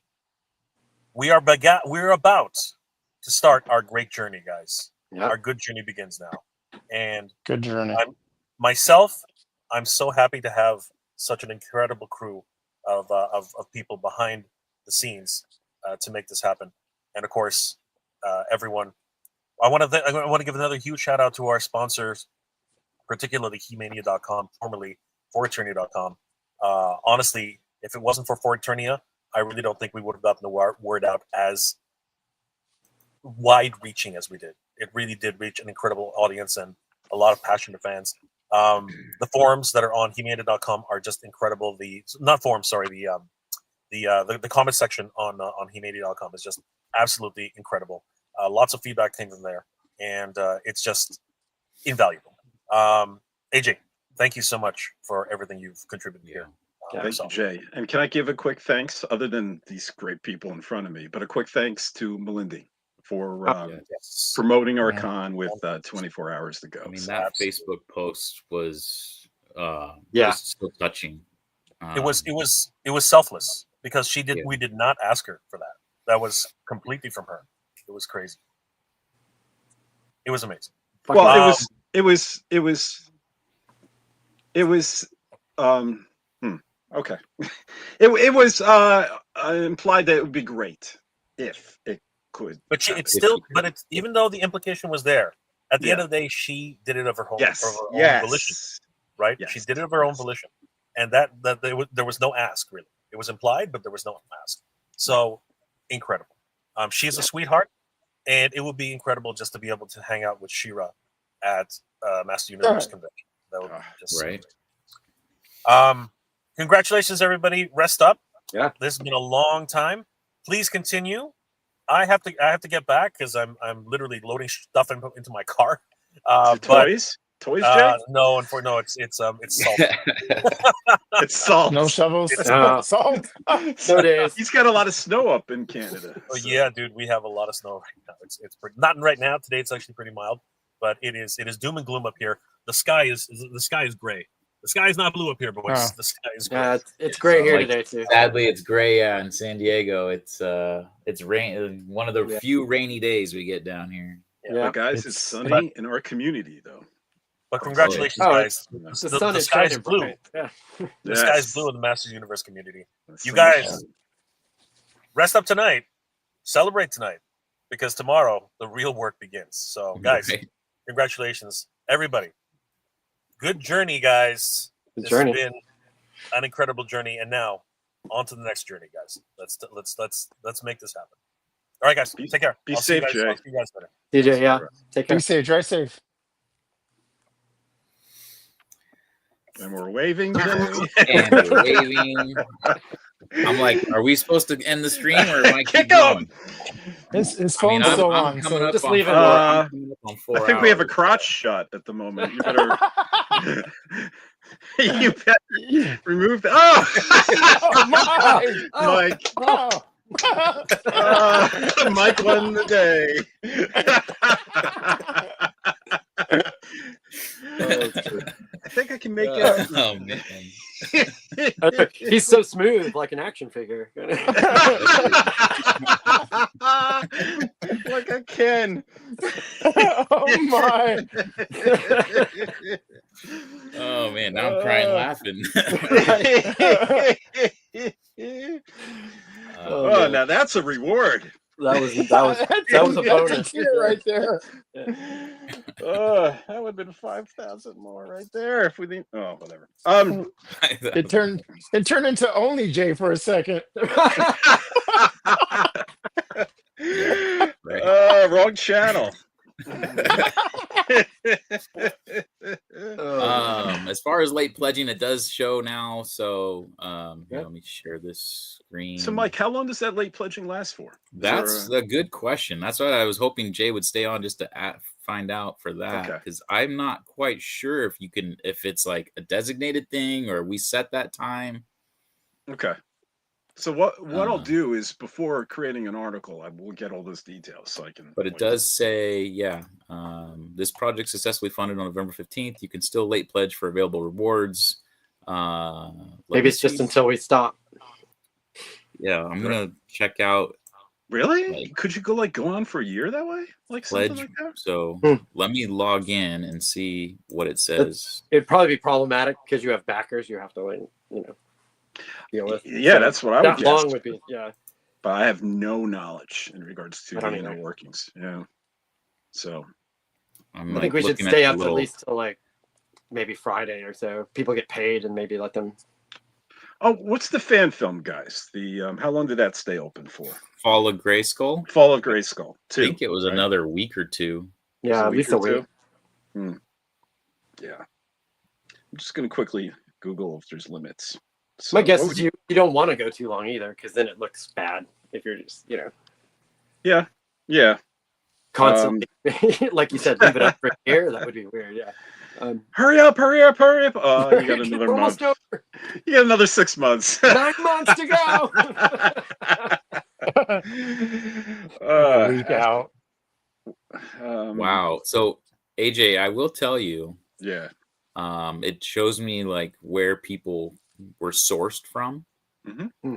about to start our great journey, guys. Yep. Our good journey begins now, and good journey. I'm so happy to have such an incredible crew of people behind the scenes to make this happen, and of course, everyone. I want to give another huge shout out to our sponsors, particularly He-Mania.com, formerly ForAttorney.com. Honestly, if it wasn't for ForAttorney, I really don't think we would have gotten the word out as wide-reaching as we did. It really did reach an incredible audience and a lot of passionate fans. The forums that are on He-Mania.com are just incredible. The comment section on He-Mania.com is just absolutely incredible. Lots of feedback came from there, and it's just invaluable. AJ, thank you so much for everything you've contributed here. Thank you, Jay. And can I give a quick thanks, other than these great people in front of me, but a quick thanks to Melindy for promoting our con with 24 hours to go. I mean, that Facebook post was just so touching. It was selfless because we did not ask her for that. That was completely from her. It was crazy. It was amazing. Well, it was okay. It was implied that it would be great if it could. But it's even though the implication was there, at the end of the day, she did it of her own, volition, right? Yes. She did it of her own volition, and that there was no ask really. It was implied, but there was no ask. So incredible. She's a sweetheart, and it would be incredible just to be able to hang out with She-Ra at Master Universe Convention. That would be just right. Congratulations, everybody. Rest up. Yeah, this has been a long time. Please continue. I have to get back because I'm literally loading stuff into my car. Toys, Jay? No, it's salt. It's salt. No shovels. Salt. No days. He's got a lot of snow up in Canada. Oh, so. Yeah, dude, we have a lot of snow right now. It's pretty, not right now. Today it's actually pretty mild, but it is doom and gloom up here. The sky is gray. The sky's not blue up here, boys. Oh. The sky is gray. Yeah, it's gray here Like, today too. Sadly, it's gray in San Diego. It's rain. One of the few rainy days we get down here. Yeah. But guys, it's sunny in our community, though. But congratulations, Oh, guys. The sun is sky's shining blue. bright. Yeah. The sky's blue in the Masters Universe community. That's You so much guys fun. rest up tonight. Celebrate tonight. Because tomorrow, the real work begins. So, guys, Right. congratulations. Everybody. Good journey, guys. Good This journey. has been an incredible journey. And now, on to the next journey, guys. Let's make this happen. All right, guys. Take care. Be I'll see you safe, guys- Jay. I'll see you guys later. DJ, yeah. Take care. Be safe. Drive safe. And we're waving. And we're waving. I'm like, are we supposed to end the stream or am I keep Kick 'em! going? His phone's I'm still I'm on. coming So up just on leave it. four- I'm coming up on 4 I think we have a hours. crotch shot at the moment. You better. You better remove that. Oh, my! Mike. Oh. Mike won the day. I think I can make it. Oh man. He's so smooth, like an action figure. Like a Ken. Oh my! Oh man, now I'm crying laughing. Oh, now that's a reward. That was a bonus right there. That would have been 5,000 more right there if we didn't. Oh, whatever. It turned into only Jay for a second. Wrong channel. As far as late pledging, it does show now. So here, let me share this screen. So, Mike, how long does that late pledging last for? That's a good question. That's what I was hoping Jay would stay on just to find out for that, because I'm not quite sure if it's like a designated thing or we set that time. Okay. So what I'll do is, before creating an article, I will get all those details so I can. But it does say, this project successfully funded on November 15th. You can still late pledge for available rewards. Maybe it's just until we stop. Yeah, I'm gonna check out. Really? Could you go on for a year that way? Like Pledge. something like that? So let me log in and see what it says. It'd probably be problematic because you have backers. You have to, deal with. Yeah, that's what I would That long guess. would be, yeah. But I have no knowledge in regards to I don't the inner either. workings. Yeah. So I'm I think we should stay up at least till maybe Friday or so. People get paid and maybe let them. Oh, what's the fan film, guys? The how long did that stay open for? Fall of Grayskull. Fall of Grayskull. I think it was another week or two. Yeah, at least a week. Yeah. I'm just gonna quickly Google if there's limits. So, My guess is you don't want to go too long either, because then it looks bad if you're just Yeah. constantly like you said, leave it up for a year. That would be weird. Yeah. Hurry up! Oh, you got another Almost month. over. You got another 6 months. 9 months to go. Week out. Wow. So AJ, I will tell you. Yeah. It shows me where people were sourced from. Mm-hmm.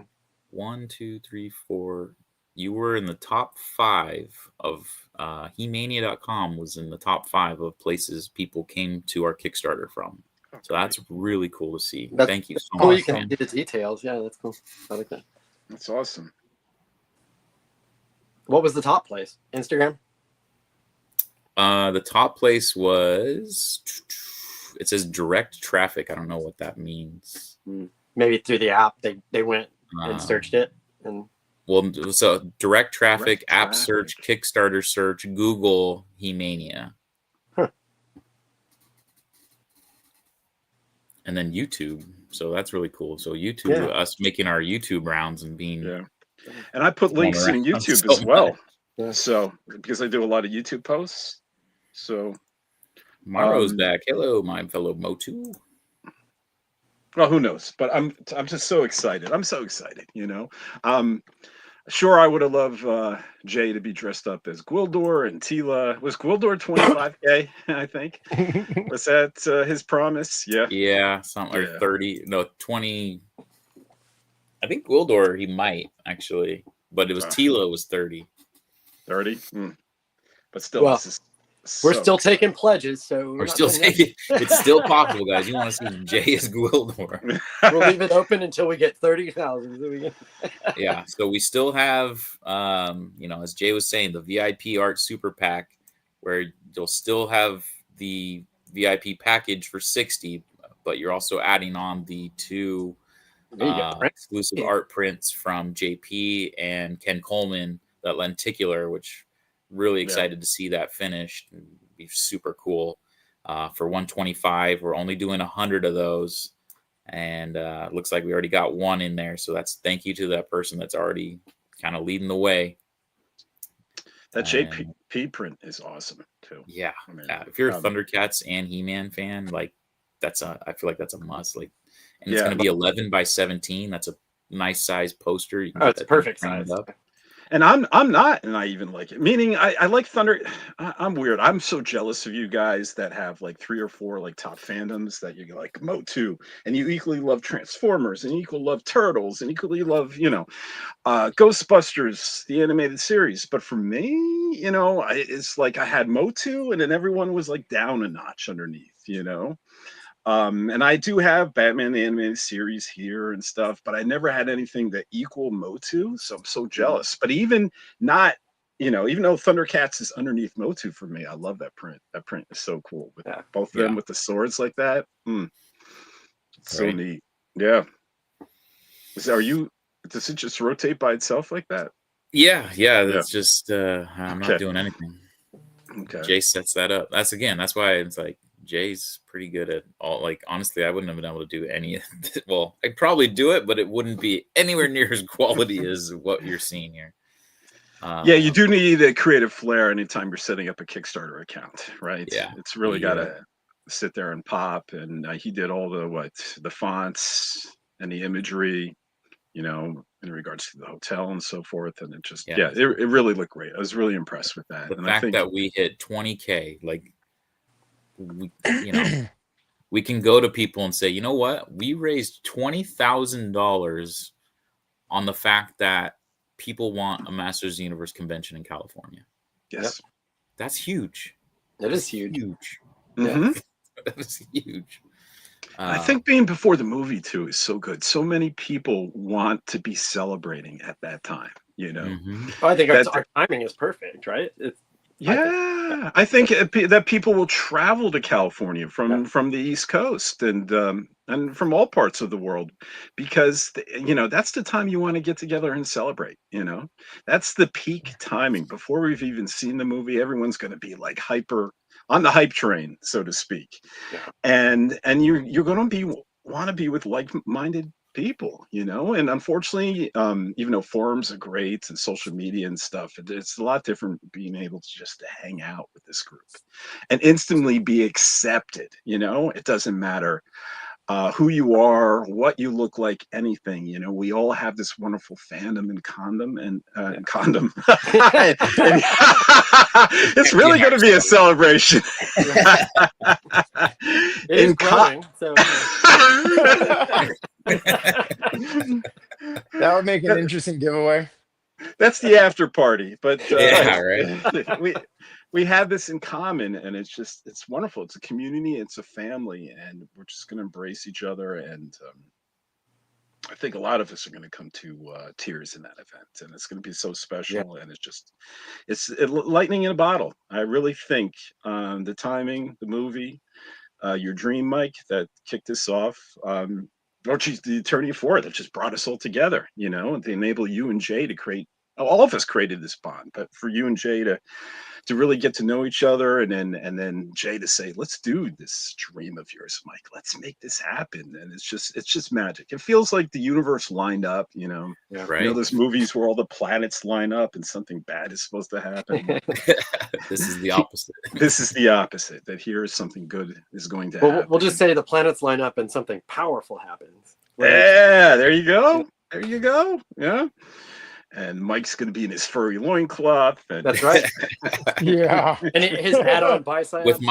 1, 2, 3, 4. You were in the top 5 of He-Mania.com was in the top 5 of places people came to our Kickstarter from. So that's really cool to see. Thank you so cool. much. You can man. see the details. Yeah, that's cool. I like that. That's awesome. What was the top place? Instagram? The top place was, it says direct traffic. I don't know what that means. Maybe through the app they went and searched it. And well, so direct traffic, app search, Kickstarter search, Google He-Mania. And then YouTube. So that's really cool. So YouTube, us making our YouTube rounds and being and I put links in YouTube as well. So because I do a lot of YouTube posts. So Maro's back. Hello, my fellow Motu. Well, who knows? But I'm just so excited. I'm so excited. Sure, I would have loved Jay to be dressed up as Gwildor and Tila. Was Gwildor 25K? I think was that his promise? Yeah, Yeah, something or 30. No, 20. I think Gwildor he might actually, but it was Tila was 30. 30. But still, Well, this is we're so still exciting. taking pledges, so We're still taking. It's still possible, guys. You want to see Jay as Gwildor? We'll leave it open until we get 30,000. Yeah, so we still have, as Jay was saying, the VIP Art Super Pack, where you'll still have the VIP package for 60, but you're also adding on the two exclusive art prints from JP and Ken Coleman, that lenticular, which really excited to see that finished. It'd be super cool. For 125, we're only doing 100 of those. And looks like we already got one in there. So that's thank you to that person that's already kind of leading the way. That JP print is awesome too. Yeah. If you're a Thundercats and He-Man fan, like I feel like that's a must. Like, and it's going to be 11 by 17. That's a nice size poster. You can it's a perfect size. And I'm not, and I even like it. Meaning, I like Thunder. I'm weird. I'm so jealous of you guys that have like 3 or 4 like top fandoms that you like Motu, and you equally love Transformers, and you equally love Turtles, and equally love Ghostbusters, the animated series. But for me, it's like I had Motu, and then everyone was like down a notch underneath, And I do have Batman the Animated Series here and stuff, but I never had anything that equal Motu, so I'm so jealous. But even though Thundercats is underneath Motu for me, I love that print. That print is so cool with both of them with the swords like that. So neat. Yeah. Does it just rotate by itself like that? Yeah. It's just I'm not doing anything. Okay. Jay sets that up. That's why it's like Jay's pretty good at all. Like, honestly, I wouldn't have been able to do any of it. Well, I'd probably do it, but it wouldn't be anywhere near as quality as what you're seeing here. You do need a creative flair anytime you're setting up a Kickstarter account, right? Yeah. It's really got to sit there and pop. And he did all the fonts and the imagery, in regards to the hotel and so forth. And it just, it really looked great. I was really impressed with that. The fact that we hit 20K, like, we can go to people and say, you know what? We raised $20,000 on the fact that people want a Masters of the Universe convention in California. Yes. That's huge. It is huge. Mm-hmm. That is huge. I think being before the movie too is so good. So many people want to be celebrating at that time, Mm-hmm. I think our timing is perfect, right? I think that people will travel to California from the East Coast and from all parts of the world because that's the time you want to get together and celebrate. That's the peak timing before we've even seen the movie. Everyone's going to be like hyper on the hype train, so to speak, and you're going to want to be with like-minded people, and unfortunately, even though forums are great and social media and stuff, it's a lot different being able to just hang out with this group and instantly be accepted. It doesn't matter who you are, what you look like, anything. We all have this wonderful fandom in condom and condom. It's really going to be a celebration. It's growing, so. That would make an interesting giveaway. That's the after party, but right. We have this in common, and it's wonderful. It's a community, it's a family, and we're just going to embrace each other. And I think a lot of us are going to come to tears in that event, and it's going to be so special. And it's lightning in a bottle. I really think the timing, the movie, your dream, Mike, that kicked this off. The attorney for it that just brought us all together, and to enable you and Jay to create. All of us created this bond, but for you and Jay to really get to know each other, and then Jay to say, let's do this dream of yours, Mike. Let's make this happen. And it's just magic. It feels like the universe lined up, Right. Those movies where all the planets line up and something bad is supposed to happen. This is the opposite. This is the opposite, that here is something good is going to happen. We'll just say the planets line up and something powerful happens. Yeah, there you go. There you go. Yeah. and Mike's going to be in his furry loincloth. And That's right. Yeah. And his add-on bicep with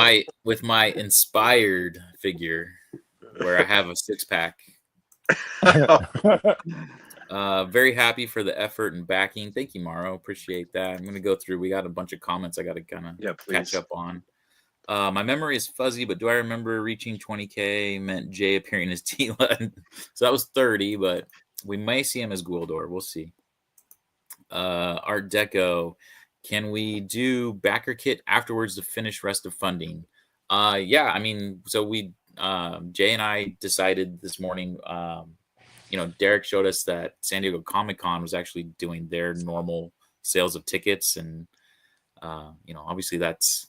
my inspired figure, where I have a 6-pack. Very happy for the effort and backing. Thank you, Mauro. Appreciate that. I'm going to go through. We got a bunch of comments I got to kind of catch up on. My memory is fuzzy, but do I remember reaching 20K meant Jay appearing as Tila? So that was 30, but we may see him as Gwildor. We'll see. Art Deco. Can we do backer kit afterwards to finish rest of funding? Yeah, I mean, so we Jay and I decided this morning, Derek showed us that San Diego Comic-Con was actually doing their normal sales of tickets. And, obviously that's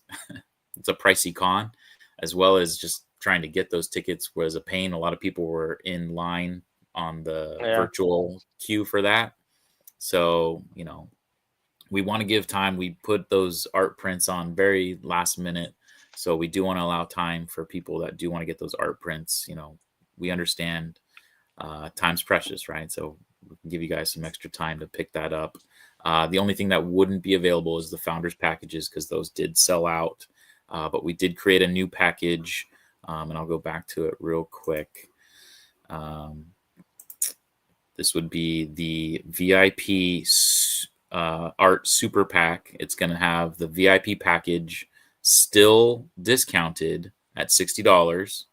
it's a pricey con, as well as just trying to get those tickets was a pain. A lot of people were in line on the virtual queue for that. So, we want to give time. We put those art prints on very last minute. So we do want to allow time for people that do want to get those art prints. We understand time's precious, right? So we can give you guys some extra time to pick that up. The only thing that wouldn't be available is the founders packages, because those did sell out. But we did create a new package, and I'll go back to it real quick. This would be the VIP art super pack. It's going to have the VIP package still discounted at $60,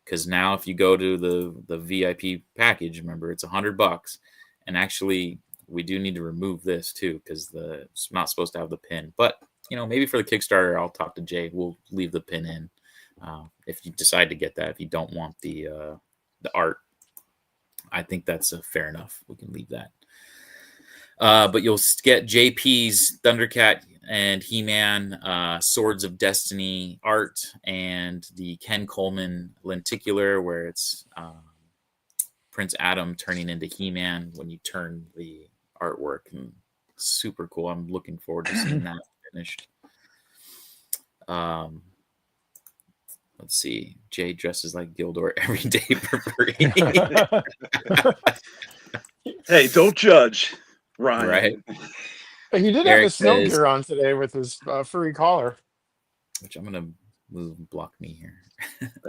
because now if you go to the VIP package, remember it's $100, and actually we do need to remove this too, because it's not supposed to have the pin. But maybe for the Kickstarter, I'll talk to Jay. We'll leave the pin in if you decide to get that. If you don't want the art, I think that's fair enough. We can leave that. But you'll get JP's Thundercat and He-Man Swords of Destiny art, and the Ken Coleman lenticular, where it's Prince Adam turning into He-Man when you turn the artwork. And super cool. I'm looking forward to seeing that finished. Let's see. Jay dresses like Gildor every day for free. Hey, don't judge, Ryan. Right. He did have his snow gear on today with his furry collar. Which I'm going to move, block me here.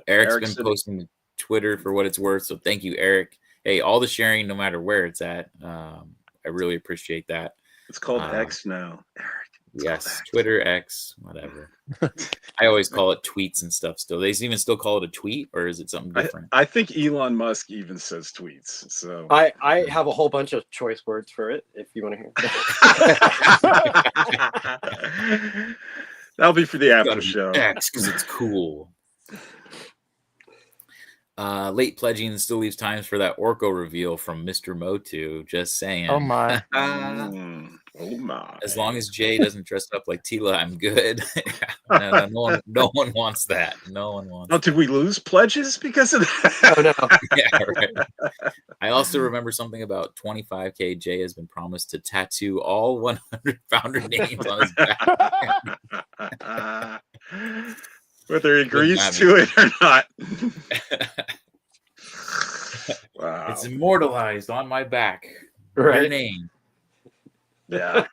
Eric's been posting to Twitter for what it's worth. So thank you, Eric. Hey, all the sharing, no matter where it's at. I really appreciate that. It's called X now, Eric. Yes, Twitter, X, whatever. I always call it tweets and stuff still. They even still call it a tweet, or is it something different? I think Elon Musk even says tweets. So I have a whole bunch of choice words for it if you want to hear. That'll be for the after show. X, because it's cool. Late pledging still leaves times for that Orko reveal from Mr. Motu. Just saying. Oh my. Oh my. As long as Jay doesn't dress up like Tila, I'm good. No one wants that. No one wants. Oh, did we lose pledges because of that? Oh no. Yeah, right. I also remember something about 25K. Jay has been promised to tattoo all 100 founder names on his back. Whether he agrees to it or not. Wow. It's immortalized on my back. Right. Your name. Yeah.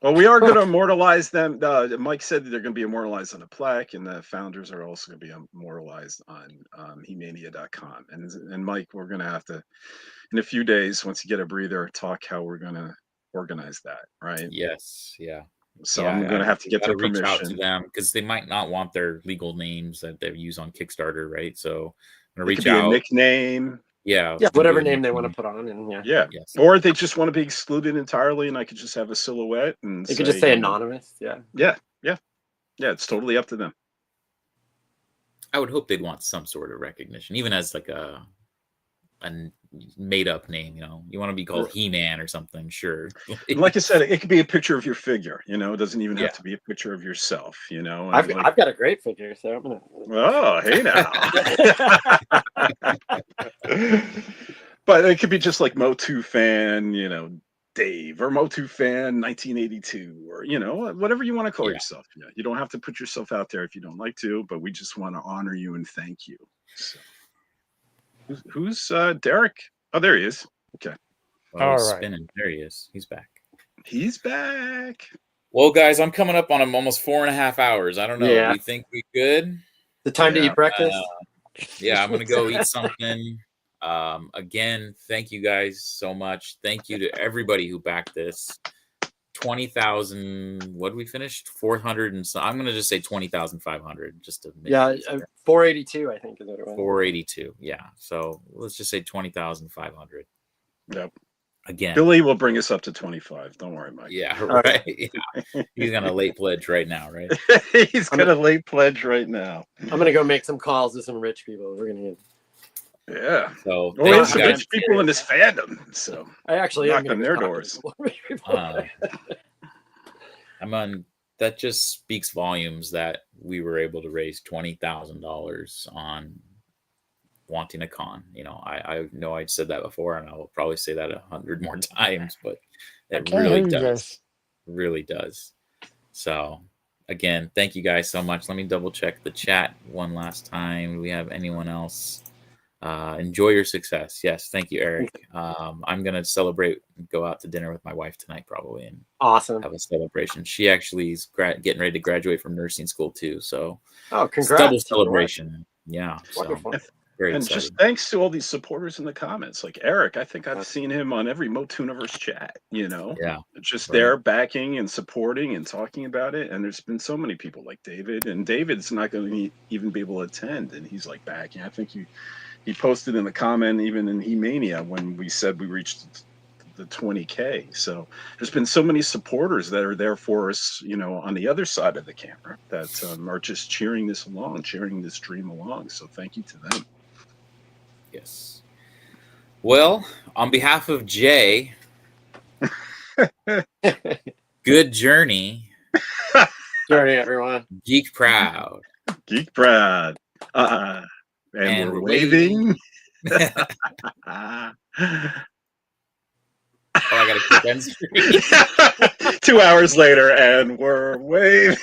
Well, we are going to immortalize them. Mike said that they're going to be immortalized on a plaque, and the founders are also going to be immortalized on Hemania.com. And Mike, we're going to have to, in a few days, once you get a breather, talk how we're going to organize that, right? Yes. Yeah. So I'm going to have to get their permission. Reach out to them, because they might not want their legal names that they use on Kickstarter, right? So I'm going to reach out. A nickname. Yeah, whatever name they want to put on, and yes. Or they just want to be excluded entirely, and I could just have a silhouette, and you could just say anonymous. Yeah. It's totally up to them. I would hope they'd want some sort of recognition, even as like a made up name. You want to be called He-Man or something, sure. Like I said, it could be a picture of your figure. It doesn't even have to be a picture of yourself. I've got a great figure, so I'm gonna. Oh, hey now. But it could be just like Motu fan, Dave, or Motu fan 1982, or whatever you want to call yourself. You don't have to put yourself out there if you don't like to, but we just want to honor you and thank you. So. Who's Derek? Oh, there he is. Okay. Oh, All he's right. spinning. There he is. He's back. He's back. Well, guys, I'm coming up on almost 4.5 hours. I don't know. Yeah. Do you think we good? The time to Yeah. eat breakfast. Yeah, I'm gonna go eat something. Again, thank you guys so much. Thank you to everybody who backed this. 20,000. What did we finish? 400 and so. I'm gonna just say 20,500. Just to make Yeah, it easier. 482, I think is what it was. 482. Yeah. So let's just say 20,500. Yep. Again. Billy will bring us up to 25. Don't worry, Mike. Yeah. Right. Yeah. He's gonna late pledge right now, right? He's gonna late pledge right now. I'm gonna go make some calls to some rich people. We're gonna get. Yeah. So Well, there's thank some you rich guys. people in this fandom, so I actually am knock on gonna their talk to doors. some rich people. I'm on. That just speaks volumes that we were able to raise $20,000 on wanting a con. You know, I know I said that before, and I will probably say that 100 more times, but it Can't really hear you does. guys. Really does. So again, thank you guys so much. Let me double check the chat one last time. Do we have anyone else? Enjoy your success. Yes, thank you, Eric. I'm gonna celebrate and go out to dinner with my wife tonight, probably, and Awesome. have a celebration. She actually is getting ready to graduate from nursing school too, so Oh, it's congrats. double celebration. Yeah, so Wonderful. very and excited. just thanks to all these supporters in the comments, like Eric. I think I've seen him on every MOTUNIVERSE chat. You know, Yeah, just right. there backing and supporting and talking about it. And there's been so many people like David, and David's not going to even be able to attend, and he's like backing. I think he posted in the comment even in E-Mania when we said we reached the 20K. So there's been so many supporters that are there for us, you know, on the other side of the camera that are just cheering this along, cheering this dream along. So thank you to them. Yes. Well, on behalf of Jay, good journey. Journey, everyone. Geek proud. Geek proud. And we're waving. Oh, I got a quick end screen. 2 hours later, and we're waving.